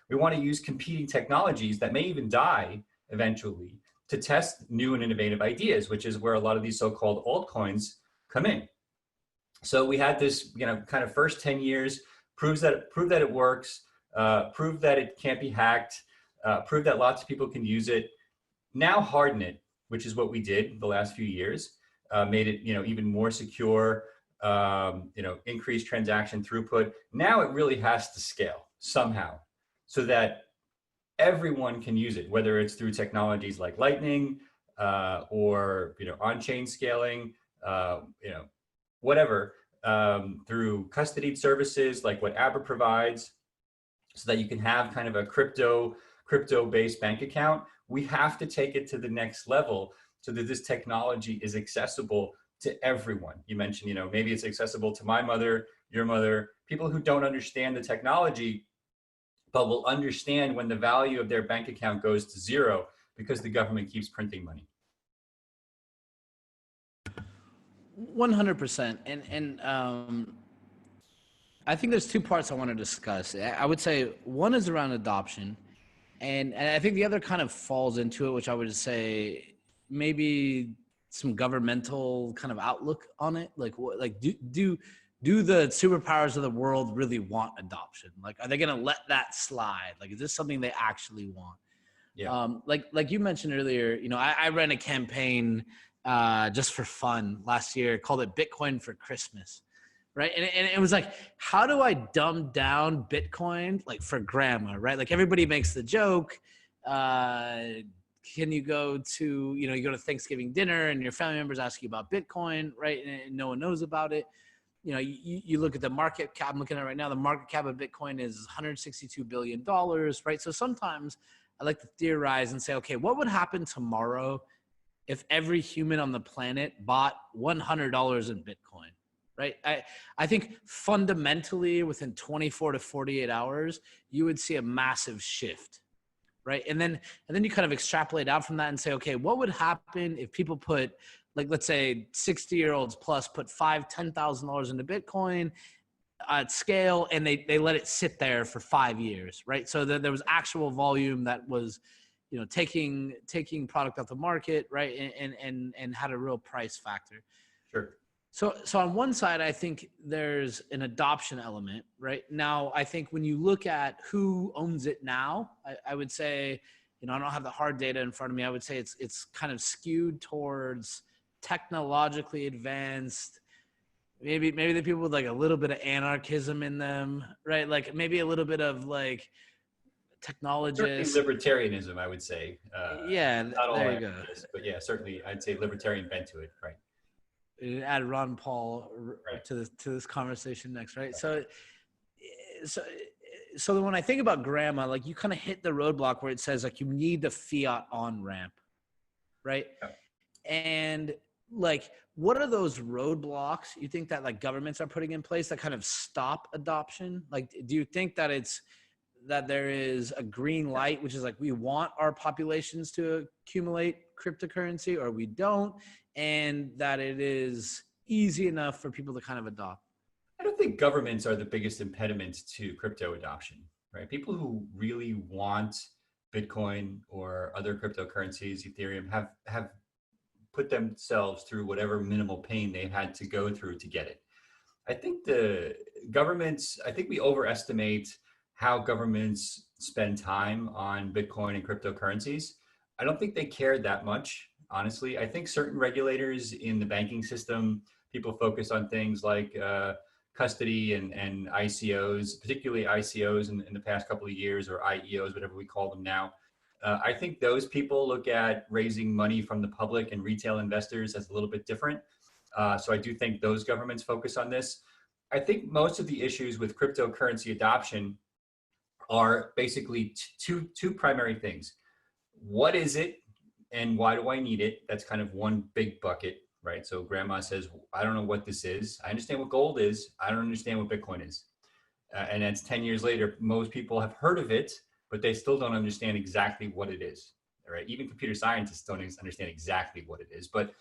We want to use competing technologies that may even die eventually to test new and innovative ideas, which is where a lot of these so-called altcoins come in. So we had this, kind of first 10 years, prove that it works, prove that it can't be hacked, prove that lots of people can use it. Now harden it, which is what we did the last few years, made it, even more secure, increased transaction throughput. Now it really has to scale somehow so that everyone can use it, whether it's through technologies like Lightning or, on-chain scaling, whatever, through custodied services like what Abra provides, so that you can have kind of a crypto-based bank account. We have to take it to the next level so that this technology is accessible to everyone. You mentioned, maybe it's accessible to my mother, your mother, people who don't understand the technology, but will understand when the value of their bank account goes to zero because the government keeps printing money. 100%. And I think there's two parts I want to discuss. I would say one is around adoption, and I think the other kind of falls into it, which I would say maybe some governmental kind of outlook on it. Like, do the superpowers of the world really want adoption? Like, are they going to let that slide? Like, is this something they actually want? Yeah. Like you mentioned earlier, you know, I ran a campaign just for fun last year, called it Bitcoin for Christmas. Right. And it was like, how do I dumb down Bitcoin, like for grandma, right? Like everybody makes the joke. Can you go to, you know, you go to Thanksgiving dinner and your family members ask you about Bitcoin, right? And no one knows about it. You know, you look at the market cap, I'm looking at it right now, the market cap of Bitcoin is $162 billion, right? So sometimes I like to theorize and say, okay, what would happen tomorrow if every human on the planet bought $100 in Bitcoin? Right. I think fundamentally within 24 to 48 hours, you would see a massive shift. Right. And then you kind of extrapolate out from that and say, OK, what would happen if people put, like, let's say 60-year-olds plus put $5,000, $10,000 into Bitcoin at scale, and they let it sit there for 5 years. Right. So there was actual volume that was, you know, taking product off the market. Right. And had a real price factor. Sure. So on one side, I think there's an adoption element, right? Now, I think when you look at who owns it now, I would say, you know, I don't have the hard data in front of me. I would say it's kind of skewed towards technologically advanced, maybe the people with like a little bit of anarchism in them, right? Like maybe a little bit of like technologists. Certainly libertarianism, I would say. Yeah, not all there you go. But yeah, certainly I'd say libertarian bent to it, right? Add Ron Paul to this conversation next, right? So when I think about grandma, like you kind of hit the roadblock where it says like you need the fiat on ramp, right? Yeah. And like, what are those roadblocks you think that like governments are putting in place that kind of stop adoption? Like, do you think that there is a green light, which is like we want our populations to accumulate cryptocurrency or we don't, and that it is easy enough for people to kind of adopt? I don't think governments are the biggest impediment to crypto adoption, right? People who really want Bitcoin or other cryptocurrencies, Ethereum, have put themselves through whatever minimal pain they've had to go through to get it. I think I think we overestimate how governments spend time on Bitcoin and cryptocurrencies. I don't think they care that much, honestly. I think certain regulators in the banking system, people focus on things like custody and ICOs, particularly ICOs in the past couple of years, or IEOs, whatever we call them now. I think those people look at raising money from the public and retail investors as a little bit different. So I do think those governments focus on this. I think most of the issues with cryptocurrency adoption are basically two primary things. What is it and why do I need it? That's kind of one big bucket, right? So grandma says, I don't know what this is. I understand what gold is. I don't understand what Bitcoin is. And that's 10 years later, most people have heard of it, but they still don't understand exactly what it is, right? Even computer scientists don't understand exactly what it is. But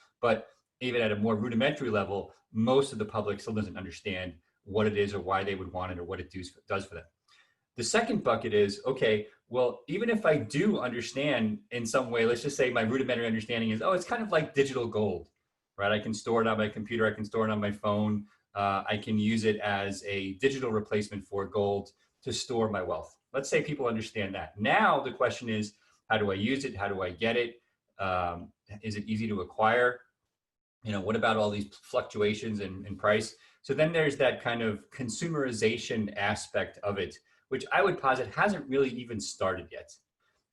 even at a more rudimentary level, most of the public still doesn't understand what it is or why they would want it or what it does for them. The second bucket is, okay, well, even if I do understand in some way, let's just say my rudimentary understanding is, oh, it's kind of like digital gold, right? I can store it on my computer, I can store it on my phone, I can use it as a digital replacement for gold to store my wealth. Let's say people understand that. Now the question is, how do I use it? How do I get it? Is it easy to acquire? You know, what about all these fluctuations in price? So then there's that kind of consumerization aspect of it, which I would posit hasn't really even started yet,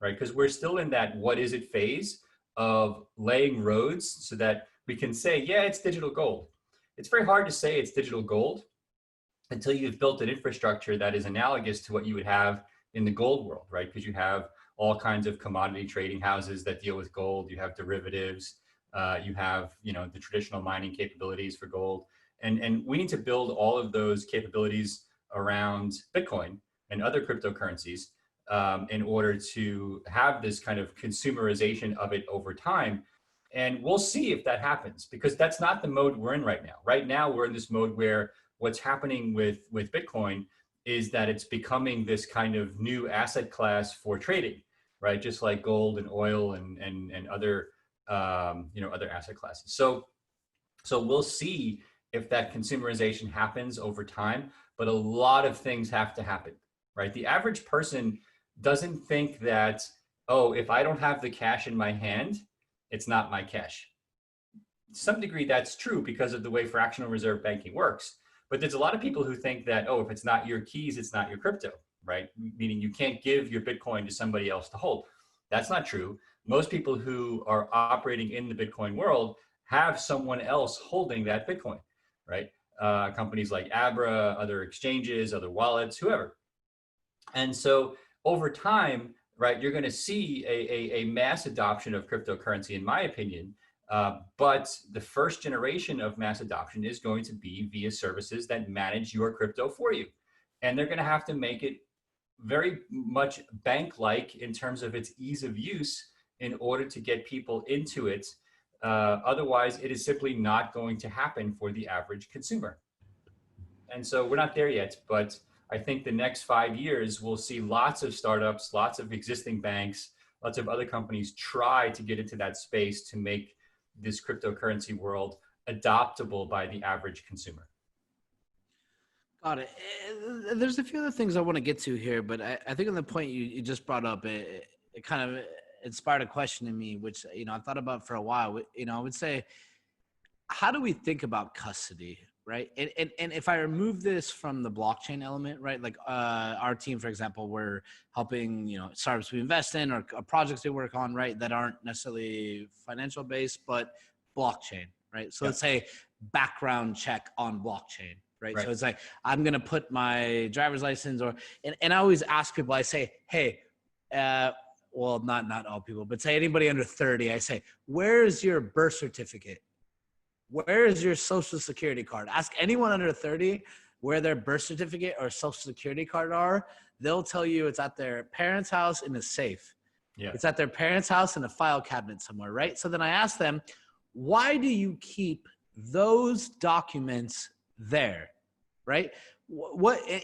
right? Because we're still in that what is it phase of laying roads so that we can say, yeah, it's digital gold. It's very hard to say it's digital gold until you've built an infrastructure that is analogous to what you would have in the gold world, right? Because you have all kinds of commodity trading houses that deal with gold. You have derivatives. You have, you know, the traditional mining capabilities for gold. And we need to build all of those capabilities around Bitcoin and other cryptocurrencies in order to have this kind of consumerization of it over time. And we'll see if that happens, because that's not the mode we're in right now. Right now, we're in this mode where what's happening with Bitcoin is that it's becoming this kind of new asset class for trading, right? Just like gold and oil and other other asset classes. So we'll see if that consumerization happens over time, but a lot of things have to happen, right? The average person doesn't think that, oh, if I don't have the cash in my hand, it's not my cash. To some degree, that's true because of the way fractional reserve banking works. But there's a lot of people who think that, oh, if it's not your keys, it's not your crypto, right? Meaning you can't give your Bitcoin to somebody else to hold. That's not true. Most people who are operating in the Bitcoin world have someone else holding that Bitcoin, right? Companies like Abra, other exchanges, other wallets, whoever. And so over time, right, you're going to see a mass adoption of cryptocurrency, in my opinion. But the first generation of mass adoption is going to be via services that manage your crypto for you. And they're going to have to make it very much bank-like in terms of its ease of use in order to get people into it. Otherwise, it is simply not going to happen for the average consumer. And so we're not there yet, but I think the next 5 years, we'll see lots of startups, lots of existing banks, lots of other companies try to get into that space to make this cryptocurrency world adoptable by the average consumer. Got it. There's a few other things I want to get to here, but I think on the point you just brought up, it kind of inspired a question in me, which, I thought about for a while. I would say, how do we think about custody, right? And if I remove this from the blockchain element, right? Like our team, for example, we're helping, startups we invest in or projects we work on, right? That aren't necessarily financial based, but blockchain, right? So let's say background check on blockchain. Right. So it's like, I'm going to put my driver's license and I always ask people, I say, hey, well, not all people, but say anybody under 30, I say, where's your birth certificate? Where is your social security card? Ask anyone under 30 where their birth certificate or social security card are. They'll tell you it's at their parents' house in a safe. Yeah. It's at their parents' house in a file cabinet somewhere, right? So then I ask them, why do you keep those documents there? Right?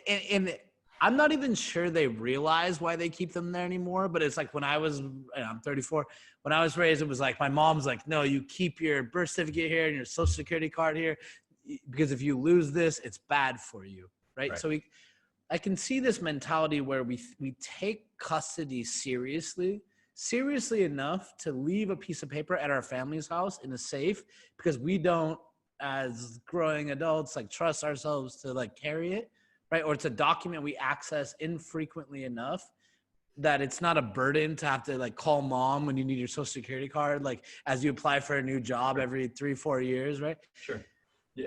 And I'm not even sure they realize why they keep them there anymore, but it's like when I'm 34, when I was raised, it was like, my mom's like, no, you keep your birth certificate here and your social security card here, because if you lose this, it's bad for you. Right? So I can see this mentality where we take custody seriously enough to leave a piece of paper at our family's house in a safe, because we don't, as growing adults, like trust ourselves to like carry it, right? Or it's a document we access infrequently enough that it's not a burden to have to like call mom when you need your social security card, like as you apply for a new job every 3-4 years, right? Sure.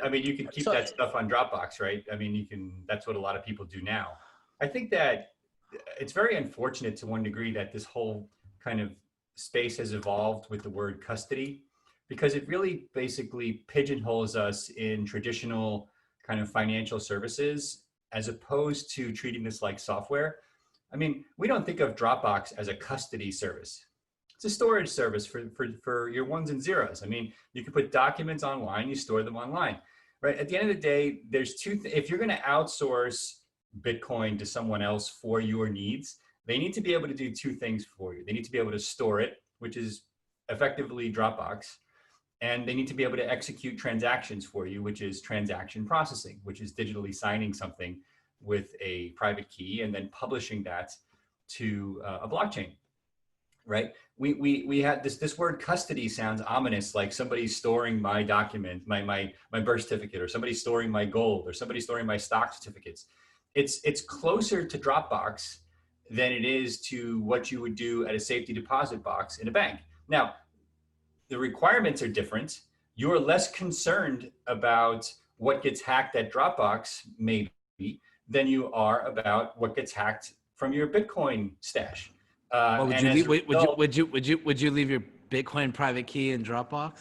I mean, you can keep that stuff on Dropbox, right? I mean, that's what a lot of people do now. I think that it's very unfortunate to one degree that this whole kind of space has evolved with the word custody, because it really basically pigeonholes us in traditional kind of financial services as opposed to treating this like software. I mean, we don't think of Dropbox as a custody service. It's a storage service for your ones and zeros. I mean, you can put documents online, you store them online, right? At the end of the day, there's if you're going to outsource Bitcoin to someone else for your needs, they need to be able to do two things for you. They need to be able to store it, which is effectively Dropbox. And they need to be able to execute transactions for you, which is transaction processing, which is digitally signing something with a private key and then publishing that to a blockchain, right? We had this word custody sounds ominous, like somebody's storing my document, my birth certificate, or somebody's storing my gold, or somebody's storing my stock certificates. It's closer to Dropbox than it is to what you would do at a safety deposit box in a bank. Now, the requirements are different. You're less concerned about what gets hacked at Dropbox, maybe, than you are about what gets hacked from your Bitcoin stash. Would you leave your Bitcoin private key in Dropbox?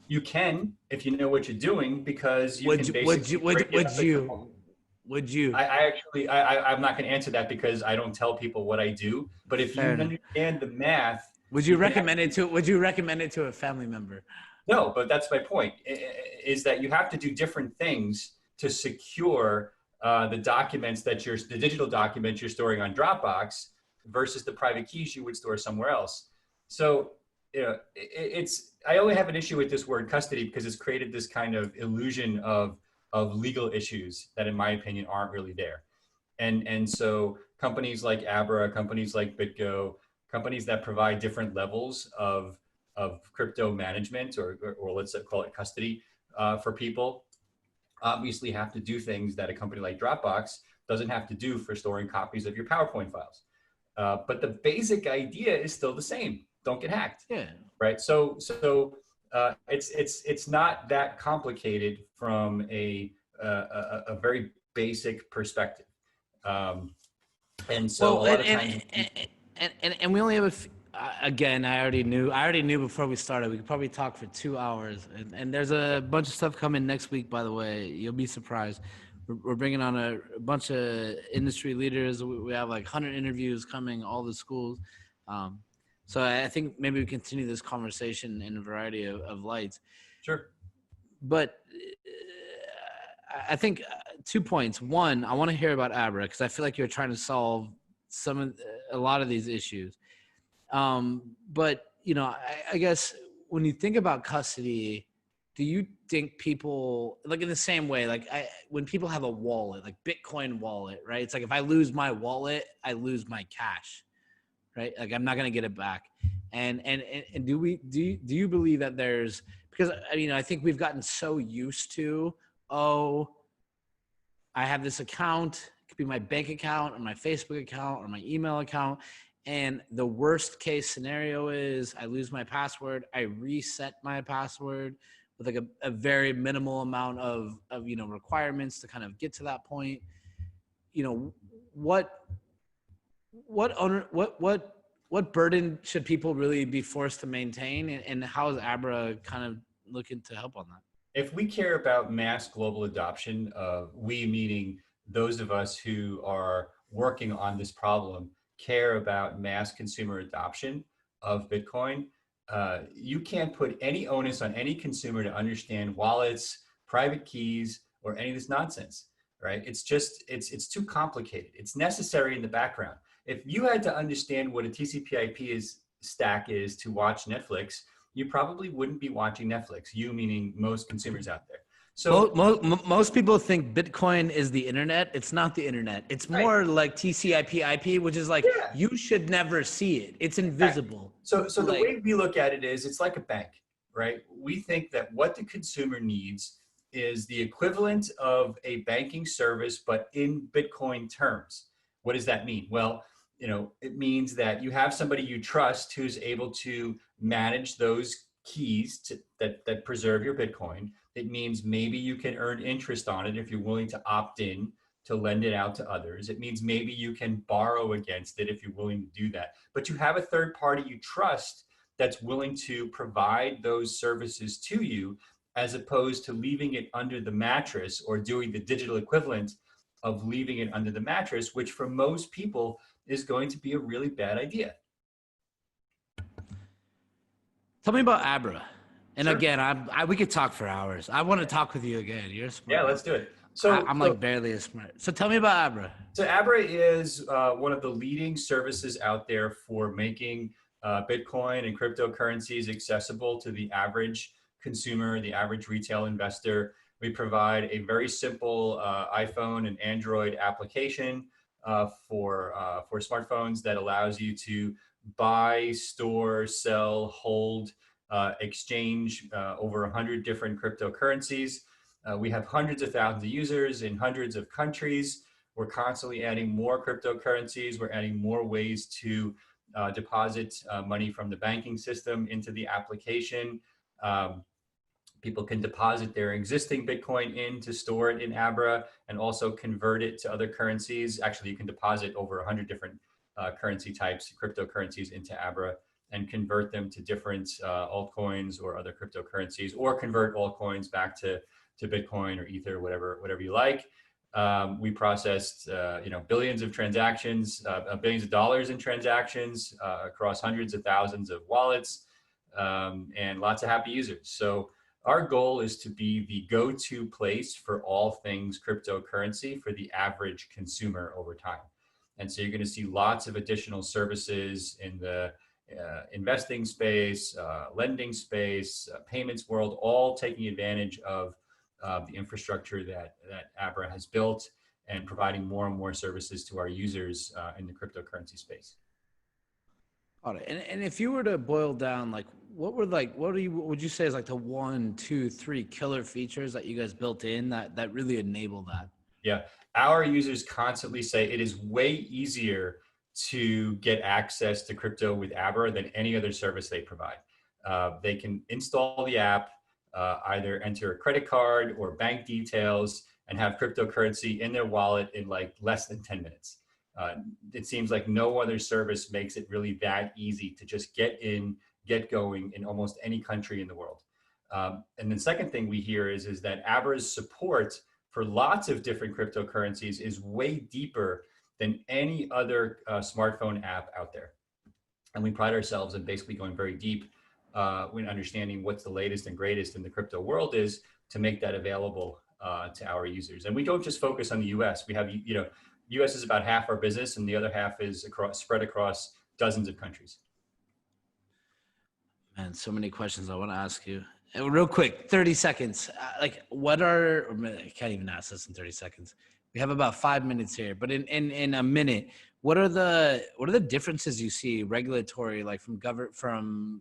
You can, if you know what you're doing, because you can basically. Would you? I'm not going to answer that because I don't tell people what I do. But if you understand the math. Would you recommend it to a family member? No, but that's my point, is that you have to do different things to secure the documents the digital documents you're storing on Dropbox versus the private keys you would store somewhere else. So, you know, I only have an issue with this word custody because it's created this kind of illusion of legal issues that, in my opinion, aren't really there. And so companies like Abra, companies like BitGo, companies that provide different levels of crypto management or let's call it custody for people, obviously have to do things that a company like Dropbox doesn't have to do for storing copies of your PowerPoint files. But the basic idea is still the same. Don't get hacked. Yeah. Right. So it's not that complicated from a very basic perspective. And so a lot of times, and we only have again, I already knew before we started, we could probably talk for 2 hours, and there's a bunch of stuff coming next week, by the way. You'll be surprised. We're bringing on a bunch of industry leaders. We have like 100 interviews coming, all the schools. So I think maybe we continue this conversation in a variety of lights. Sure. But I think 2 points. One, I want to hear about Abra because I feel like you're trying to solve a lot of these issues. But you know, I guess when you think about custody, do you think people, like in the same way, like when people have a wallet, like Bitcoin wallet, right? It's like if I lose my wallet, I lose my cash, right? Like I'm not gonna get it back. And do you believe that there's, because I think we've gotten so used to, I have this account, it could be my bank account or my Facebook account or my email account. And the worst case scenario is I lose my password. I reset my password with like a very minimal amount of requirements to kind of get to that point. You know, what burden should people really be forced to maintain, and how is Abra kind of looking to help on that? If we care about mass global adoption, we meaning those of us who are working on this problem care about mass consumer adoption of Bitcoin, you can't put any onus on any consumer to understand wallets, private keys, or any of this nonsense, right? It's just, it's too complicated. It's necessary in the background. If you had to understand what a TCP/IP stack is to watch Netflix, you probably wouldn't be watching Netflix, you meaning most consumers out there. So most people think Bitcoin is the internet. It's not the internet. It's more like TCP/IP, which is like, you should never see it. It's invisible. So the way we look at it is, it's like a bank, right? We think that what the consumer needs is the equivalent of a banking service, but in Bitcoin terms. What does that mean? Well, it means that you have somebody you trust who's able to manage those keys that preserve your Bitcoin. It means maybe you can earn interest on it if you're willing to opt in to lend it out to others. It means maybe you can borrow against it if you're willing to do that. But you have a third party you trust that's willing to provide those services to you, as opposed to leaving it under the mattress or doing the digital equivalent of leaving it under the mattress, which for most people is going to be a really bad idea. Tell me about Abra. And Sure. Again, we could talk for hours. I want to talk with you again. You're smart. Yeah, let's do it. So I'm like barely as smart. So tell me about Abra. So Abra is one of the leading services out there for making Bitcoin and cryptocurrencies accessible to the average consumer, the average retail investor. We provide a very simple iPhone and Android application for smartphones that allows you to buy, store, sell, hold, exchange over 100 different cryptocurrencies. We have hundreds of thousands of users in hundreds of countries. We're constantly adding more cryptocurrencies. We're adding more ways to deposit money from the banking system into the application. People can deposit their existing Bitcoin in to store it in Abra and also convert it to other currencies. Actually, you can deposit over 100 different currency types, cryptocurrencies into Abra, and convert them to different altcoins or other cryptocurrencies, or convert altcoins back to Bitcoin or Ether, whatever you like. We processed billions of transactions, billions of dollars in transactions across hundreds of thousands of wallets, and lots of happy users. So Our goal is to be the go-to place for all things cryptocurrency for the average consumer over time. And so you're going to see lots of additional services in the investing space, lending space, payments world, all taking advantage of the infrastructure that Abra has built and providing more and more services to our users in the cryptocurrency space. Got it. And if you were to boil down, like, what would you say is like the 1, 2, 3 killer features that you guys built in that really enable that? Yeah, our users constantly say it is way easier to get access to crypto with Abra than any other service they provide. They can install the app, either enter a credit card or bank details, and have cryptocurrency in their wallet in like less than 10 minutes. It seems like no other service makes it really that easy to just get in, get going in almost any country in the world. And the second thing we hear is that Abra's support for lots of different cryptocurrencies is way deeper than any other smartphone app out there. And we pride ourselves in basically going very deep when understanding what's the latest and greatest in the crypto world is to make that available to our users. And we don't just focus on the US. We have, US is about half our business, and the other half is spread across dozens of countries. Man, so many questions I want to ask you. And real quick, 30 seconds. I can't even ask this in 30 seconds. We have about 5 minutes here, but in a minute, what are the differences you see regulatory, like from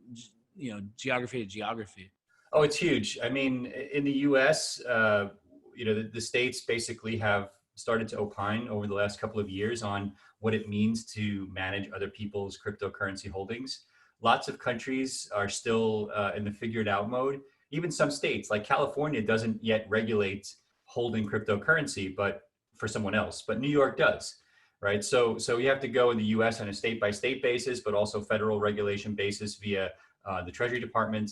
geography to geography? Oh, it's huge. I mean, in the US, the states basically have started to opine over the last couple of years on what it means to manage other people's cryptocurrency holdings. Lots of countries are still in the figured out mode. Even some states like California doesn't yet regulate holding cryptocurrency, but for someone else, but New York does, right? So you have to go in the US on a state by state basis, but also federal regulation basis via the Treasury Department.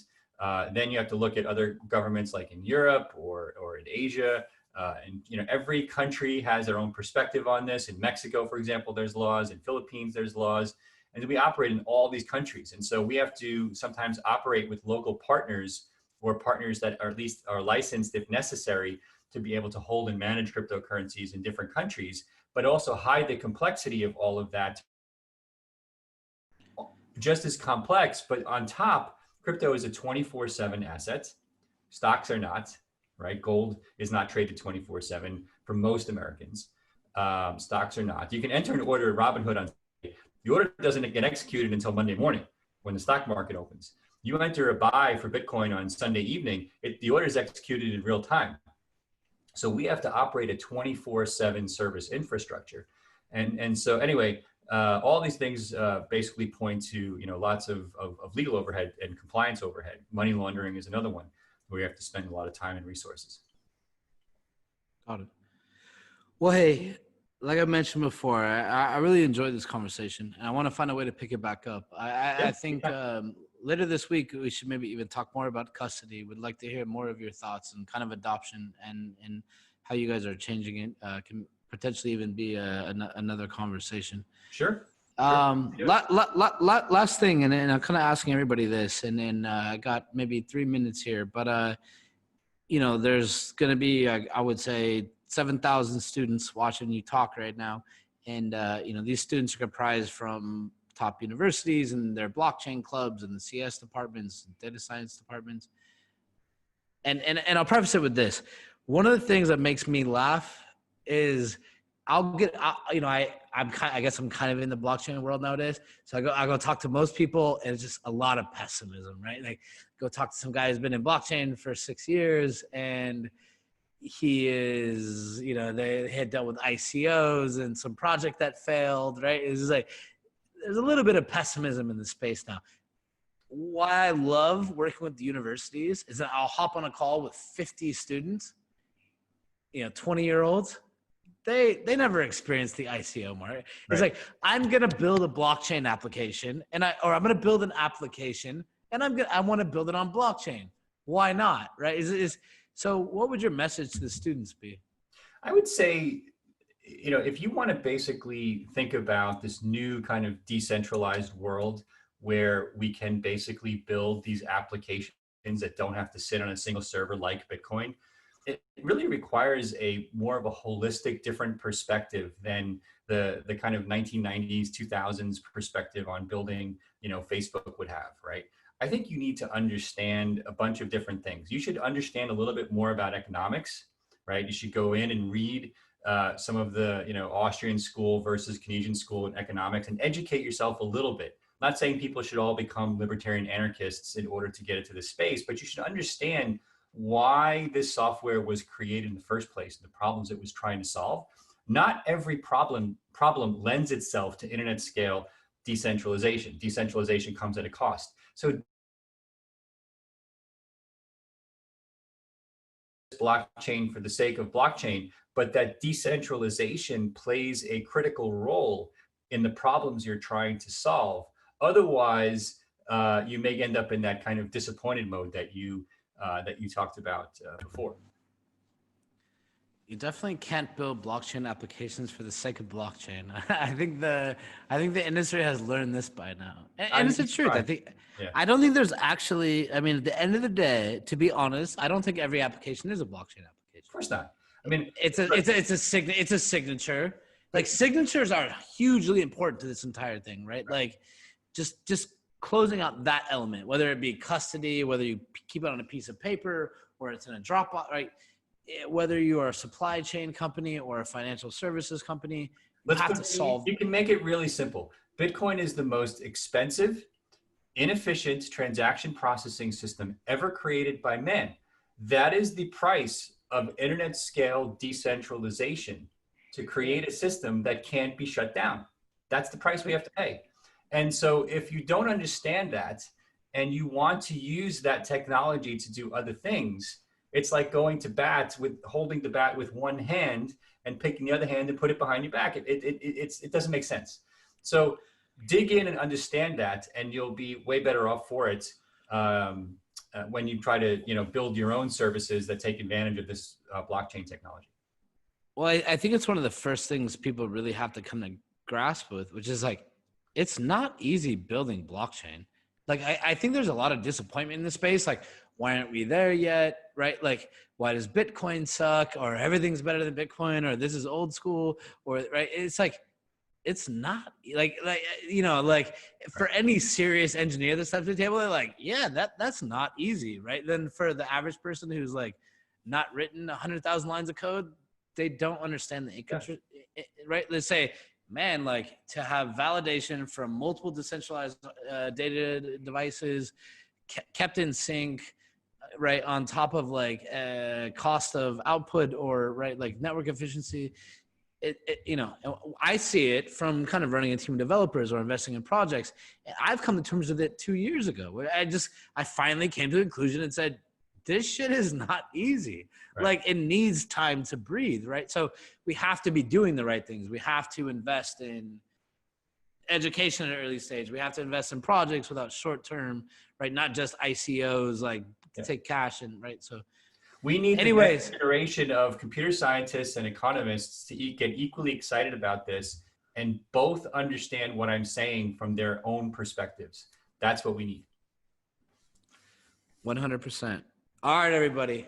Then you have to look at other governments like in Europe or in Asia. And every country has their own perspective on this. In Mexico, for example, there's laws. In Philippines, there's laws. And we operate in all these countries. And so we have to sometimes operate with local partners or partners that are at least are licensed if necessary to be able to hold and manage cryptocurrencies in different countries, but also hide the complexity of all of that. Just as complex, but on top, crypto is a 24/7 asset. Stocks are not, right? Gold is not traded 24/7 for most Americans. Stocks are not. You can enter an order at Robinhood on the order doesn't get executed until Monday morning when the stock market opens. You enter a buy for Bitcoin on Sunday evening, the order is executed in real time. So we have to operate a 24/7 service infrastructure. And so anyway, all these things basically point to lots of legal overhead and compliance overhead. Money laundering is another one where we have to spend a lot of time and resources. Got it. Well, hey, like I mentioned before, I really enjoyed this conversation, and I want to find a way to pick it back up. I think later this week we should maybe even talk more about custody. Would like to hear more of your thoughts and kind of adoption and how you guys are changing it. Can potentially even be another conversation. Sure. Last thing, and I'm kind of asking everybody this, and then I got maybe 3 minutes here, but there's going to be I would say 7,000 students watching you talk right now, and these students are comprised from top universities and their blockchain clubs and the CS departments, and data science departments, and I'll preface it with this. One of the things that makes me laugh is I guess I'm kind of in the blockchain world nowadays. So I go talk to most people, and it's just a lot of pessimism, right? Like, go talk to some guy who's been in blockchain for 6 years, and he is, they had dealt with ICOs and some project that failed, right? It's just like, there's a little bit of pessimism in the space now. Why I love working with the universities is that I'll hop on a call with 50 students, 20-year-olds. They never experienced the ICO market. It's like, I'm gonna build a blockchain application, I'm gonna build an application, and I want to build it on blockchain. Why not, right? So what would your message to the students be? I would say, if you want to basically think about this new kind of decentralized world where we can basically build these applications that don't have to sit on a single server like Bitcoin. It really requires a more of a holistic, different perspective than the kind of 1990s, 2000s perspective on building, Facebook would have, right? I think you need to understand a bunch of different things. You should understand a little bit more about economics, right? You should go in and read some of the, Austrian school versus Keynesian school in economics and educate yourself a little bit. I'm not saying people should all become libertarian anarchists in order to get into this space, but you should understand why this software was created in the first place, the problems it was trying to solve. Not every problem lends itself to internet scale decentralization. Decentralization comes at a cost. So blockchain for the sake of blockchain, but that decentralization plays a critical role in the problems you're trying to solve. Otherwise, you may end up in that kind of disappointed mode that you talked about before. You definitely can't build blockchain applications for the sake of blockchain. I think the industry has learned this by now, and it's the truth. I don't think there's actually. I mean, at the end of the day, to be honest, I don't think every application is a blockchain application. Of course not. I mean, it's a signature. Like signatures are hugely important to this entire thing, right? Like, just closing out that element, whether it be custody, whether you keep it on a piece of paper or it's in a Dropbox, right? Whether you are a supply chain company or a financial services company, you can make it really simple. Bitcoin is the most expensive, inefficient transaction processing system ever created by man. That is the price of internet scale decentralization, to create a system that can't be shut down. That's the price we have to pay. And so if you don't understand that and you want to use that technology to do other things, it's like going to bat with holding the bat with one hand and picking the other hand and put it behind your back. It doesn't make sense. So dig in and understand that, and you'll be way better off for it when you try to build your own services that take advantage of this blockchain technology. Well, I think it's one of the first things people really have to come to grasp with, which is like, it's not easy building blockchain. Like, I think there's a lot of disappointment in the space. Like, why aren't we there yet? Right? Like, why does Bitcoin suck? Or everything's better than Bitcoin? Or this is old school? Or, right? It's like, it's not like for any serious engineer that steps to the table, they're like, yeah, that's not easy. Right? Then for the average person who's like not written 100,000 lines of code, they don't understand the income, right? Let's say, man, like to have validation from multiple decentralized data devices kept in sync, right, on top of like cost of output or right, like network efficiency. I see it from kind of running a team of developers or investing in projects. And I've come to terms with it 2 years ago, where I finally came to the conclusion and said, this shit is not easy. Right. Like, it needs time to breathe, right? So we have to be doing the right things. We have to invest in education at an early stage. We have to invest in projects without short-term, right? Not just ICOs, like to take cash and, right? So we need the next generation of computer scientists and economists to get equally excited about this and both understand what I'm saying from their own perspectives. That's what we need. 100%. All right, everybody.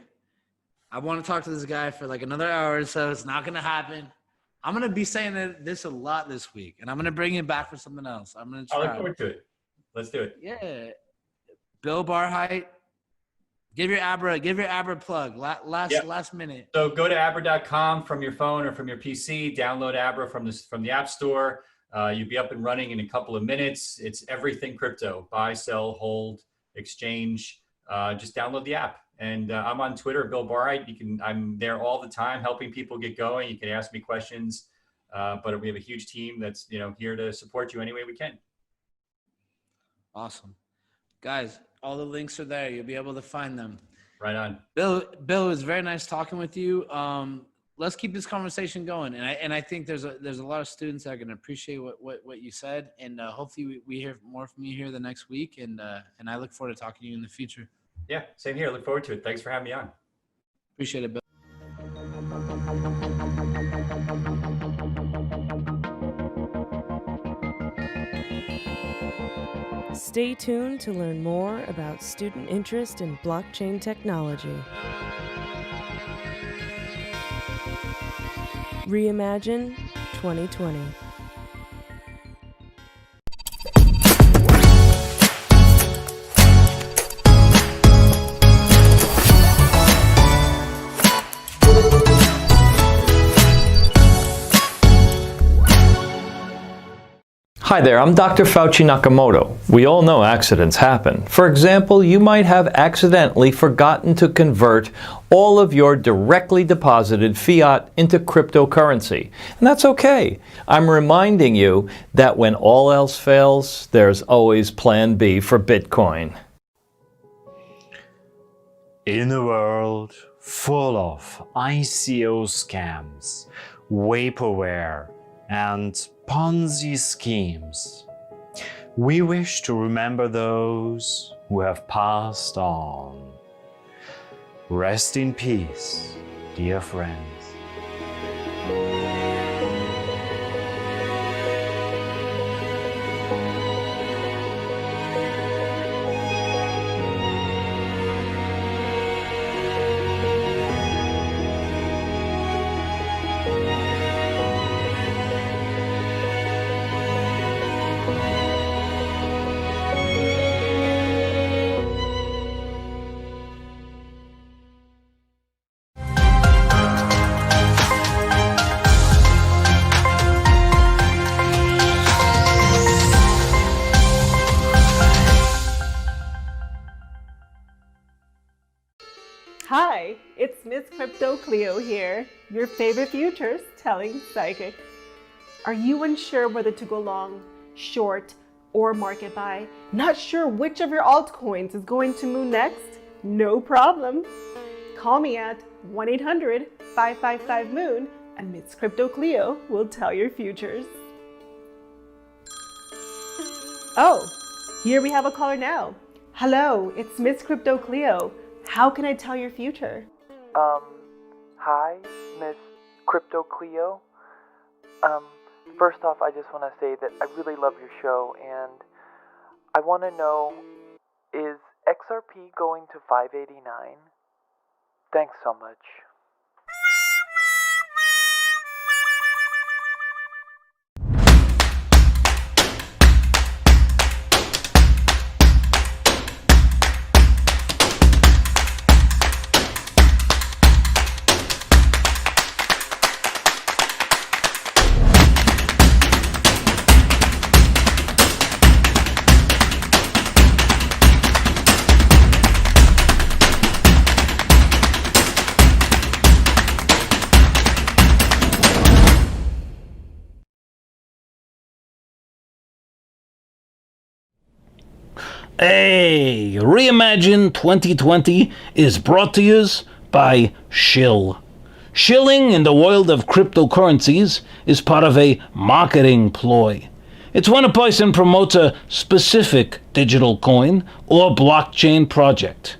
I want to talk to this guy for like another hour, so it's not going to happen. I'm going to be saying this a lot this week, and I'm going to bring him back for something else. I'm going to try. I look forward to it. Let's do it. Yeah. Bill Barheit, give your Abra plug. Last minute. So go to abra.com from your phone or from your PC. Download Abra from the App Store. You'll be up and running in a couple of minutes. It's everything crypto: buy, sell, hold, exchange. Just download the app. And I'm on Twitter, Bill Barheit. I'm there all the time helping people get going. You can ask me questions, but we have a huge team that's here to support you any way we can. Awesome. Guys, all the links are there. You'll be able to find them. Right on. Bill, it was very nice talking with you. Let's keep this conversation going. And I think there's a lot of students that are going to appreciate what you said. And hopefully we hear more from you here the next week. And I look forward to talking to you in the future. Yeah, same here. Look forward to it. Thanks for having me on. Appreciate it, Bill. Stay tuned to learn more about student interest in blockchain technology. Reimagine 2020. Hi there, I'm Dr. Fauci Nakamoto. We all know accidents happen. For example, you might have accidentally forgotten to convert all of your directly deposited fiat into cryptocurrency. And that's okay. I'm reminding you that when all else fails, there's always Plan B for Bitcoin. In a world full of ICO scams, vaporware, and Ponzi schemes, we wish to remember those who have passed on. Rest in peace, dear friends. Hi, it's Miss Crypto Cleo here, your favorite futures telling psychic. Are you unsure whether to go long, short, or market buy? Not sure which of your altcoins is going to move next? No problem. Call me at 1-800-555-MOON and Miss Crypto Cleo will tell your futures. Oh, here we have a caller now. Hello, it's Miss Crypto Cleo. How can I tell your future? Hi, Miss Crypto Cleo. First off, I just want to say that I really love your show, and I want to know, is XRP going to 589? Thanks so much. Hey, Reimagine 2020 is brought to you by Shill. Shilling in the world of cryptocurrencies is part of a marketing ploy. It's when a person promotes a specific digital coin or blockchain project.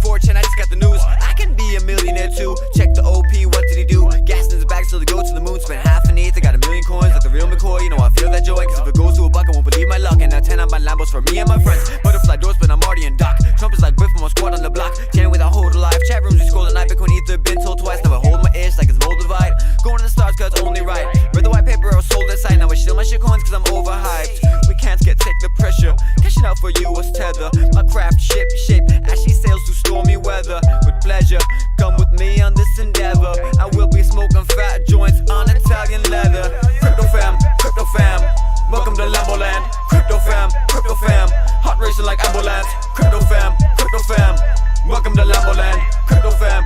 Fortune, I just got the news. I can be a millionaire too. Check the OP, what did he do? Gas in his bag so they go to the moon. Spent half an eighth, I got a million coins like the real McCoy. You know I feel that joy, cause if it goes to a buck I won't believe my luck. And now 10 on my Lambos for me and my friends. Butterfly doors, but I'm already in dock. Trump is like Biff from a squad on the block. Chanting with a hold alive. Chat rooms we scroll at night, Bitcoin Ether, been told twice. Never hold my ish like it's mold divide. Going to the stars cause it's only right. Read the white paper or sold that site. Now I steal my shit coins cause I'm overhyped. We can't take the pressure. Cashing out for you was tether. My craft ship shape as she sails through stormy weather. With pleasure, come with me on this endeavor. I will be smoking fat joints on Italian leather. Crypto fam, welcome to Lamboland. Crypto fam, hot racing like ambulance. Crypto fam, welcome to Lamboland. Crypto fam,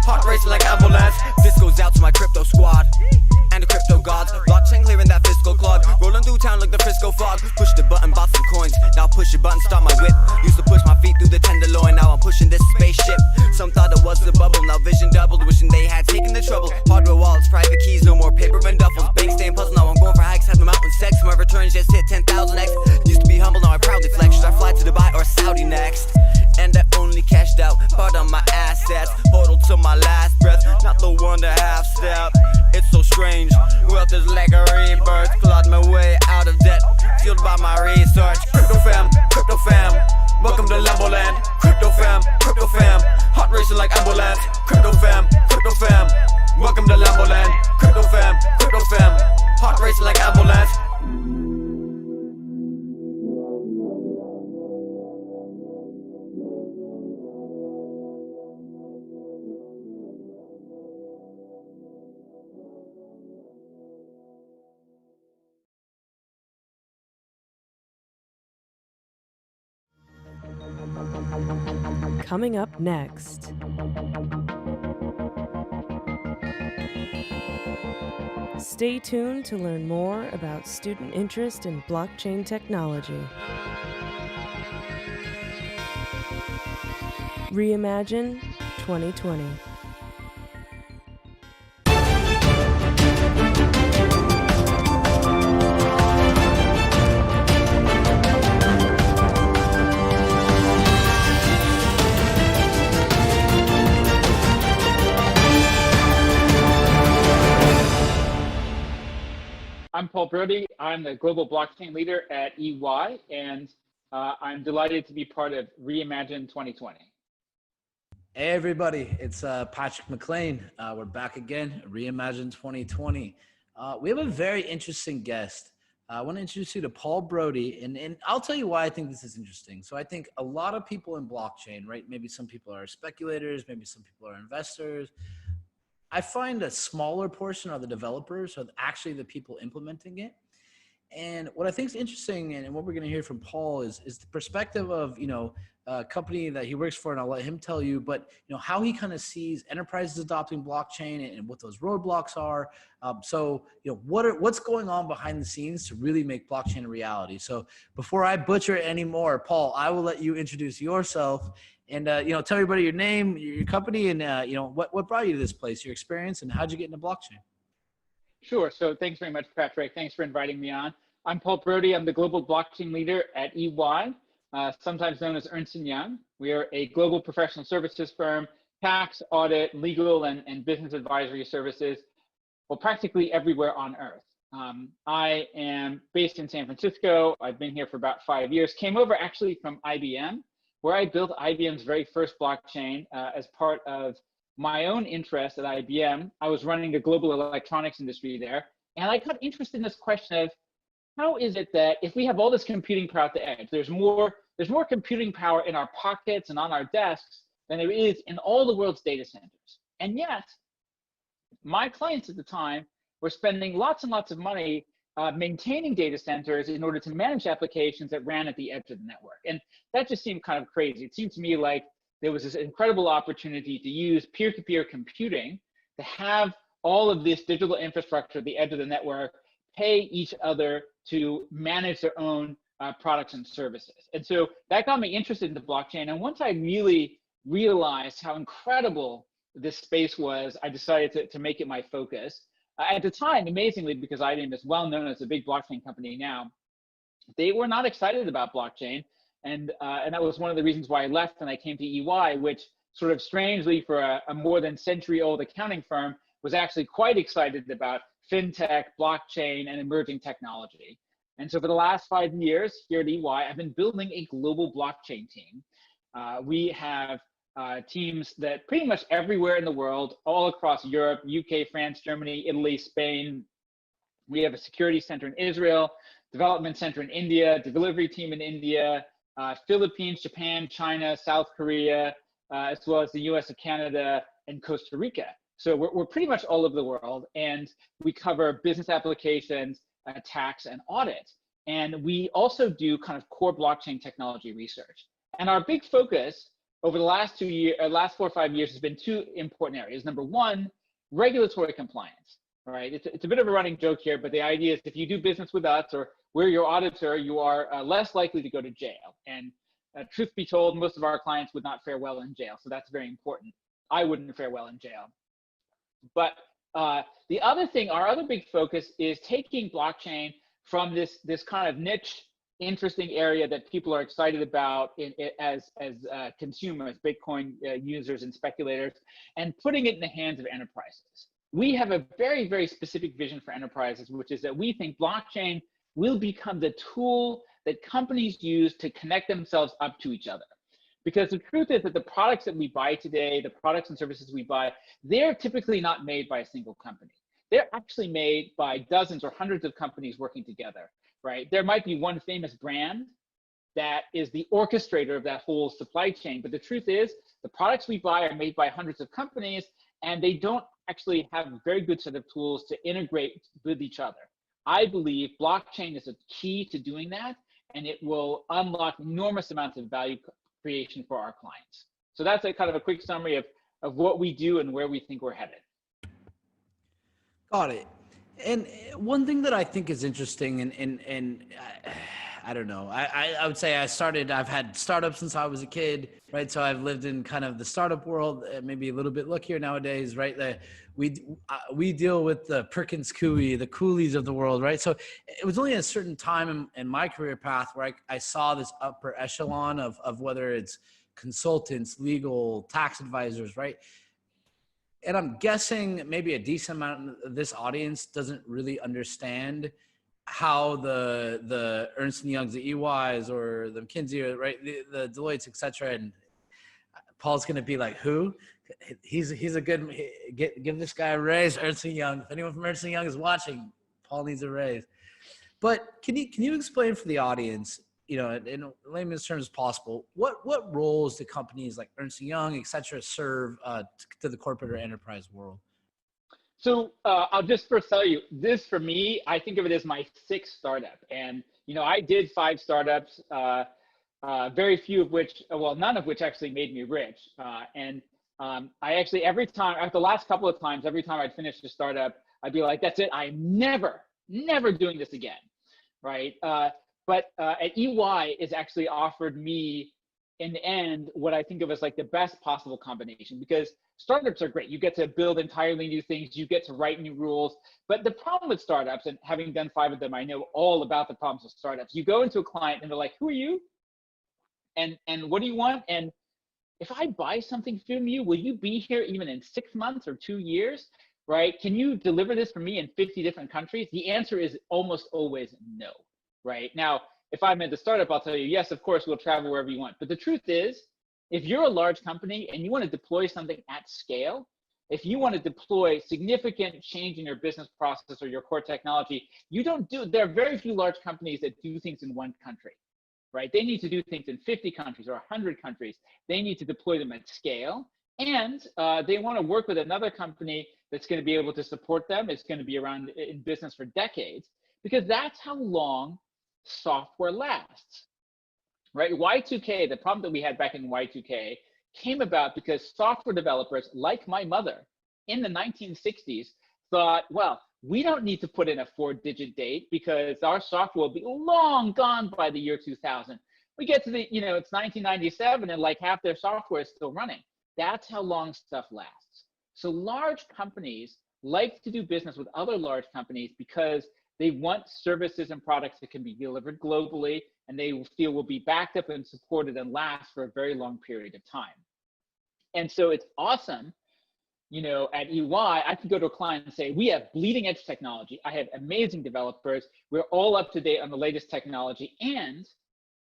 hot racing like ambulance. This goes out to my crypto squad and the crypto gods. Blockchain clearing that fiscal clog. Rolling through town like the Frisco fog. Push the button, bought some coins. Now push the button, start my whip. Used to push my feet through the tenderloin. Now I'm pushing this spaceship. Some thought it was a bubble. Now vision doubled. Wishing they had taken the trouble. Hardware wallets, private keys, no more paper and duffels. Bank staying puzzle. Now I'm going for hikes. Had my mountain sex. My returns just hit 10,000x. Used to be humble, now I proudly flex. part of my assets. Hodl to my last breath, not the one to half step. It's so strange, wealth is like a rebirth. Clawed my way out of debt, fueled by my research. Crypto fam, welcome to Lamboland. Crypto fam, heart racing like ambulance. Crypto fam, welcome to Lamboland. Crypto fam, heart racing like ambulance. Coming up next. Stay tuned to learn more about student interest in blockchain technology. Reimagine 2020. I'm Paul Brody. I'm the global blockchain leader at EY, and I'm delighted to be part of Reimagine 2020. Hey everybody, it's Patrick McLean. We're back again, Reimagine 2020. We have a very interesting guest. I want to introduce you to Paul Brody, and I'll tell you why I think this is interesting. So I think a lot of people in blockchain, right? Maybe some people are speculators, maybe some people are investors. I find a smaller portion are the developers, are actually the people implementing it. And what I think is interesting, and what we're going to hear from Paul, is the perspective of, a company that he works for, and I'll let him tell you, but how he kind of sees enterprises adopting blockchain and what those roadblocks are. What's going on behind the scenes to really make blockchain a reality. So before I butcher it anymore, Paul, I will let you introduce yourself and tell everybody your name, your company, and what brought you to this place, your experience, and how'd you get into blockchain. Sure. So thanks very much, Patrick. Thanks for inviting me on. I'm Paul Brody. I'm the global blockchain leader at EY, sometimes known as Ernst & Young. We are a global professional services firm, tax, audit, legal, and business advisory services, well, practically everywhere on earth. I am based in San Francisco. I've been here for about 5 years. Came over actually from IBM, where I built IBM's very first blockchain as part of my own interest at IBM. I was running the global electronics industry there. And I got interested in this question of, how is it that if we have all this computing power at the edge, there's more computing power in our pockets and on our desks than there is in all the world's data centers. And yet, my clients at the time were spending lots and lots of money maintaining data centers in order to manage applications that ran at the edge of the network. And that just seemed kind of crazy. It seemed to me like there was this incredible opportunity to use peer-to-peer computing to have all of this digital infrastructure at the edge of the network pay each other to manage their own products and services. And so that got me interested in the blockchain. And once I really realized how incredible this space was, I decided to make it my focus. At the time, amazingly, because IBM is well known as a big blockchain company now, they were not excited about blockchain. And that was one of the reasons why I left and I came to EY, which sort of strangely for a more than century-old accounting firm was actually quite excited about fintech, blockchain, and emerging technology. And so for the last 5 years here at EY, I've been building a global blockchain team. We have teams that pretty much everywhere in the world, all across Europe, UK, France, Germany, Italy, Spain. We have a security center in Israel, development center in India, delivery team in India, Philippines, Japan, China, South Korea, as well as the US and Canada and Costa Rica. So we're pretty much all over the world, and we cover business applications, tax, and audit. And we also do kind of core blockchain technology research. And our big focus over the last 4 or 5 years has been two important areas. Number one, regulatory compliance, right? It's a bit of a running joke here, but the idea is if you do business with us or we're your auditor, you are less likely to go to jail. And truth be told, most of our clients would not fare well in jail. So that's very important. I wouldn't fare well in jail. But the other thing, our other big focus is taking blockchain from this kind of niche interesting area that people are excited about as consumers, Bitcoin users and speculators, and putting it in the hands of enterprises. We have a very, very specific vision for enterprises, which is that we think blockchain will become the tool that companies use to connect themselves up to each other. Because the truth is that the products that we buy today, the products and services we buy, they're typically not made by a single company. They're actually made by dozens or hundreds of companies working together, right? There might be one famous brand that is the orchestrator of that whole supply chain. But the truth is, the products we buy are made by hundreds of companies, and they don't actually have a very good set of tools to integrate with each other. I believe blockchain is a key to doing that, and it will unlock enormous amounts of value creation for our clients. So that's a kind of a quick summary of what we do and where we think we're headed. Got it. And one thing that I think is interesting, and I don't know, I would say I've had startups since I was a kid, right? So I've lived in kind of the startup world, maybe a little bit luckier nowadays, right? We deal with the Perkins Coie, the Coolies of the world, right? So it was only a certain time in my career path where I saw this upper echelon of whether it's consultants, legal, tax advisors, right? And I'm guessing maybe a decent amount of this audience doesn't really understand how the Ernst & Youngs, the EYs, or the McKinsey, right, the Deloittes, et cetera. And Paul's going to be like, who? He's a good, give this guy a raise, Ernst & Young. If anyone from Ernst & Young is watching, Paul needs a raise. But can you explain for the audience, you know, in layman's terms as possible, what roles do companies like Ernst & Young, et cetera, serve to the corporate or enterprise world? So I'll just first tell you, this for me, I think of it as my sixth startup. And, you know, I did 5 startups, very few of which, well, none of which actually made me rich. I actually, every time, after the last couple of times, every time I'd finish a startup, I'd be like, that's it, I'm never doing this again, right? But at EY, it's actually offered me, in the end, what I think of as like the best possible combination, because startups are great. You get to build entirely new things. You get to write new rules. But the problem with startups, and having done 5 of them, I know all about the problems with startups. You go into a client and they're like, who are you? And what do you want? And if I buy something from you, will you be here even in 6 months or 2 years, right? Can you deliver this for me in 50 different countries? The answer is almost always no, right? Now, if I'm at the startup, I'll tell you, yes, of course, we'll travel wherever you want. But the truth is, if you're a large company and you want to deploy something at scale, if you want to deploy significant change in your business process or your core technology, there are very few large companies that do things in one country, right? They need to do things in 50 countries or 100 countries. They need to deploy them at scale. And they want to work with another company that's going to be able to support them. It's going to be around in business for decades, because that's how long software lasts, right? Y2K, the problem that we had back in Y2K came about because software developers, like my mother in the 1960s, thought, well, we don't need to put in a 4-digit date because our software will be long gone by the year 2000. We get to the, you know, it's 1997 and like half their software is still running. That's how long stuff lasts. So large companies like to do business with other large companies because they want services and products that can be delivered globally, and they feel will be backed up and supported and last for a very long period of time. And so it's awesome, you know, at EY, I could go to a client and say, we have bleeding edge technology. I have amazing developers. We're all up to date on the latest technology. And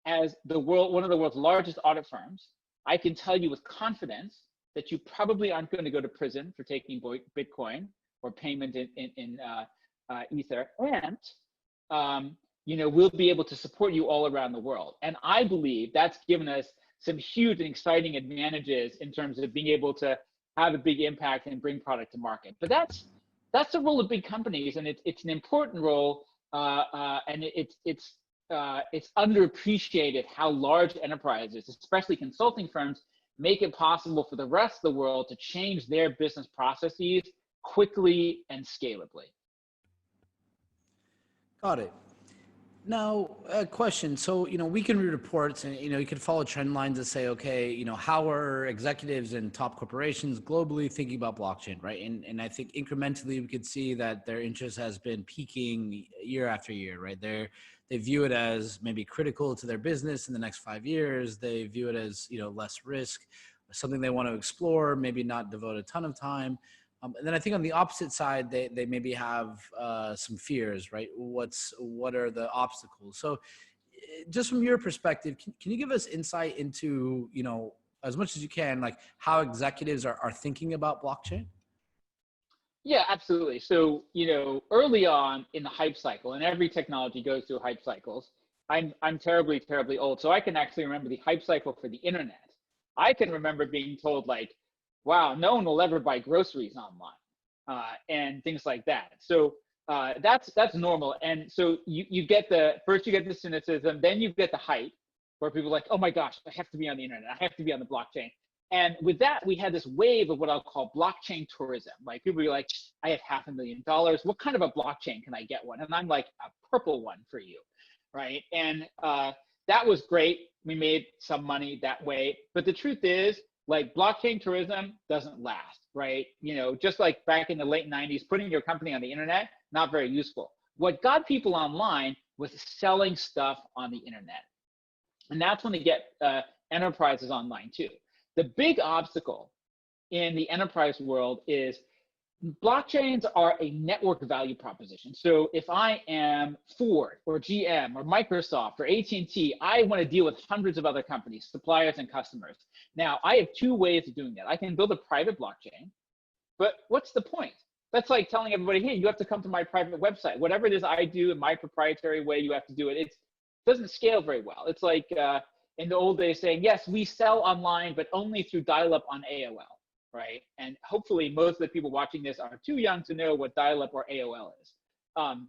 as one of the world's largest audit firms, I can tell you with confidence that you probably aren't going to go to prison for taking Bitcoin or payment in Ether, and you know, we'll be able to support you all around the world. And I believe that's given us some huge and exciting advantages in terms of being able to have a big impact and bring product to market. But that's the role of big companies, and it's an important role, and it's underappreciated how large enterprises, especially consulting firms, make it possible for the rest of the world to change their business processes quickly and scalably. Got it. Now, a question. So, we can read reports and, you could follow trend lines and say, okay, how are executives and top corporations globally thinking about blockchain, right? And I think incrementally we could see that their interest has been peaking year after year, right? They view it as maybe critical to their business in the next 5 years. They view it as, less risk, something they want to explore, maybe not devote a ton of time. And then I think on the opposite side, they maybe have some fears, right? What are the obstacles? So just from your perspective, can you give us insight into, as much as you can, like how executives are thinking about blockchain? Yeah, absolutely. So, early on in the hype cycle, and every technology goes through hype cycles. I'm terribly, terribly old, so I can actually remember the hype cycle for the internet. I can remember being told like, wow, no one will ever buy groceries online, and things like that. So that's normal. And so you get first you get the cynicism, then you get the hype, where people are like, oh my gosh, I have to be on the internet, I have to be on the blockchain. And with that, we had this wave of what I'll call blockchain tourism. Like people be like, I have $500,000. What kind of a blockchain can I get one? And I'm like, a purple one for you, right? And that was great. We made some money that way. But the truth is, like blockchain tourism doesn't last, right? Just like back in the late 90s, putting your company on the internet, not very useful. What got people online was selling stuff on the internet. And that's when they get enterprises online too. The big obstacle in the enterprise world is blockchains are a network value proposition. So if I am Ford or GM or Microsoft or AT&T, I want to deal with hundreds of other companies, suppliers and customers. Now, I have two ways of doing that. I can build a private blockchain, but what's the point? That's like telling everybody, hey, you have to come to my private website. Whatever it is I do in my proprietary way, you have to do it. It doesn't scale very well. It's like in the old days saying, yes, we sell online, but only through dial-up on AOL. Right? And hopefully most of the people watching this are too young to know what dial-up or AOL is. On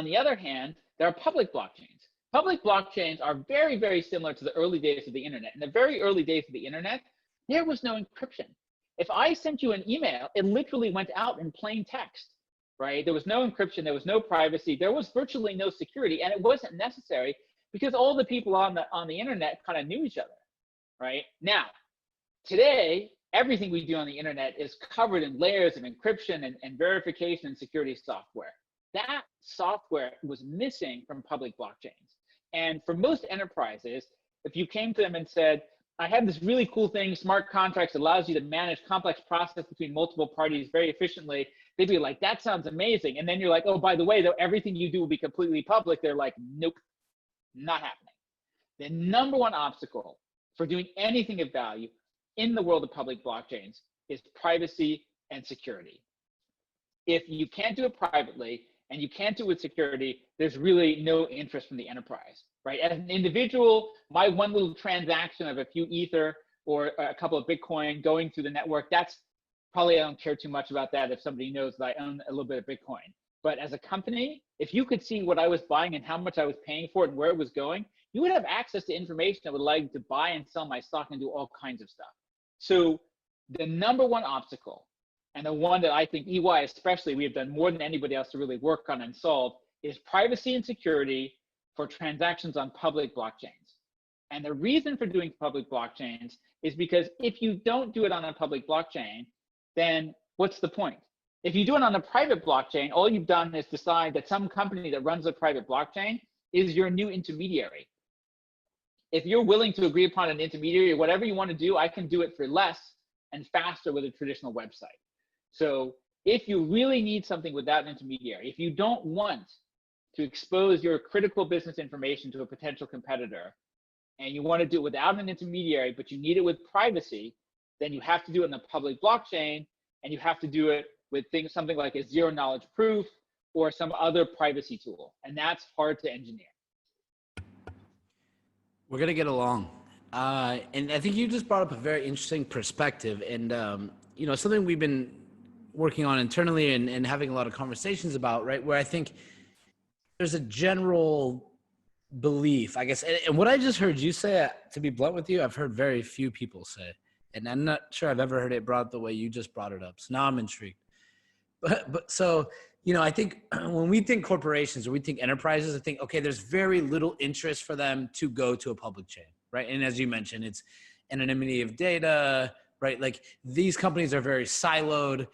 the other hand, there are public blockchains. Public blockchains are very, very similar to the early days of the internet. In the very early days of the internet, there was no encryption. If I sent you an email, it literally went out in plain text, right? There was no encryption, there was no privacy, there was virtually no security, and it wasn't necessary because all the people on the internet kind of knew each other, right? Now, today, everything we do on the internet is covered in layers of encryption and verification and security software. That software was missing from public blockchains. And for most enterprises, if you came to them and said, I have this really cool thing, smart contracts, allows you to manage complex process between multiple parties very efficiently, they'd be like, that sounds amazing. And then you're like, oh, by the way, though, everything you do will be completely public. They're like, nope, not happening. The number one obstacle for doing anything of value in the world of public blockchains is privacy and security. If you can't do it privately and you can't do it with security, there's really no interest from the enterprise, right? As an individual, my one little transaction of a few Ether or a couple of Bitcoin going through the network, that's probably, I don't care too much about that if somebody knows that I own a little bit of Bitcoin. But as a company, if you could see what I was buying and how much I was paying for it and where it was going, you would have access to information that would allow you to buy and sell my stock and do all kinds of stuff. So the number one obstacle, and the one that I think EY especially, we have done more than anybody else to really work on and solve, is privacy and security for transactions on public blockchains. And the reason for doing public blockchains is because if you don't do it on a public blockchain, then what's the point? If you do it on a private blockchain, all you've done is decide that some company that runs a private blockchain is your new intermediary. If you're willing to agree upon an intermediary, whatever you want to do, I can do it for less and faster with a traditional website. So if you really need something without an intermediary, if you don't want to expose your critical business information to a potential competitor, and you want to do it without an intermediary, but you need it with privacy, then you have to do it in the public blockchain, and you have to do it with something like a zero knowledge proof or some other privacy tool. And that's hard to engineer. We're going to get along. And I think you just brought up a very interesting perspective and, something we've been working on internally and having a lot of conversations about, right? Where I think there's a general belief, I guess. And what I just heard you say, to be blunt with you, I've heard very few people say, and I'm not sure I've ever heard it brought up the way you just brought it up. So now I'm intrigued. But so I think when we think corporations or we think enterprises, I think, okay, there's very little interest for them to go to a public chain, right? And as you mentioned, it's anonymity of data, right? Like these companies are very siloed.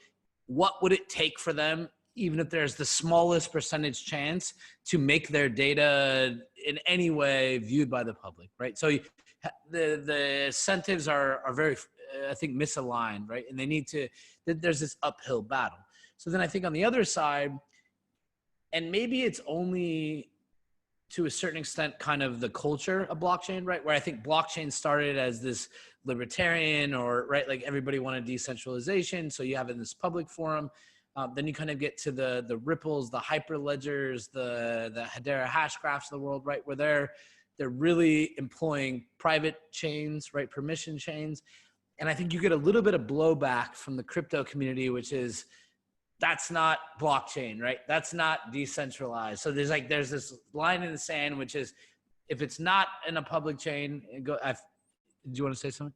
What would it take for them, even if there's the smallest percentage chance, to make their data in any way viewed by the public, right? So the incentives are very, I think, misaligned, right? And they need to, there's this uphill battle. So then I think on the other side, and maybe it's only to a certain extent kind of the culture of blockchain, right? Where I think blockchain started as this libertarian or, right, like everybody wanted decentralization. So you have it in this public forum. Then you kind of get to the Ripples, the Hyperledgers, the Hedera Hashgraphs of the world, right? Where they're really employing private chains, right? Permission chains. And I think you get a little bit of blowback from the crypto community, which is, that's not blockchain, right? That's not decentralized. So there's this line in the sand, which is, if it's not in a public chain, do you want to say something?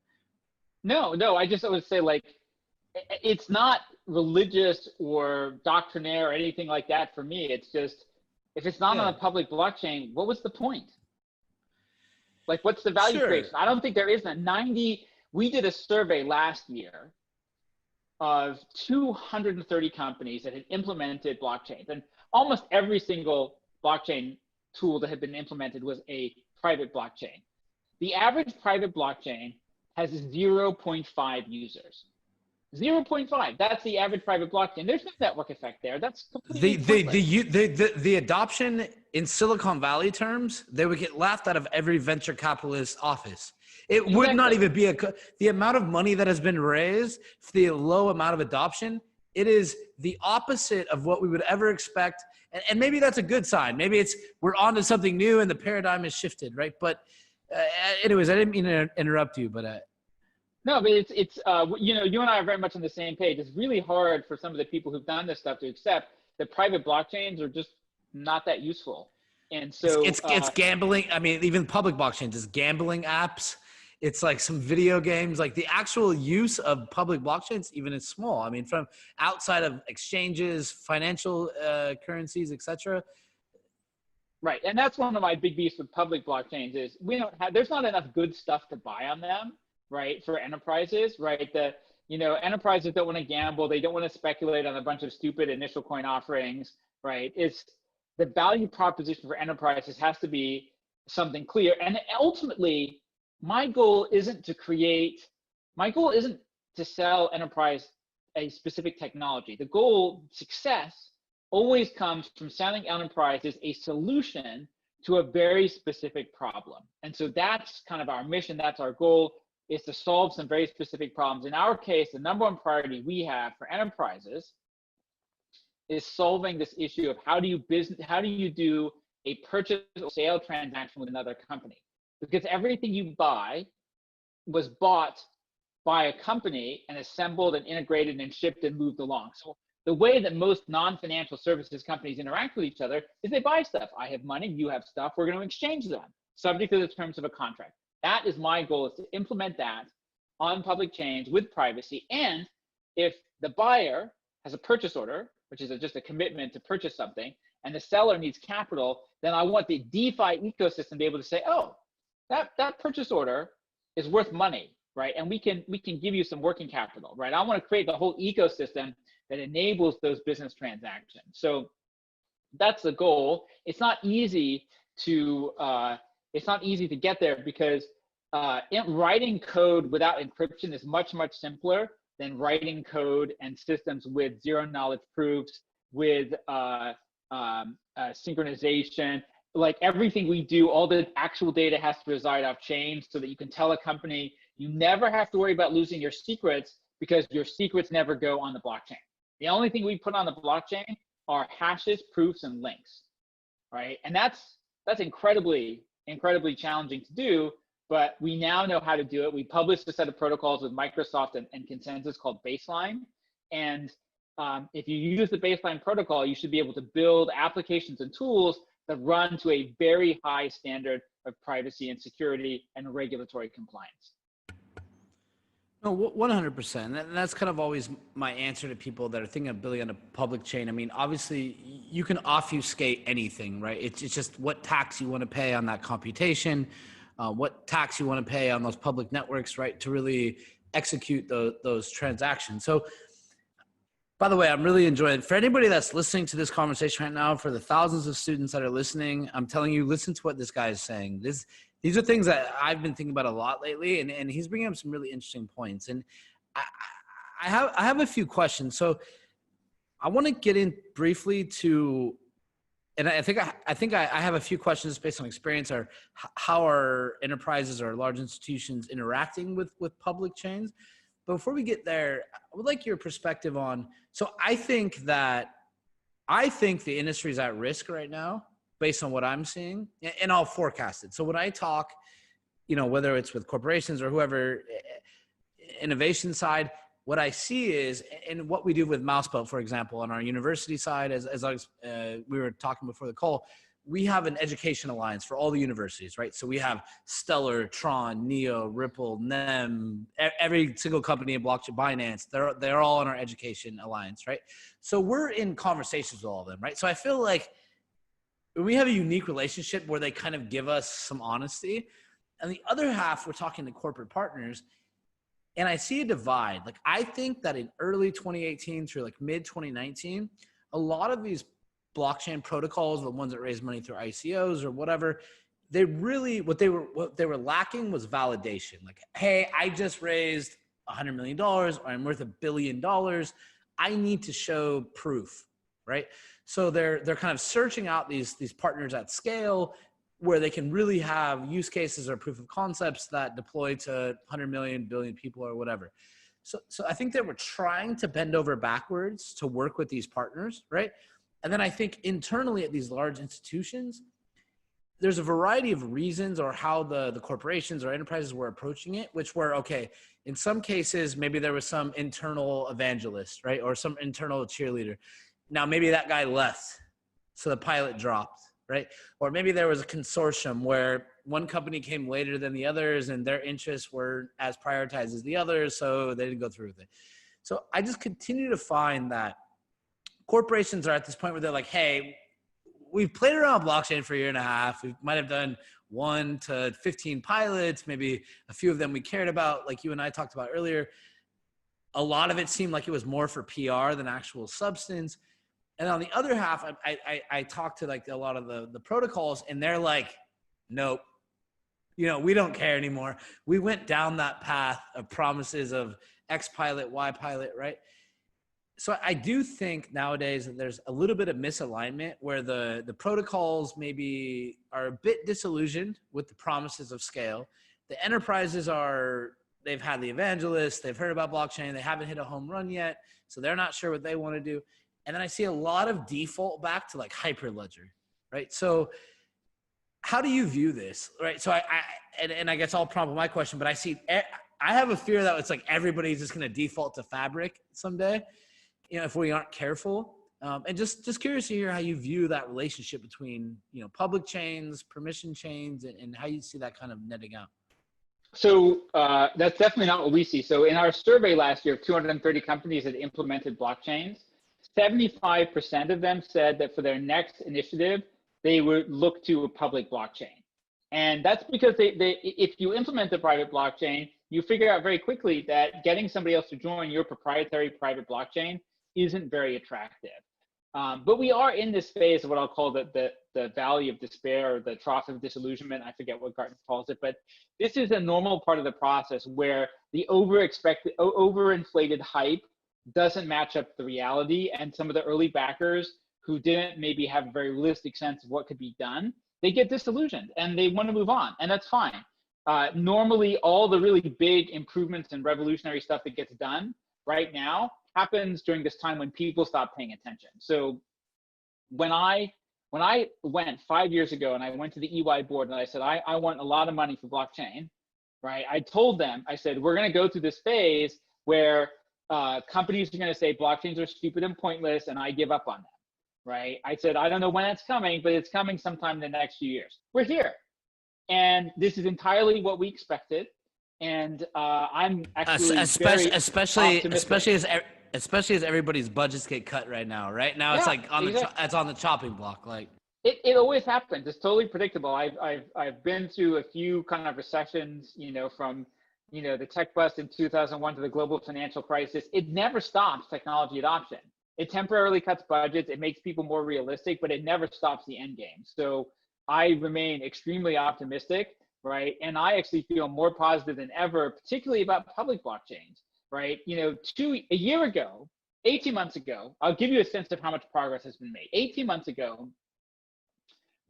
No, I would say, like, it's not religious or doctrinaire or anything like that for me. It's just, if it's not on a public blockchain, what was the point? Like, what's the value creation? I don't think there is we did a survey last year of 230 companies that had implemented blockchains, and almost every single blockchain tool that had been implemented was a private blockchain. The average private blockchain has 0.5 users. 0.5. That's the average private blockchain. There's no network effect there. That's completely the adoption in Silicon Valley terms, they would get laughed out of every venture capitalist office. It would not even be the amount of money that has been raised for the low amount of adoption. It is the opposite of what we would ever expect. And maybe that's a good sign. Maybe we're on to something new and the paradigm has shifted, right? But anyways, I didn't mean to interrupt you, but no, but it's you and I are very much on the same page. It's really hard for some of the people who've done this stuff to accept that private blockchains are just not that useful. And so it's gambling. I mean, even public blockchains, it's gambling apps. It's like some video games. Like the actual use of public blockchains even is small. I mean, from outside of exchanges, financial currencies, etc. Right, and that's one of my big beefs with public blockchains is there's not enough good stuff to buy on them, right, for enterprises, right? Enterprises don't want to gamble, they don't want to speculate on a bunch of stupid initial coin offerings, right? It's the value proposition for enterprises has to be something clear. And ultimately, my goal isn't to sell enterprise a specific technology. The goal, success, always comes from selling enterprises a solution to a very specific problem. And so that's kind of our mission, that's our goal, is to solve some very specific problems. In our case, the number one priority we have for enterprises is solving this issue of how do you do a purchase or sale transaction with another company? Because everything you buy was bought by a company and assembled and integrated and shipped and moved along. So the way that most non-financial services companies interact with each other is they buy stuff. I have money, you have stuff, we're going to exchange them, subject to the terms of a contract. That is my goal, is to implement that on public chains with privacy. And if the buyer has a purchase order, which is just a commitment to purchase something, and the seller needs capital, then I want the DeFi ecosystem to be able to say, oh, that purchase order is worth money, right? And we can give you some working capital, right? I want to create the whole ecosystem that enables those business transactions. So that's the goal. It's not easy to get there because writing code without encryption is much, much simpler than writing code and systems with zero knowledge proofs, with synchronization. Like everything we do, all the actual data has to reside off chain so that you can tell a company you never have to worry about losing your secrets because your secrets never go on the blockchain. The only thing we put on the blockchain are hashes, proofs, and links, right? And that's incredibly, incredibly challenging to do, but we now know how to do it. We published a set of protocols with Microsoft and Consensus called Baseline. And if you use the Baseline protocol, you should be able to build applications and tools that run to a very high standard of privacy and security and regulatory compliance. No, 100%. And that's kind of always my answer to people that are thinking of building on a public chain. I mean, obviously, you can obfuscate anything, right? It's just what tax you want to pay on that computation, what tax you want to pay on those public networks, right, to really execute those transactions. So, by the way, I'm really enjoying it. For anybody that's listening to this conversation right now, for the thousands of students that are listening, I'm telling you, listen to what this guy is saying. These are things that I've been thinking about a lot lately, and he's bringing up some really interesting points. And I have a few questions. So I want to get in briefly to, and I think I have a few questions based on experience, or how are enterprises or large institutions interacting with public chains. But before we get there, I would like your perspective on, so I think the industry is at risk right now based on what I'm seeing, and I'll forecast it. So when I talk, whether it's with corporations or whoever, innovation side, what I see is, and what we do with Mouseboat, for example, on our university side, as we were talking before the call, we have an education alliance for all the universities, right? So we have Stellar, Tron, Neo, Ripple, NEM, every single company in blockchain, Binance, they're all in our education alliance, right? So we're in conversations with all of them, right? So I feel like we have a unique relationship where they kind of give us some honesty. And the other half, we're talking to corporate partners, and I see a divide. Like, I think that in early 2018 through like mid 2019, a lot of these blockchain protocols, the ones that raise money through ICOs or whatever, they really, what they were lacking was validation. Like, hey, I just raised $100 million, or I'm worth $1 billion. I need to show proof, right? So they're kind of searching out these partners at scale where they can really have use cases or proof of concepts that deploy to 100 million, billion people or whatever. So I think they were trying to bend over backwards to work with these partners, right? And then I think internally at these large institutions, there's a variety of reasons or how the corporations or enterprises were approaching it, which were, okay, in some cases, maybe there was some internal evangelist, right? Or some internal cheerleader. Now, maybe that guy left, so the pilot dropped, right? Or maybe there was a consortium where one company came later than the others and their interests were as prioritized as the others, so they didn't go through with it. So I just continue to find that corporations are at this point where they're like, hey, we've played around blockchain for a year and a half. We might have done 1 to 15 pilots, maybe a few of them we cared about, like you and I talked about earlier. A lot of it seemed like it was more for PR than actual substance. And on the other half, I talked to like a lot of the protocols, and they're like, nope, we don't care anymore. We went down that path of promises of X pilot, Y pilot, right? So I do think nowadays that there's a little bit of misalignment where the protocols maybe are a bit disillusioned with the promises of scale. The enterprises they've had the evangelists, they've heard about blockchain, they haven't hit a home run yet, so they're not sure what they want to do. And then I see a lot of default back to like Hyperledger, right? So how do you view this, right? So I guess I'll prompt my question, but I have a fear that it's like everybody's just going to default to Fabric someday, if we aren't careful. And just curious to hear how you view that relationship between, public chains, permission chains, and how you see that kind of netting out. So that's definitely not what we see. So in our survey last year of 230 companies that implemented blockchains, 75% of them said that for their next initiative, they would look to a public blockchain. And that's because if you implement a private blockchain, you figure out very quickly that getting somebody else to join your proprietary private blockchain isn't very attractive. But we are in this phase of what I'll call the valley of despair, or the trough of disillusionment. I forget what Gartner calls it, but this is a normal part of the process where the overinflated hype doesn't match up the reality, and some of the early backers who didn't maybe have a very realistic sense of what could be done, they get disillusioned and they want to move on, and that's fine. Normally, all the really big improvements and revolutionary stuff that gets done right now happens during this time when people stop paying attention. So when I went 5 years ago and I went to the EY board and I said, I want a lot of money for blockchain, right? I told them, I said, we're going to go through this phase where companies are going to say blockchains are stupid and pointless, and I give up on them, right? I said, I don't know when it's coming, but it's coming sometime in the next few years. We're here. And this is entirely what we expected. And I'm actually very optimistic. especially as everybody's budgets get cut right now. Right now, it's Yeah, like it's on the chopping block. Like it always happens. It's totally predictable. I've been through a few kind of recessions, you know, from the tech bust in 2001 to the global financial crisis. It never stops technology adoption. It temporarily cuts budgets. It makes people more realistic, but it never stops the end game. So I remain extremely optimistic, right? And I actually feel more positive than ever, particularly about public blockchains, right? A year ago, 18 months ago, I'll give you a sense of how much progress has been made. 18 months ago,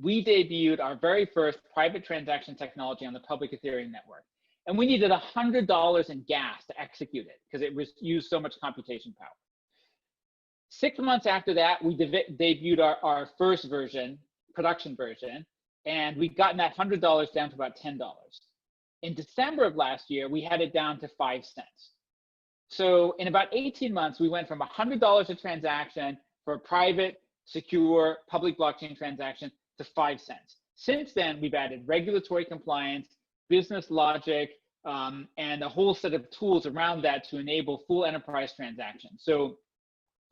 we debuted our very first private transaction technology on the public Ethereum network. And we needed $100 in gas to execute it because it used so much computation power. 6 months after that, we debuted our first version, production version, and we've gotten that $100 down to about $10. In December of last year, we had it down to 5 cents. So in about 18 months, we went from $100 a transaction for a private, secure, public blockchain transaction to 5 cents. Since then, we've added regulatory compliance, business logic, and a whole set of tools around that to enable full enterprise transactions. So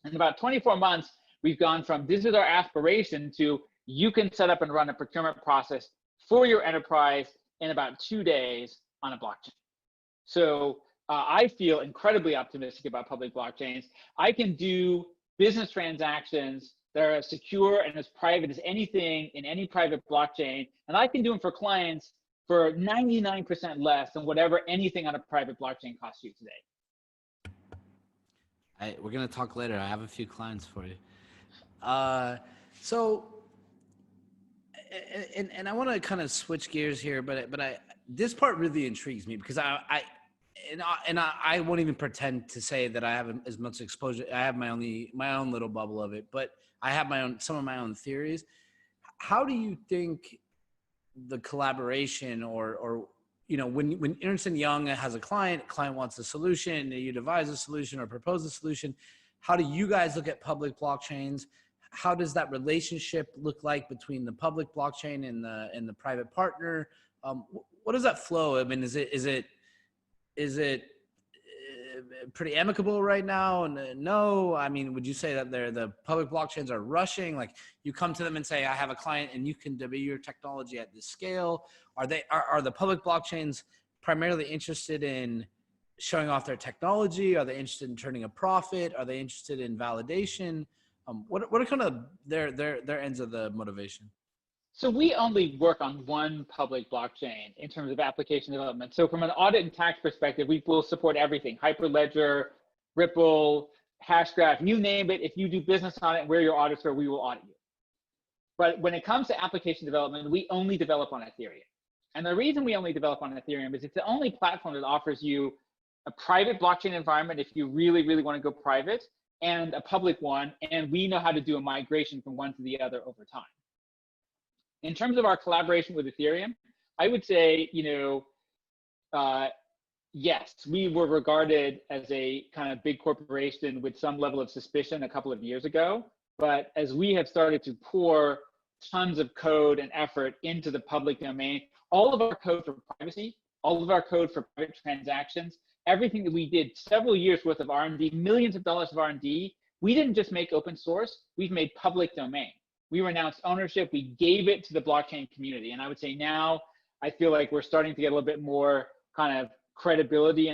in about 24 months, we've gone from this is our aspiration to you can set up and run a procurement process for your enterprise in about 2 days on a blockchain. So I feel incredibly optimistic about public blockchains. I can do business transactions that are as secure and as private as anything in any private blockchain, and I can do them for clients for 99% less than whatever anything on a private blockchain costs you today. We're gonna talk later. I have a few clients for you. And I want to kind of switch gears here, but this part really intrigues me because I won't even pretend to say that I have as much exposure. I have my own little bubble of it, but I have some of my own theories. How do you think the collaboration or when Ernst & Young has a client wants a solution, you devise a solution or propose a solution, how do you guys look at public blockchains? How does that relationship look like between the public blockchain and the private partner? What does that flow? I mean, is it pretty amicable right now? No, I mean, would you say that the public blockchains are rushing? Like you come to them and say, I have a client and you can debut your technology at this scale. Are the public blockchains primarily interested in showing off their technology? Are they interested in turning a profit? Are they interested in validation? What are kind of their ends of the motivation? So we only work on one public blockchain in terms of application development. So from an audit and tax perspective, we will support everything: Hyperledger, Ripple, Hashgraph, you name it. If you do business on it and we're your auditor, we will audit you. But when it comes to application development, we only develop on Ethereum. And the reason we only develop on Ethereum is it's the only platform that offers you a private blockchain environment if you really, really want to go private, and a public one. And we know how to do a migration from one to the other over time. In terms of our collaboration with Ethereum, I would say, yes, we were regarded as a kind of big corporation with some level of suspicion a couple of years ago. But as we have started to pour tons of code and effort into the public domain, all of our code for privacy, all of our code for private transactions, everything that we did, several years worth of R&D, millions of dollars of R&D, we didn't just make open source, we've made public domain. We renounced ownership, we gave it to the blockchain community. And I would say now, I feel like we're starting to get a little bit more kind of credibility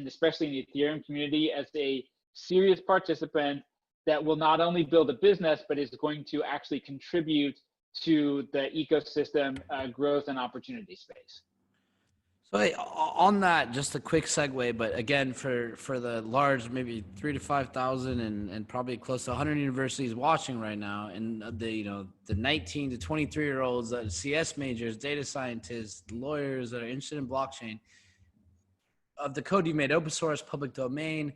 especially in the Ethereum community as a serious participant that will not only build a business, but is going to actually contribute to the ecosystem growth and opportunity space. So on that, just a quick segue, but again, for the large, maybe 3,000 to 5,000 and probably close to 100 universities watching right now, and the 19 to 23-year-olds, CS majors, data scientists, lawyers that are interested in blockchain, of the code you made open source, public domain,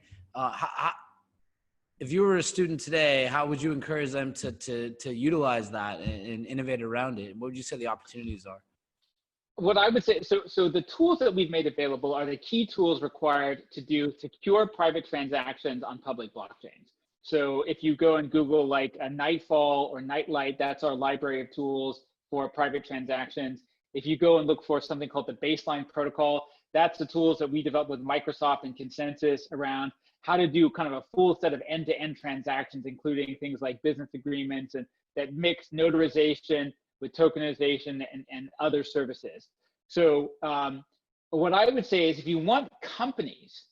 if you were a student today, how would you encourage them to utilize that and innovate around it? What would you say the opportunities are? What I would say, so the tools that we've made available are the key tools required to do secure private transactions on public blockchains. So if you go and Google like a Nightfall or Nightlight, that's our library of tools for private transactions. If you go and look for something called the Baseline Protocol, That's the tools that we developed with Microsoft and Consensus around how to do kind of a full set of end-to-end transactions, including things like business agreements and that mix notarization with tokenization and other services. So what I would say is if you want companies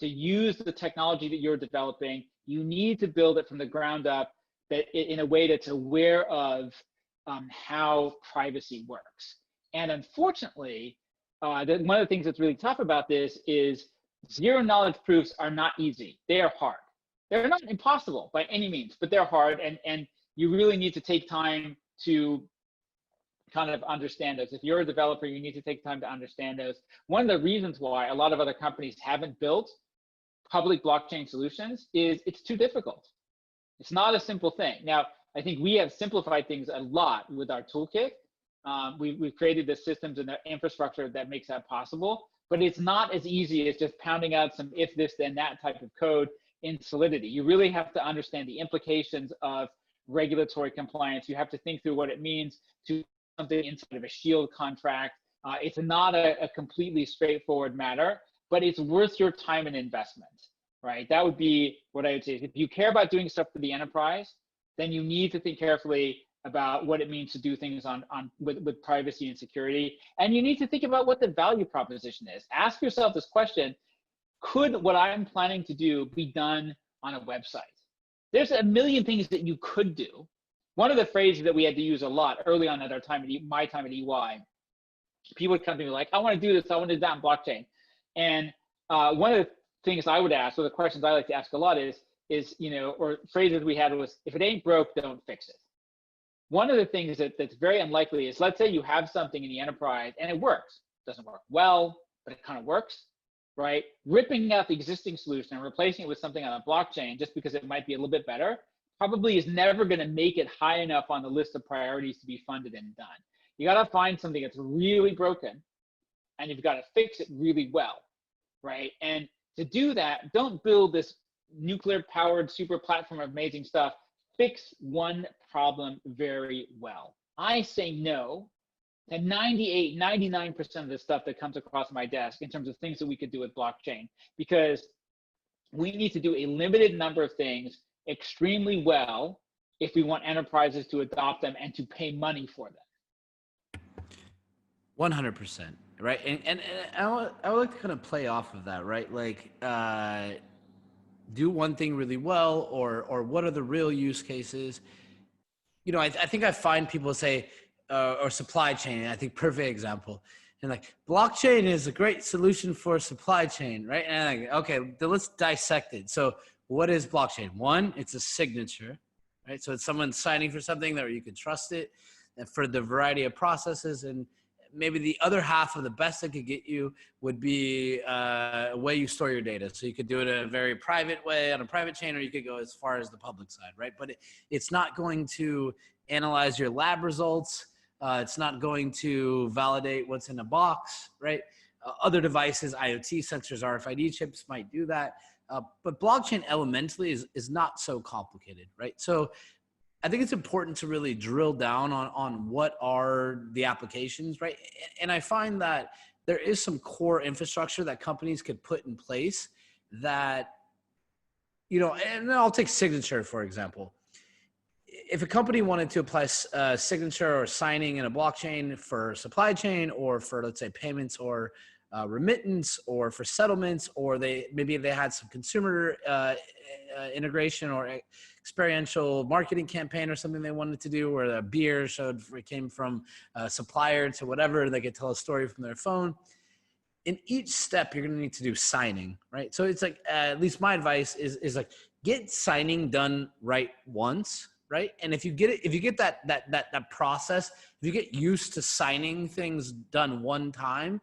to use the technology that you're developing, you need to build it from the ground up that in a way that's aware of how privacy works. And unfortunately, one of the things that's really tough about this is zero knowledge proofs are not easy. They are hard. They're not impossible by any means, but they're hard. And you really need to take time to kind of understand those. If you're a developer, you need to take time to understand those. One of the reasons why a lot of other companies haven't built public blockchain solutions is it's too difficult. It's not a simple thing. Now, I think we have simplified things a lot with our toolkit. We've created the systems and the infrastructure that makes that possible, but it's not as easy as just pounding out some if this then that type of code in Solidity. You really have to understand the implications of regulatory compliance. You have to think through what it means to something inside of a shield contract. It's not a completely straightforward matter, but it's worth your time and investment, right? That would be what I would say. If you care about doing stuff for the enterprise, then you need to think carefully about what it means to do things with privacy and security. And you need to think about what the value proposition is. Ask yourself this question: could what I'm planning to do be done on a website? There's a million things that you could do. One of the phrases that we had to use a lot early on at our time, my time at EY, people would come to me like, I want to do this, I want to do that in blockchain. And one of the things I would ask, or the questions I like to ask a lot is, or phrases we had was, if it ain't broke, don't fix it. One of the things that's very unlikely is, let's say you have something in the enterprise and it works. It doesn't work well, but it kind of works, right? Ripping out the existing solution and replacing it with something on a blockchain just because it might be a little bit better probably is never going to make it high enough on the list of priorities to be funded and done. You got to find something that's really broken and you've got to fix it really well, right? And to do that, don't build this nuclear powered super platform of amazing stuff. Fix one problem very well. I say no to 98, 99% of the stuff that comes across my desk in terms of things that we could do with blockchain, because we need to do a limited number of things extremely well if we want enterprises to adopt them and to pay money for them. 100%, right? And I would like to kind of play off of that, right? Like, do one thing really well, or what are the real use cases? I think I find people say, or supply chain, I think perfect example. And like, blockchain is a great solution for supply chain, right? And I'm like, okay, then let's dissect it. So what is blockchain? One, it's a signature, right? So it's someone signing for something that you can trust it, and for the variety of processes. And maybe the other half of the best it could get you would be a way you store your data. So you could do it in a very private way on a private chain, or you could go as far as the public side, right? But it's not going to analyze your lab results. It's not going to validate what's in a box, right? Other devices, IoT sensors, RFID chips might do that. But blockchain elementally is not so complicated, right? So I think it's important to really drill down on what are the applications, right? And I find that there is some core infrastructure that companies could put in place that, and I'll take signature, for example. If a company wanted to apply signature or signing in a blockchain for supply chain, or for, let's say, payments or remittance, or for settlements, or maybe they had some consumer integration or experiential marketing campaign or something they wanted to do, where the beer came from a supplier to whatever, they could tell a story from their phone. In each step, you're going to need to do signing, right? So it's like, at least my advice is like, get signing done right once, right? And if you get that process, if you get used to signing things done one time,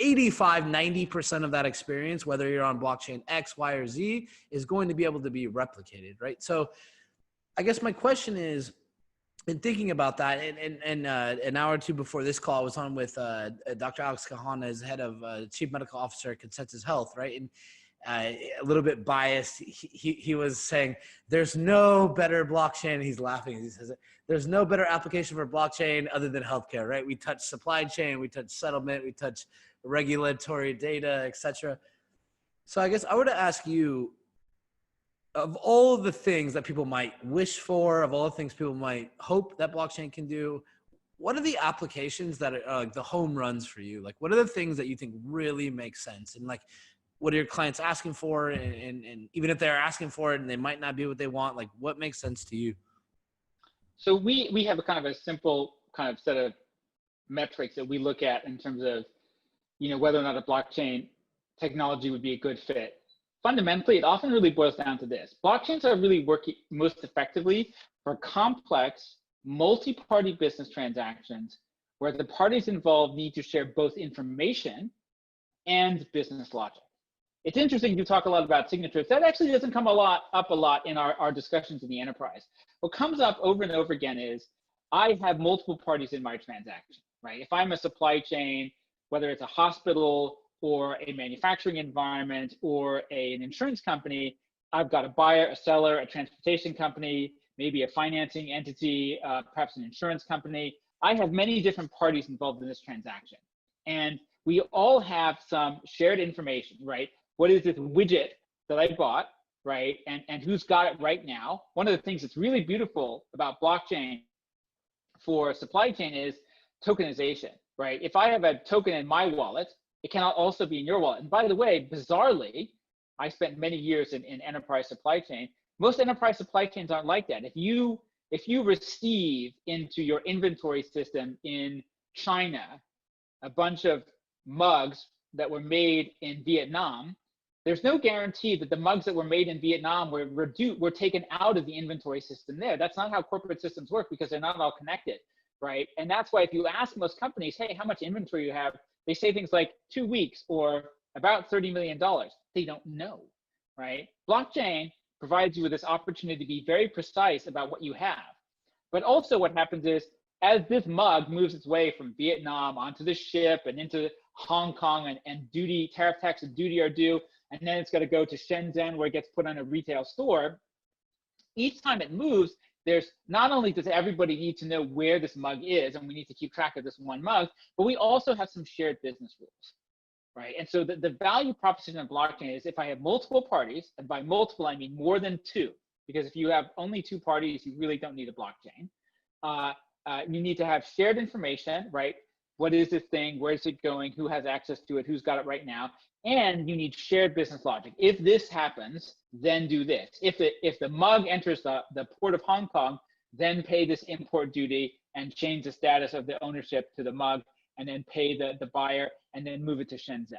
85-90% of that experience, whether you're on blockchain X, Y, or Z, is going to be able to be replicated, right? So I guess my question is, in thinking about that, and an hour or two before this call, I was on with Dr. Alex Kahana, as head of Chief Medical Officer at Consensus Health, right? And a little bit biased, he was saying, there's no better blockchain. He's laughing. He says, there's no better application for blockchain other than healthcare, right? We touch supply chain, we touch settlement, we touch regulatory data, etc. So I guess I were to ask you, of all of the things that people might wish for, of all the things people might hope that blockchain can do, what are the applications that are like the home runs for you? Like, what are the things that you think really make sense? And like, what are your clients asking for? And even if they're asking for it and they might not be what they want, like what makes sense to you? So we have a kind of a simple kind of set of metrics that we look at in terms of, whether or not a blockchain technology would be a good fit. Fundamentally, it often really boils down to this. Blockchains are really working most effectively for complex, multi-party business transactions where the parties involved need to share both information and business logic. It's interesting you talk a lot about signatures. That actually doesn't come up a lot in our discussions in the enterprise. What comes up over and over again is I have multiple parties in my transaction, right? If I'm a supply chain, whether it's a hospital or a manufacturing environment or an insurance company, I've got a buyer, a seller, a transportation company, maybe a financing entity, perhaps an insurance company. I have many different parties involved in this transaction. And we all have some shared information, right? What is this widget that I bought, right? And who's got it right now? One of the things that's really beautiful about blockchain for supply chain is tokenization, right? If I have a token in my wallet, it cannot also be in your wallet. And by the way, bizarrely, I spent many years in enterprise supply chain. Most enterprise supply chains aren't like that. If you receive into your inventory system in China a bunch of mugs that were made in Vietnam, there's no guarantee that the mugs that were made in Vietnam were taken out of the inventory system there. That's not how corporate systems work because they're not all connected, right? And that's why if you ask most companies, hey, how much inventory you have, they say things like 2 weeks or about $30 million. They don't know, right? Blockchain provides you with this opportunity to be very precise about what you have. But also what happens is, as this mug moves its way from Vietnam onto the ship and into Hong Kong and tariff tax and duty are due, and then it's got to go to Shenzhen where it gets put on a retail store, each time it moves, there's not only does everybody need to know where this mug is, and we need to keep track of this one mug, but we also have some shared business rules, right? And so the value proposition of blockchain is if I have multiple parties, and by multiple, I mean more than two, because if you have only two parties, you really don't need a blockchain. You need to have shared information, right? What is this thing? Where is it going? Who has access to it? Who's got it right now? And you need shared business logic. If this happens, then do this. If the mug enters the port of Hong Kong, then pay this import duty and change the status of the ownership to the mug, and then pay the buyer, and then move it to Shenzhen,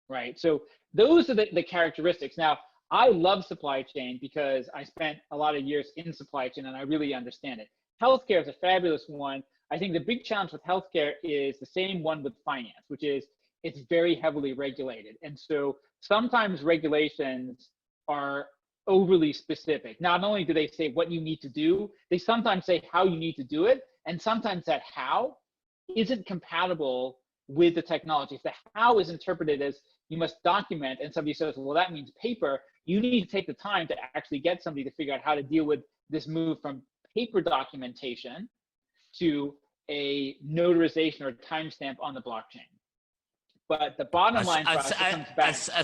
right? So those are the characteristics. Now, I love supply chain because I spent a lot of years in supply chain and I really understand it. Healthcare is a fabulous one. I think the big challenge with healthcare is the same one with finance, which is it's very heavily regulated. And so sometimes regulations are overly specific. Not only do they say what you need to do, they sometimes say how you need to do it. And sometimes that how isn't compatible with the technology. If the how is interpreted as you must document and somebody says, well, that means paper, you need to take the time to actually get somebody to figure out how to deal with this move from paper documentation to a notarization or timestamp on the blockchain. But the bottom line for us comes back. A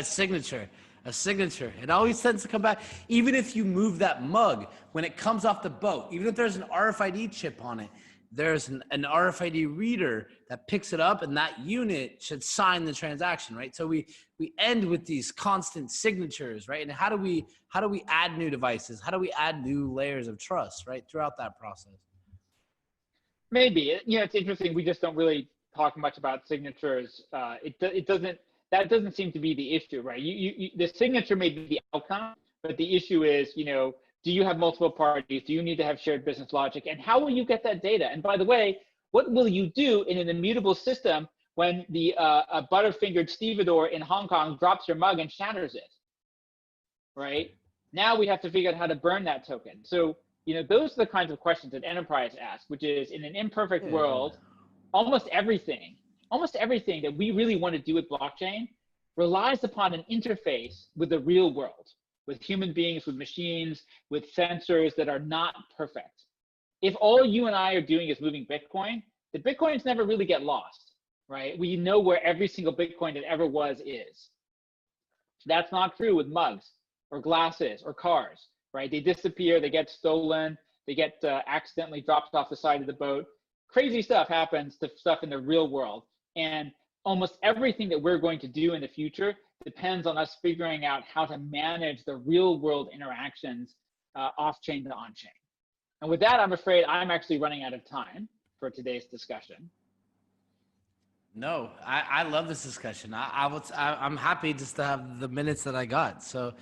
signature. It always tends to come back. Even if you move that mug, when it comes off the boat, even if there's an RFID chip on it, there's an RFID reader that picks it up, and that unit should sign the transaction, right? So we end with these constant signatures, right? And how do we add new devices? How do we add new layers of trust, right, throughout that process? Maybe, it's interesting. We just don't really talk much about signatures. That doesn't seem to be the issue, right? The signature may be the outcome, but the issue is, do you have multiple parties? Do you need to have shared business logic? And how will you get that data? And by the way, what will you do in an immutable system when the butterfingered stevedore in Hong Kong drops your mug and shatters it, right? Now we have to figure out how to burn that token. So, those are the kinds of questions that enterprise asks, which is in an imperfect world, almost everything that we really want to do with blockchain relies upon an interface with the real world, with human beings, with machines, with sensors that are not perfect. If all you and I are doing is moving Bitcoin, the Bitcoins never really get lost. right? We know where every single Bitcoin that ever was is. That's not true with mugs or glasses or cars, right? They disappear, they get stolen, they get accidentally dropped off the side of the boat. Crazy stuff happens to stuff in the real world. And almost everything that we're going to do in the future depends on us figuring out how to manage the real world interactions off-chain to on-chain. And with that, I'm afraid I'm actually running out of time for today's discussion. No, I love this discussion. I'm happy just to have the minutes that I got. So,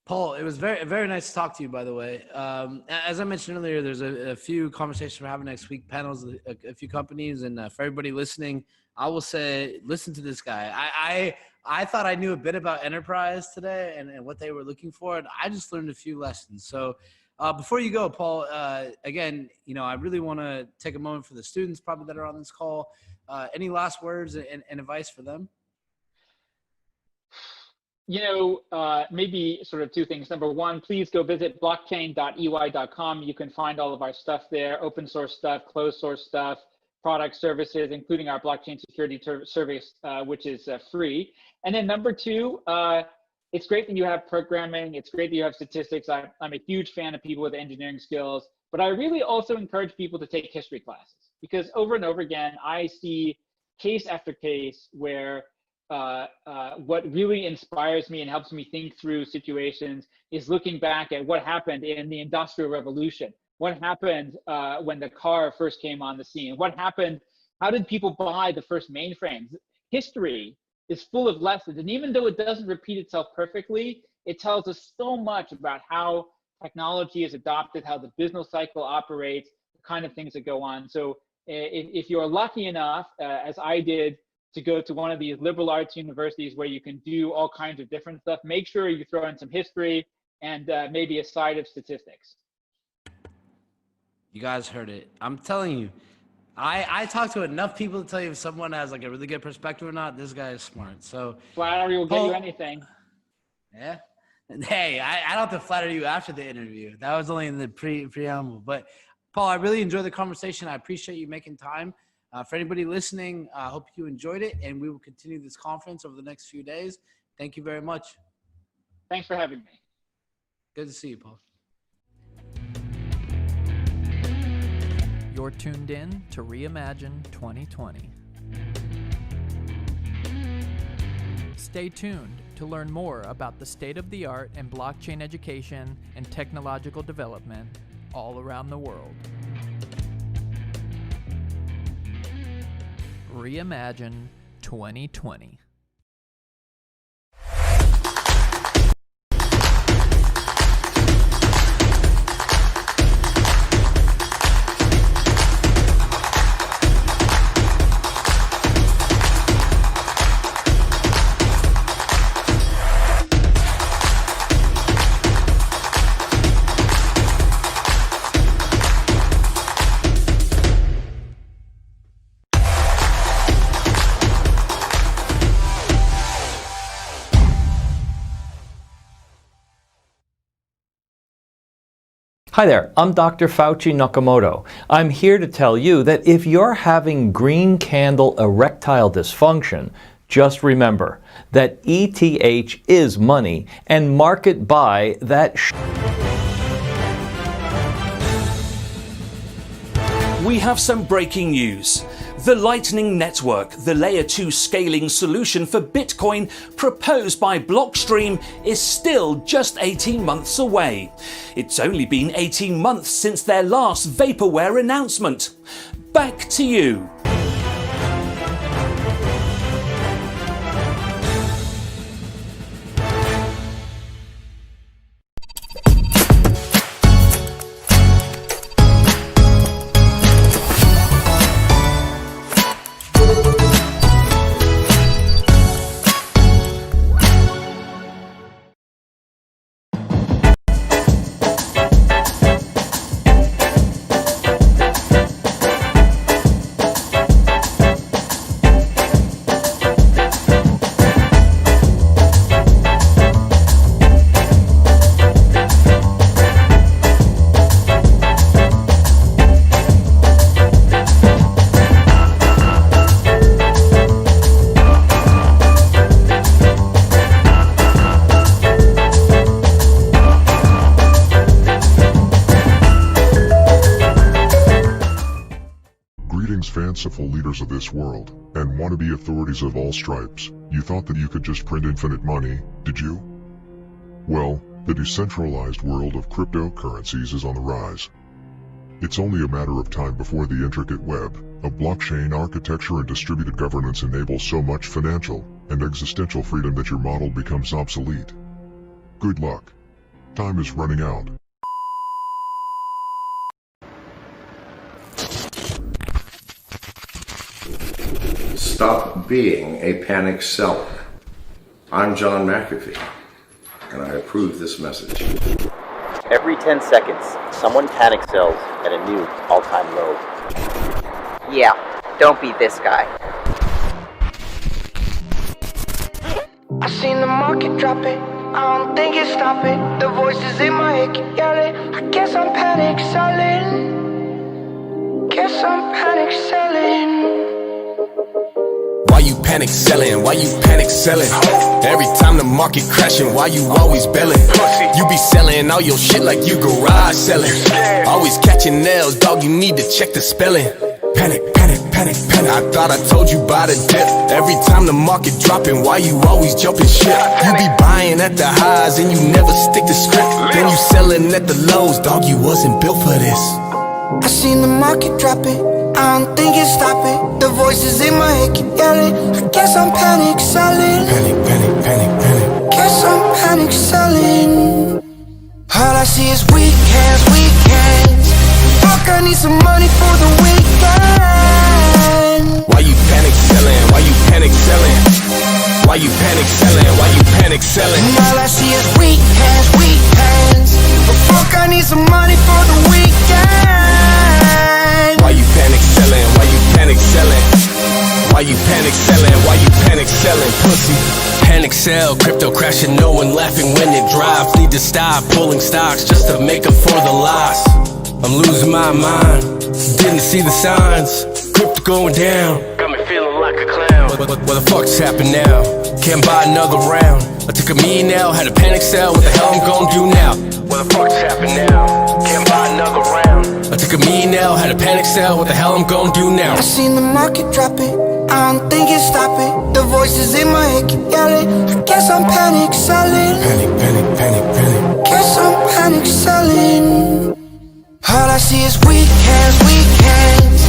Paul, it was very nice to talk to you, by the way. As I mentioned earlier, there's a few conversations we're having next week, panels, a few companies, and for everybody listening, I will say, listen to this guy. I thought I knew a bit about enterprise today and what they were looking for, and I just learned a few lessons. So before you go, Paul, again, I really want to take a moment for the students probably that are on this call. Any last words and advice for them? Maybe sort of two things. Number one, please go visit blockchain.ey.com. You can find all of our stuff there, open source stuff, closed source stuff, product services, including our blockchain security service, which is free. And then number two, it's great that you have programming. It's great that you have statistics. I'm a huge fan of people with engineering skills, but I really also encourage people to take history classes, because over and over again, I see case after case where what really inspires me and helps me think through situations is looking back at what happened in the Industrial Revolution. What happened when the car first came on the scene? What happened? How did people buy the first mainframes? History is full of lessons. And even though it doesn't repeat itself perfectly, it tells us so much about how technology is adopted, how the business cycle operates, the kind of things that go on. So if you're lucky enough, as I did, to go to one of these liberal arts universities where you can do all kinds of different stuff, make sure you throw in some history and maybe a side of statistics. You guys heard it. I'm telling you, I talk to enough people to tell you if someone has like a really good perspective or not. This guy is smart. So flattery will get you anything. Yeah. And hey, I don't have to flatter you after the interview. That was only in the preamble. But Paul, I really enjoyed the conversation. I appreciate you making time. For anybody listening, I hope you enjoyed it, and we will continue this conference over the next few days. Thank you very much. Thanks for having me. Good to see you, Paul. You're tuned in to Reimagine 2020. Stay tuned to learn more about the state-of-the-art in blockchain education and technological development all around the world. Reimagine 2020. Hi there, I'm Dr. Fauci Nakamoto. I'm here to tell you that if you're having green candle erectile dysfunction, just remember that ETH is money and market buy that We have some breaking news. The Lightning Network, the Layer 2 scaling solution for Bitcoin proposed by Blockstream, is still just 18 months away. It's only been 18 months since their last vaporware announcement. Back to you. fanciful leaders of this world, and wannabe authorities of all stripes, you thought that you could just print infinite money, did you? Well, the decentralized world of cryptocurrencies is on the rise. It's only a matter of time before the intricate web of blockchain architecture and distributed governance enables so much financial and existential freedom that your model becomes obsolete. Good luck. Time is running out. Stop being a panic seller. I'm John McAfee, and I approve this message. Every 10 seconds, someone panic sells at a new all-time low. Yeah, don't be this guy. I seen the market drop it, I don't think it's stopping. The voices in my head keep yelling. I guess I'm panic selling. Guess I'm panic selling. Why you panic selling? Why you panic selling? Every time the market crashing, why you always belling? You be selling all your shit like you garage selling. Always catching nails, dog, you need to check the spelling. Panic, panic, panic, panic. I thought I told you about the dip. Every time the market dropping, why you always jumping shit? You be buying at the highs and you never stick to script. Then you selling at the lows, dog, you wasn't built for this. I seen the market drop it, I don't think it's stopping. The voices in my head keep yelling. I guess I'm panic selling. Panic, panic, panic, panic. Guess I'm panic selling. All I see is weekends, weekends. Fuck, I need some money for the weekend. Why you panic selling? Why you panic selling? Why you panic selling? Why you panic selling? All I see is weekends, weekends. But fuck, I need some money for the weekend. Why you panic selling? Why you panic selling? Why you panic selling? Why you panic selling? Pussy. Panic sell, crypto crashing, no one laughing when it drops. Need to stop pulling stocks just to make up for the loss. I'm losing my mind, didn't see the signs. Crypto going down, got me feeling like a clown. What the fuck's happened now? Can't buy another round. I took a million now, had a panic sell. What the hell I'm gonna do now? What the fuck's happened now? Can't buy another round. I took a million now, had a panic sell. What the hell I'm gonna do now? I seen the market drop it, I don't think it's stopping. The voices in my head keep yelling. I guess I'm panic selling. Panic, panic, panic, panic. Guess I'm panic selling. All I see is weekends, weekends.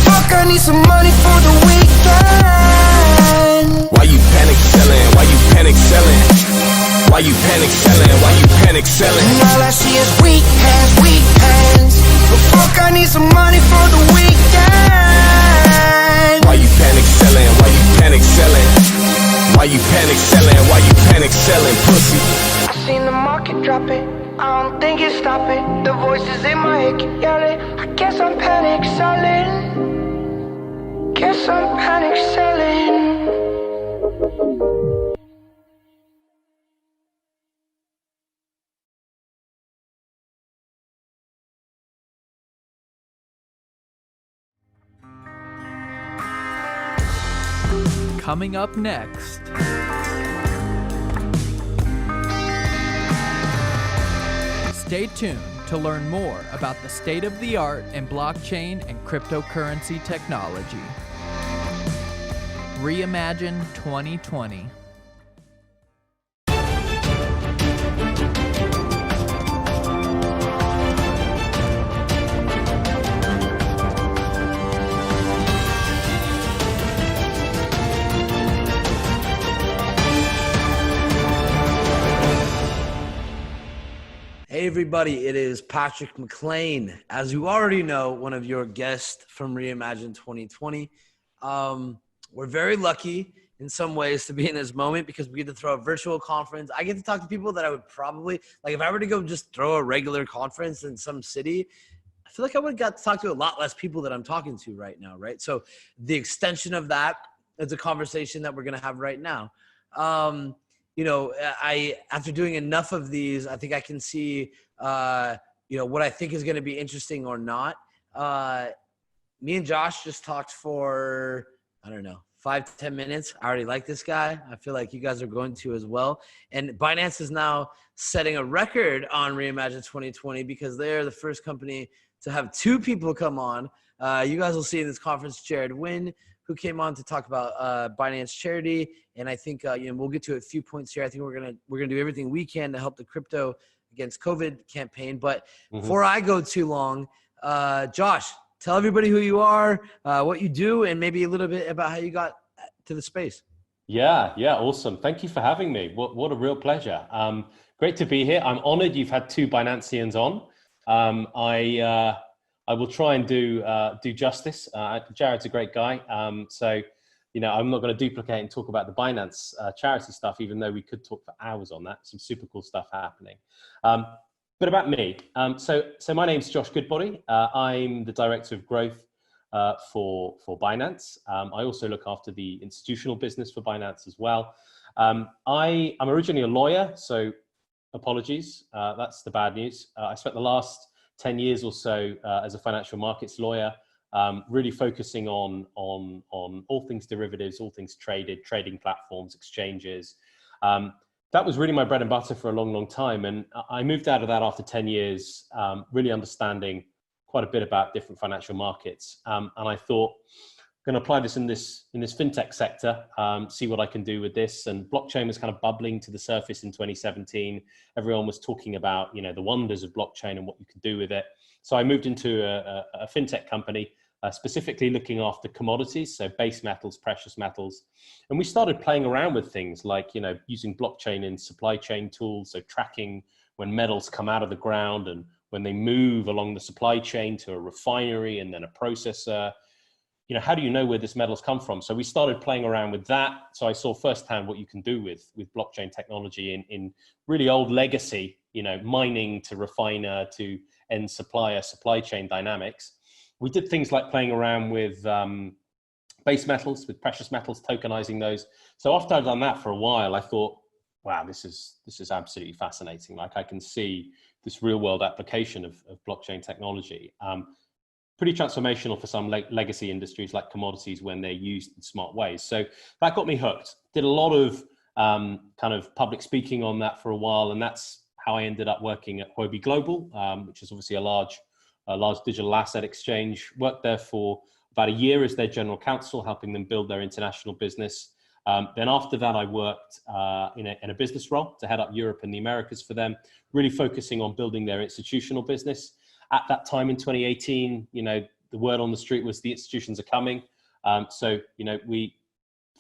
Fuck, I need some money for the weekend. Why you panic selling? Why you panic selling? Why you panic selling? Why you panic selling? All I see is weekends, weekends. But fuck, I need some money for the weekend. Why you panic selling? Why you panic selling? Why you panic selling? Why you panic selling? Pussy. I seen the market drop it, I don't think it's stopping. The voices in my head keep yelling. I guess I'm panic selling. Guess I'm panic selling. Coming up next. Stay tuned to learn more about the state of the art in blockchain and cryptocurrency technology. Reimagine 2020. Hey everybody, it is Patrick McLean. As you already know, one of your guests from Reimagine 2020. We're very lucky in some ways to be in this moment because we get to throw a virtual conference. I get to talk to people that I would probably, like if I were to go just throw a regular conference in some city, I feel like I would have got to talk to a lot less people that I'm talking to right now, right? So the extension of that is a conversation that we're going to have right now. You know, after doing enough of these, I think I can see, you know, what I think is going to be interesting or not. Me and Josh just talked for, I don't know, 5 to 10 minutes. I already like this guy. I feel like you guys are going to as well. And Binance is now setting a record on Reimagine 2020 because they're the first company to have 2 people come on You guys will see in this conference Jared Wynn, who came on to talk about Binance Charity, and I think we'll get to a few points here. I think we're gonna do everything we can to help the crypto against COVID campaign. But before I go too long, Josh, tell everybody who you are, what you do, and maybe a little bit about how you got to the space. Yeah, awesome. Thank you for having me. What a real pleasure. Great to be here. I'm honored you've had two Binanceans on. I will try and do justice. Jared's a great guy. So, I'm not going to duplicate and talk about the Binance charity stuff, even though we could talk for hours on that. Some super cool stuff happening. But about me. So my name's Josh Goodbody. I'm the Director of Growth for Binance. I also look after the institutional business for Binance as well. I'm originally a lawyer, so apologies. That's the bad news. I spent the last 10 years or so as a financial markets lawyer, really focusing on all things derivatives, all things traded, trading platforms, exchanges. That was really my bread and butter for a long, long time. And I moved out of that after 10 years, really understanding quite a bit about different financial markets. And I thought, I'm going to apply this in this fintech sector, see what I can do with this. And blockchain was kind of bubbling to the surface in 2017. Everyone was talking about, the wonders of blockchain and what you could do with it. So I moved into a fintech company, specifically looking after commodities, so base metals, precious metals. And we started playing around with things like, using blockchain in supply chain tools, so tracking when metals come out of the ground and when they move along the supply chain to a refinery and then a processor. How do you know where this metal's come from? So we started playing around with that. So I saw firsthand what you can do with blockchain technology in really old legacy, mining to refiner to end supplier, supply chain dynamics. We did things like playing around with base metals, with precious metals, tokenizing those. So after I'd done that for a while, I thought, wow, this is absolutely fascinating. Like I can see this real world application of blockchain technology. Pretty transformational for some legacy industries like commodities when they're used in smart ways. So that got me hooked. Did a lot of kind of public speaking on that for a while. And that's how I ended up working at Huobi Global, which is obviously a large digital asset exchange. Worked there for about a year as their general counsel, helping them build their international business. Then after that, I worked in a business role to head up Europe and the Americas for them, really focusing on building their institutional business. At that time in 2018, the word on the street was the institutions are coming. So we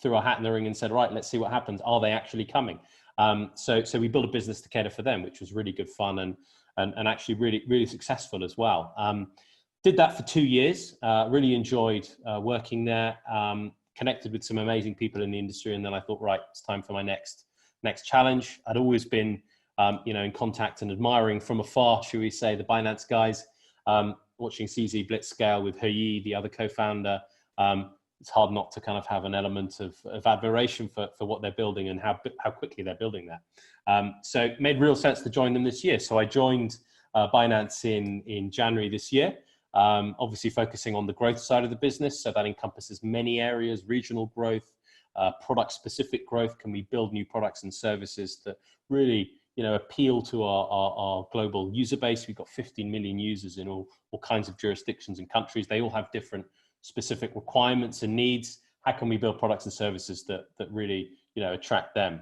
threw our hat in the ring and said, right, let's see what happens. Are they actually coming? So we built a business to cater for them, which was really good fun and actually really, really successful as well. Did that for 2 years, really enjoyed working there, connected with some amazing people in the industry. And then I thought, right, it's time for my next challenge. I'd always been in contact and admiring from afar, should we say, the Binance guys, watching CZ Blitzscale with He, the other co-founder. It's hard not to kind of have an element of admiration for what they're building and how quickly they're building that. So it made real sense to join them this year. So I joined Binance in January this year, obviously focusing on the growth side of the business. So that encompasses many areas: regional growth, product-specific growth. Can we build new products and services that really appeal to our global user base? We've got 15 million users in all kinds of jurisdictions and countries. They all have different specific requirements and needs. How can we build products and services that really attract them?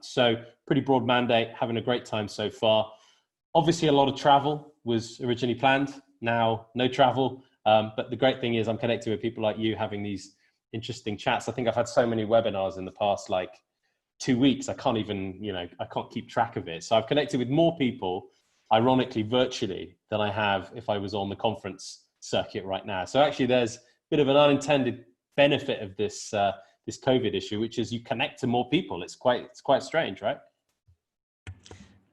So pretty broad mandate, having a great time so far. Obviously a lot of travel was originally planned, now no travel. But the great thing is I'm connected with people like you, having these interesting chats. I think I've had so many webinars in the past 2 weeks, I can't even, I can't keep track of it. So I've connected with more people, ironically, virtually, than I have if I was on the conference circuit right now. So actually there's a bit of an unintended benefit of this this COVID issue, which is you connect to more people. It's quite strange, right?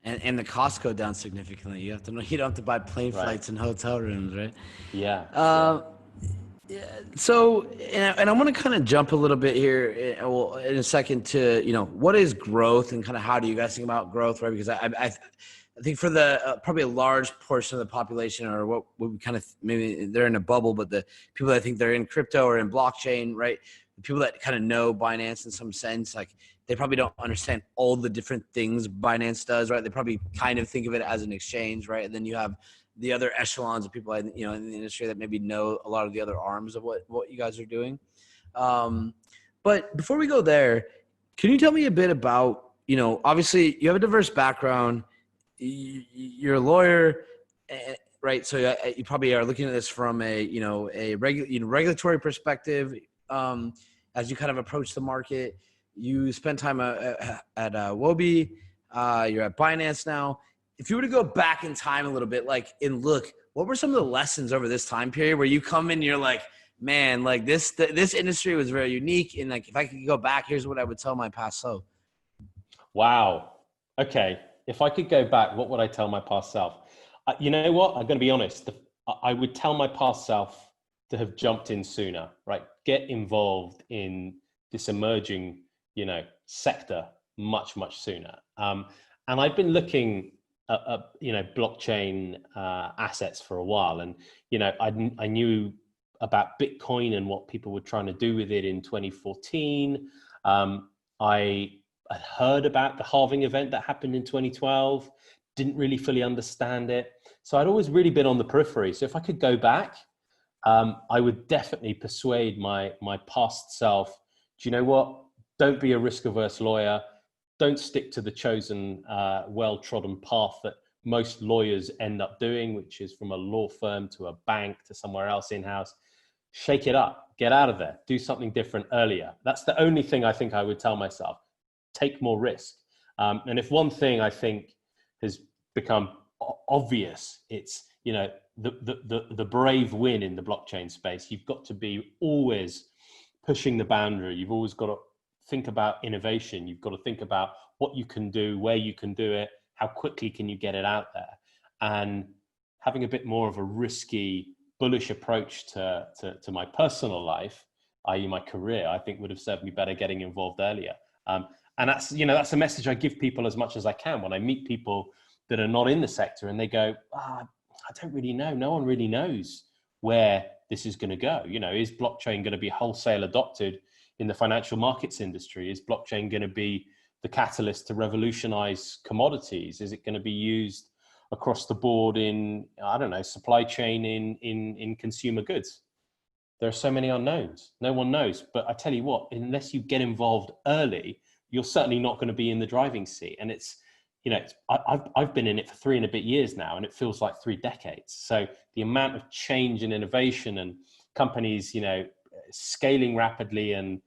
And the costs go down significantly. You don't have to buy plane flights and hotel rooms, right? Yeah. So, and I want to kind of jump a little bit here in a second to, what is growth and kind of how do you guys think about growth, right? Because I think for the probably a large portion of the population, or what we kind of, maybe they're in a bubble, but the people that think they're in crypto or in blockchain, right? The people that kind of know Binance in some sense, they probably don't understand all the different things Binance does, right? They probably kind of think of it as an exchange, right? And then you have the other echelons of people, you know, in the industry that maybe know a lot of the other arms of what you guys are doing. But before we go there, can you tell me a bit about, you know, obviously you have a diverse background, you're a lawyer, right? So you probably are looking at this from a, you know, regulatory perspective. As you kind of approach the market, you spent time at Wobi, you're at Binance now. If you were to go back in time a little bit, like, and look, what were some of the lessons over this time period where you come in and you're like, man, like this industry was very unique, and like if I could go back, here's what I would tell my past self. Wow. Okay. If I could go back, what would I tell my past self? You know what? I'm going to be honest. I would tell my past self to have jumped in sooner, right? Get involved in this emerging, you know, sector much, much sooner. And I've been looking at you know, blockchain assets for a while, and you know, I knew about Bitcoin and what people were trying to do with it in 2014. I had heard about the halving event that happened in 2012, didn't really fully understand it. So I'd always really been on the periphery. So if I could go back, I would definitely persuade my past self, do you know what? Don't be a risk-averse lawyer. Don't stick to the chosen, well-trodden path that most lawyers end up doing, which is from a law firm to a bank to somewhere else in-house. Shake it up, get out of there, do something different earlier. That's the only thing I think I would tell myself. Take more risk. And if one thing I think has become obvious, it's, you know, the brave win in the blockchain space. You've got to be always pushing the boundary. You've always got to think about innovation. You've got to think about what you can do, where you can do it, how quickly can you get it out there. And having a bit more of a risky, bullish approach to my personal life, i.e. my career, I think would have served me better getting involved earlier. And that's, you know, that's a message I give people as much as I can when I meet people that are not in the sector and they go, I don't really know. No one really knows where this is going to go. You know, is blockchain going to be wholesale adopted in the financial markets industry? Is blockchain going to be the catalyst to revolutionize commodities? Is it going to be used across the board in, I don't know, supply chain in consumer goods? There are so many unknowns. No one knows. But I tell you what, unless you get involved early, you're certainly not going to be in the driving seat. And it's, you know, I've been in it for 3 and a bit years now, and it feels like 3 decades. So the amount of change and innovation and companies, you know, scaling rapidly and,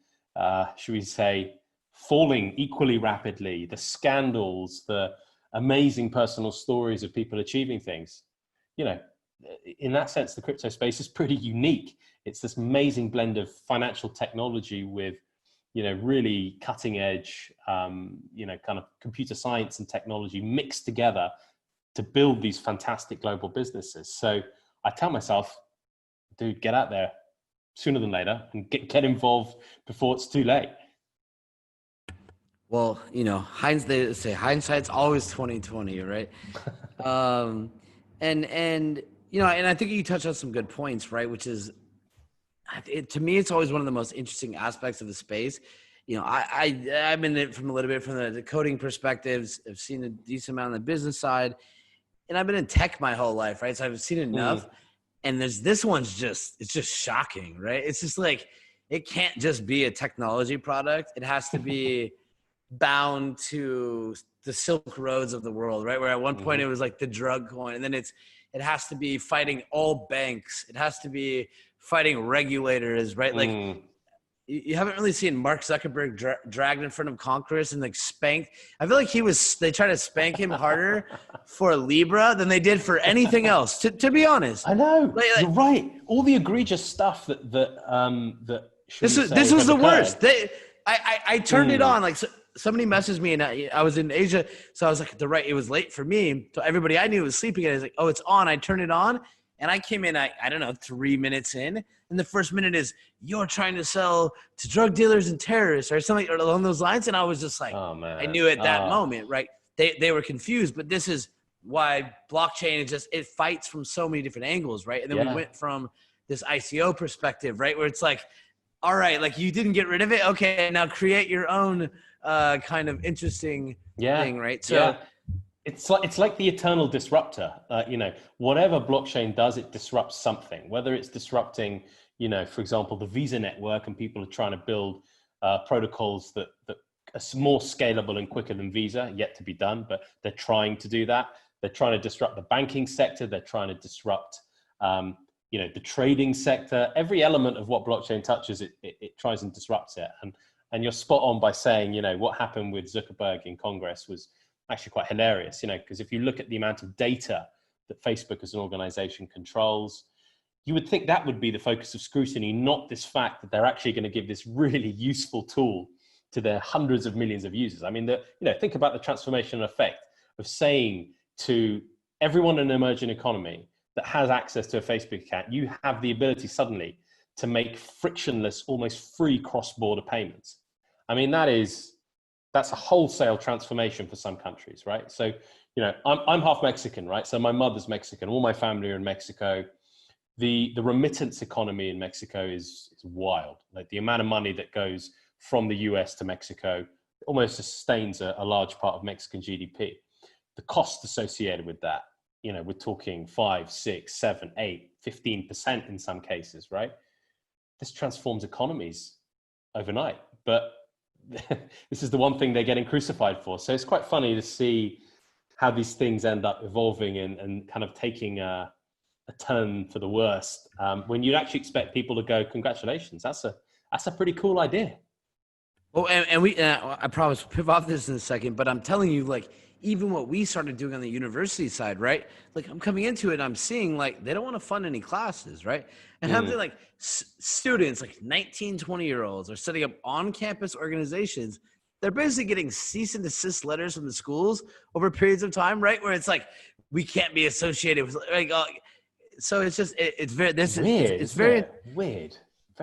should we say, falling equally rapidly, the scandals, the amazing personal stories of people achieving things, you know, in that sense, the crypto space is pretty unique. It's this amazing blend of financial technology with, you know, really cutting edge, you know, kind of computer science and technology mixed together to build these fantastic global businesses. So I tell myself, dude, get out there sooner than later and get involved before it's too late. Well, you know, they say hindsight's always 2020, right? And you know, and I think you touched on some good points, right? Which is, to me, it's always one of the most interesting aspects of the space. You know, I'm in it from a little bit from the coding perspectives. I've seen a decent amount on the business side, and I've been in tech my whole life, right? So I've seen enough. And this one's it's just shocking, right? It's just like, it can't just be a technology product. It has to be bound to the Silk Roads of the world, right? Where at one point it was like the drug coin, and then it has to be fighting all banks. It has to be fighting regulators, right? Like you haven't really seen Mark Zuckerberg dragged in front of Congress and like spanked. I feel like they tried to spank him harder for Libra than they did for anything else, to be honest. I know. You're right. All the egregious stuff that this was the worst. I turned it on, like somebody messaged me and I was in Asia, so I was like, it was late for me, so everybody I knew was sleeping, and I was like, oh, it's on. I turned it on, and I came in, I don't know, 3 minutes in, and the first minute is, you're trying to sell to drug dealers and terrorists or something along those lines, and I was just like, oh, man. I knew at that moment, right? They were confused, but this is why blockchain is it fights from so many different angles, right? And then we went from this ICO perspective, right, where it's like, all right, like you didn't get rid of it. Okay, now create your own kind of interesting thing, right? So yeah. It's like the eternal disruptor. You know, whatever blockchain does, it disrupts something. Whether it's disrupting, you know, for example, the Visa network, and people are trying to build protocols that are more scalable and quicker than Visa, yet to be done, but they're trying to do that. They're trying to disrupt the banking sector. They're trying to disrupt, you know, the trading sector. Every element of what blockchain touches, it tries and disrupts it. And you're spot on by saying, you know, what happened with Zuckerberg in Congress was actually quite hilarious, you know, because if you look at the amount of data that Facebook as an organization controls, you would think that would be the focus of scrutiny, not this fact that they're actually going to give this really useful tool to their hundreds of millions of users. I mean, you know, think about the transformational effect of saying to everyone in an emerging economy that has access to a Facebook account, you have the ability suddenly to make frictionless, almost free cross-border payments. I mean, that's a wholesale transformation for some countries, right? So, you know, I'm half Mexican, right? So my mother's Mexican, all my family are in Mexico. The remittance economy in Mexico is wild. Like the amount of money that goes from the US to Mexico almost sustains a large part of Mexican GDP. The cost associated with that, you know, we're talking 5, 6, 7, 8, 15% in some cases, right? This transforms economies overnight, but this is the one thing they're getting crucified for. So it's quite funny to see how these things end up evolving and kind of taking a turn for the worst, when you'd actually expect people to go, congratulations, that's a pretty cool idea. Well, and we, I promise we'll pivot off this in a second, but I'm telling you, like, even what we started doing on the university side, right? Like, I'm coming into it and I'm seeing, like, they don't want to fund any classes, right? And how they, like, students, like 19, 20-year-olds are setting up on-campus organizations. They're basically getting cease and desist letters from the schools over periods of time, right? Where it's like, we can't be associated with, like, so it's just, it's very, this weird, is, it's very weird.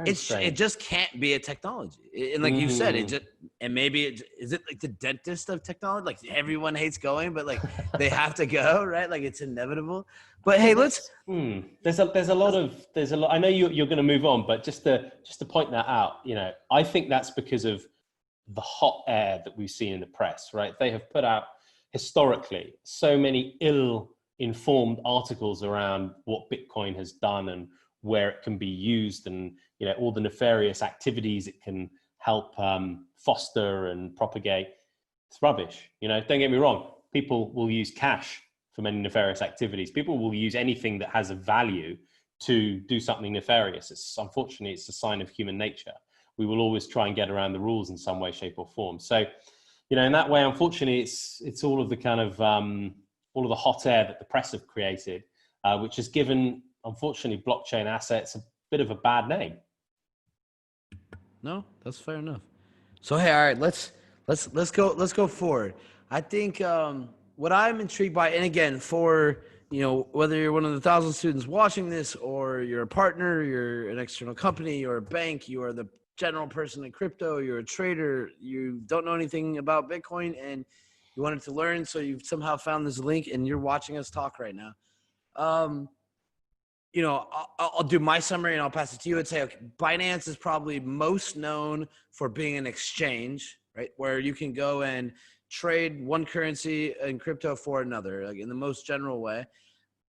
It just can't be a technology. And like you said, it just, and maybe is it like the dentist of technology? Like everyone hates going, but like they have to go, right? Like it's inevitable. But hey, let's. There's a lot. I know you're going to move on, but just to point that out, you know, I think that's because of the hot air that we've seen in the press, right? They have put out historically so many ill-informed articles around what Bitcoin has done and where it can be used, and you know, all the nefarious activities it can help foster and propagate. It's rubbish. You know, don't get me wrong. People will use cash for many nefarious activities. People will use anything that has a value to do something nefarious. Unfortunately, it's a sign of human nature. We will always try and get around the rules in some way, shape, or form. So, you know, in that way, unfortunately, it's all of the kind of all of the hot air that the press have created, which has given, unfortunately, blockchain assets a bit of a bad name. No, that's fair enough. So hey, all right, let's go forward. I think what I'm intrigued by, and again, for you know, whether you're one of the 1,000 students watching this, or you're a partner, you're an external company, you're a bank, you are the general person in crypto, you're a trader, you don't know anything about Bitcoin, and you wanted to learn, so you've somehow found this link, and you're watching us talk right now. You know, I'll do my summary and I'll pass it to you and say, okay, Binance is probably most known for being an exchange, right? Where you can go and trade one currency in crypto for another, like in the most general way.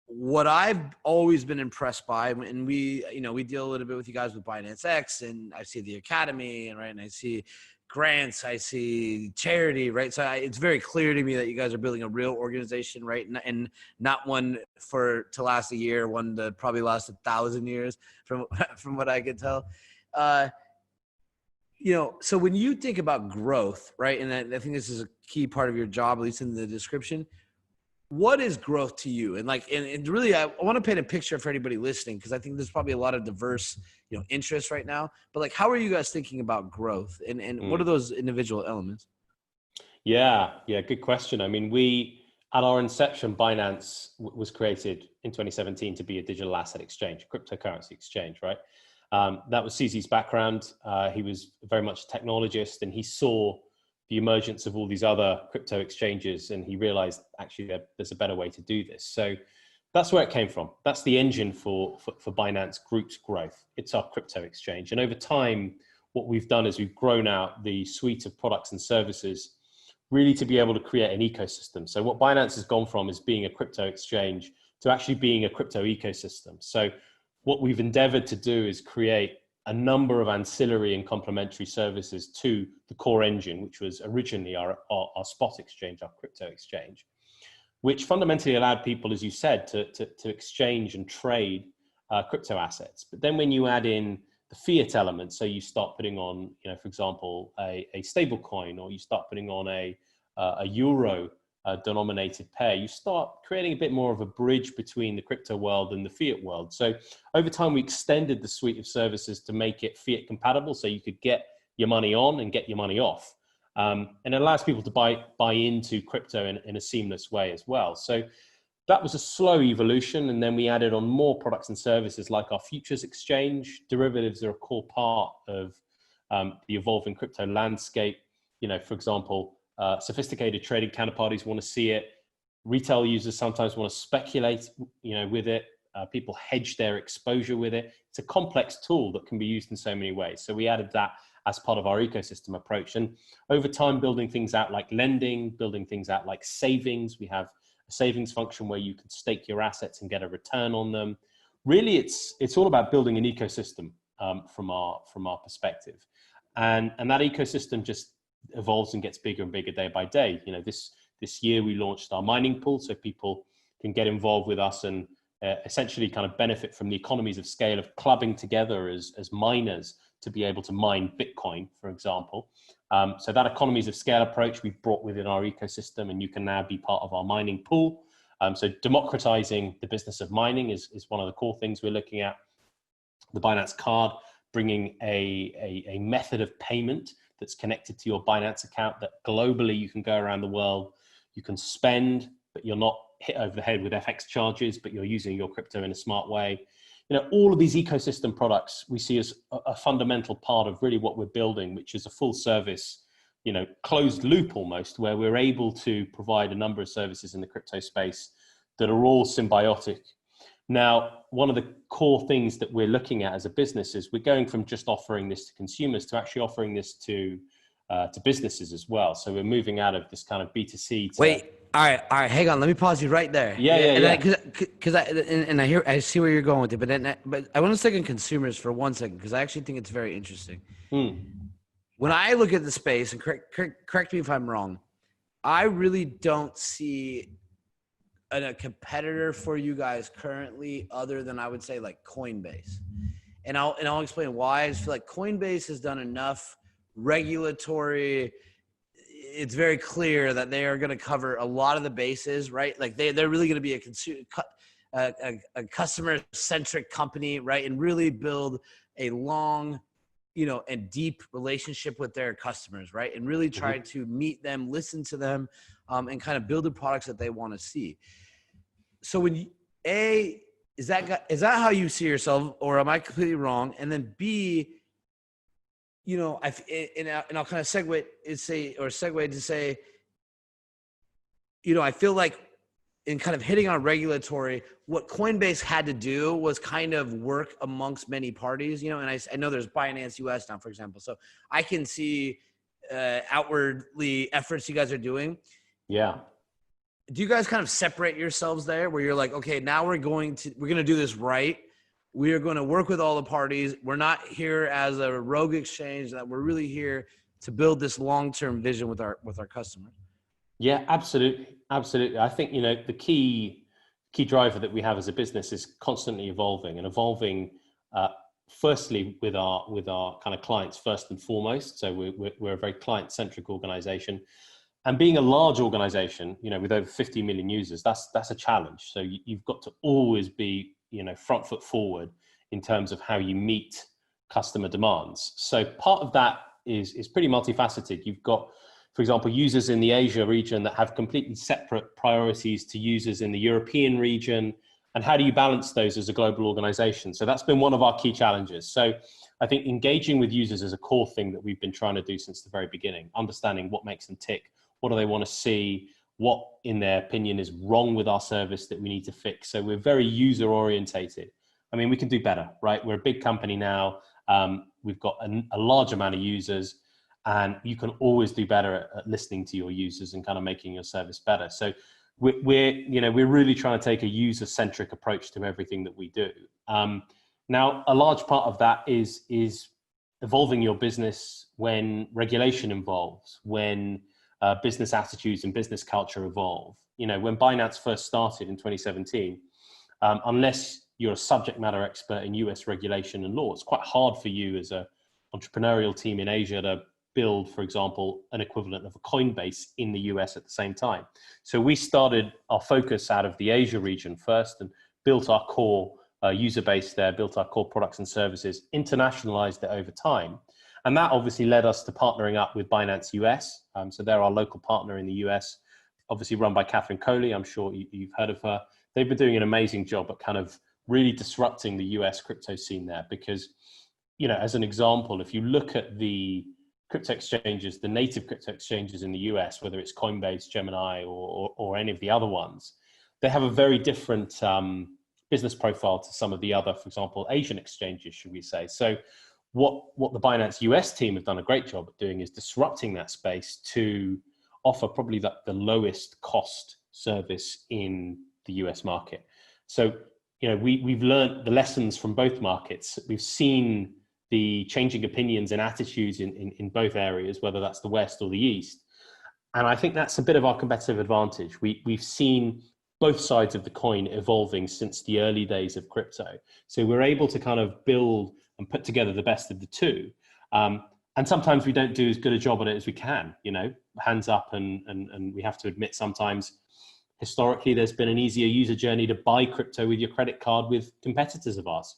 What I've always been impressed by, and we deal a little bit with you guys with Binance X, and I see the Academy, and right, and I see grants, I see charity, right? So it's very clear to me that you guys are building a real organization, right? And not one to last a year, one to probably last 1,000 years, from what I can tell. You know, so when you think about growth, right? And I think this is a key part of your job, at least in the description. What is growth to you? And like, and really, I want to paint a picture for anybody listening, because I think there's probably a lot of diverse, you know, interests right now. But like, how are you guys thinking about growth, and what are those individual elements? Yeah, good question. I mean, at our inception, Binance was created in 2017 to be a digital asset exchange, cryptocurrency exchange, right? That was CZ's background. He was very much a technologist, and he saw the emergence of all these other crypto exchanges, and he realized actually there's a better way to do this. So That's where it came from. That's the engine for Binance Group's growth. It's our crypto exchange. And over time, what we've done is we've grown out the suite of products and services really to be able to create an ecosystem. So what Binance has gone from is being a crypto exchange to actually being a crypto ecosystem. So what we've endeavored to do is create a number of ancillary and complementary services to the core engine, which was originally our spot exchange, our crypto exchange, which fundamentally allowed people, as you said, to exchange and trade crypto assets. But then when you add in the fiat element, so you start putting on, for example, a stable coin, or you start putting on a euro denominated pair, you start creating a bit more of a bridge between the crypto world and the fiat world. So over time, we extended the suite of services to make it fiat compatible, so you could get your money on and get your money off. And it allows people to buy into crypto in a seamless way as well. So that was a slow evolution. And then we added on more products and services like our futures exchange. Derivatives are a core part of the evolving crypto landscape. For example, sophisticated trading counterparties want to see it. Retail users sometimes want to speculate, with it. People hedge their exposure with it. It's a complex tool that can be used in so many ways. So we added that as part of our ecosystem approach. And over time, building things out like lending, building things out like savings. We have a savings function where you can stake your assets and get a return on them. Really, it's all about building an ecosystem from our perspective. And that ecosystem just evolves and gets bigger and bigger day by day. This year we launched our mining pool, so people can get involved with us and essentially kind of benefit from the economies of scale of clubbing together as miners to be able to mine Bitcoin, for example. So that economies of scale approach we've brought within our ecosystem, and you can now be part of our mining pool. So democratizing the business of mining is one of the core things we're looking at. The Binance card, bringing a method of payment that's connected to your Binance account that globally you can go around the world, you can spend, but you're not hit over the head with FX charges, but you're using your crypto in a smart way. All of these ecosystem products we see as a fundamental part of really what we're building, which is a full service, closed loop almost, where we're able to provide a number of services in the crypto space that are all symbiotic. Now, one of the core things that we're looking at as a business is we're going from just offering this to consumers to actually offering this to businesses as well. So we're moving out of this kind of B2C to... Wait, all right, hang on. Let me pause you right there. Yeah. Because I see where you're going with it, but I want to stick on consumers for 1 second because I actually think it's very interesting. When I look at the space, and correct me if I'm wrong, I really don't see a competitor for you guys currently other than I would say like Coinbase. And I'll explain why. I just feel like Coinbase has done enough regulatory. It's very clear that they are going to cover a lot of the bases, right? Like they're really going to be a customer-centric company, right? And really build a long, and deep relationship with their customers, right? And really try to meet them, listen to them, and kind of build the products that they want to see. So when is that how you see yourself, or am I completely wrong? And then B, I'll kind of segue to say, I feel like in kind of hitting on regulatory, what Coinbase had to do was kind of work amongst many parties, and I know there's Binance US now, for example. So I can see outwardly efforts you guys are doing. Yeah. Do you guys kind of separate yourselves there where you're like, okay, now we're going to do this right. We are going to work with all the parties. We're not here as a rogue exchange, that we're really here to build this long-term vision with our customers. Yeah, absolutely. Absolutely. I think, the key driver that we have as a business is constantly evolving and evolving, firstly with our kind of clients first and foremost. So we're a very client-centric organization, and being a large organization, with over 50 million users, that's a challenge. So you've got to always be, front foot forward in terms of how you meet customer demands. So part of that is pretty multifaceted. You've got, for example, users in the Asia region that have completely separate priorities to users in the European region. And how do you balance those as a global organization? So that's been one of our key challenges. So I think engaging with users is a core thing that we've been trying to do since the very beginning, understanding what makes them tick, what do they want to see, what, in their opinion, is wrong with our service that we need to fix. So we're very user orientated. I mean, we can do better, right? We're a big company now. We've got a large amount of users, and you can always do better at listening to your users and kind of making your service better. So we're really trying to take a user-centric approach to everything that we do. Now, a large part of that is evolving your business when regulation evolves, when business attitudes and business culture evolve. You know, when Binance first started in 2017, unless you're a subject matter expert in US regulation and law, it's quite hard for you as an entrepreneurial team in Asia to build, for example, an equivalent of a Coinbase in the US at the same time. So we started our focus out of the Asia region first and built our core user base there, built our core products and services, internationalized it over time. And that obviously led us to partnering up with Binance US. So they're our local partner in the US, obviously run by Catherine Coley. I'm sure you've heard of her. They've been doing an amazing job at kind of really disrupting the US crypto scene there because, you know, as an example, if you look at the crypto exchanges, the native crypto exchanges in the US, whether it's Coinbase, Gemini, or any of the other ones, they have a very different business profile to some of the other, for example, Asian exchanges, should we say. So what the Binance US team have done a great job at doing is disrupting that space to offer probably the lowest cost service in the US market. So, you know, we've learned the lessons from both markets. We've seen the changing opinions and attitudes in both areas, whether that's the West or the East. And I think that's a bit of our competitive advantage. We've seen both sides of the coin evolving since the early days of crypto. So we're able to kind of build and put together the best of the two. And sometimes we don't do as good a job at it as we can, you know, hands up. And we have to admit sometimes historically there's been an easier user journey to buy crypto with your credit card with competitors of ours.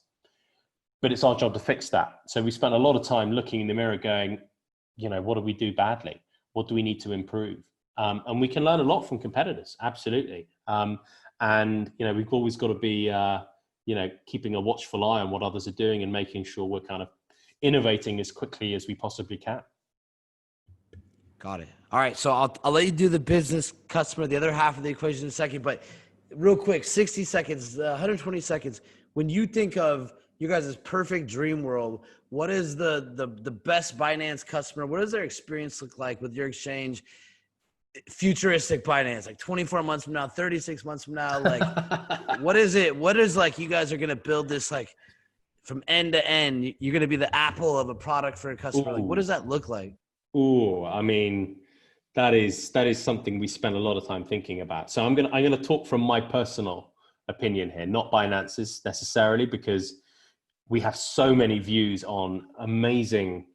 But it's our job to fix that. So we spent a lot of time looking in the mirror going, you know, what do we do badly? What do we need to improve? And we can learn a lot from competitors, absolutely. And, you know, we've always got to be, you know, keeping a watchful eye on what others are doing and making sure we're kind of innovating as quickly as we possibly can. Got it. All right. So I'll let you do the business customer, the other half of the equation in a second, but real quick, 60 seconds, 120 seconds. When you think of you guys' perfect dream world, what is the best Binance customer? What does their experience look like with your exchange? Futuristic Binance, like 24 months from now, 36 months from now, like what is it? What is like you guys are going to build this like from end to end? You're going to be the Apple of a product for a customer. Like, what does that look like? Oh, I mean, that is something we spend a lot of time thinking about. So I'm gonna talk from my personal opinion here, not Binance's necessarily, because we have so many views on amazing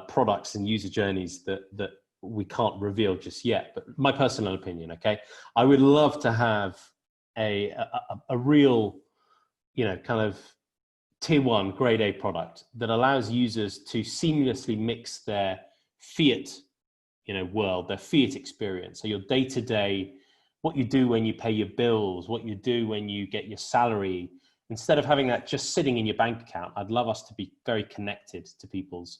products and user journeys that we can't reveal just yet. But my personal opinion, okay, I would love to have a real, you know, kind of tier one grade A product that allows users to seamlessly mix their fiat, you know, world, their fiat experience. So your day-to-day, what you do when you pay your bills, what you do when you get your salary, instead of having that just sitting in your bank account, I'd love us to be very connected to people's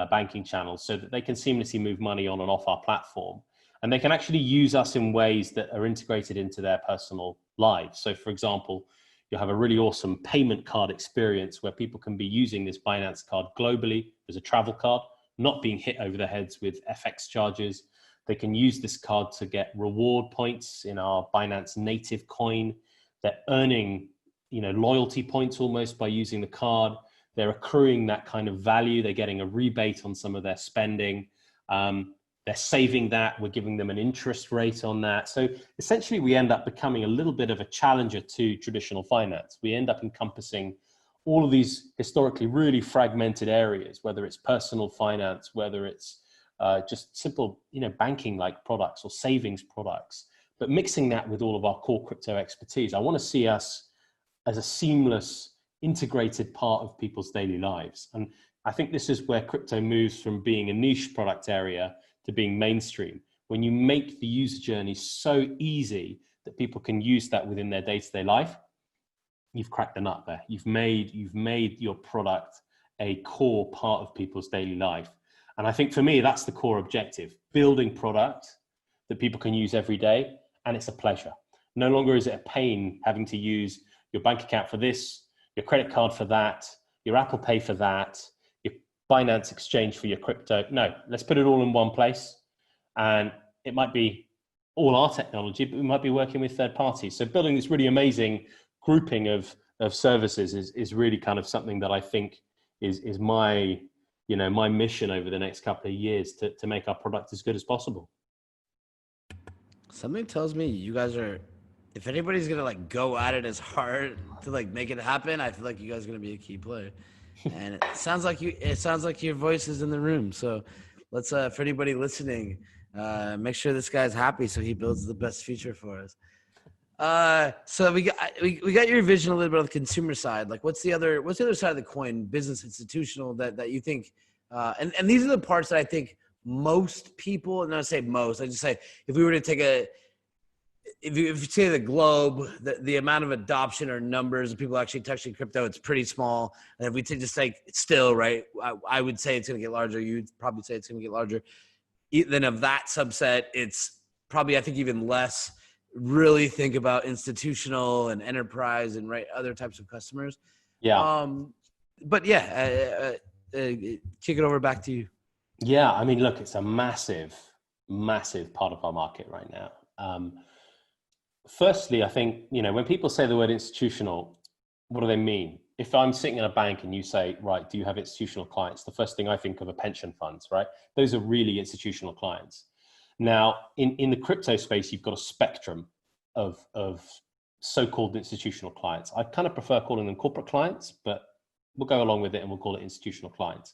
banking channels so that they can seamlessly move money on and off our platform. And they can actually use us in ways that are integrated into their personal lives. So for example, you'll have a really awesome payment card experience where people can be using this Binance card globally as a travel card, not being hit over the heads with FX charges. They can use this card to get reward points in our Binance native coin. They're earning, you know, loyalty points almost by using the card. They're accruing that kind of value. They're getting a rebate on some of their spending. They're saving that. We're giving them an interest rate on that. So essentially we end up becoming a little bit of a challenger to traditional finance. We end up encompassing all of these historically really fragmented areas, whether it's personal finance, whether it's just simple, you know, banking-like products or savings products, but mixing that with all of our core crypto expertise. I want to see us as a seamless, integrated part of people's daily lives. And I think this is where crypto moves from being a niche product area to being mainstream. When you make the user journey so easy that people can use that within their day-to-day life, you've cracked the nut there. You've made your product a core part of people's daily life. And I think for me, that's the core objective, building product that people can use every day, and it's a pleasure. No longer is it a pain having to use your bank account for this, your credit card for that, your Apple Pay for that, your Binance exchange for your crypto. No, let's put it all in one place. And it might be all our technology, but we might be working with third parties. So building this really amazing grouping of services is really kind of something that I think is my, my mission over the next couple of years to make our product as good as possible. Something tells me you guys are, if anybody's gonna like go at it as hard to like make it happen, I feel like you guys are gonna be a key player. And it sounds like your voice is in the room. So let's for anybody listening, make sure this guy's happy so he builds the best future for us. So we got your vision a little bit on the consumer side. Like what's the other side of the coin, business, institutional, that you think and these are the parts that I think most people, and I say most, I just say if we were to take if you say the globe, the amount of adoption or numbers of people actually touching crypto, it's pretty small. And if we take just like still, right, I would say it's going to get larger. You'd probably say it's going to get larger. Then of that subset, it's probably, I think, even less. Really think about institutional and enterprise and other types of customers. Yeah. But yeah, kick it over back to you. Yeah, I mean, look, it's a massive, massive part of our market right now. Firstly, I think, when people say the word institutional, what do they mean? If I'm sitting in a bank and you say, right, do you have institutional clients? The first thing I think of are pension funds, right? Those are really institutional clients. Now, in the crypto space, you've got a spectrum of so-called institutional clients. I kind of prefer calling them corporate clients, but we'll go along with it and we'll call it institutional clients.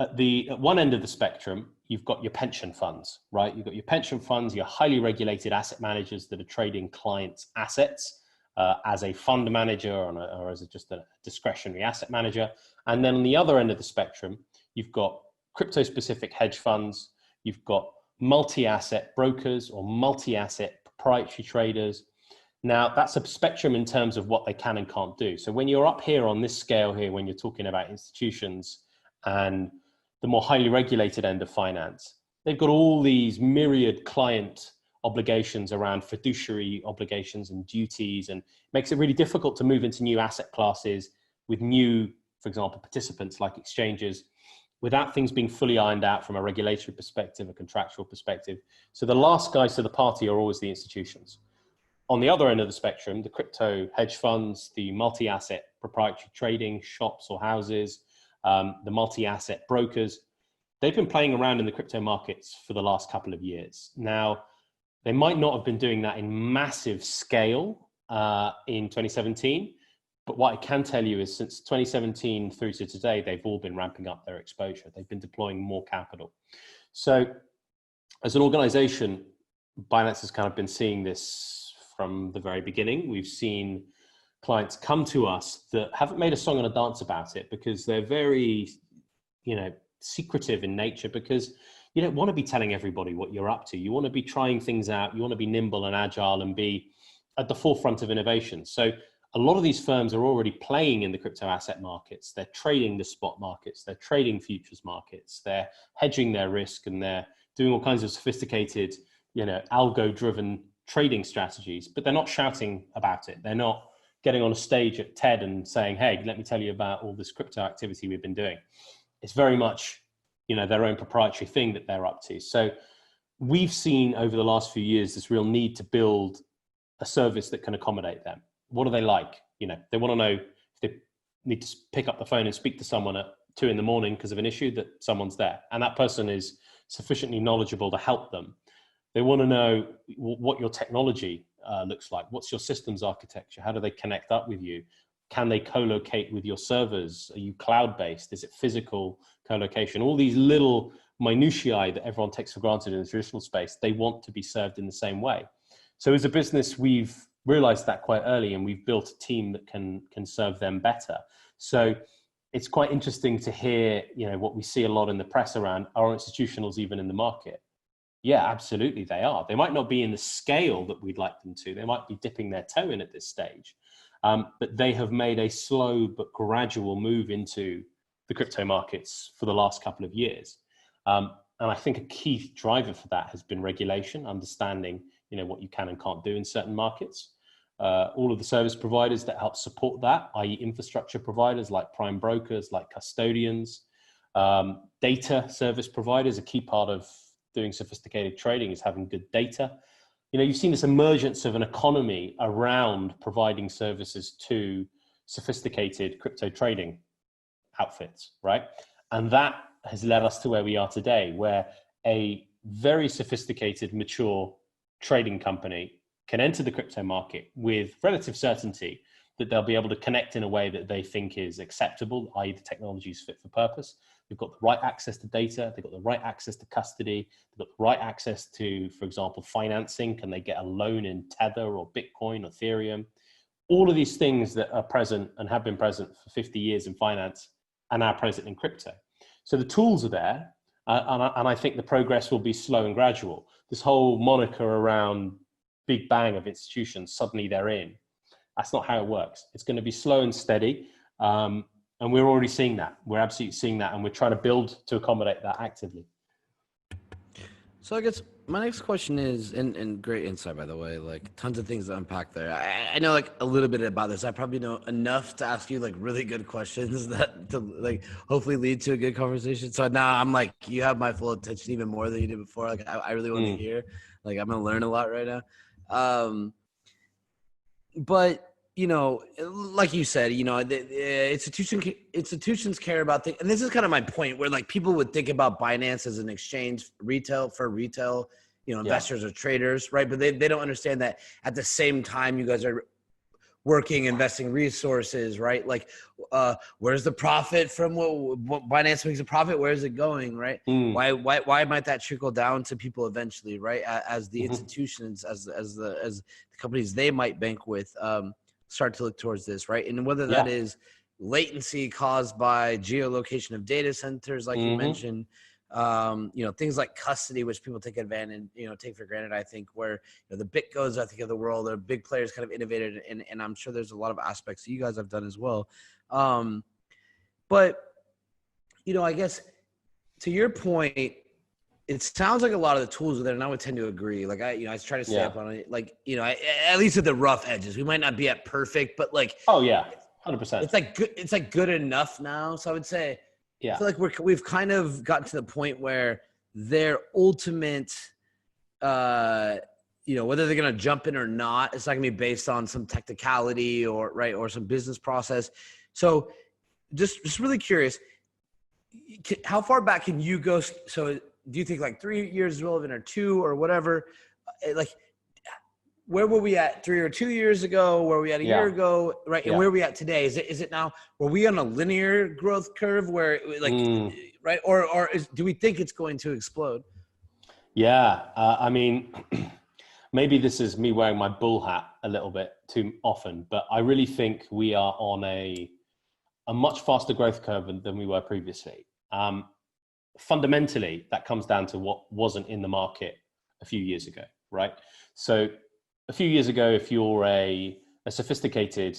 At one end of the spectrum, you've got your pension funds, right? You've got your pension funds, your highly regulated asset managers that are trading clients' assets as a fund manager or as just a discretionary asset manager. And then on the other end of the spectrum, you've got crypto-specific hedge funds, you've got multi-asset brokers or multi-asset proprietary traders. Now, that's a spectrum in terms of what they can and can't do. So when you're up here on this scale here, when you're talking about institutions and the more highly regulated end of finance, they've got all these myriad client obligations around fiduciary obligations and duties, and makes it really difficult to move into new asset classes with new, for example, participants like exchanges, without things being fully ironed out from a regulatory perspective, a contractual perspective. So the last guys to the party are always the institutions. On the other end of the spectrum, the crypto hedge funds, the multi-asset proprietary trading shops or houses, the multi-asset brokers, they've been playing around in the crypto markets for the last couple of years. Now, they might not have been doing that in massive scale in 2017, but what I can tell you is since 2017 through to today, they've all been ramping up their exposure. They've been deploying more capital. So as an organization, Binance has kind of been seeing this from the very beginning. We've seen clients come to us that haven't made a song and a dance about it because they're very, secretive in nature, because you don't want to be telling everybody what you're up to. You want to be trying things out. You want to be nimble and agile and be at the forefront of innovation. So a lot of these firms are already playing in the crypto asset markets. They're trading the spot markets. They're trading futures markets. They're hedging their risk, and they're doing all kinds of sophisticated, algo-driven trading strategies, but they're not shouting about it. They're not getting on a stage at TED and saying, hey, let me tell you about all this crypto activity we've been doing. It's very much, their own proprietary thing that they're up to. So we've seen over the last few years this real need to build a service that can accommodate them. What do they like? They want to know if they need to pick up the phone and speak to someone at 2 a.m. because of an issue, that someone's there. And that person is sufficiently knowledgeable to help them. They want to know what your technology looks like. What's your systems architecture? How do they connect up with you? Can they co-locate with your servers? Are you cloud-based? Is it physical co-location? All these little minutiae that everyone takes for granted in the traditional space, they want to be served in the same way. So as a business, we've realized that quite early, and we've built a team that can serve them better. So it's quite interesting to hear, what we see a lot in the press around, are institutionals even in the market? Yeah, absolutely they are. They might not be in the scale that we'd like them to. They might be dipping their toe in at this stage. But they have made a slow but gradual move into the crypto markets for the last couple of years. And I think a key driver for that has been regulation, understanding, what you can and can't do in certain markets. All of the service providers that help support that, i.e. infrastructure providers like prime brokers, like custodians, data service providers. A key part of doing sophisticated trading is having good data. You've seen this emergence of an economy around providing services to sophisticated crypto trading outfits, right? And that has led us to where we are today, where a very sophisticated, mature trading company can enter the crypto market with relative certainty that they'll be able to connect in a way that they think is acceptable, i.e. the technology is fit for purpose. They've got the right access to data, they've got the right access to custody, they've got the right access to, for example, financing. Can they get a loan in Tether or Bitcoin or Ethereum? All of these things that are present and have been present for 50 years in finance are now present in crypto. So the tools are there, and I think the progress will be slow and gradual. This whole moniker around big bang of institutions, suddenly they're in. That's not how it works. It's going to be slow and steady, and we're already seeing that. We're absolutely seeing that, and we're trying to build to accommodate that actively. So I guess my next question is, and great insight, by the way, like tons of things to unpack there. I know like a little bit about this. I probably know enough to ask you like really good questions that to like hopefully lead to a good conversation. So now I'm like, you have my full attention even more than you did before. Like I really want to hear, like I'm going to learn a lot right now. But like you said, the institutions care about things. And this is kind of my point where like people would think about Binance as an exchange retail, investors or traders, right? But they don't understand that at the same time, you guys are working, investing resources, right? Like, where's the profit from what Binance makes a profit? Where is it going, right? Why might that trickle down to people eventually, right? As the institutions, as the companies they might bank with, start to look towards this, right? And whether that is latency caused by geolocation of data centers, like you mentioned, things like custody, which people take advantage, take for granted, I think, where the BitGos, I think, of the world, are big players kind of innovated, and I'm sure there's a lot of aspects that you guys have done as well. But, I guess to your point, it sounds like a lot of the tools are there, and I would tend to agree. Like I try to stay up on it, like, at least at the rough edges. We might not be at perfect, but like, 100%. It's like good enough now. So I would say, I feel like we've kind of gotten to the point where their ultimate, whether they're going to jump in or not, it's not going to be based on some technicality or some business process. So just really curious, how far back can you go? So do you think like 3 years is relevant or 2 or whatever? Like, where were we at 3 or 2 years ago? Where were we at a year ago? Right. And where are we at today? Is it now, were we on a linear growth curve where like, right. Or do we think it's going to explode? Yeah. I mean, maybe this is me wearing my bull hat a little bit too often, but I really think we are on a much faster growth curve than we were previously. Fundamentally, that comes down to what wasn't in the market a few years ago, right? So a few years ago, if you're a sophisticated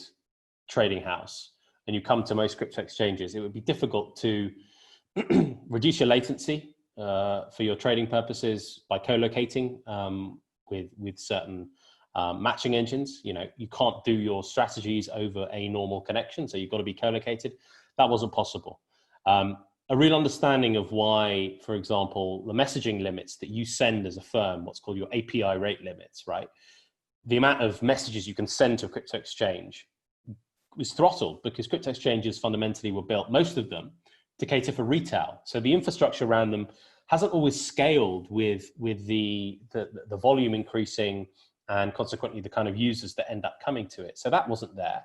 trading house and you come to most crypto exchanges, it would be difficult to reduce your latency for your trading purposes by co-locating with certain matching engines. You can't do your strategies over a normal connection, so you've got to be co-located. That wasn't possible. A real understanding of why, for example, the messaging limits that you send as a firm, what's called your API rate limits, right? The amount of messages you can send to a crypto exchange was throttled because crypto exchanges fundamentally were built, most of them, to cater for retail. So the infrastructure around them hasn't always scaled with the volume increasing and consequently the kind of users that end up coming to it. So that wasn't there.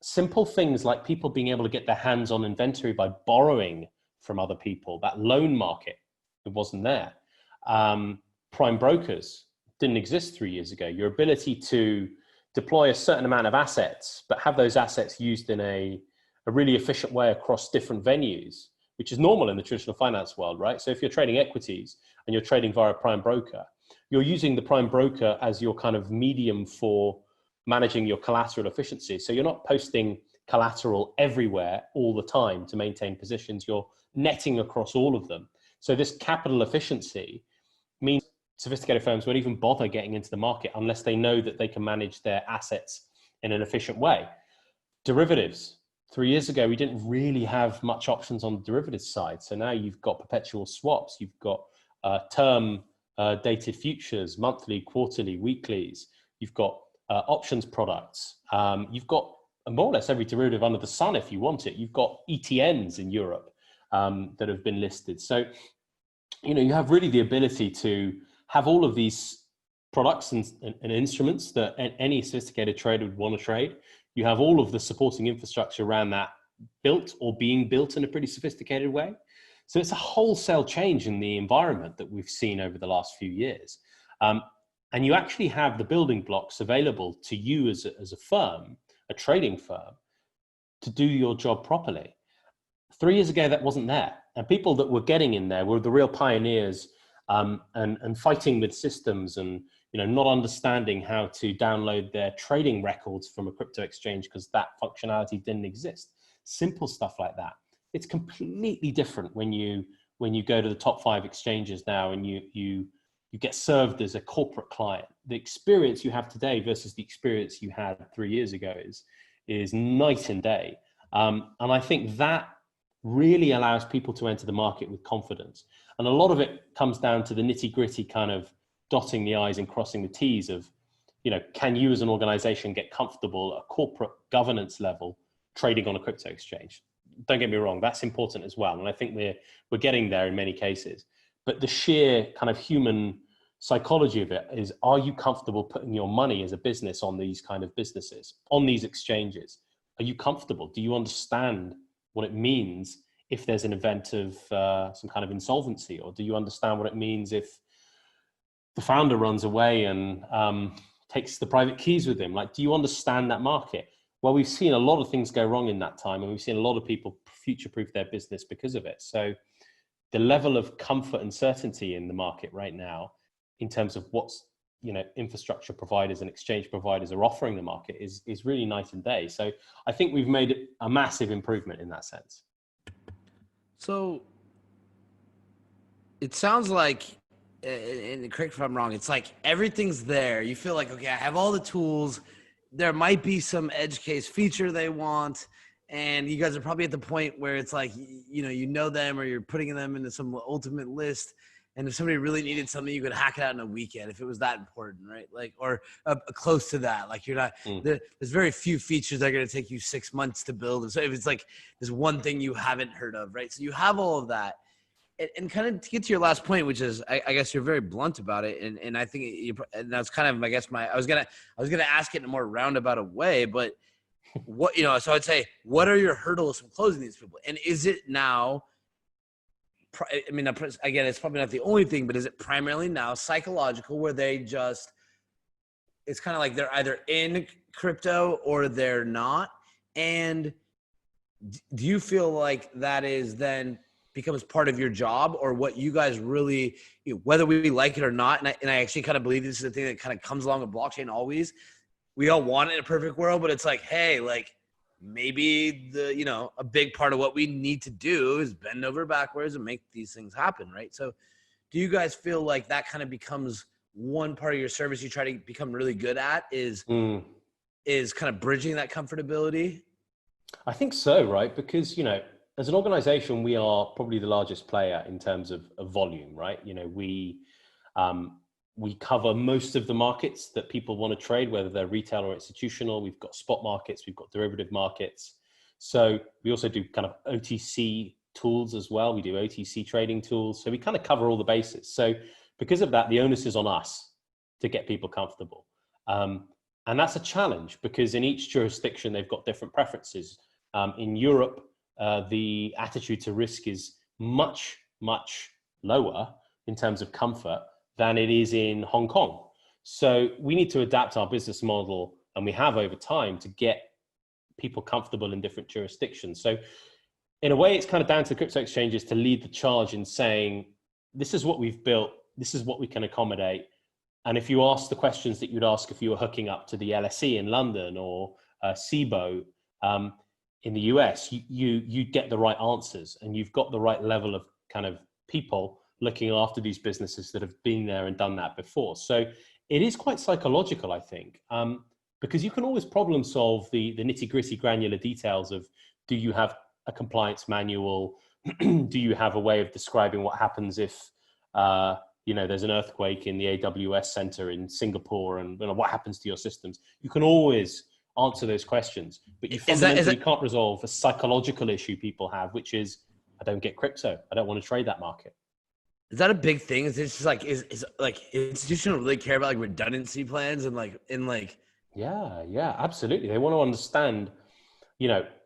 Simple things like people being able to get their hands on inventory by borrowing from other people, that loan market, it wasn't there. Prime brokers didn't exist 3 years ago. Your ability to deploy a certain amount of assets, but have those assets used in a really efficient way across different venues, which is normal in the traditional finance world, right? So if you're trading equities and you're trading via a prime broker, you're using the prime broker as your kind of medium for managing your collateral efficiency. So you're not posting collateral everywhere all the time to maintain positions. You're netting across all of them. So this capital efficiency means sophisticated firms won't even bother getting into the market unless they know that they can manage their assets in an efficient way. Derivatives. 3 years ago, we didn't really have much options on the derivatives side. So now you've got perpetual swaps, you've got term dated futures, monthly, quarterly, weeklies, you've got options products, you've got more or less every derivative under the sun if you want it. You've got ETNs in Europe that have been listed. So, you have really the ability to have all of these products and instruments that any sophisticated trader would want to trade. You have all of the supporting infrastructure around that built or being built in a pretty sophisticated way. So it's a wholesale change in the environment that we've seen over the last few years. And you actually have the building blocks available to you as a firm, a trading firm, to do your job properly. 3 years ago, that wasn't there. And people that were getting in there were the real pioneers and fighting with systems and not understanding how to download their trading records from a crypto exchange because that functionality didn't exist. Simple stuff like that. It's completely different when you go to the top 5 exchanges now and you get served as a corporate client. The experience you have today versus the experience you had 3 years ago is night and day. And I think that really allows people to enter the market with confidence. And a lot of it comes down to the nitty-gritty kind of dotting the I's and crossing the T's of, can you as an organization get comfortable at a corporate governance level trading on a crypto exchange? Don't get me wrong, that's important as well. And I think we're getting there in many cases. But the sheer kind of human psychology of it is, are you comfortable putting your money as a business on these kind of businesses, on these exchanges? Are you comfortable? Do you understand what it means if there's an event of some kind of insolvency? Or do you understand what it means if the founder runs away and takes the private keys with him? Like, do you understand that market? Well, we've seen a lot of things go wrong in that time, and we've seen a lot of people future-proof their business because of it. So the level of comfort and certainty in the market right now, in terms of what's, infrastructure providers and exchange providers are offering the market is really night and day. So I think we've made a massive improvement in that sense. So it sounds like, and correct if I'm wrong, it's like everything's there. You feel like, okay, I have all the tools. There might be some edge case feature they want, and you guys are probably at the point where it's like, you know them, or you're putting them into some ultimate list. And if somebody really needed something, you could hack it out in a weekend if it was that important, right? Like, or close to that. Like, you're not, there's very few features that are going to take you 6 months to build. And so if it's like there's one thing you haven't heard of, right? So you have all of that. And kind of to get to your last point, which is, I guess you're very blunt about it. And I think and that's kind of, I guess I was going to ask it in a more roundabout a way, but what, so I'd say, what are your hurdles from closing these people? And is it now, I mean, again, it's probably not the only thing, but is it primarily now psychological, where they just, it's kind of like they're either in crypto or they're not? And do you feel like that is then becomes part of your job, or what you guys really, whether we like it or not? And I actually kind of believe this is the thing that kind of comes along with blockchain always. We all want it in a perfect world, but it's like, hey, like, maybe a big part of what we need to do is bend over backwards and make these things happen, right? So do you guys feel like that kind of becomes one part of your service you try to become really good at, is kind of bridging that comfortability? I think so, right? Because, as an organization, we are probably the largest player in terms of volume, right? We cover most of the markets that people want to trade, whether they're retail or institutional. We've got spot markets, we've got derivative markets. So we also do kind of OTC tools as well. We do OTC trading tools. So we kind of cover all the bases. So because of that, the onus is on us to get people comfortable. And that's a challenge, because in each jurisdiction, they've got different preferences. In Europe, the attitude to risk is much, much lower in terms of comfort than it is in Hong Kong. So we need to adapt our business model, and we have over time, to get people comfortable in different jurisdictions. So in a way, it's kind of down to the crypto exchanges to lead the charge in saying, this is what we've built, this is what we can accommodate. And if you ask the questions that you'd ask if you were hooking up to the LSE in London or SIBO in the US, you get the right answers, and you've got the right level of kind of people looking after these businesses that have been there and done that before. So it is quite psychological, I think, because you can always problem solve the nitty gritty granular details of, do you have a compliance manual? Do you have a way of describing what happens if, there's an earthquake in the AWS center in Singapore, and what happens to your systems? You can always answer those questions, but you fundamentally can't resolve a psychological issue people have, which is, I don't get crypto. I don't want to trade that market. Is that a big thing? Is it just like, is like institutions really care about like redundancy plans and Yeah, absolutely. They want to understand,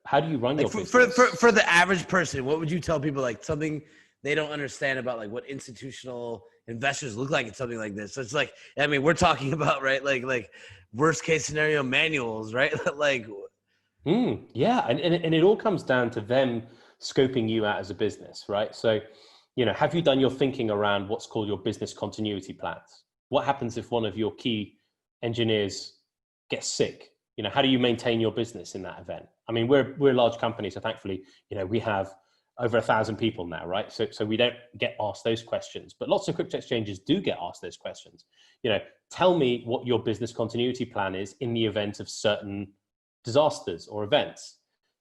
how do you run your business? For the average person, what would you tell people, like something they don't understand about like what institutional investors look like in something like this? So it's like, I mean, we're talking about, right, like worst case scenario manuals, right? Yeah, and it all comes down to them scoping you out as a business, right? So, have you done your thinking around what's called your business continuity plans? What happens if one of your key engineers gets sick? How do you maintain your business in that event? I mean, we're a large company, so thankfully, we have over 1,000 people now, right? So we don't get asked those questions, but lots of crypto exchanges do get asked those questions. Tell me what your business continuity plan is in the event of certain disasters or events.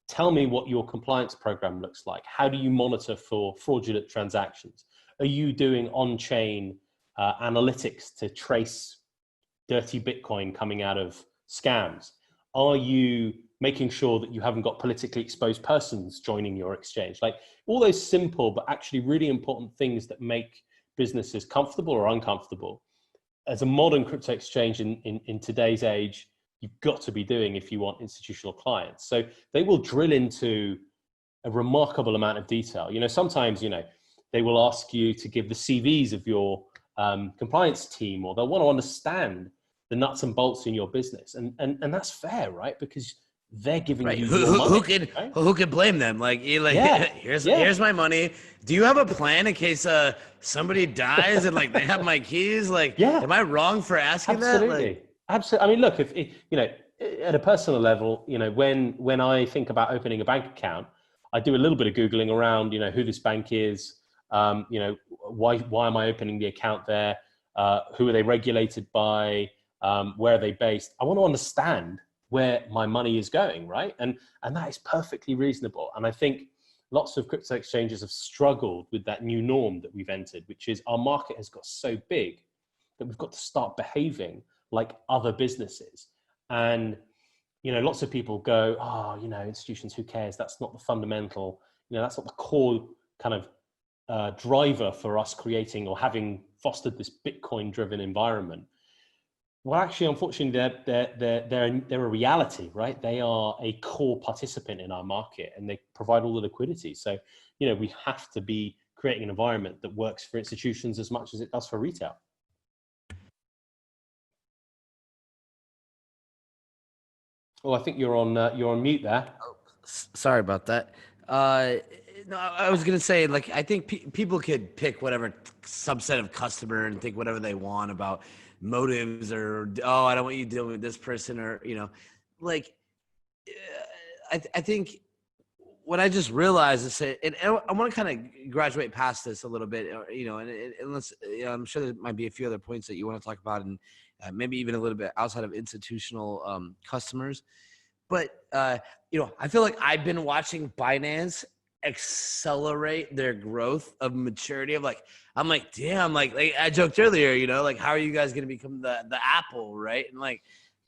Tell me what your compliance program looks like. How do you monitor for fraudulent transactions? Are you doing on-chain analytics to trace dirty Bitcoin coming out of scams? Are you making sure that you haven't got politically exposed persons joining your exchange? Like all those simple but actually really important things that make businesses comfortable or uncomfortable. As a modern crypto exchange in today's age, you've got to be doing if you want institutional clients. So they will drill into a remarkable amount of detail. Sometimes, they will ask you to give the CVs of your compliance team, or they'll want to understand the nuts and bolts in your business. And that's fair, right? Because they're giving you your money. Who can blame them? Here's my money. Do you have a plan in case somebody dies and they have my keys? Am I wrong for asking that? Absolutely. I mean, look, if at a personal level, when I think about opening a bank account, I do a little bit of Googling around, who this bank is, why am I opening the account there? Who are they regulated by? Where are they based? I want to understand where my money is going, right? And that is perfectly reasonable. And I think lots of crypto exchanges have struggled with that new norm that we've entered, which is our market has got so big that we've got to start behaving like other businesses. And, lots of people go, institutions, who cares? That's not the fundamental, that's not the core kind of driver for us creating or having fostered this Bitcoin-driven environment. Well, actually, unfortunately, they're a reality, right? They are a core participant in our market, and they provide all the liquidity. So, we have to be creating an environment that works for institutions as much as it does for retail. Oh, I think you're on mute there. Oh, sorry about that. No, I was gonna say, I think people could pick whatever subset of customer and think whatever they want about motives, or I don't want you dealing with this person, or I think what I just realized is that, and I want to kind of graduate past this a little bit, and unless I'm sure there might be a few other points that you want to talk about, and maybe even a little bit outside of institutional customers. But, I feel like I've been watching Binance accelerate their growth of maturity of I'm like, damn, like I joked earlier, how are you guys going to become the Apple, right? And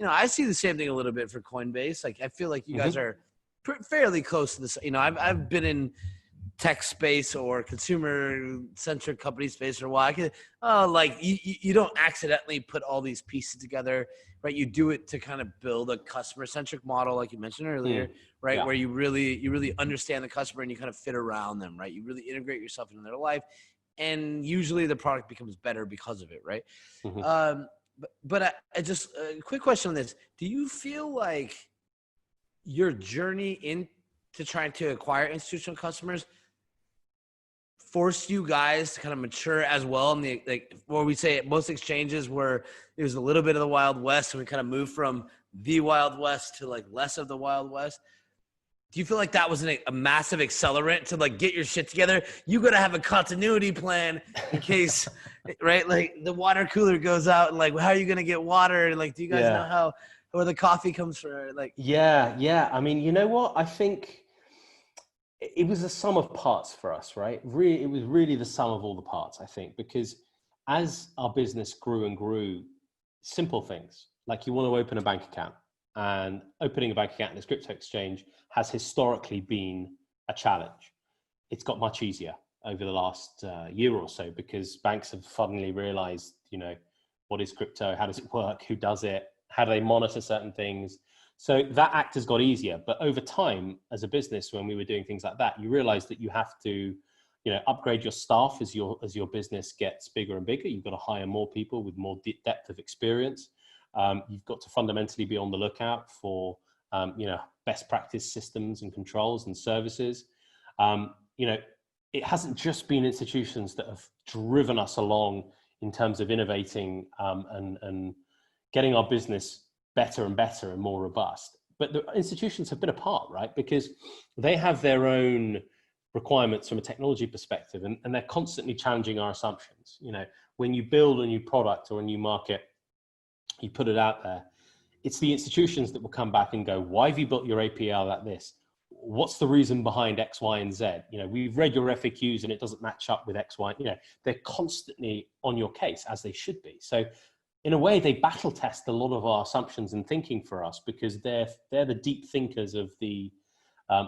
I see the same thing a little bit for Coinbase. I feel like you guys are fairly close to this. I've been in tech space or consumer centric company space for a while. You don't accidentally put all these pieces together, right? You do it to kind of build a customer centric model, like you mentioned earlier, right? Yeah. Where you really understand the customer and you kind of fit around them, right? You really integrate yourself into their life, and usually the product becomes better because of it, right? But I just a quick question on this: do you feel like your journey into trying to acquire institutional customers forced you guys to kind of mature as well? In the where we say most exchanges where it was a little bit of the Wild West, and we kind of moved from the Wild West to less of the Wild West. Do you feel like that was a massive accelerant to like get your shit together? You got to have a continuity plan in case, right? Like the water cooler goes out and like, how are you going to get water? And like, do you guys know how, where the coffee comes from? Like, yeah. I mean, you know what? I think it was the sum of parts for us, right? Really, it was really the sum of all the parts, I think, because as our business grew and grew, simple things like you want to open a bank account, and opening a bank account in this crypto exchange has historically been a challenge. It's got much easier over the last year or so because banks have suddenly realized, you know, what is crypto? How does it work? Who does it? How do they monitor certain things? So that act has got easier. But over time, as a business, when we were doing things like that, you realize that you have to, you know, upgrade your staff as your business gets bigger and bigger. You've got to hire more people with more depth of experience. You've got to fundamentally be on the lookout for, you know, best practice systems and controls and services. You know, it hasn't just been institutions that have driven us along in terms of innovating and getting our business better and better and more robust. But the institutions have been a part, right? Because they have their own requirements from a technology perspective, and they're constantly challenging our assumptions. You know, when you build a new product or a new market, you put it out there, it's the institutions that will come back and go, why have you built your API like this? What's the reason behind X, Y, and Z? You know, we've read your FAQs and it doesn't match up with X, Y. You know, they're constantly on your case, as they should be. So in a way, they battle test a lot of our assumptions and thinking for us because they're the deep thinkers of the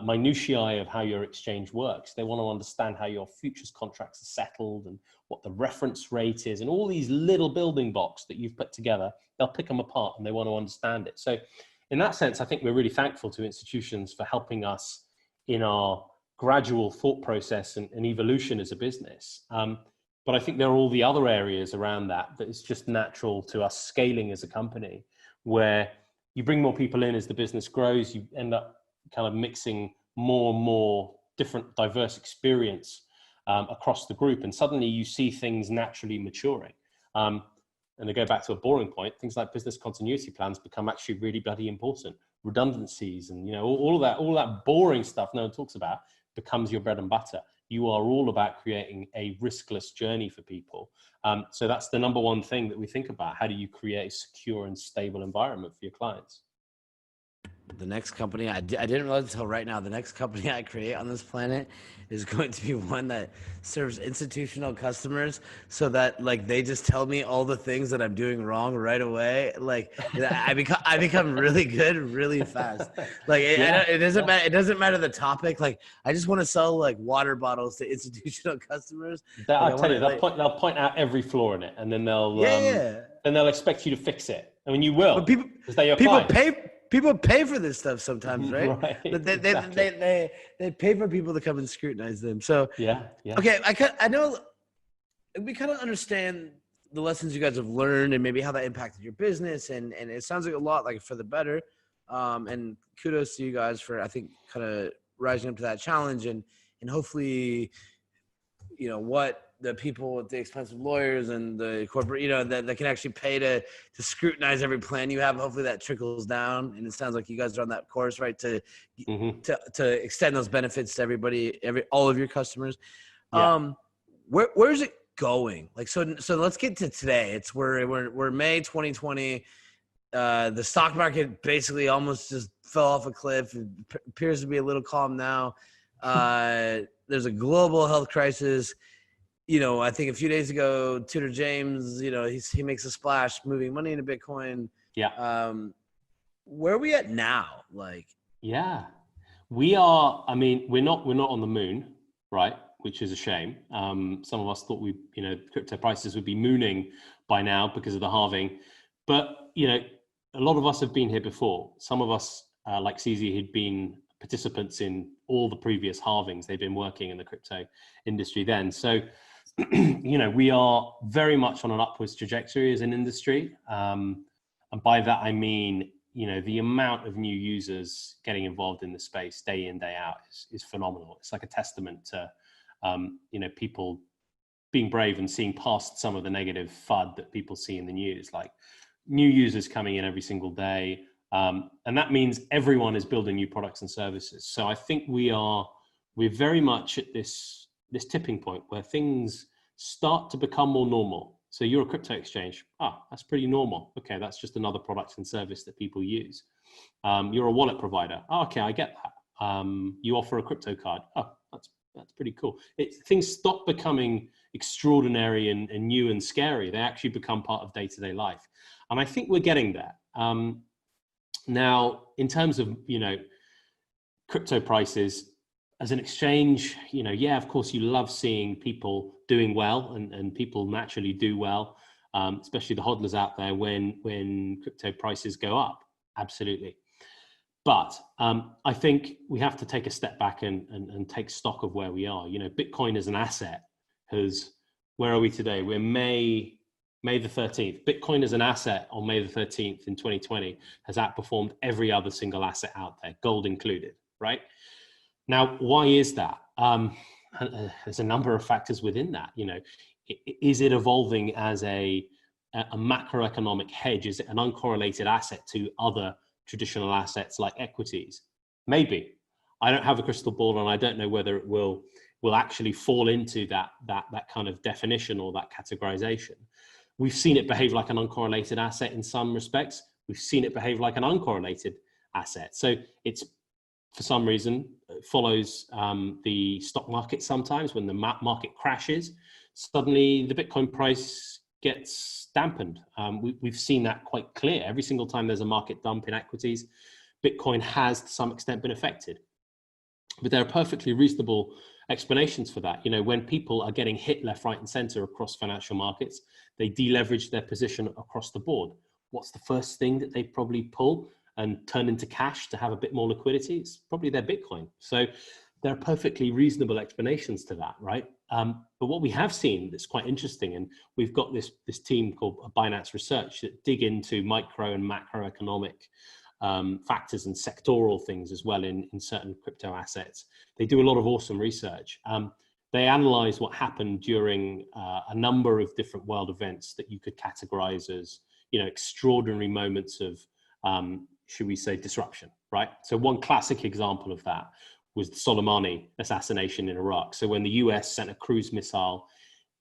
minutiae of how your exchange works. They want to understand how your futures contracts are settled and what the reference rate is and all these little building blocks that you've put together. They'll pick them apart and they want to understand it. So in that sense, I think we're really thankful to institutions for helping us in our gradual thought process and evolution as a business. But I think there are all the other areas around that it's just natural to us scaling as a company, where you bring more people in as the business grows, you end up kind of mixing more and more different diverse experience across the group. And suddenly you see things naturally maturing. And to go back to a boring point, things like business continuity plans become actually really bloody important. Redundancies and, you know, all that boring stuff no one talks about becomes your bread and butter. You are all about creating a riskless journey for people. So that's the number one thing that we think about. How do you create a secure and stable environment for your clients? The next company, I didn't realize until right now, the next company I create on this planet is going to be one that serves institutional customers so that like they just tell me all the things that I'm doing wrong right away. Like I become really good really fast. Like it doesn't matter the topic. Like I just want to sell like water bottles to institutional customers. I'll tell you, they'll point out every flaw in it, and then they'll expect you to fix it. I mean, you will. But people pay for this stuff sometimes, right? They pay for people to come and scrutinize them. So yeah. Okay, I know we kind of understand the lessons you guys have learned and maybe how that impacted your business, and it sounds like a lot like for the better. And kudos to you guys for, I think, kind of rising up to that challenge and hopefully, you know, what the people with the expensive lawyers and the corporate, you know, that can actually pay to scrutinize every plan you have. Hopefully that trickles down. And it sounds like you guys are on that course, right? To extend those benefits to everybody, all of your customers. Yeah. Where's it going? Like, so let's get to today. We're May 2020. The stock market basically almost just fell off a cliff. It appears to be a little calm now. There's a global health crisis. You know, I think a few days ago, Tudor James, you know, he makes a splash moving money into Bitcoin. Yeah. Where are we at now? Like, yeah, we are. I mean, we're not on the moon, right? Which is a shame. Some of us thought crypto prices would be mooning by now because of the halving, but you know, a lot of us have been here before. Some of us, like CZ, had been participants in all the previous halvings. They've been working in the crypto industry then. So, you know, we are very much on an upwards trajectory as an industry. And by that, I mean, you know, the amount of new users getting involved in the space day in, day out is phenomenal. It's like a testament to, you know, people being brave and seeing past some of the negative FUD that people see in the news, like new users coming in every single day, And that means everyone is building new products and services. So I think we're very much at this tipping point where things start to become more normal. So you're a crypto exchange. That's pretty normal. Okay, that's just another product and service that people use. You're a wallet provider. Okay, I get that. You offer a crypto card. That's pretty cool. Things stop becoming extraordinary and new and scary. They actually become part of day-to-day life. And I think we're getting there. Now, in terms of, crypto prices, as an exchange, yeah, of course, you love seeing people doing well, and people naturally do well, especially the hodlers out there when crypto prices go up. Absolutely. But I think we have to take a step back and take stock of where we are. Bitcoin as an asset where are we today? We're May the 13th. Bitcoin as an asset on May the 13th in 2020 has outperformed every other single asset out there, gold included, right? Now, why is that? There's a number of factors within that. Is it evolving as a macroeconomic hedge? Is it an uncorrelated asset to other traditional assets like equities? Maybe. I don't have a crystal ball, and I don't know whether it will actually fall into that kind of definition or that categorization. We've seen it behave like an uncorrelated asset in some respects. We've seen it behave like an uncorrelated asset. So it's, for some reason, follows the stock market sometimes. When the market crashes, suddenly the Bitcoin price gets dampened. We've seen that quite clear. Every single time there's a market dump in equities, Bitcoin has to some extent been affected. But there are perfectly reasonable explanations for that. When people are getting hit left, right, and center across financial markets, they deleverage their position across the board. What's the first thing that they probably pull and turn into cash to have a bit more liquidity? It's probably their Bitcoin. So there are perfectly reasonable explanations to that, right? But what we have seen that's quite interesting, and we've got this team called Binance Research that dig into micro and macroeconomic factors and sectoral things as well in certain crypto assets. They do a lot of awesome research. They analyze what happened during a number of different world events that you could categorize as, extraordinary moments of, should we say, disruption, right? So one classic example of that was the Soleimani assassination in Iraq. So when the US sent a cruise missile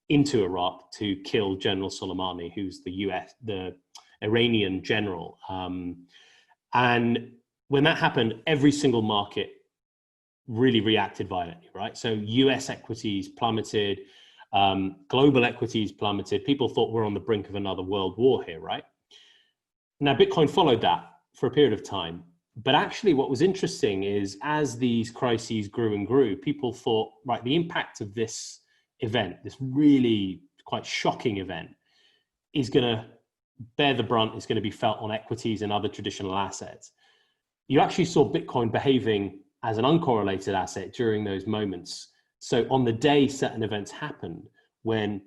into Iraq to kill General Soleimani, who's the Iranian general. And when that happened, every single market really reacted violently, right? So US equities plummeted, global equities plummeted. People thought we're on the brink of another world war here, right? Now, Bitcoin followed that for a period of time. But actually what was interesting is as these crises grew and grew, people thought, right, the impact of this event, this really quite shocking event, is going to bear the brunt, is going to be felt on equities and other traditional assets. You actually saw Bitcoin behaving as an uncorrelated asset during those moments. So on the day certain events happened, when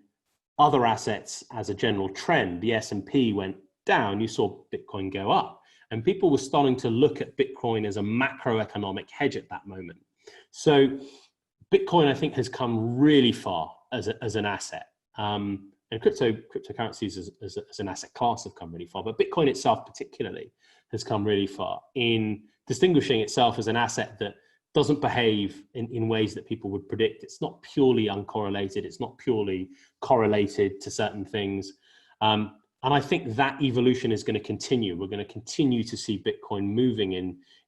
other assets as a general trend, the S&P went down, you saw Bitcoin go up. And people were starting to look at Bitcoin as a macroeconomic hedge at that moment. So Bitcoin, I think, has come really far as an asset. And cryptocurrencies as an asset class have come really far. But Bitcoin itself particularly has come really far in distinguishing itself as an asset that doesn't behave in ways that people would predict. It's not purely uncorrelated. It's not purely correlated to certain things. And I think that evolution is going to continue. We're going to continue to see Bitcoin moving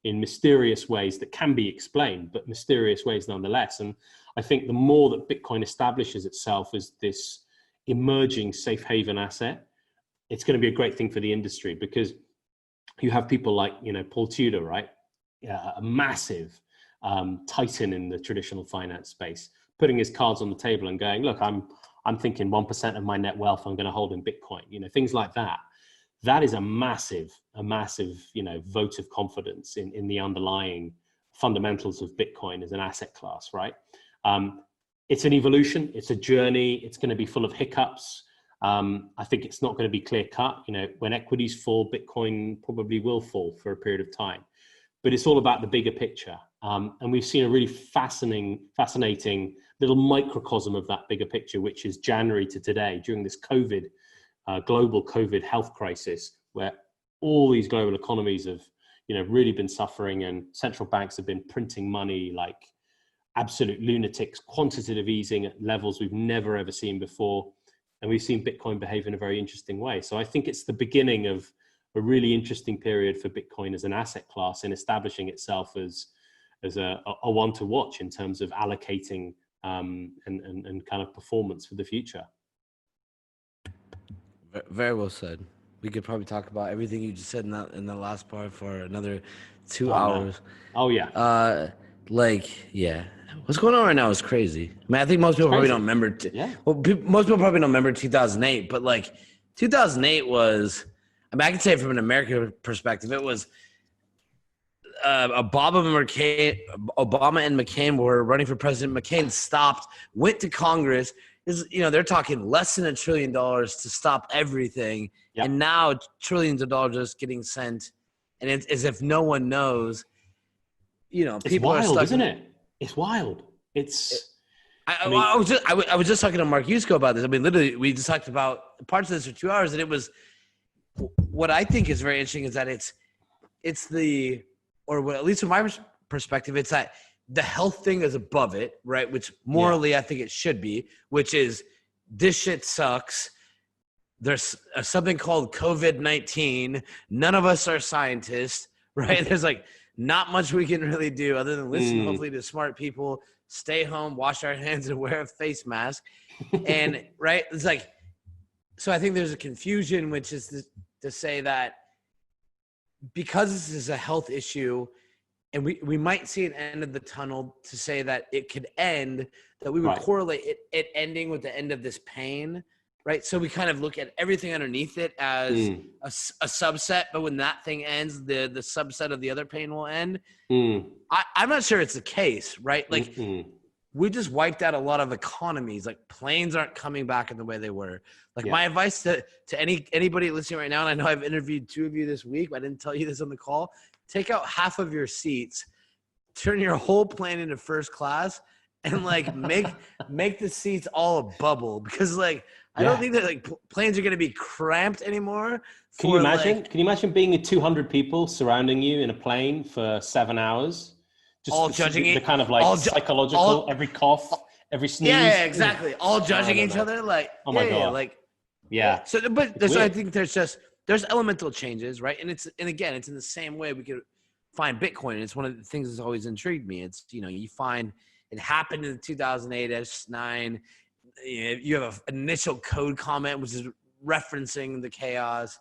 in mysterious ways that can be explained, but mysterious ways nonetheless. And I think the more that Bitcoin establishes itself as this emerging safe haven asset, it's going to be a great thing for the industry, because you have people like, Paul Tudor, right? A massive titan in the traditional finance space, putting his cards on the table and going, look, I'm thinking 1% of my net wealth I'm going to hold in Bitcoin, things like that. That is a massive, vote of confidence in the underlying fundamentals of Bitcoin as an asset class, right? It's an evolution, it's a journey, it's going to be full of hiccups. I think it's not going to be clear cut. When equities fall, Bitcoin probably will fall for a period of time. But it's all about the bigger picture. And we've seen a really fascinating little microcosm of that bigger picture, which is January to today, during this global COVID health crisis, where all these global economies have, really been suffering, and central banks have been printing money like absolute lunatics, quantitative easing at levels we've never ever seen before. And we've seen Bitcoin behave in a very interesting way. So I think it's the beginning of a really interesting period for Bitcoin as an asset class in establishing itself as a one to watch in terms of allocating and kind of performance for the future. Very well said. We could probably talk about everything you just said in the last part for another 2 hours. Oh yeah. Yeah. What's going on right now is crazy. I mean, I think most people probably don't remember. Most people probably don't remember 2008, but 2008 was. I mean, I can say from an American perspective, it was Obama and McCain were running for president. McCain stopped, went to Congress. They're talking less than $1 trillion to stop everything, and now trillions of dollars just getting sent, and it's as if no one knows. It's People wild, are stuck, isn't it? It's wild. I was just talking to Mark Yusko about this. I mean, literally, we just talked about parts of this for 2 hours, and it was what I think is very interesting is that at least from my perspective, it's that the health thing is above it, right? Which morally I think it should be, which is this shit sucks. There's something called COVID-19. None of us are scientists, right? There's not much we can really do other than listen, hopefully, to smart people, stay home, wash our hands, and wear a face mask. And right, it's so I think there's a confusion, which is to say that because this is a health issue, and we might see an end of the tunnel to say that it could end, that we would correlate it ending with the end of this pain, right? So we kind of look at everything underneath it as a subset, but when that thing ends, the subset of the other pain will end. I'm not sure it's the case, right? We just wiped out a lot of economies. Planes aren't coming back in the way they were. My advice to anybody listening right now, and I know I've interviewed 2 of you this week, but I didn't tell you this on the call. Take out half of your seats, turn your whole plane into first class, and make the seats all a bubble, because I don't think that planes are going to be cramped anymore. Can you imagine? Can you imagine being 200 people surrounding you in a plane for 7 hours? Just all judging the kind of psychological, every cough, every sneeze. Yeah, exactly. All judging each other. Oh my God. Yeah. So, I think there's elemental changes, right? And again, it's in the same way we could find Bitcoin. It's one of the things that's always intrigued me. It's, you find it happened in 2008 S9. You have an initial code comment, which is referencing the chaos.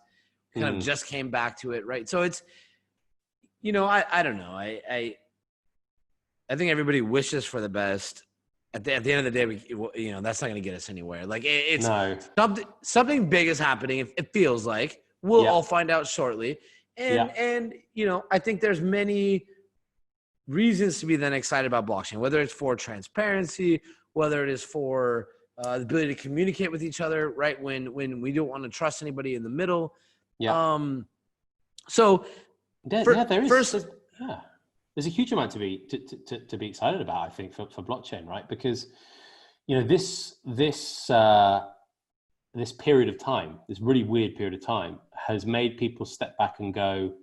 Kind of just came back to it, right? So it's, I don't know. I think everybody wishes for the best. At the end of the day, that's not going to get us anywhere. It's something big is happening. It feels like we'll all find out shortly. And I think there's many reasons to be then excited about blockchain, whether it's for transparency, whether it is for the ability to communicate with each other, right? When we don't want to trust anybody in the middle. Yeah. There's a huge amount to be excited about, I think, for blockchain, right? Because this period of time, this really weird period of time, has made people step back and go,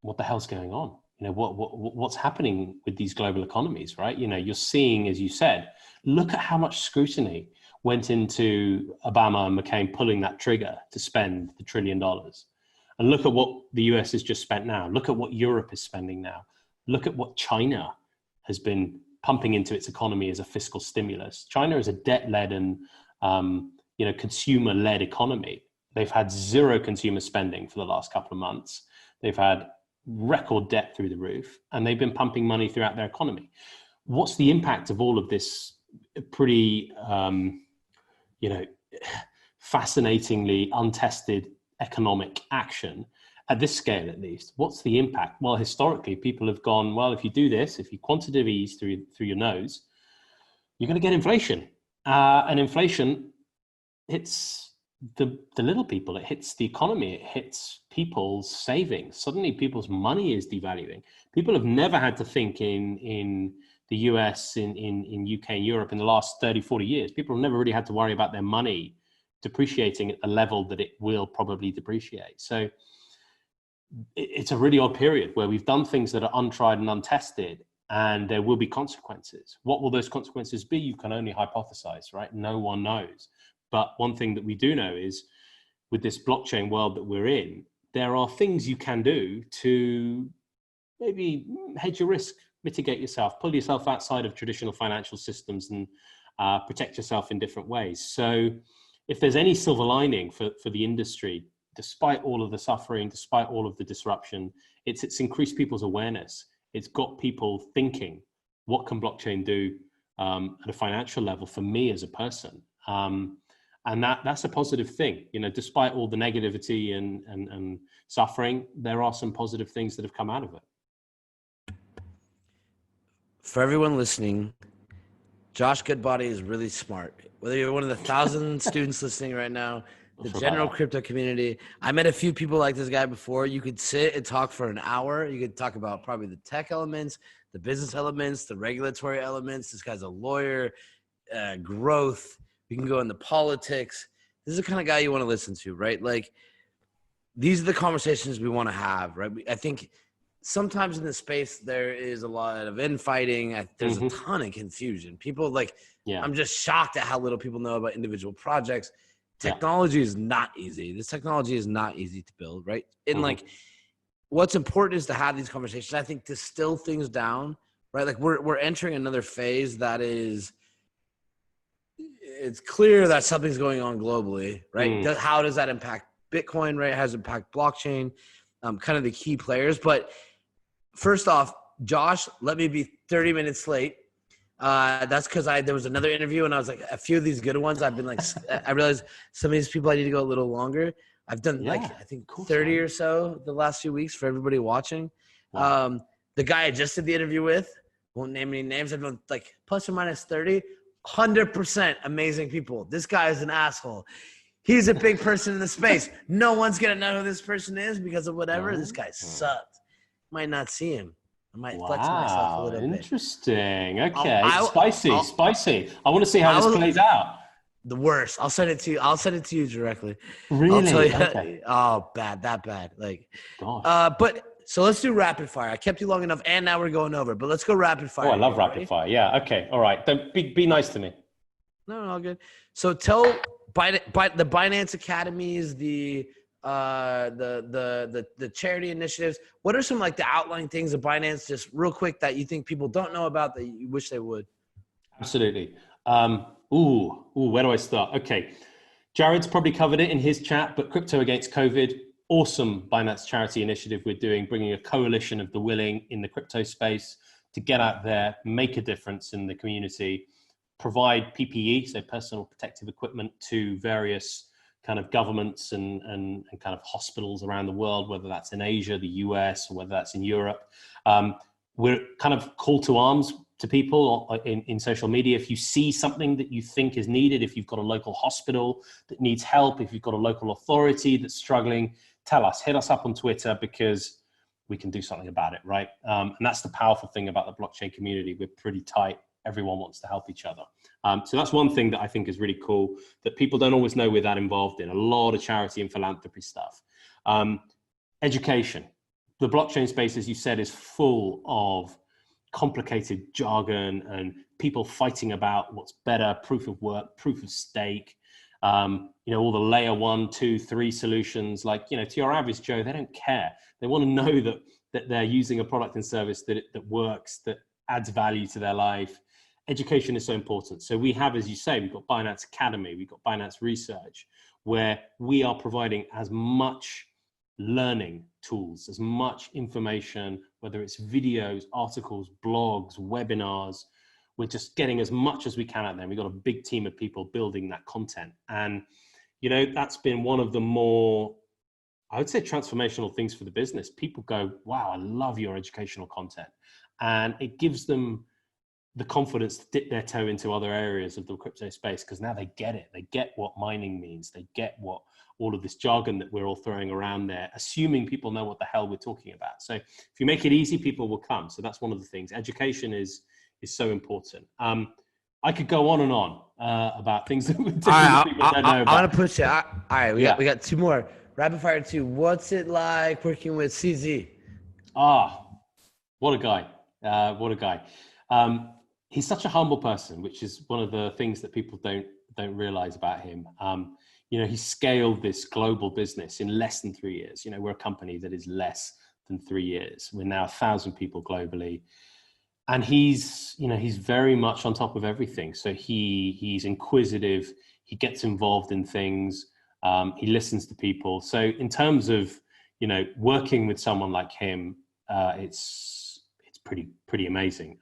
"What the hell's going on? What's happening with these global economies?" Right? You're seeing, as you said, look at how much scrutiny went into Obama and McCain pulling that trigger to spend the $1 trillion, and look at what the US has just spent now. Look at what Europe is spending now. Look at what China has been pumping into its economy as a fiscal stimulus. China is a debt-led and consumer-led economy. They've had zero consumer spending for the last couple of months. They've had record debt through the roof, and they've been pumping money throughout their economy. What's the impact of all of this pretty, fascinatingly untested economic action? At this scale, at least, what's the impact? Well, historically, people have gone, well, if you do this, if you quantitative ease through your nose, you're going to get inflation. And inflation hits the little people. It hits the economy. It hits people's savings. Suddenly, people's money is devaluing. People have never had to think in the US, in UK, Europe in the last 30, 40 years. People have never really had to worry about their money depreciating at the level that it will probably depreciate. So it's a really odd period where we've done things that are untried and untested, and there will be consequences. What will those consequences be? You can only hypothesize, right? No one knows. But one thing that we do know is, with this blockchain world that we're in, there are things you can do to maybe hedge your risk, mitigate yourself, pull yourself outside of traditional financial systems, and protect yourself in different ways. So if there's any silver lining for the industry, despite all of the suffering, despite all of the disruption, it's increased people's awareness. It's got people thinking, what can blockchain do at a financial level for me as a person? And that's a positive thing. You know, despite all the negativity and suffering, there are some positive things that have come out of it. For everyone listening, Josh Goodbody is really smart. Whether you're one of the 1,000 students listening right now, the general crypto community, I met a few people like this guy before. You could sit and talk for an hour. You could talk about probably the tech elements, the business elements, the regulatory elements. This guy's a lawyer, growth. We can go into politics. This is the kind of guy you want to listen to, right? Like, these are the conversations we want to have, right? I think sometimes in this space, there is a lot of infighting. There's a ton of confusion. People I'm just shocked at how little people know about individual projects. Technology is not easy. This technology is not easy to build, right? And what's important is to have these conversations. I think distill things down, right? Like we're entering another phase that is, it's clear that something's going on globally, right? How does that impact Bitcoin, right? How does it impact blockchain? Kind of the key players. But first off, Josh, let me be 30 minutes late. That's because there was another interview, and I was like, a few of these good ones, I've been like, I realized some of these people I need to go a little longer. I've done I think 30 or so the last few weeks for everybody watching. Wow. The guy I just did the interview with, won't name any names, I've done like plus or minus 30, 100% amazing people. This guy is an asshole. He's a big person in the space. No one's going to know who this person is because of whatever. This guy sucked. Might not see him. I might flex myself a little bit. Interesting. Okay. Spicy. I want to see how this plays out. The worst. I'll send it to you. I'll send it to you directly. Really? I'll tell you. Okay. Oh, bad. That bad. Like, gosh. But so let's do rapid fire. I kept you long enough, and now we're going over. But let's go rapid fire. Oh, I love rapid fire. Yeah. Okay. All right. Don't be nice to me. No, all good. So tell the Binance Academies, the charity initiatives. What are some like the outlying things of Binance, just real quick, that you think people don't know about that you wish they would? Absolutely. Where do I start? Okay. Jared's probably covered it in his chat, but Crypto Against COVID, awesome Binance charity initiative we're doing, bringing a coalition of the willing in the crypto space to get out there, make a difference in the community, provide PPE, so personal protective equipment, to various kind of governments and kind of hospitals around the world, whether that's in Asia, the US, or whether that's in Europe. We're kind of call to arms to people in social media. If you see something that you think is needed, if you've got a local hospital that needs help, if you've got a local authority that's struggling, tell us, hit us up on Twitter, because we can do something about it, right? And that's the powerful thing about the blockchain community. We're pretty tight. Everyone wants to help each other. So that's one thing that I think is really cool that people don't always know we're that involved in. A lot of charity and philanthropy stuff. Education. The blockchain space, as you said, is full of complicated jargon and people fighting about what's better, proof of work, proof of stake, all the layer 1, 2, 3 solutions. Like, to your average Joe, they don't care. They want to know that they're using a product and service that works, that adds value to their life. Education is so important. So we have, as you say, we've got Binance Academy, we've got Binance Research, where we are providing as much learning tools, as much information, whether it's videos, articles, blogs, webinars. We're just getting as much as we can out there. We've got a big team of people building that content. And, that's been one of the more, I would say, transformational things for the business. People go, wow, I love your educational content. And it gives them the confidence to dip their toe into other areas of the crypto space, because now they get it. They get what mining means. They get what all of this jargon that we're all throwing around there, assuming people know what the hell we're talking about. So if you make it easy, people will come. So that's one of the things. Education is so important. I could go on and on about things that people don't know about. I want to push it. All right, we got 2 more Rapid Fire 2, what's it like working with CZ? What a guy. What a guy. He's such a humble person, which is one of the things that people don't realize about him. He scaled this global business in less than 3 years. We're a company that is less than 3 years. We're now 1,000 people globally. And he's very much on top of everything. So he's inquisitive. He gets involved in things. He listens to people. So in terms of, working with someone like him, it's pretty amazing.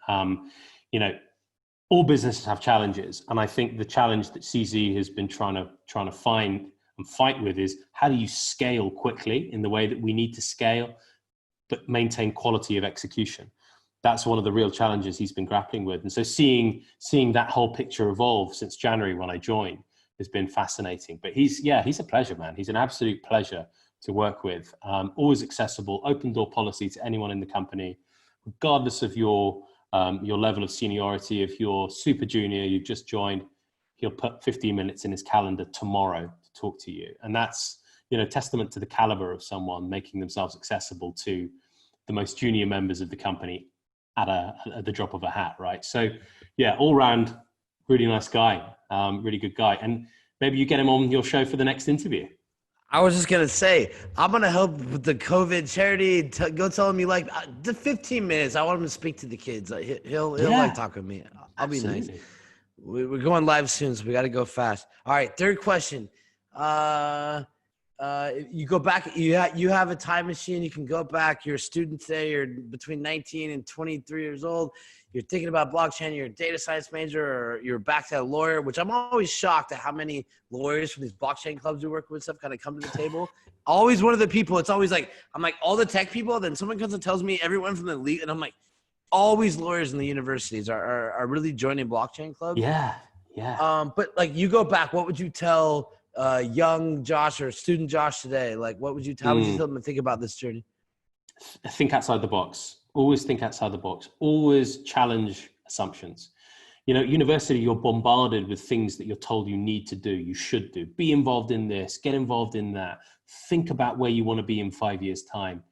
All businesses have challenges, and I think the challenge that CZ has been trying to find and fight with is, how do you scale quickly in the way that we need to scale, but maintain quality of execution? That's one of the real challenges he's been grappling with. And so seeing that whole picture evolve since January when I joined has been fascinating. But he's a pleasure, man. He's an absolute pleasure to work with. Always accessible, open door policy to anyone in the company, regardless of your level of seniority. If you're super junior, you've just joined, he'll put 15 minutes in his calendar tomorrow to talk to you. And that's, testament to the caliber of someone making themselves accessible to the most junior members of the company at the drop of a hat, right? So yeah, all round, really nice guy, really good guy. And maybe you get him on your show for the next interview. I was just gonna say, I'm gonna help with the COVID charity. Go tell him you like the 15 minutes. I want him to speak to the kids. He'll like talking to me. I'll be nice. We're going live soon, so we got to go fast. All right, third question. You go back. You have a time machine. You can go back. You're a student today. You're between 19 and 23 years old. You're thinking about blockchain. You're a data science major, or you're back to a lawyer. Which I'm always shocked at how many lawyers from these blockchain clubs we work with stuff kind of come to the table. Always one of the people. It's always like, I'm like, all the tech people. Then someone comes and tells me everyone from the league, and I'm like, always lawyers in the universities are really joining blockchain clubs. Yeah. But like, you go back, what would you tell young Josh or student Josh today? Like, what would you tell them to think about this journey? Think outside the box. Always think outside the box. Always challenge assumptions. University, you're bombarded with things that you're told you need to do, you should do. Be involved in this, get involved in that. Think about where you want to be in 5 years' time.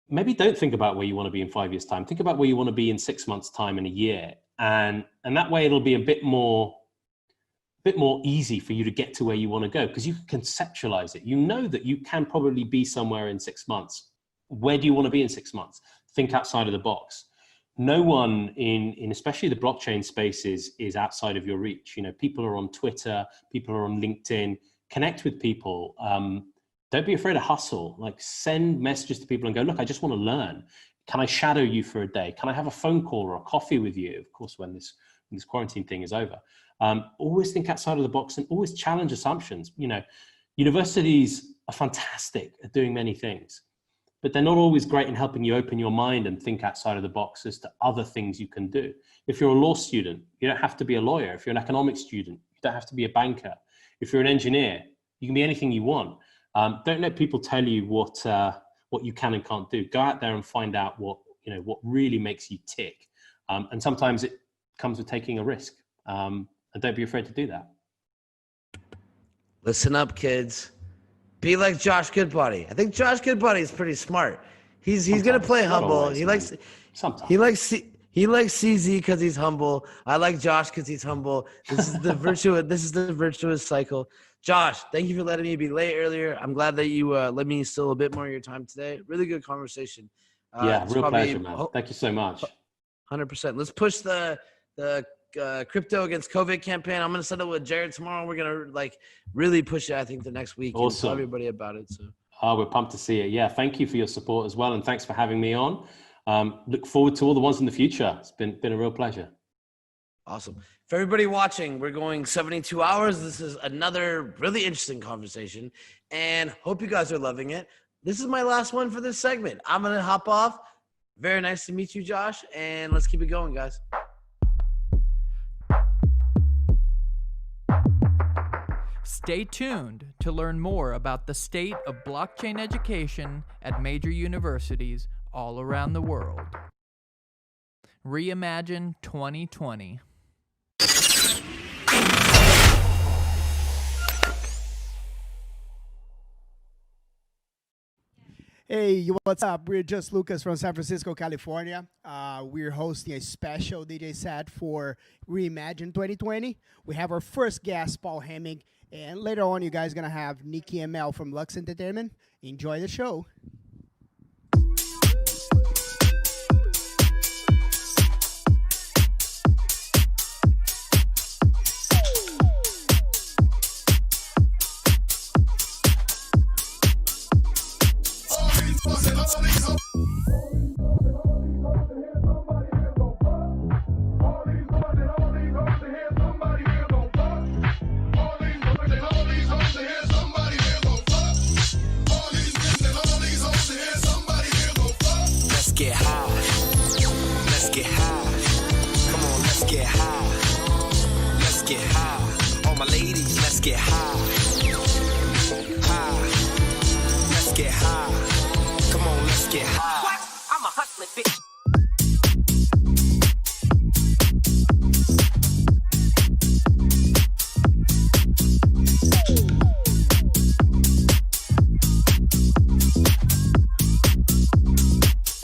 Maybe don't think about where you want to be in 5 years' time. Think about where you want to be in 6 months' time, in a year. And that way it'll be a bit more easy for you to get to where you want to go, because you can conceptualize it. You know that you can probably be somewhere in 6 months. Where do you want to be in 6 months? Think outside of the box. No one in especially the blockchain space is outside of your reach. People are on Twitter, people are on LinkedIn. Connect with people. Don't be afraid to hustle. Like, send messages to people and go, look, I just want to learn. Can I shadow you for a day? Can I have a phone call or a coffee with you? Of course, when this quarantine thing is over. Always think outside of the box and always challenge assumptions. Universities are fantastic at doing many things, but they're not always great in helping you open your mind and think outside of the box as to other things you can do. If you're a law student, you don't have to be a lawyer. If you're an economics student, you don't have to be a banker. If you're an engineer, you can be anything you want. Don't let people tell you what you can and can't do. Go out there and find out what really makes you tick. And sometimes it comes with taking a risk. And don't be afraid to do that. Listen up, kids. Be like Josh Goodbody. I think Josh Goodbody is pretty smart. He's gonna play humble. Always, he likes CZ because he's humble. I like Josh because he's humble. This is the virtuous cycle. Josh, thank you for letting me be late earlier. I'm glad that you let me steal a bit more of your time today. Really good conversation. Real pleasure, man. Thank you so much. 100%. Let's push the crypto against COVID campaign. I'm going to settle with Jared tomorrow. We're going to really push it, I think, the next week. Awesome. And tell everybody about it. So. We're pumped to see it. Yeah. Thank you for your support as well. And thanks for having me on. Look forward to all the ones in the future. It's been a real pleasure. Awesome. For everybody watching, we're going 72 hours. This is another really interesting conversation, and hope you guys are loving it. This is my last one for this segment. I'm going to hop off. Very nice to meet you, Josh, and let's keep it going, guys. Stay tuned to learn more about the state of blockchain education at major universities all around the world. Reimagine 2020. Hey, what's up? We're just Lucas from San Francisco, California. We're hosting a special DJ set for Reimagine 2020. We have our first guest, Paul Hemming, and later on, you guys are gonna have Nikki and Mel from Lux Entertainment. Enjoy the show.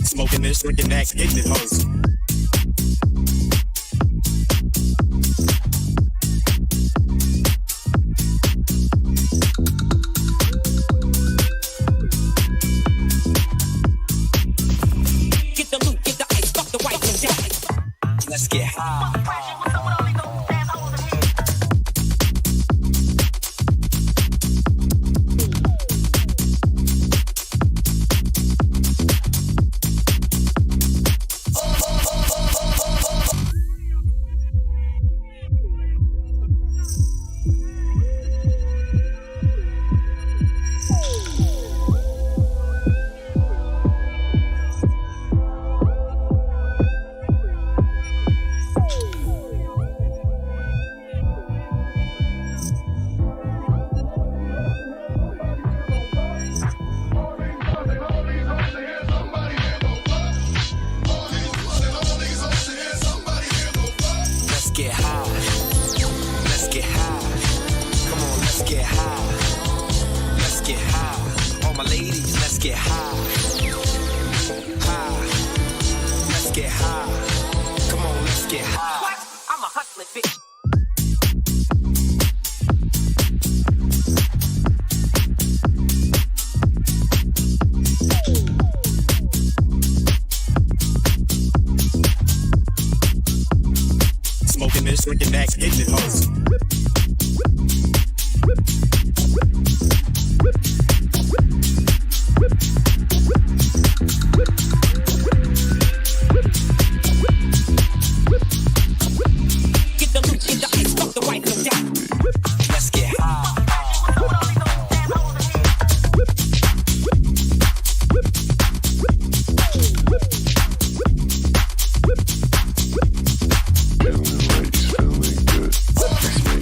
Smoking this, drinking that, getting it hoes. Get the loot, get the ice, fuck the white and die. Let's get high. Smoking this, drinking that, getting it hoes. Get the loot, get the ice, fuck the white and die. Let's get high. Feeling right, feeling good. Let's make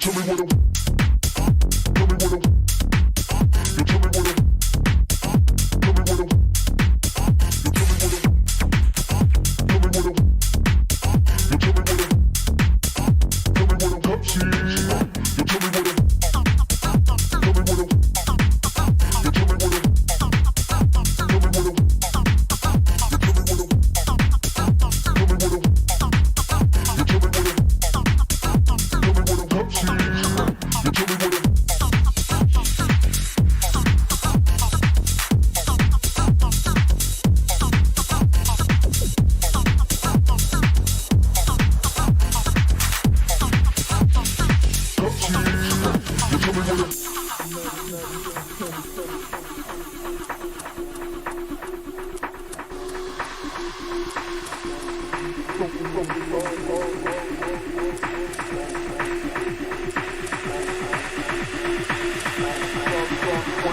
tell me what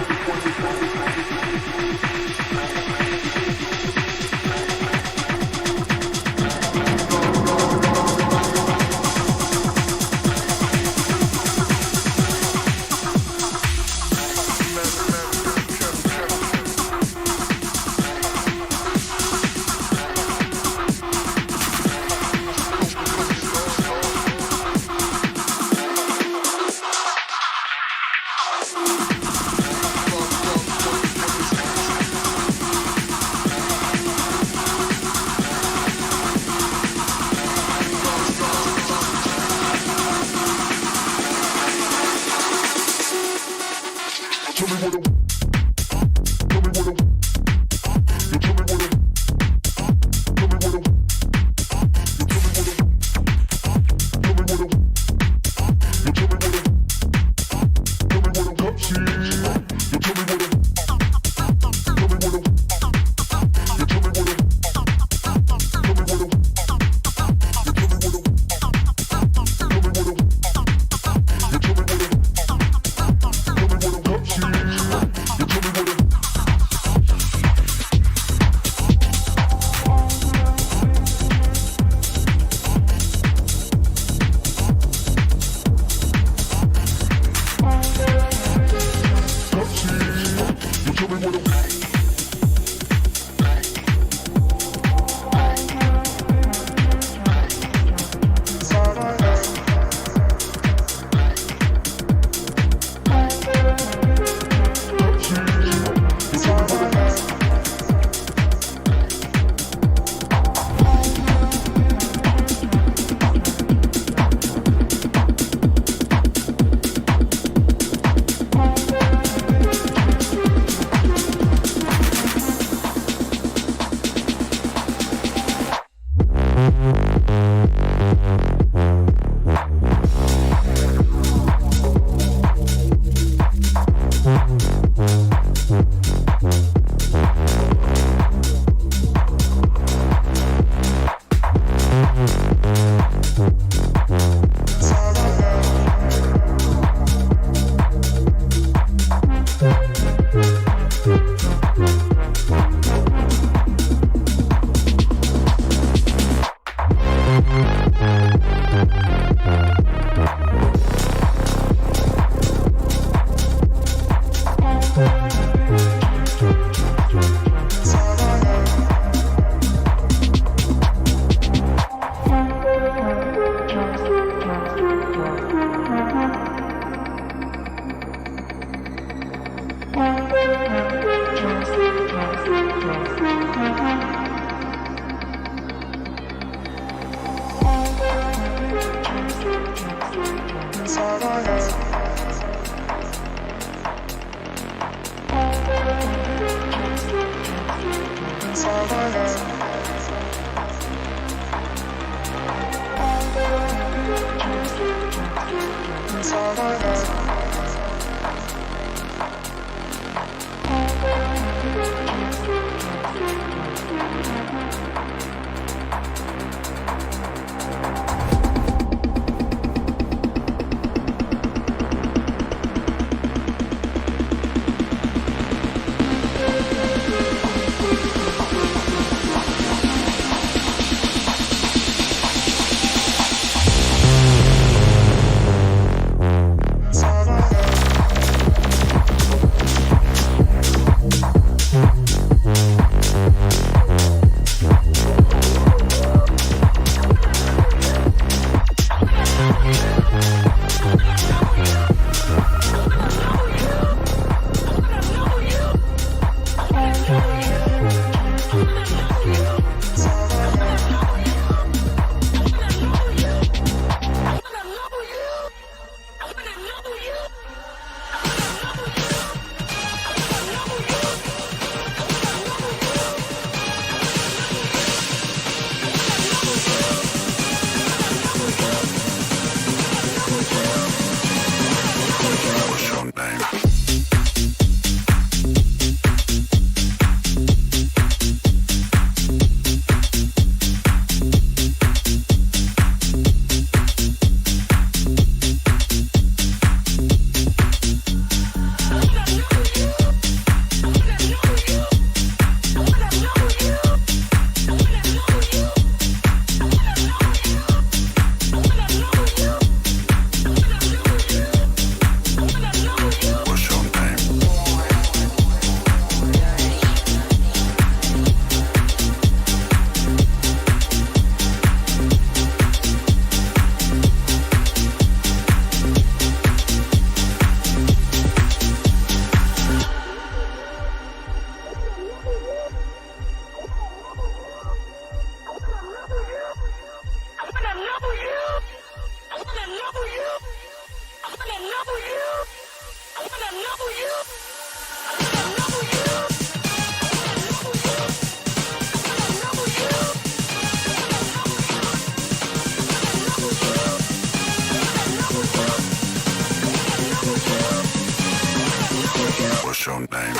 your name?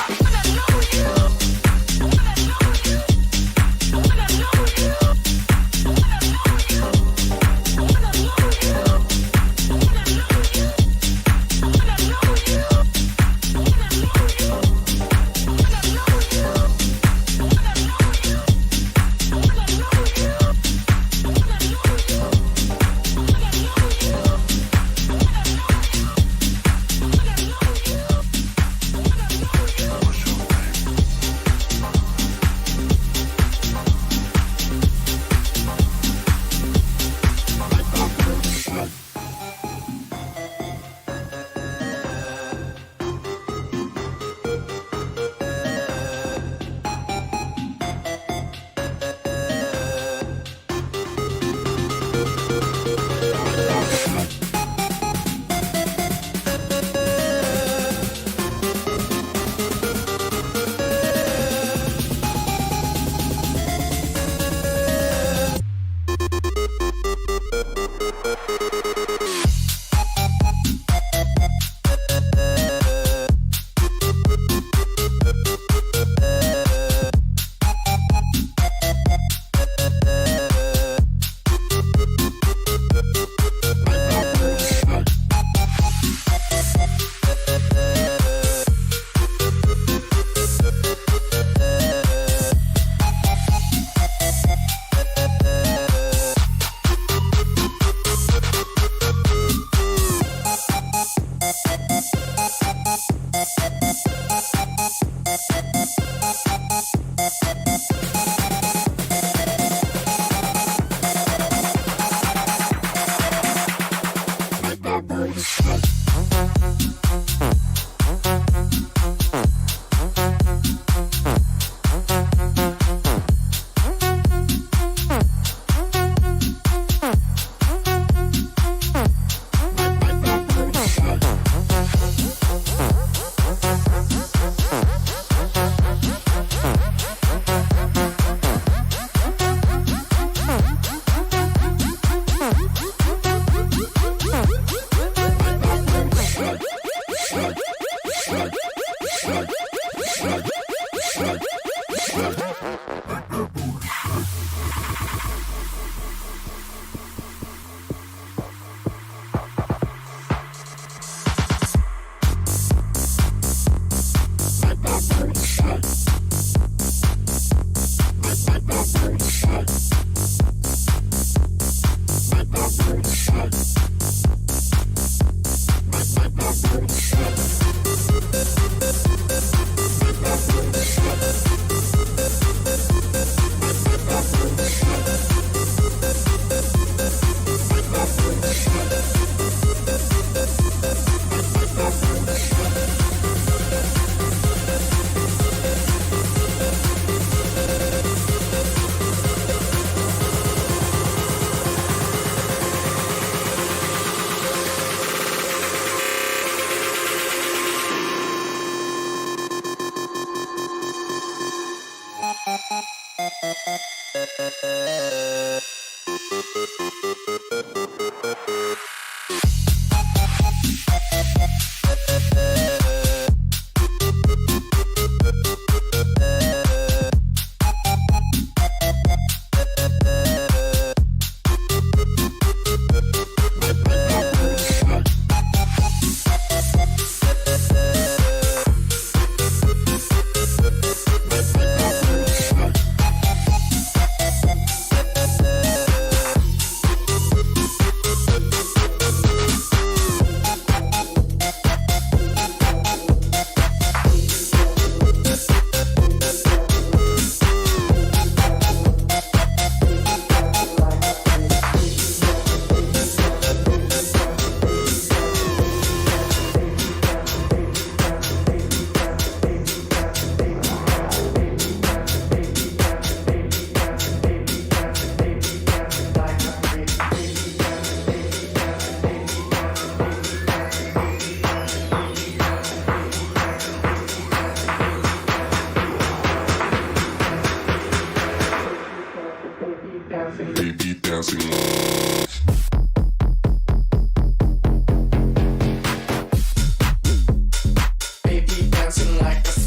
Baby dancing like a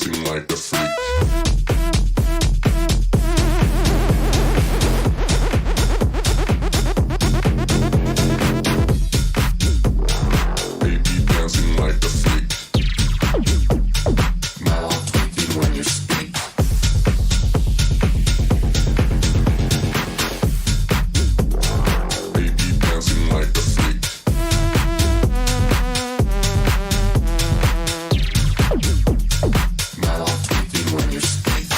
dancing like a freak. Baby dancing like a freak. Now I'm tweaking when you speak. Baby dancing like a freak. Now I'm tweaking when you speak.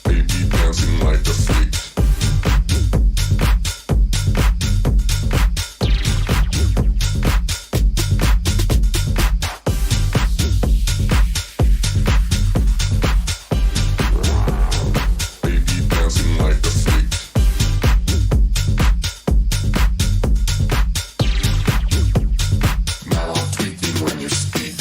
Baby dancing like a freak. Baby dancing like a freak. Now I'm tweaking when you speak.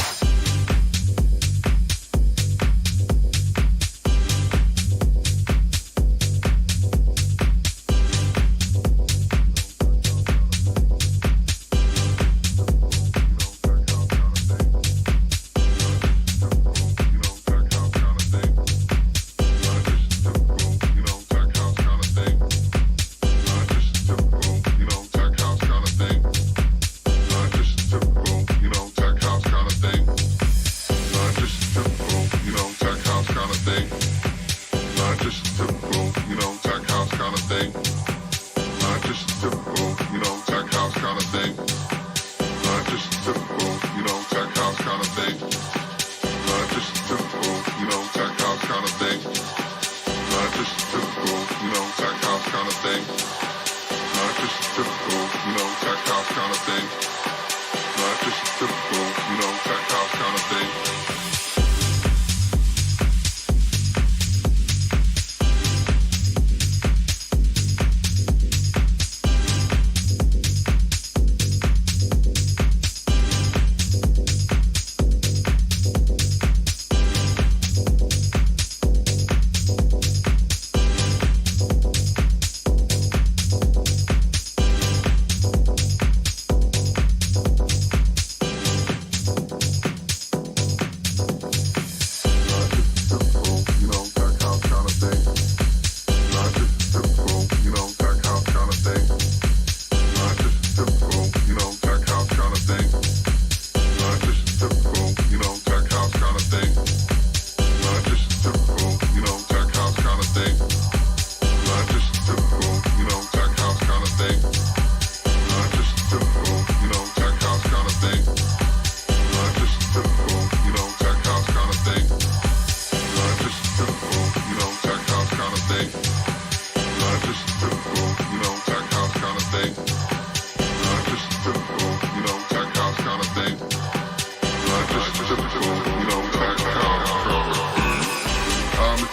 Not just typical, tech house kind of thing. Not just typical, tech house kind of thing. Not just typical, tech house kind of thing. Not just typical, tech house kind of thing. Not just typical, tech house kind of thing. Not just typical, tech house kind of thing. Not just typical, tech house kind of thing.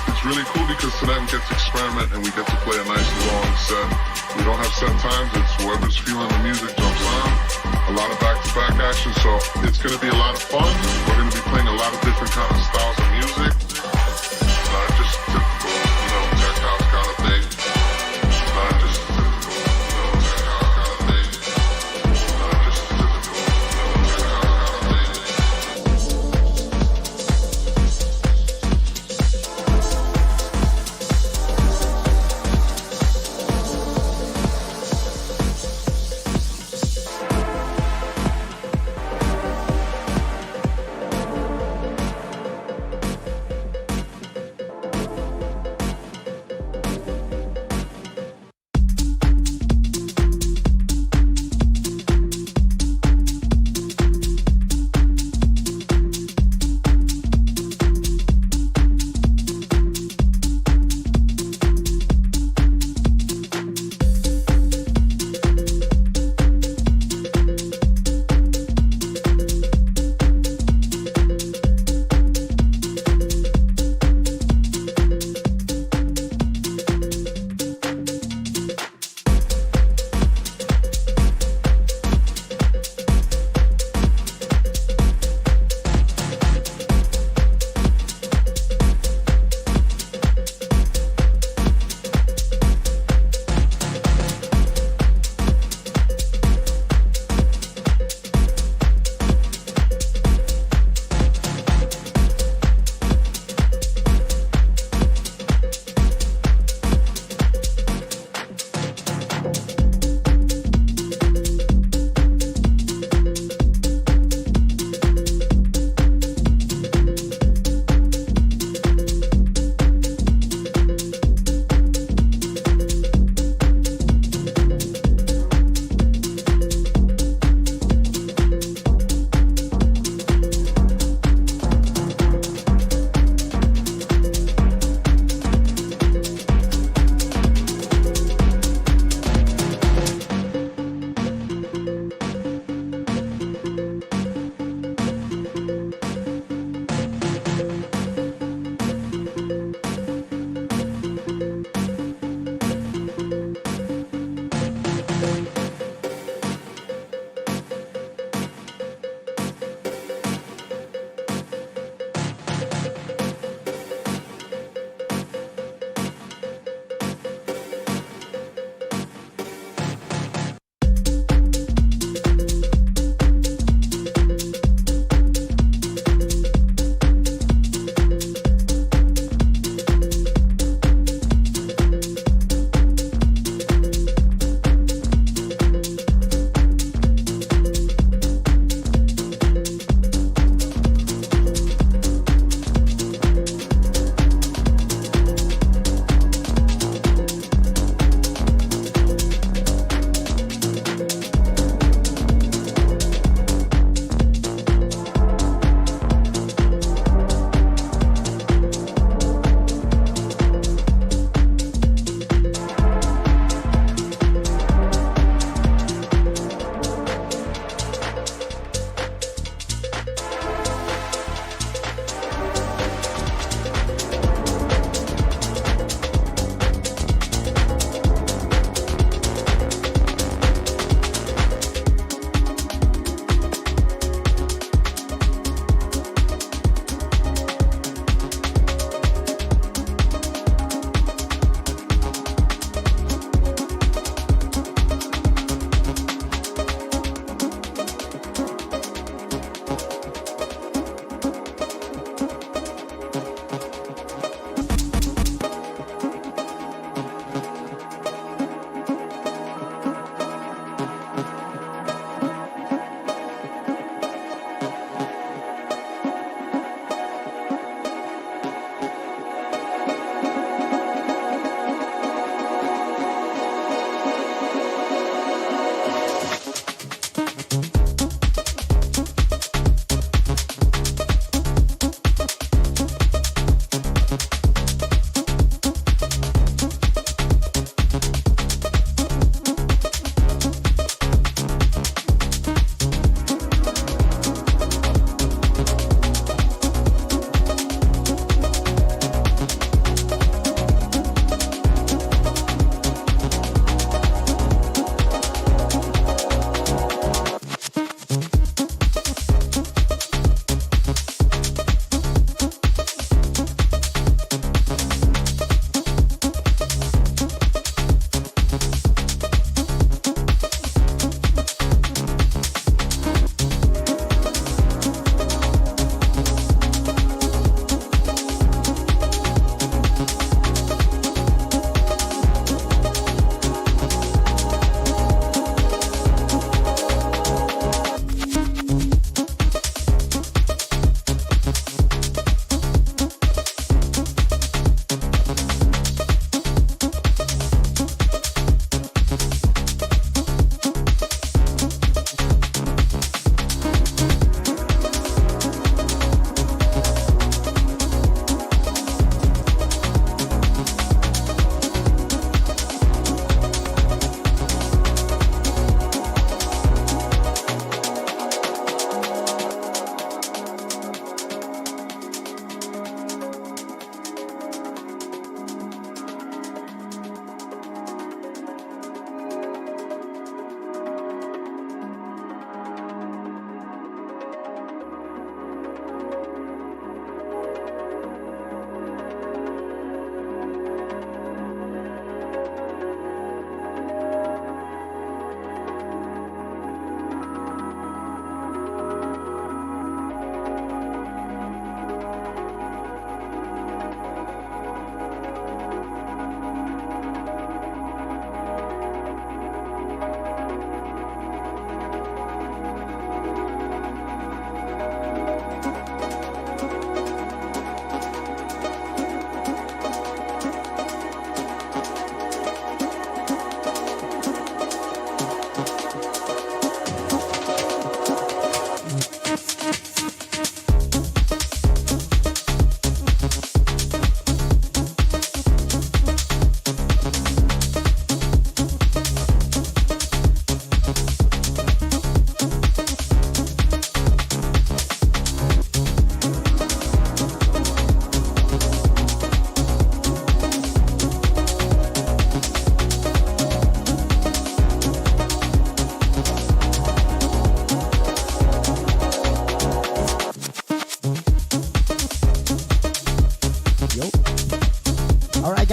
It's really cool because tonight we get to experiment and we get to play a nice long set. We don't have set times, it's whoever's feeling the music jumps on. A lot of back-to-back action, so it's going to be a lot of fun. We're going to be playing a lot of different kind of styles of music. Not just typical, tech house kind of thing. Not just typical, tech house kind of thing. Not just typical, tech house kind of thing.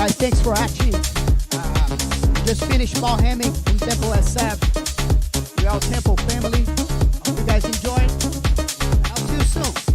guys, thanks for watching. Just finished ball hamming in Temple SF. We all Temple family. Hope you guys enjoyed. I'll see you soon.